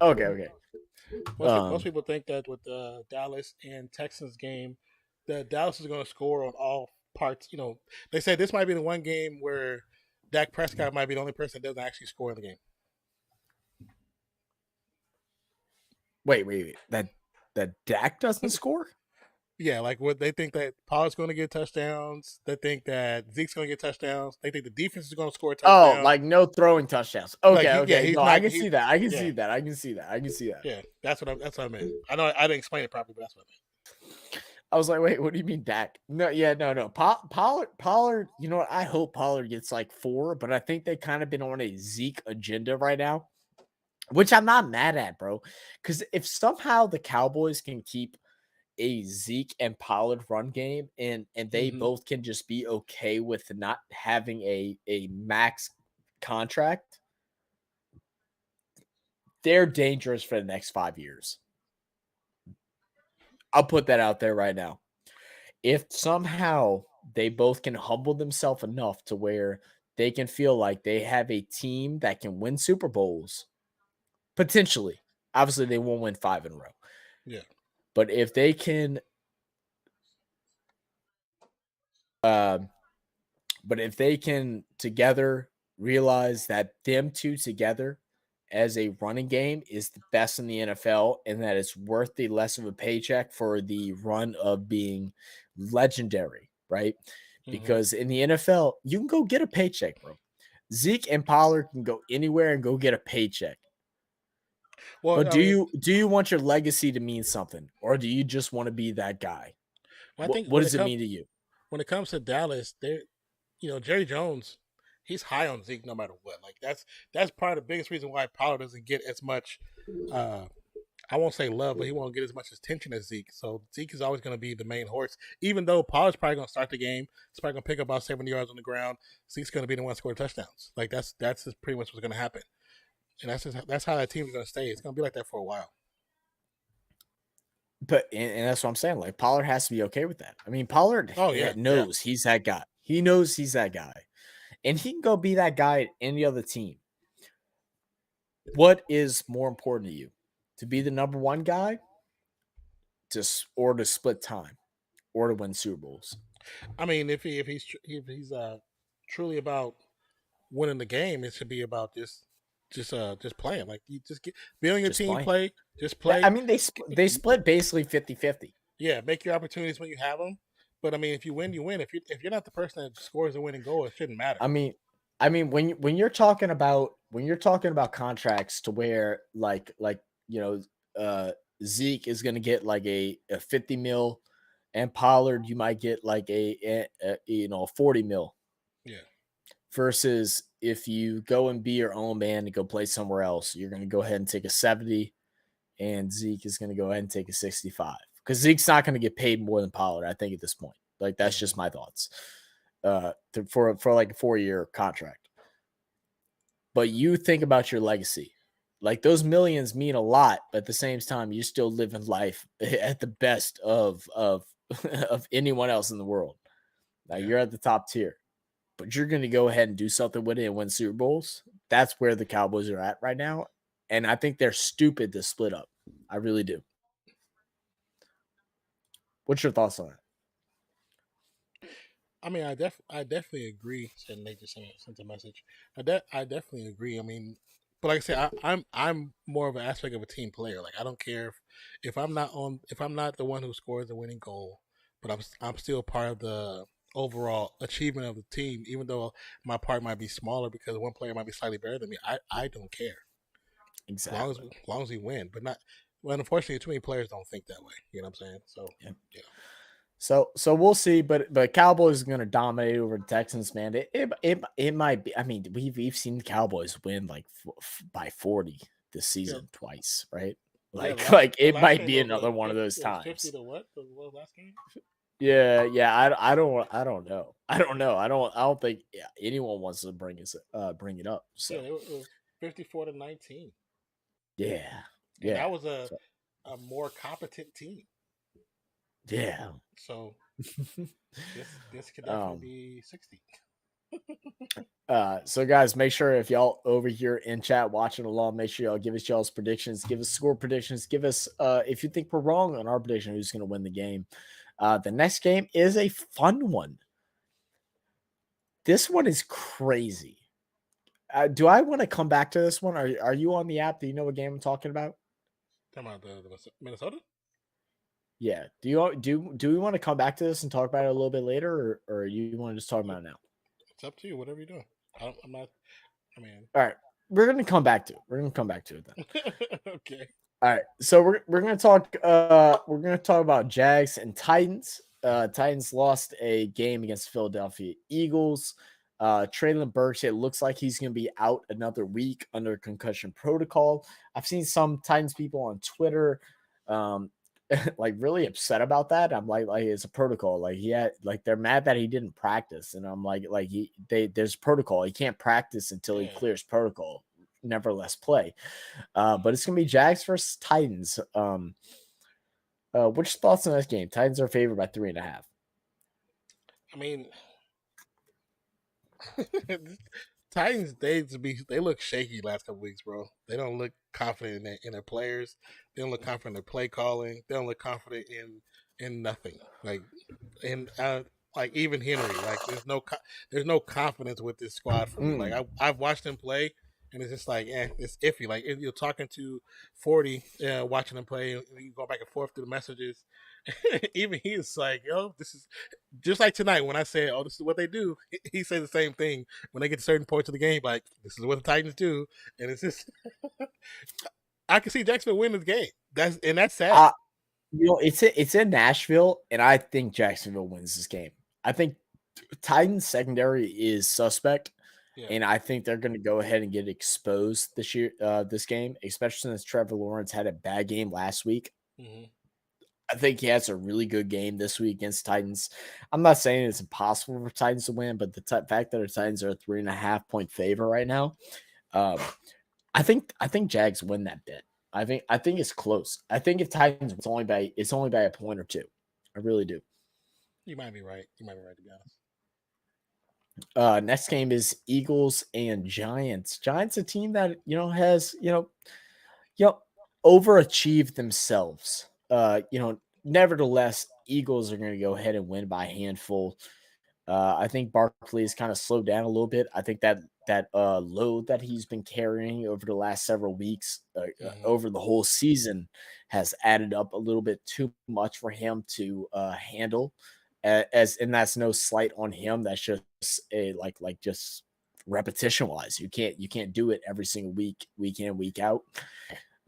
S3: Okay.
S1: Most people think that with the Dallas and Texans game, that Dallas is going to score on all parts. They say this might be the one game where Dak Prescott might be the only person that doesn't actually score in the game.
S3: Wait. That Dak doesn't score?
S1: Yeah, like what they think that Pollard's going to get touchdowns. They think that Zeke's going to get touchdowns. They think the defense is going to score touchdowns.
S3: Oh, like no throwing touchdowns. Okay, okay.
S1: Yeah,
S3: no, I can see that. I can see that.
S1: Yeah, that's what I meant. I know I didn't explain it properly, but that's what I meant.
S3: I was like, wait, what do you mean Dak? No. Pollard, you know what? I hope Pollard gets like 4, but I think they kind of been on a Zeke agenda right now, which I'm not mad at, bro. Because if somehow the Cowboys can keep a Zeke and Pollard run game and they both can just be okay with not having a max contract, they're dangerous for the next 5 years. I'll put that out there right now. If somehow they both can humble themselves enough to where they can feel like they have a team that can win Super Bowls, potentially. Obviously, they won't win 5 in a row.
S1: Yeah.
S3: But if they can together realize that them two together as a running game is the best in the NFL and that it's worth the less of a paycheck for the run of being legendary, right? Because in the NFL, you can go get a paycheck, bro. Zeke and Pollard can go anywhere and go get a paycheck. Well, but do you want your legacy to mean something, or do you just want to be that guy?
S1: Well,
S3: what does it mean to you?
S1: When it comes to Dallas, Jerry Jones, he's high on Zeke no matter what. Like that's probably the biggest reason why Pollard doesn't get as much. I I won't say love, but he won't get as much attention as Zeke. So Zeke is always going to be the main horse. Even though Pollard's probably going to start the game, he's probably going to pick up about 70 yards on the ground. Zeke's going to be the one scoring touchdowns. Like that's just pretty much what's going to happen, and that's how that team is going to stay. It's going to be like that for a while.
S3: But and that's what I'm saying. Like Pollard has to be okay with that. I mean, Pollard knows he's that guy. He knows he's that guy, and he can go be that guy at any other team. What is more important to you, to be the number one guy, or to split time, or to win Super Bowls?
S1: I mean, if he's truly about winning the game, it should be about just playing. Like you just be on your team, play. Just play.
S3: I mean, they split basically 50-50.
S1: Yeah, make your opportunities when you have them. But I mean, if you win, you win. If you're not the person that scores the winning goal, it shouldn't matter.
S3: I mean, when you're talking about contracts to where Zeke is going to get like a 50 mil, and Pollard you might get like a 40 mil.
S1: Yeah.
S3: Versus if you go and be your own man and go play somewhere else, you're going to go ahead and take a 70, and Zeke is going to go ahead and take a 65. Because Zeke's not going to get paid more than Pollard, I think, at this point. Like, that's just my thoughts. For like a 4-year contract. But you think about your legacy. Like, those millions mean a lot, but at the same time, you're still living life at the best of anyone else in the world. Like, you're at the top tier. But you're going to go ahead and do something with it and win Super Bowls. That's where the Cowboys are at right now. And I think they're stupid to split up. I really do. What's your thoughts on that?
S1: I mean, I definitely agree. Said Nate just sent a message. I definitely agree. I mean, but like I said, I'm more of an aspect of a team player. Like I don't care if I'm not the one who scores the winning goal, but I'm still part of the overall achievement of the team, even though my part might be smaller because one player might be slightly better than me. I don't care.
S3: Exactly.
S1: As long as we win, but not. Well, unfortunately, too many players don't think that way. You know what I'm saying? So yeah.
S3: So we'll see, but Cowboys are going to dominate over the Texans, man. It might be. I mean, we've seen the Cowboys win like by 40 this season twice, right? Like it might be another one of those times.
S1: 50 to what? The last game?
S3: Yeah. I don't know. I don't think anyone wants to bring it up. So
S1: yeah, it was 54 to 19.
S3: Yeah.
S1: And that was a more competent team.
S3: Yeah.
S1: So this could definitely be 60.
S3: So guys, make sure if y'all over here in chat watching along, make sure y'all give us y'all's predictions, give us score predictions, give us if you think we're wrong on our prediction, who's going to win the game. The next game is a fun one. This one is crazy. Do I want to come back to this one? Are you on the app? Do you know what game I'm talking about?
S1: Talking about the Minnesota?
S3: Yeah. Do we want to come back to this and talk about it a little bit later, or you want to just talk about it now?
S1: It's up to you. Whatever you're doing. I'm not. I mean.
S3: All right. We're gonna come back to it. Then.
S1: Okay.
S3: All right. So we're gonna talk. We're gonna talk about Jags and Titans. Titans lost a game against Philadelphia Eagles. Treylon Burks, it looks like he's going to be out another week under concussion protocol. I've seen some Titans people on Twitter, like really upset about that. I'm like it's a protocol. Like they're mad that he didn't practice, and I'm like there's protocol. He can't practice until he clears protocol. Nevertheless, play. But it's going to be Jags versus Titans. Which thoughts on this game? Titans are favored by 3.5.
S1: I mean. Titans, they look shaky last couple weeks, bro. They don't look confident in their players. They don't look confident in their play calling. They don't look confident in nothing. Like even Henry, like there's no confidence with this squad for me. Like I've watched them play, and it's just like it's iffy. Like you're talking to 40, watching them play, and you go back and forth through the messages. Even he's like, yo, this is just like tonight when I said, oh, this is what they do. He says the same thing when they get to certain points of the game, like, this is what the Titans do. And it's just, I can see Jacksonville win this game. That's sad.
S3: It's in Nashville, and I think Jacksonville wins this game. I think Titans secondary is suspect.
S1: Yeah.
S3: And I think they're going to go ahead and get exposed this year, this game, especially since Trevor Lawrence had a bad game last week.
S1: Mm-hmm.
S3: I think he has a really good game this week against Titans. I'm not saying it's impossible for Titans to win, but the fact that the Titans are a 3.5-point favor right now, um, I think Jags win that bit. I think it's close. I think if Titans, it's only by a point or two. I really do.
S1: You might be right. You might be right, to be honest.
S3: Next game is Eagles and Giants. Giants, a team that has yep overachieved themselves. Nevertheless, Eagles are going to go ahead and win by a handful. I think Barkley has kind of slowed down a little bit. I think that load that he's been carrying over the last several weeks,
S1: Mm-hmm.
S3: over the whole season, has added up a little bit too much for him to handle. And that's no slight on him. That's just just repetition wise. You can't do it every single week in, week out.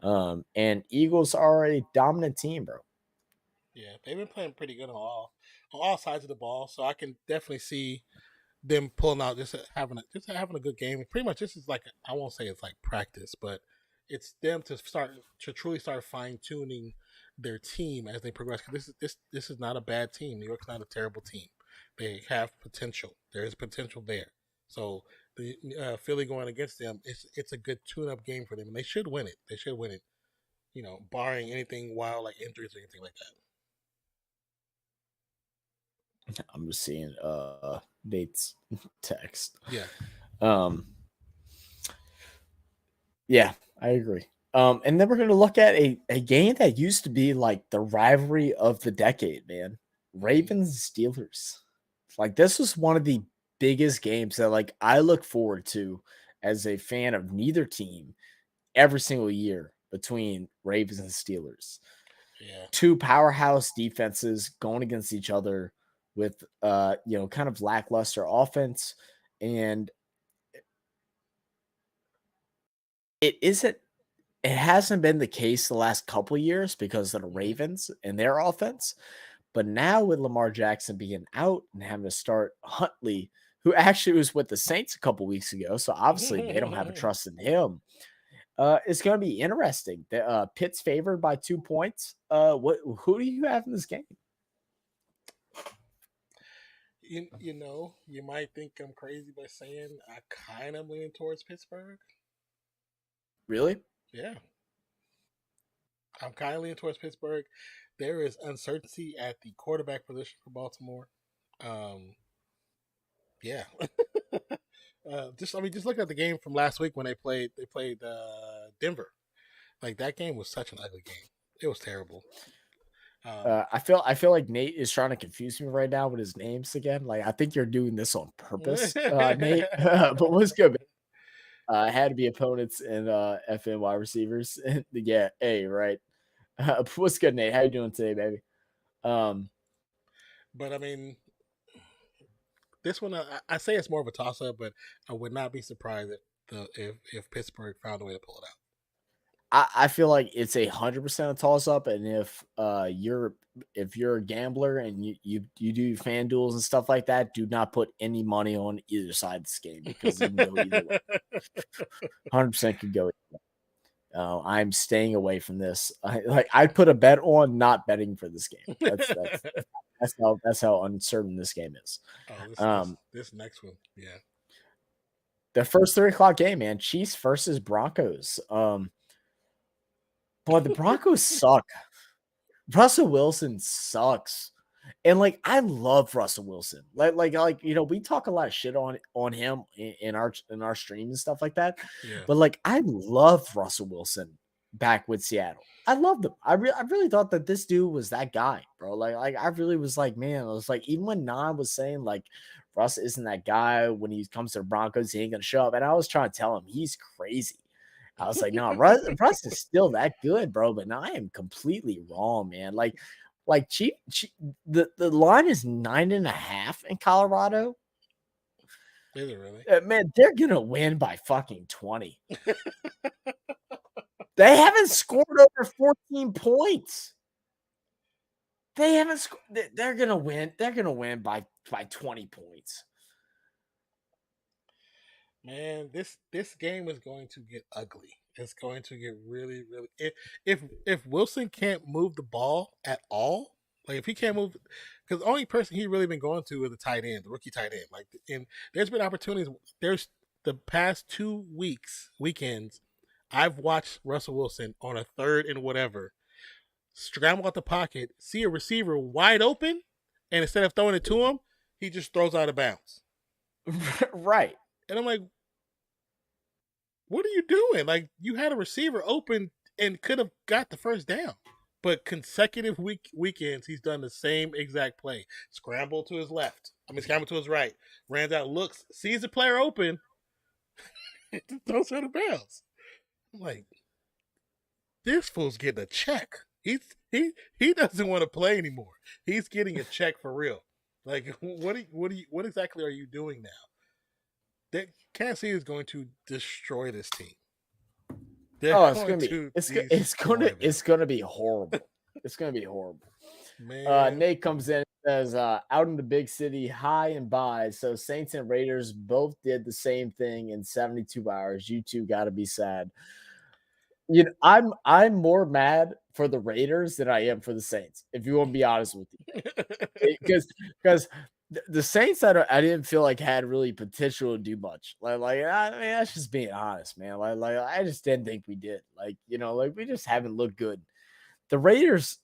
S3: And Eagles are a dominant team, bro.
S1: Yeah, they've been playing pretty good on all sides of the ball, so I can definitely see them pulling out just having a good game. Pretty much, this is like I won't say it's like practice, but it's them to truly start fine tuning their team as they progress. Because this is not a bad team. New York's not a terrible team. They have potential. There is potential there. So the Philly going against them, it's a good tune up game for them, and they should win it. They should win it. Barring anything wild like injuries or anything like that.
S3: I'm just seeing Nate's text.
S1: Yeah.
S3: Um, yeah, I agree. And then we're gonna look at a game that used to be like the rivalry of the decade, man.
S1: Mm-hmm.
S3: Ravens Steelers. Like this was one of the biggest games that like I look forward to as a fan of neither team every single year between Ravens and Steelers.
S1: Yeah.
S3: Two powerhouse defenses going against each other with kind of lackluster offense. And it isn't it hasn't been the case the last couple of years because of the
S1: Mm-hmm.
S3: Ravens and their offense. But now with Lamar Jackson being out and having to start Huntley, who actually was with the Saints a couple weeks ago, so obviously they don't have a trust in him. It's going to be interesting. Pitt's favored by 2 points. Who do you have in this game?
S1: You might think I'm crazy by saying I kind of lean towards Pittsburgh.
S3: Really?
S1: Yeah, I'm kind of leaning towards Pittsburgh. There is uncertainty at the quarterback position for Baltimore. Um, yeah. Just look at the game from last week when they played. They played Denver. Like that game was such an ugly game. It was terrible. Um,
S3: I feel like Nate is trying to confuse me right now with his names again. Like I think you're doing this on purpose, Nate. But what's good, man? Had to be opponents and FN wide receivers. Yeah, hey, right. What's good, Nate? How you doing today, baby? Um,
S1: but I mean, this one I say it's more of a toss up, but I would not be surprised if Pittsburgh found a way to pull it out.
S3: I feel like it's 100% a toss up, and if you're a gambler and you do fan duels and stuff like that, do not put any money on either side of this game because it can go either way. 100% could go. I'm staying away from this. I'd put a bet on not betting for this game. That's how uncertain this game is.
S1: Oh, this next one, yeah.
S3: The first 3 o'clock game, man. Chiefs versus Broncos. Boy, the Broncos suck. Russell Wilson sucks. And like I love Russell Wilson. We talk a lot of shit on him in our stream and stuff like that.
S1: Yeah.
S3: But like I love Russell Wilson back with Seattle. I loved him. I really thought that this dude was that guy, bro. Like I really was like, man, I was like, even when Nan was saying like Russ isn't that guy when he comes to the Broncos, he ain't gonna show up. And I was trying to tell him he's crazy. I was like, no, Russ is still that good, bro. But now I am completely wrong, man. Like the line is 9.5 in Colorado.
S1: Is it really?
S3: Man, they're gonna win by fucking 20. They haven't scored over 14 points. They haven't scored. They're gonna win. They're gonna win by 20 points.
S1: Man, this game is going to get ugly. It's going to get really, really. If Wilson can't move the ball at all, like if he can't move, because the only person he really been going to is the tight end, the rookie tight end. Like, and there's been opportunities. There's the past 2 weekends, I've watched Russell Wilson on a third and whatever scramble out the pocket, see a receiver wide open, and instead of throwing it to him, he just throws out of bounds.
S3: Right.
S1: And I'm like, what are you doing? Like, you had a receiver open and could have got the first down. But consecutive weekends, he's done the same exact play. Scramble to his left. Scramble to his right. Runs out, looks, sees the player open, throws out of bounds. I'm like, this fool's getting a check. He doesn't want to play anymore. He's getting a check for real. Like, what exactly are you doing now? That Kansas City is going to destroy this team.
S3: It's gonna be horrible. It's gonna be horrible. Man. Nate comes in and says, out in the big city, high and by. So Saints and Raiders both did the same thing in 72 hours. You two got to be sad. You know, I'm more mad for the Raiders than I am for the Saints, if you want to be honest with you. Because the Saints, I didn't feel like had really potential to do much. That's just being honest, man. Like I just didn't think we did. Like, you know, like we just haven't looked good. The Raiders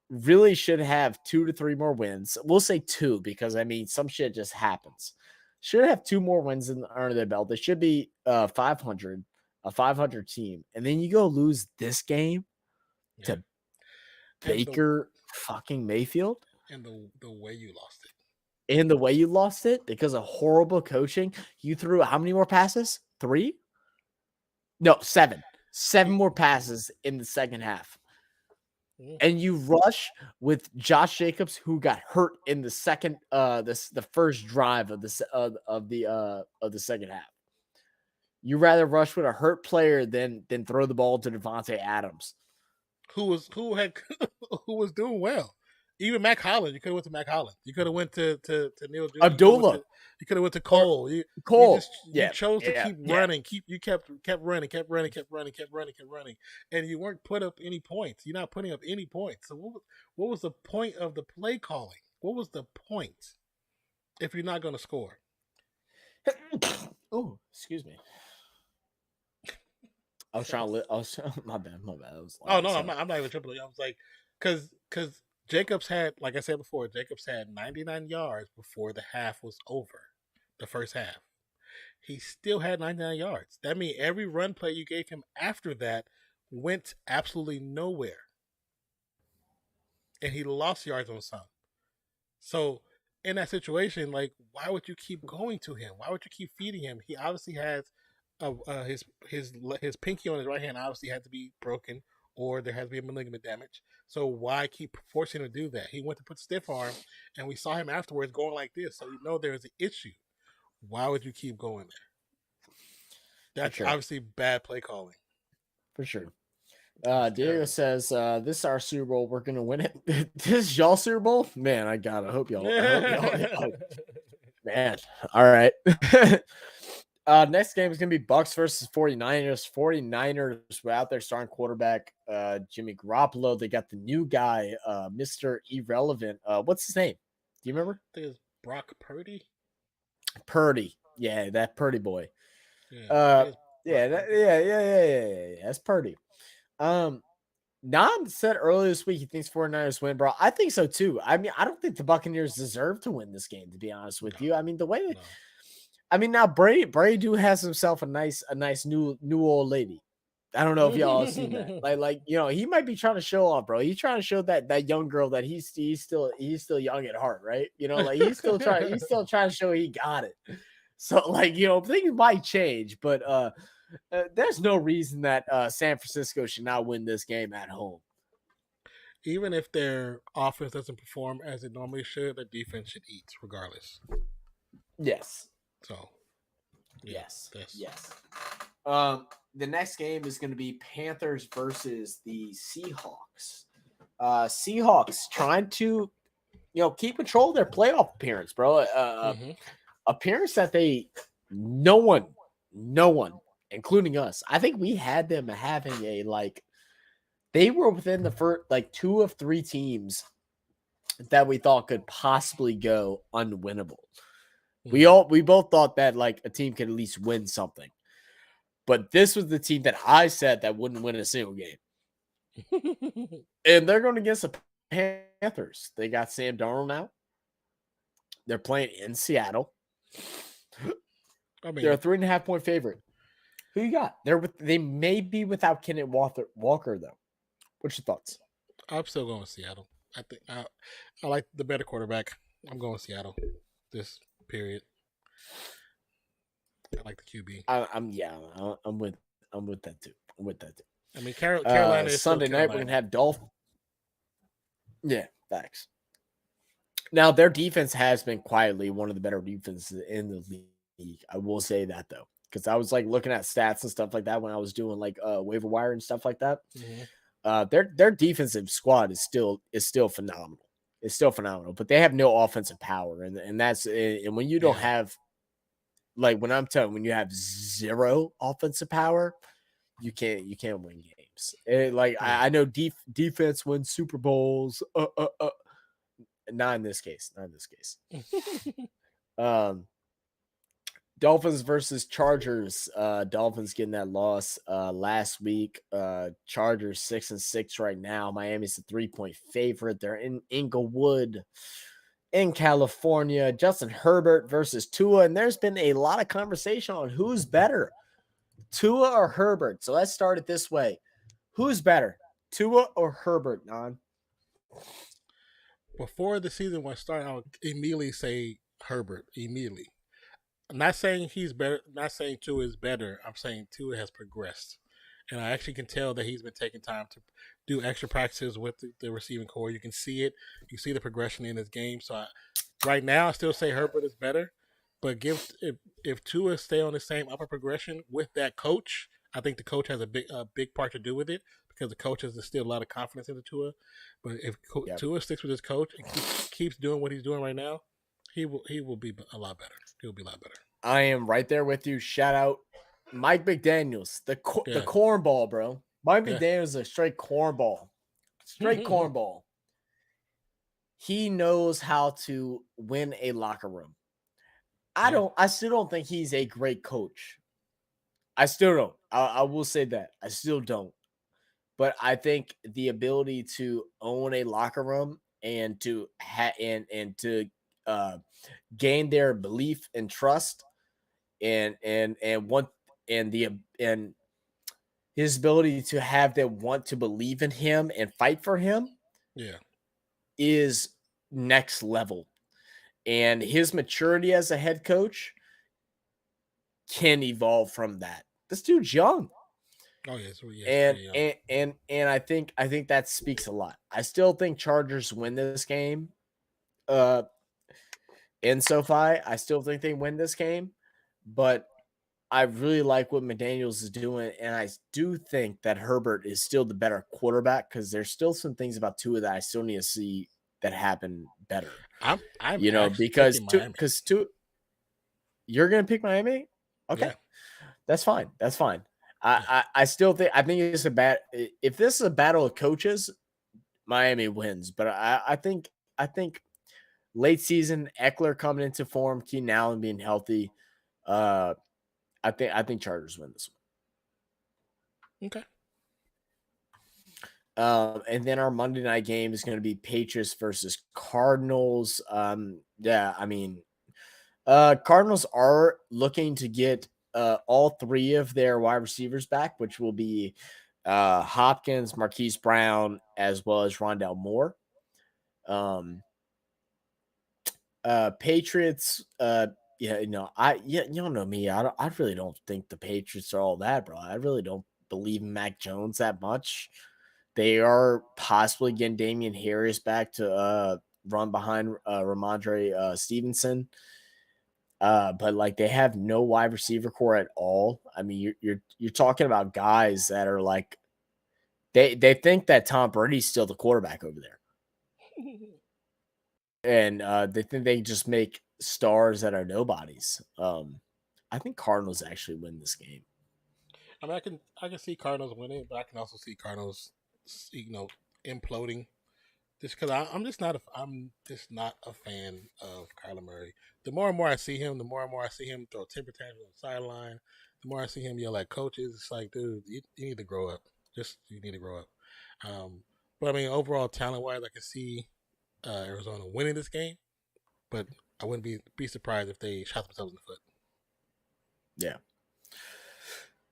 S3: really should have 2 to 3 more wins. We'll say 2 because some shit just happens. Should have 2 more wins under their belt. They should be 500, a 500 team, and then you go lose this game to Baker fucking Mayfield,
S1: and the way you lost it.
S3: And the way you lost it because of horrible coaching. You threw how many more passes? 3? No, 7. 7 more passes in the second half. And you rush with Josh Jacobs, who got hurt in the second, the first drive of the second half. You rather rush with a hurt player than throw the ball to Devontae Adams,
S1: who was doing well. Even Mac Hollins, you could have went to Mac Hollins. You could have went to Neil Jones.
S3: Abdullah.
S1: You could have went to Cole. You chose to keep running. You kept running, and you weren't put up any points. You're not putting up any points. So what was the point of the play calling? What was the point if you're not going to score?
S3: Oh, excuse me. I was trying to. My bad.
S1: I'm not even tripping. I was like, because Jacobs had, like I said before, 99 yards before the half was over, the first half. He still had 99 yards. That means every run play you gave him after that went absolutely nowhere. And he lost yards on some. So, in that situation, like, why would you keep going to him? Why would you keep feeding him? He obviously has his pinky on his right hand obviously had to be broken, or there has to be a ligament damage. So why keep forcing him to do that? He went to put stiff arm, and we saw him afterwards going like this. So you know there's an issue. Why would you keep going there? That's obviously bad play calling.
S3: For sure. Diego says, this is our Super Bowl. We're going to win it. This is y'all Super Bowl? Man, I hope y'all. Man, all right. Next game is going to be Bucks versus 49ers. 49ers without their starting quarterback, Jimmy Garoppolo. They got the new guy, Mr. Irrelevant. What's his name? Do you remember?
S1: I think it's Brock Purdy.
S3: Purdy. Yeah, that Purdy boy. That's Purdy. Nan said earlier this week he thinks 49ers win, bro. I think so too. I don't think the Buccaneers deserve to win this game, to be honest with you. The way that now Brady do has himself a nice new old lady. I don't know if y'all have seen that. Like he might be trying to show off, bro. He's trying to show that young girl that he's still young at heart, right? He's still trying to show he got it. So things might change, but there's no reason that San Francisco should not win this game at home.
S1: Even if their offense doesn't perform as it normally should, their defense should eat regardless.
S3: Yes.
S1: So,
S3: yes. The next game is going to be Panthers versus the Seahawks. Seahawks trying to, keep control of their playoff appearance, bro. Appearance that no one no one, including us. I think we had them having a they were within the first 2 of 3 teams that we thought could possibly go unwinnable. We both thought that a team could at least win something. But this was the team that I said that wouldn't win a single game. And they're going against the Panthers. They got Sam Darnold now. They're playing in Seattle. They're a 3.5-point favorite. Who you got? They may be without Kenneth Walker though. What's your thoughts?
S1: I'm still going with Seattle. I think I like the better quarterback. I'm going with Seattle this period. I like the QB.
S3: I'm with that too.
S1: I mean, Carolina is
S3: Sunday night.
S1: Carolina.
S3: We're gonna have Dolphins. Yeah, facts. Now their defense has been quietly one of the better defenses in the league. I will say that though, because I was looking at stats and stuff like that when I was doing waiver wire and stuff like that.
S1: Mm-hmm.
S3: Their defensive squad is still phenomenal. It's still phenomenal, but they have no offensive power, and that's and when you don't have when you have zero offensive power, you can't win games. I know defense wins Super Bowls. Not in this case. Dolphins versus Chargers. Dolphins getting that loss last week. Chargers 6-6 right now. Miami's a 3-point favorite. They're in Inglewood in California. Justin Herbert versus Tua. And there's been a lot of conversation on who's better, Tua or Herbert. So let's start it this way. Who's better, Tua or Herbert, Non?
S1: Before the season was started, I would immediately say Herbert. Immediately. I'm not saying he's better. Not saying Tua is better. I'm saying Tua has progressed, and I actually can tell that he's been taking time to do extra practices with the receiving core. You can see it. You see the progression in his game. So right now, I still say Herbert is better, but if Tua stay on the same upper progression with that coach, I think the coach has a big part to do with it because the coach has instilled a lot of confidence into Tua. But if Tua sticks with his coach and keeps doing what he's doing right now, he will be a lot better. He'll be a lot better.
S3: I am right there with you. Shout out Mike McDaniels, the cornball, bro. Mike McDaniels is a straight cornball. Cornball. He knows how to win a locker room. I still don't think he's a great coach. I still don't. I will say that. I still don't. But I think the ability to own a locker room and to gain their belief and trust and his ability to have them want to believe in him and fight for him is next level. And his maturity as a head coach can evolve from that. This dude's young.
S1: Oh yes,
S3: and I think that speaks a lot. I still think Chargers win this game. In SoFi, I still think they win this game, but I really like what McDaniels is doing, and I do think that Herbert is still the better quarterback because there's still some things about Tua that I still need to see that happen better.
S1: I'm
S3: because you're gonna pick Miami. Okay, that's fine. I still think it's if this is a battle of coaches, Miami wins. But I think late season, Eckler coming into form, Keenan Allen being healthy. I think Chargers win this
S1: one. Okay.
S3: And then our Monday night game is going to be Patriots versus Cardinals. Cardinals are looking to get all 3 of their wide receivers back, which will be Hopkins, Marquise Brown, as well as Rondale Moore. Patriots, you don't know me. I really don't think the Patriots are all that, bro. I really don't believe in Mac Jones that much. They are possibly getting Damian Harris back to run behind Ramondre Stevenson. But they have no wide receiver core at all. I mean, you're talking about guys that are they think that Tom Brady's still the quarterback over there. And they think they just make stars that are nobodies. I think Cardinals actually win this game.
S1: I mean, I can see Cardinals winning, but I can also see Cardinals, imploding. Just because I'm just not a fan of Kyler Murray. The more and more I see him, the more and more I see him throw temper tantrums on the sideline. The more I see him yell at coaches, it's like, dude, you need to grow up. Just you need to grow up. But I mean, overall talent wise, I can see Arizona winning this game, but I wouldn't be surprised if they shot themselves in the foot.
S3: Yeah.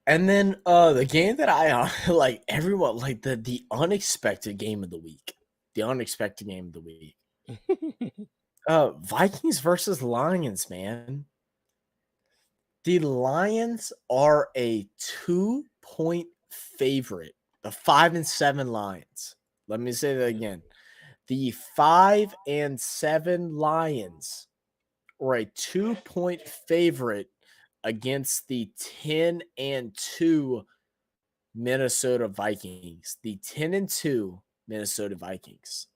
S3: And then the game that I like everyone like the unexpected game of the week. The unexpected game of the week. Vikings versus Lions, man. The Lions are a 2-point favorite. The 5-7 Lions. Let me say that again. The 5-7 Lions are a 2-point favorite against the 10-2 Minnesota Vikings. The 10-2 Minnesota Vikings.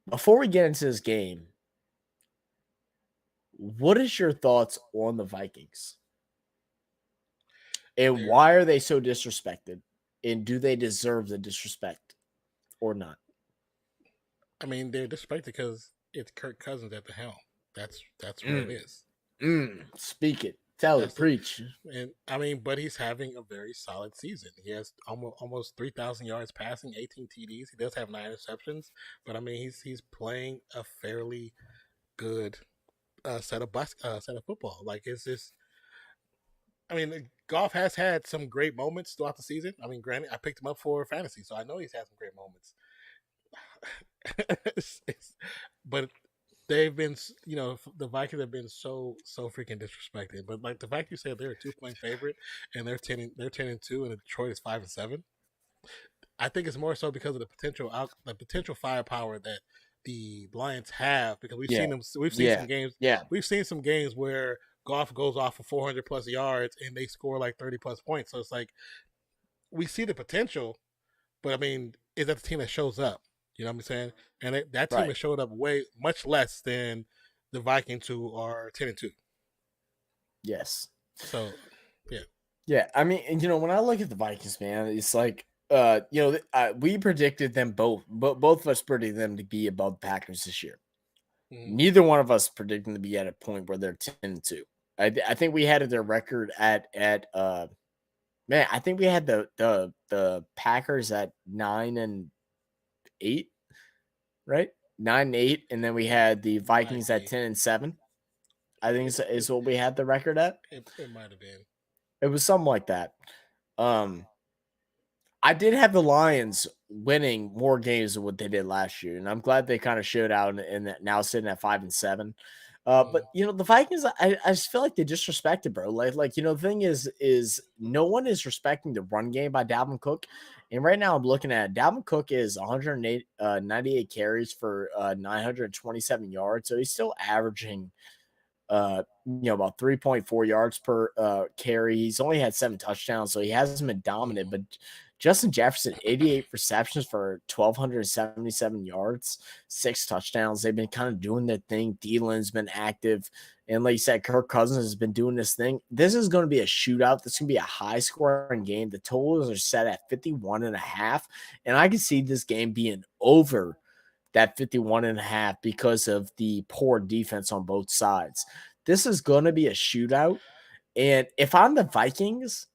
S3: Before we get into this game, what is your thoughts on the Vikings? And why are they so disrespected? And do they deserve the disrespect or not?
S1: I mean, they're disrespected because it's Kirk Cousins at the helm. That's what it is.
S3: Speak it. Tell it. Preach.
S1: And I mean, but he's having a very solid season. He has almost 3,000 yards passing, 18 TDs. He does have 9 interceptions, but I mean, he's playing a fairly good set of football. Like, it's just, I mean, Goff has had some great moments throughout the season. I mean, granted, I picked him up for fantasy, so I know he's had some great moments. But they've been, the Vikings have been so freaking disrespected. But like the fact you said they're a 2-point favorite and they're 10-2, and Detroit is 5-7. I think it's more so because of the potential firepower that the Lions have, because we've seen them. We've seen some games.
S3: Yeah,
S1: we've seen some games where Goff goes off for 400 plus yards and they score like 30 plus points. So it's like we see the potential, but I mean, is that the team that shows up? You know what I'm saying? And that team has showed up much less than the Vikings, who are 10-2.
S3: Yes.
S1: So, yeah.
S3: Yeah, I mean, when I look at the Vikings, man, it's like, we predicted them both of us predicted them to be above Packers this year. Mm-hmm. Neither one of us predicted them to be at a point where they're 10-2. I think we had their record at I think we had the Packers at 9-8, right? 9-8, and then we had the Vikings at 10-7. I think is what we had the record at.
S1: It might have been.
S3: It was something like that. I did have the Lions winning more games than what they did last year, and I'm glad they kind of showed out and now sitting at 5-7. But the Vikings, I just feel like they disrespected, bro. Like the thing is no one is respecting the run game by Dalvin Cook. And right now I'm looking at it. Dalvin Cook is 98 carries for 927 yards. So he's still averaging about 3.4 yards per carry. He's only had 7 touchdowns, so he hasn't been dominant, but Justin Jefferson, 88 receptions for 1,277 yards, 6 touchdowns. They've been kind of doing their thing. Thielen's been active. And like you said, Kirk Cousins has been doing this thing. This is going to be a shootout. This is going to be a high-scoring game. The totals are set at 51.5, and I can see this game being over that 51.5 because of the poor defense on both sides. This is going to be a shootout. And if I'm the Vikings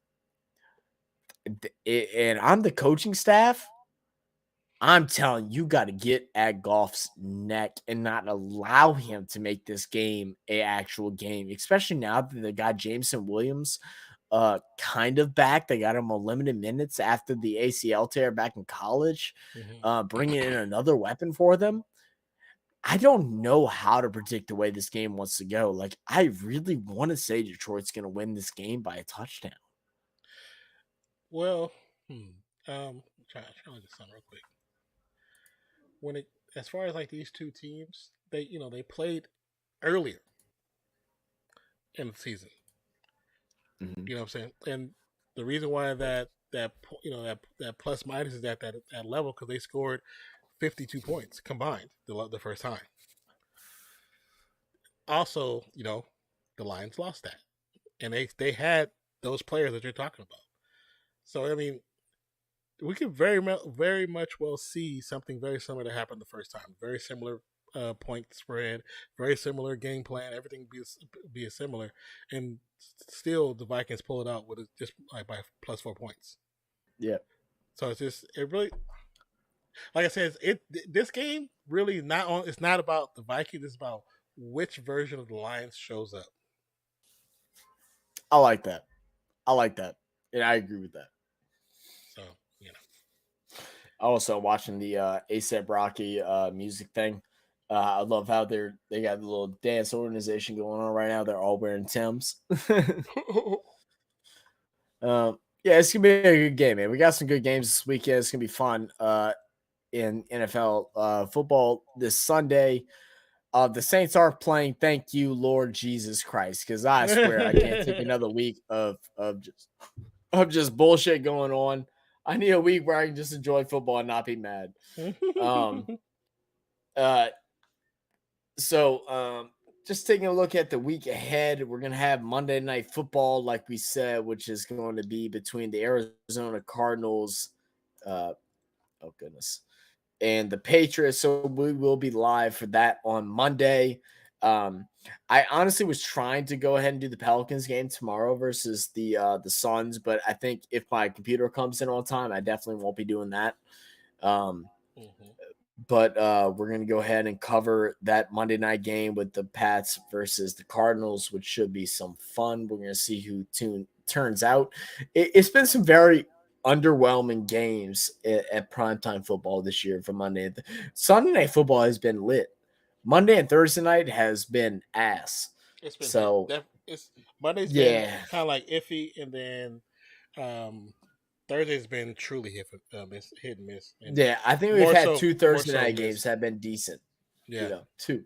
S3: and I'm the coaching staff, I'm telling you, got to get at Goff's neck and not allow him to make this game an actual game, especially now that they got Jameson Williams kind of back. They got him on limited minutes after the ACL tear back in college, bringing in another weapon for them. I don't know how to predict the way this game wants to go. Like, I really want to say Detroit's going to win this game by a touchdown.
S1: Well, trying to look at something real quick. As far as like these two teams, they played earlier in the season. Mm-hmm. You know what I'm saying? And the reason why that plus minus is at that level, because they scored 52 points combined the first time. Also, the Lions lost that, and they had those players that you're talking about. So I mean, we can very much well see something very similar to happen the first time. Very similar point spread, very similar game plan. Everything be similar, and still the Vikings pull it out with just like by plus 4 points.
S3: Yeah.
S1: So it really, like I said, this game really not on. It's not about the Vikings. It's about which version of the Lions shows up.
S3: I like that. And I agree with that.
S1: So
S3: Also watching the ASAP Rocky music thing. I love how they got the little dance organization going on right now. They're all wearing Timbs. Yeah, it's gonna be a good game, man. We got some good games this weekend. It's gonna be fun. In NFL football this Sunday. The Saints are playing. Thank you, Lord Jesus Christ, because I swear I can't take another week of just bullshit going on. I need a week where I can just enjoy football and not be mad. So just taking a look at the week ahead, we're gonna have Monday Night Football, like we said, which is going to be between the Arizona Cardinals. Oh goodness. And the Patriots. So we will be live for that on Monday. I honestly was trying to go ahead and do the Pelicans game tomorrow versus the Suns, but I think if my computer comes in on time, I definitely won't be doing that. But we're gonna go ahead and cover that Monday night game with the Pats versus the Cardinals, which should be some fun. We're gonna see who turns out. It's been some very underwhelming games at primetime football this year for Monday. Sunday night football has been lit. Monday and Thursday night has been ass.
S1: It's been
S3: so
S1: Monday's been kind of like iffy, and then Thursday's been truly hit and miss. And
S3: yeah, I think we've had two Thursday night games have been decent.
S1: Yeah,
S3: two.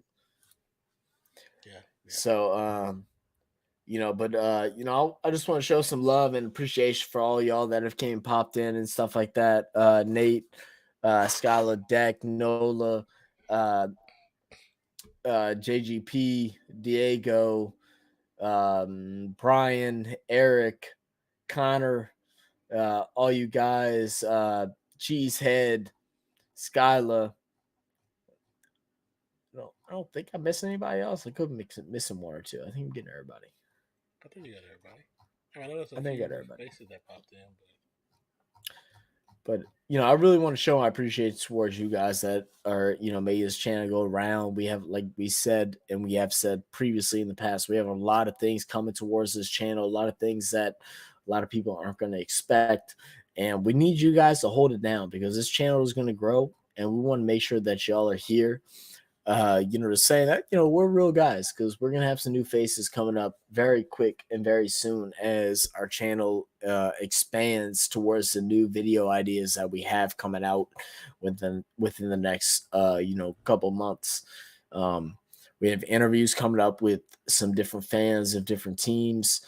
S1: Yeah.
S3: So but I just want to show some love and appreciation for all y'all that have came popped in and stuff like that. Nate, Skylar, Deck, Nola, JGP, Diego, Brian, Eric, Connor, all you guys, Cheesehead, Skylar. No, I don't think I missed anybody else. I could be missing one or two. I think I'm getting everybody.
S1: I think you got everybody. I
S3: think I got everybody.
S1: Faces that popped in,
S3: but I really want to show my appreciation towards you guys that are made this channel go around. We have, like we said, and we have said previously in the past, we have a lot of things coming towards this channel, a lot of things that a lot of people aren't going to expect, and we need you guys to hold it down because this channel is going to grow, and we want to make sure that y'all are here. To say that, we're real guys because we're going to have some new faces coming up very quick and very soon as our channel expands towards the new video ideas that we have coming out within the next, couple months. We have interviews coming up with some different fans of different teams,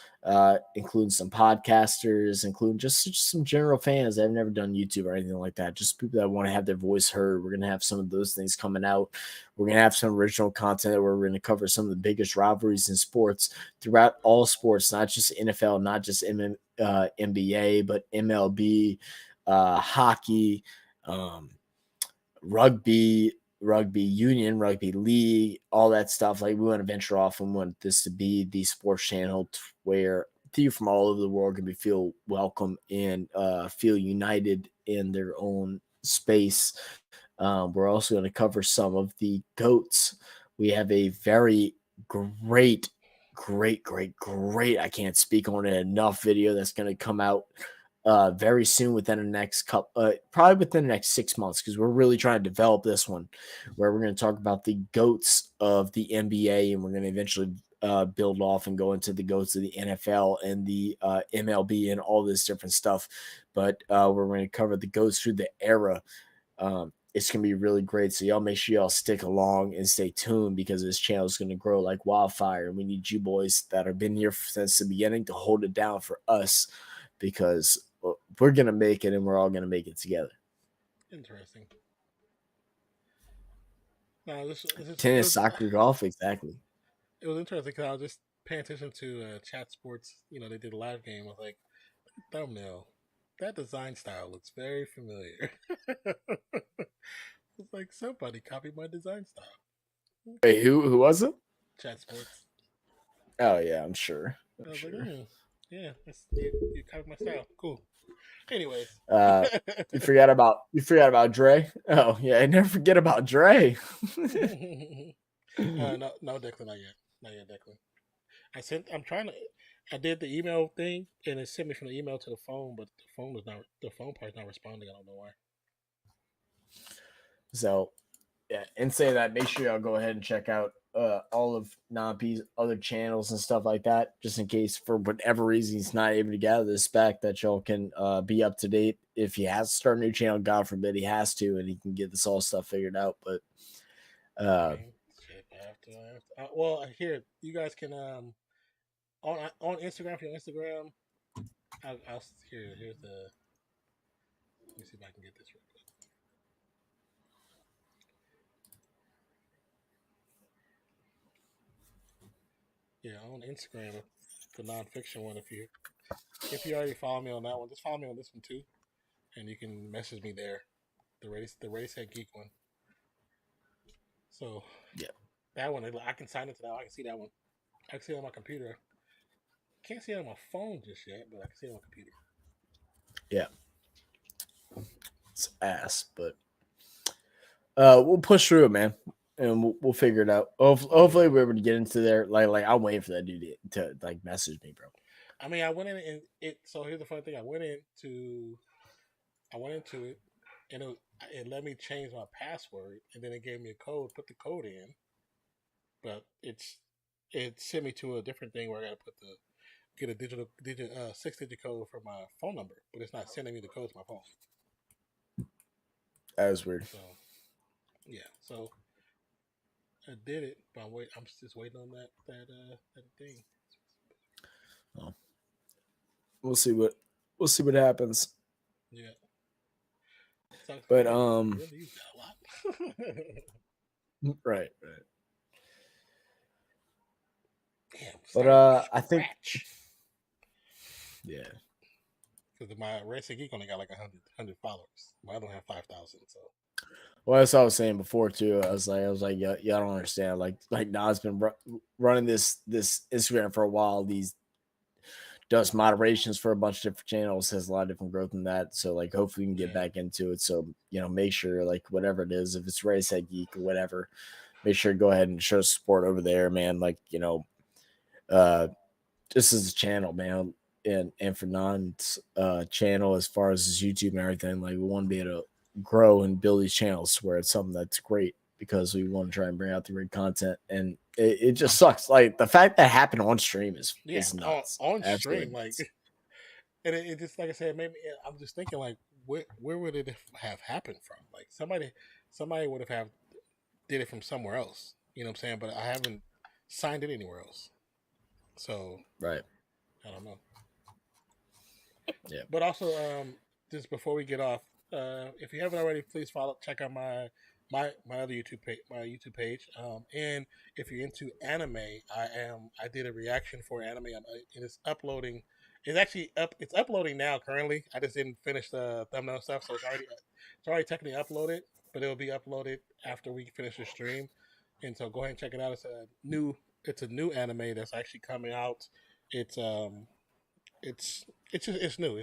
S3: including some podcasters, including just some general fans that have never done YouTube or anything like that. Just people that want to have their voice heard. We're going to have some of those things coming out. We're going to have some original content where we're going to cover some of the biggest rivalries in sports throughout all sports, not just NFL, not just NBA, but MLB, hockey, rugby union, rugby league, all that stuff. Like, we want to venture off and want this to be the sports channel where people from all over the world can feel welcome and feel united in their own space. We're also going to cover some of the GOATs. We have a very great, I can't speak on it enough, video that's going to come out very soon within the next couple, probably within the next 6 months, because we're really trying to develop this one where we're going to talk about the GOATs of the NBA, and we're going to eventually build off and go into the GOATs of the NFL and the MLB and all this different stuff. But we're going to cover the GOATs through the era. It's going to be really great. So y'all make sure y'all stick along and stay tuned because this channel is going to grow like wildfire. And we need you boys that have been here since the beginning to hold it down for us, because we're going to make it and we're all going to make it together.
S1: Interesting. No,
S3: tennis, soccer, golf, exactly.
S1: It was interesting because I was just paying attention to Chat Sports. They did a live game. I was like, thumbnail. That design style looks very familiar. It's like somebody copied my design style.
S3: Wait, who was it?
S1: Chat Sports.
S3: Oh yeah, I'm sure.
S1: I was like, yeah, you copied my style. Cool. Anyways,
S3: you forgot about Dre. Oh yeah, I never forget about Dre.
S1: no, Declan, not yet, Declan. I did the email thing, and it sent me from the email to the phone, but the phone part's not responding. I don't know why.
S3: So, yeah, and say that, make sure y'all go ahead and check out all of Nonp's other channels and stuff like that, just in case for whatever reason he's not able to gather this back, that y'all can be up to date. If he has to start a new channel, God forbid he has to, and he can get this all stuff figured out. But
S1: well, here you guys can on Instagram, for your Instagram, I'll here's the. Let me see if I can get this real quick. Yeah, on Instagram the Nonpfixion one. If you already follow me on that one, just follow me on this one too, and you can message me there. The race head geek one. So
S3: yeah,
S1: that one I can sign into that. I can see that one. I can see it on my computer. Can't see it on my phone just yet, but I can see it on my computer.
S3: Yeah, it's ass, but we'll push through it, man. And we'll figure it out. Hopefully, we're able to get into there. Like I'm waiting for that dude to like message me, bro.
S1: I mean, I went in and it. So here's the funny thing: I went into it, and it let me change my password, and then it gave me a code. Put the code in, but it sent me to a different thing where I got to get a digital 6-digit code for my phone number, but it's not sending me the code to my phone.
S3: That was weird.
S1: So yeah, so. I did it, but I'm just waiting on that thing.
S3: Oh. We'll see what happens.
S1: Yeah.
S3: But
S1: really use that a
S3: lot. Right.
S1: Damn.
S3: But I think. Yeah.
S1: Because my Racing Geek only got like 100 followers. My other one have 5,000. So.
S3: Well, that's what I was saying before too. I was like, yeah, I don't understand. Like Nas been running this Instagram for a while. These does moderations for a bunch of different channels, has a lot of different growth in that. So like, hopefully we can get back into it. So make sure like whatever it is, if it's Race Head Geek or whatever, make sure to go ahead and show support over there, man. Like this is a channel, man, and for Non's channel as far as his YouTube and everything. Like we want to be able to grow and build these channels where it's something that's great, because we want to try and bring out the great content, and it just sucks. Like the fact that happened on stream is nuts.
S1: On stream, like, and it just, like I said, maybe I'm just thinking like, where would it have happened from? Like somebody would have did it from somewhere else. You know what I'm saying? But I haven't signed it anywhere else. So
S3: right,
S1: I don't know.
S3: Yeah,
S1: but also just before we get off. If you haven't already, please check out my other YouTube page. And if you're into anime, I did a reaction for anime. It is uploading. It's uploading now currently. I just didn't finish the thumbnail stuff, so it's already technically uploaded, but it'll be uploaded after we finish the stream. And so go ahead and check it out. It's a new anime that's actually coming out. It's new. It's new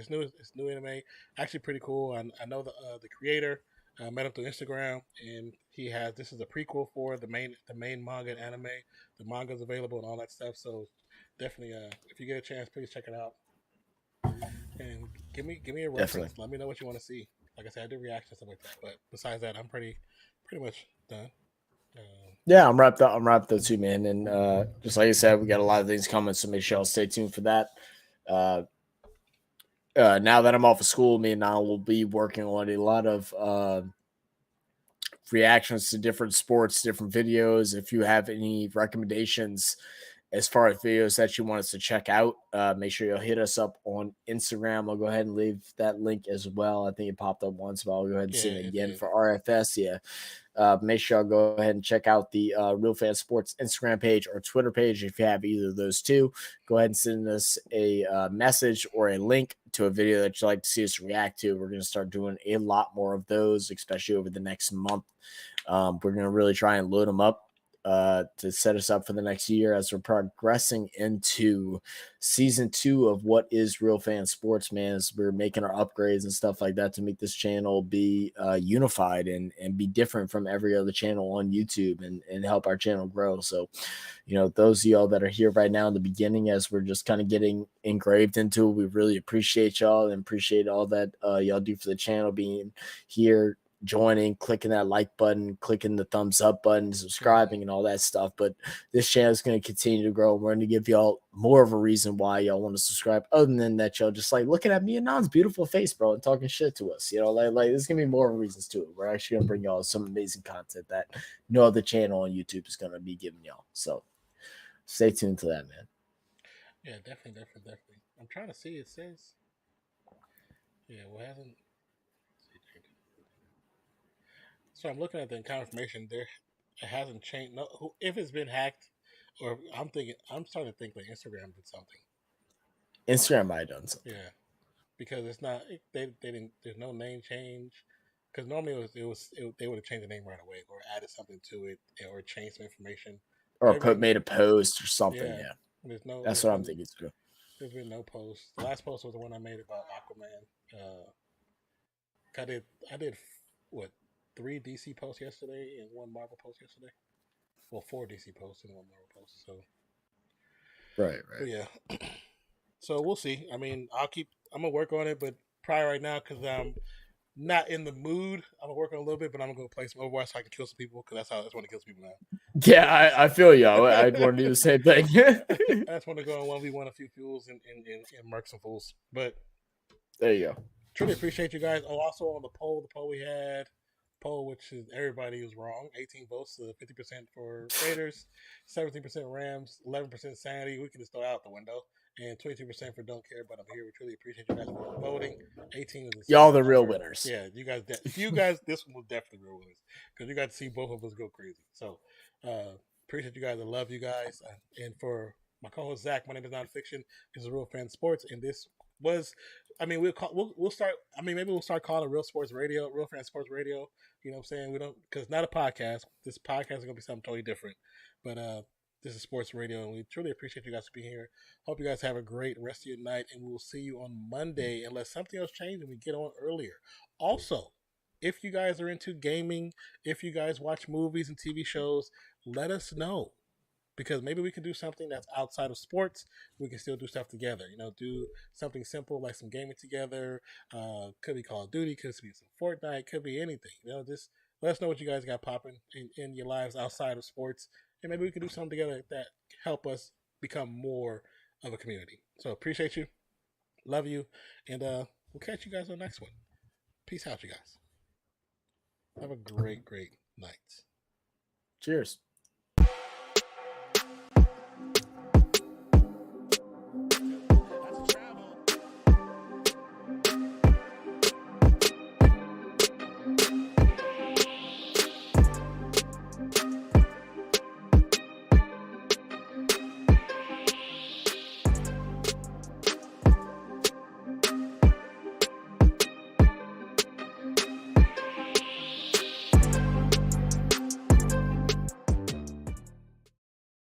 S1: anime. Actually, pretty cool. I know the creator. I met him through Instagram, and this is a prequel for the main manga and anime. The manga's available and all that stuff. So definitely, if you get a chance, please check it out. And give me a reference. Definitely. Let me know what you want to see. Like I said, I do reactions stuff like that. But besides that, I'm pretty much done.
S3: Yeah, I'm wrapped up too, man. And just like I said, we got a lot of things coming, so make sure y'all stay tuned for that. Now that I'm off of school, me and Niall will be working on a lot of reactions to different sports, different videos. If you have any recommendations as far as videos that you want us to check out, make sure you'll hit us up on Instagram. I'll go ahead and leave that link as well. I think it popped up once, but I'll go ahead and send it again for RFS. Yeah. Make sure I'll go ahead and check out the Real Fan Sports Instagram page or Twitter page. If you have either of those two, go ahead and send us a message or a link to a video that you'd like to see us react to. We're going to start doing a lot more of those, especially over the next month. We're going to really try and load them up to set us up for the next year as we're progressing into season 2 of what is Real Fan Sports, man. As we're making our upgrades and stuff like that to make this channel be unified and be different from every other channel on YouTube and help our channel grow. So, those of y'all that are here right now in the beginning, as we're just kind of getting engraved into it, we really appreciate y'all and appreciate all that y'all do for the channel, being here, joining, clicking that like button, clicking the thumbs up button, subscribing and all that stuff. But this channel is going to continue to grow. We're going to give y'all more of a reason why y'all want to subscribe, other than that y'all just like looking at me and Non's beautiful face, bro, and talking shit to us. Like there's going to be more reasons to it. We're actually going to bring y'all some amazing content that no other channel on YouTube is going to be giving y'all. So stay tuned to that, man.
S1: Yeah, definitely. I'm trying to see. It says, hasn't. So I'm looking at the confirmation. It hasn't changed. No, if it's been hacked, or I'm starting to think that Instagram did something.
S3: Instagram might have done something.
S1: Yeah, because it's not. They didn't. There's no name change. Because normally they would have changed the name right away, or added something to it, or changed some information,
S3: or made a post or something. Yeah. That's what I'm thinking too.
S1: There's been no post. The last post was the one I made about Aquaman. I did what, 3 DC posts yesterday and 1 Marvel post yesterday. Well, 4 DC posts and 1 Marvel post. So,
S3: right.
S1: But yeah. So we'll see. I mean, I'm gonna work on it, but probably right now because I'm not in the mood. I'm gonna work on a little bit, but I'm gonna go play some Overwatch so I can kill some people because that's when it kills people now.
S3: Yeah, I feel you. I'd want to do the same thing.
S1: I just want to go on 1v1 a few fuels and murk some fools. But
S3: there you go.
S1: Truly appreciate you guys. Oh, also on the poll we had, which is everybody was wrong. 18 votes, 50% for Raiders, 17% Rams, 11% Sanity. We can just throw out the window, and 22% for Don't Care. But I'm here. We truly appreciate you guys for voting. 18 is
S3: y'all the real winners.
S1: Yeah, you guys. This one was definitely real winners because you got to see both of us go crazy. So appreciate you guys. I love you guys. And for my co-host Zach, my name is Nonpfixion. This is Real Fan Sports, and this was. I mean, we'll start. I mean, maybe we'll start calling it Real Sports Radio, Real Fan Sports Radio. You know what I'm saying? We don't, because it's not a podcast. This podcast is gonna be something totally different. But this is sports radio, and we truly appreciate you guys for being here. Hope you guys have a great rest of your night, and we will see you on Monday, unless something else changes and we get on earlier. Also, if you guys are into gaming, if you guys watch movies and TV shows, let us know. Because maybe we can do something that's outside of sports. We can still do stuff together. Do something simple like some gaming together. Could be Call of Duty. Could be some Fortnite. Could be anything. Just let us know what you guys got popping in your lives outside of sports, and maybe we can do something together that help us become more of a community. So appreciate you, love you, and we'll catch you guys on the next one. Peace out, you guys. Have a great night.
S3: Cheers.